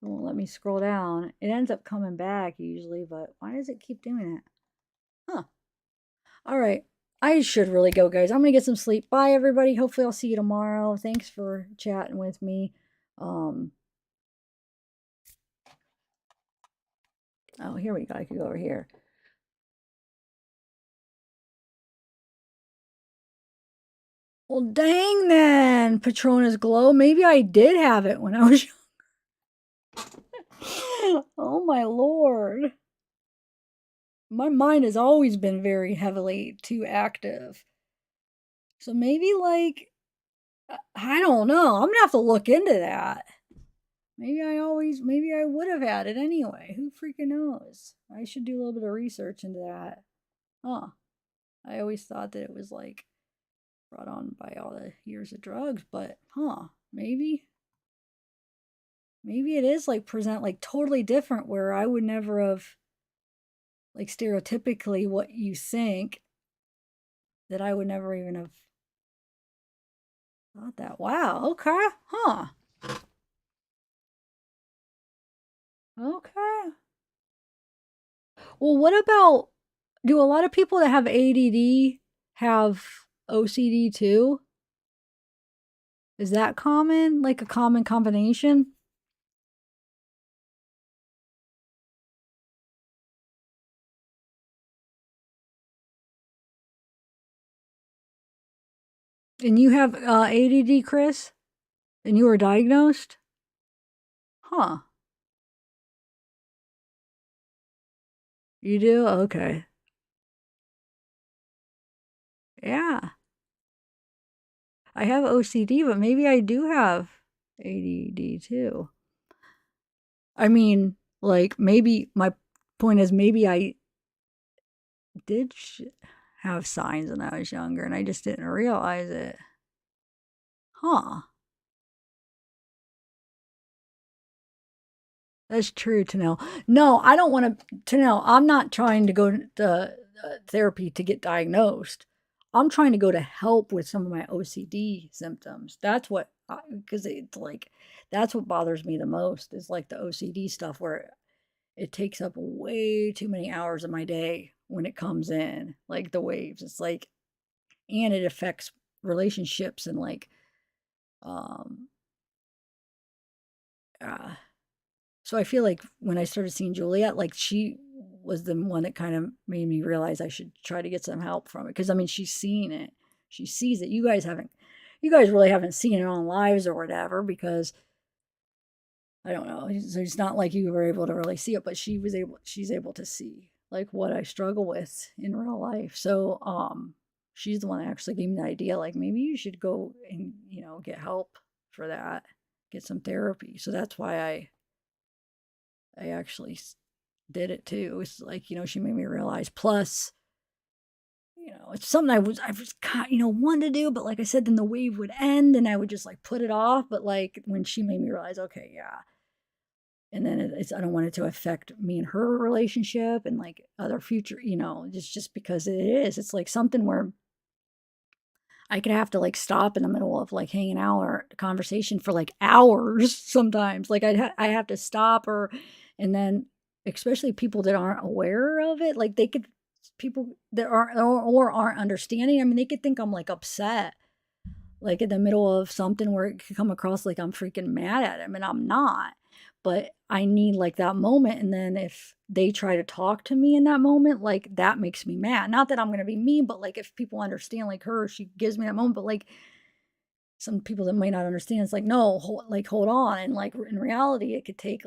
won't let me scroll down. It ends up coming back usually, but why does it keep doing it? Huh. All right. I should really go, guys. I'm going to get some sleep. Bye, everybody. Hopefully I'll see you tomorrow. Thanks for chatting with me. Oh, here we go. I could go over here. Well, dang then, Patrona's Glow. Maybe I did have it when I was young. Oh, my Lord. My mind has always been very heavily too active. So maybe, like, I don't know. I'm gonna have to look into that. Maybe I would have had it anyway. Who freaking knows? I should do a little bit of research into that. Huh. I always thought that it was, like, brought on by all the years of drugs, but, maybe it is, like, present, like, totally different where I would never have, like, stereotypically what you think, that I would never even have thought that. Wow, okay, huh. Okay. Well, what about, do a lot of people that have ADD have OCD too? Is that common? Like a common combination? And you have ADD, Chris? And you were diagnosed? Huh. You do? Okay. Yeah. I have OCD, but maybe I do have ADD too. I mean, like, maybe my point is maybe I did have signs when I was younger and I just didn't realize it. Huh. That's true, to know. No, I don't want to know. I'm not trying to go to therapy to get diagnosed. I'm trying to go to help with some of my OCD symptoms. That's what, because it's like, that's what bothers me the most is like the OCD stuff where it takes up way too many hours of my day when it comes in, like the waves. It's like, and it affects relationships and like, so I feel like when I started seeing Juliet, like she was the one that kind of made me realize I should try to get some help from it. Because I mean, she's seen it. She sees it. You guys really haven't seen it on lives or whatever, because I don't know. So it's not like you were able to really see it, but she's able to see like what I struggle with in real life. So she's the one that actually gave me the idea, like maybe you should go and, get help for that, get some therapy. So that's why I actually did it too. It's like, she made me realize. Plus, it's something I was wanted to do, but like I said, then the wave would end and I would just like put it off. But like when she made me realize, okay, yeah. And then I don't want it to affect me and her relationship and like other future, just because it is. It's like something where I could have to like stop in the middle of like hanging out or conversation for like hours sometimes. Like I have to stop and then especially people that aren't aware of it, like people that aren't understanding. I mean, they could think I'm like upset, like in the middle of something where it could come across like I'm freaking mad at him, and I'm not. But I need like that moment. And then if they try to talk to me in that moment, like that makes me mad. Not that I'm going to be mean, but like if people understand like her, she gives me that moment. But like some people that might not understand, it's like, no, hold on. And like in reality, it could take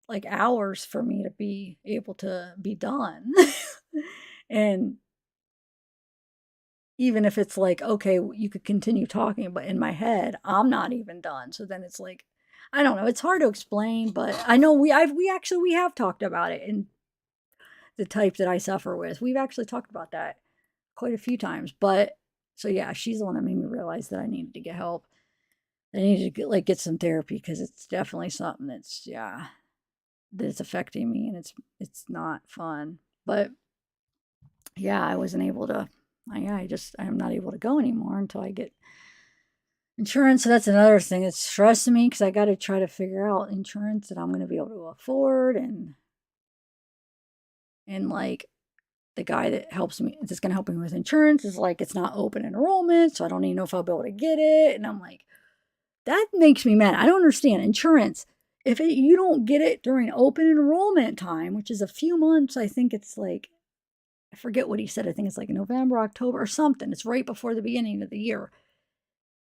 like hours for me to be able to be done. And even if it's like, okay, you could continue talking, but in my head, I'm not even done. So then it's like, I don't know. It's hard to explain, but I know we have talked about it in the type that I suffer with. We've actually talked about that quite a few times. But so yeah, she's the one that made me realize that I needed to get help. I needed to get some therapy because it's definitely something that's affecting me, and it's not fun. But yeah, I wasn't able to. I'm not able to go anymore until I get insurance. So that's another thing that's stressing me because I got to try to figure out insurance that I'm going to be able to afford, and like the guy that's going to help me with insurance is like, it's not open enrollment, so I don't even know if I'll be able to get it. And I'm like, that makes me mad. I don't understand insurance. If you don't get it during open enrollment time, which is a few months, I think it's like, I forget what he said. I think it's like November, October or something. It's right before the beginning of the year.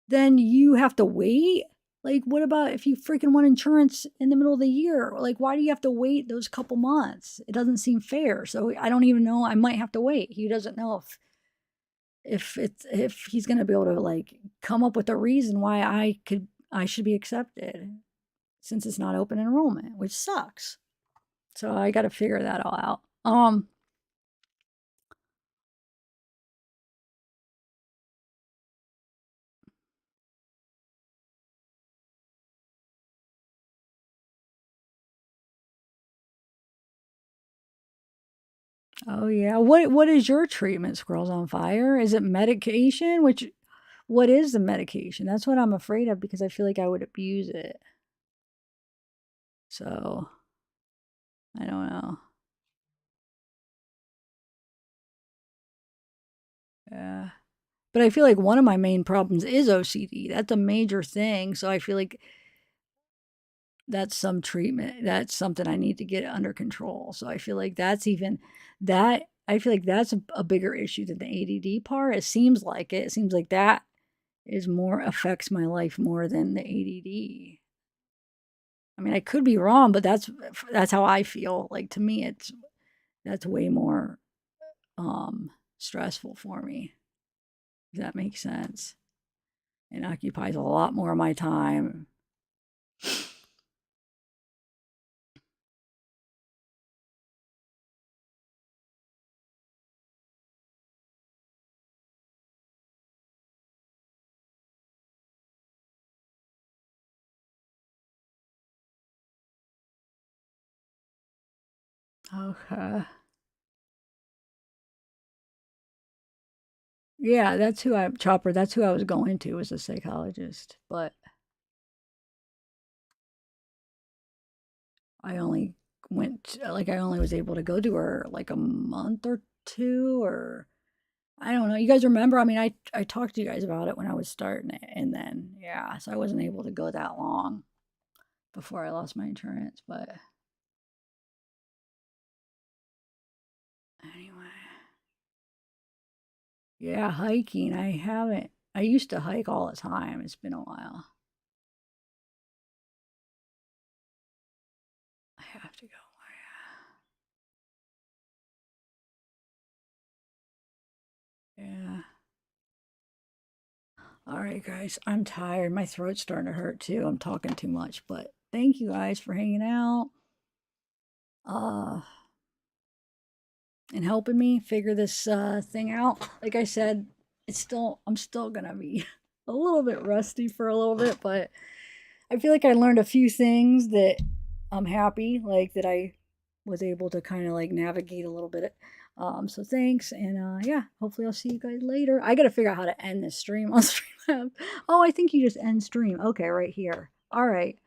Then you have to wait. Like, what about if you freaking want insurance in the middle of the year? Like, why do you have to wait those couple months? It doesn't seem fair. So I don't even know. I might have to wait. He doesn't know if he's going to be able to like come up with a reason why I should be accepted, since it's not open enrollment, which sucks. So I got to figure that all out. Oh yeah. What is your treatment, Squirrels on Fire? Is it medication? What is the medication? That's what I'm afraid of, because I feel like I would abuse it. So I don't know. Yeah. But I feel like one of my main problems is OCD. That's a major thing. So I feel like that's some treatment. That's something I need to get under control. So I feel like I feel like that's a bigger issue than the ADD part. It seems like that affects my life more than the ADD. I mean, I could be wrong, but that's how I feel. Like, to me, that's way more stressful for me. If that makes sense. It occupies a lot more of my time. Okay. Yeah, that's who I was going to, as a psychologist, but I only was able to go to her like a month or two, or I don't know. You guys remember? I mean, I talked to you guys about it when I was starting it, and then yeah, so I wasn't able to go that long before I lost my insurance, but anyway. Yeah, hiking. I used to hike all the time. It's been a while. I have to go. Yeah. All right, guys. I'm tired. My throat's starting to hurt too. I'm talking too much, but thank you guys for hanging out. And helping me figure this thing out. Like I said, I'm still gonna be a little bit rusty for a little bit, but I feel like I learned a few things that I'm happy like that I was able to kind of like navigate a little bit. So thanks, and yeah, hopefully I'll see you guys later. I gotta figure out how to end this stream on Streamlabs. Oh, I think you just end stream. Okay, right here. All right.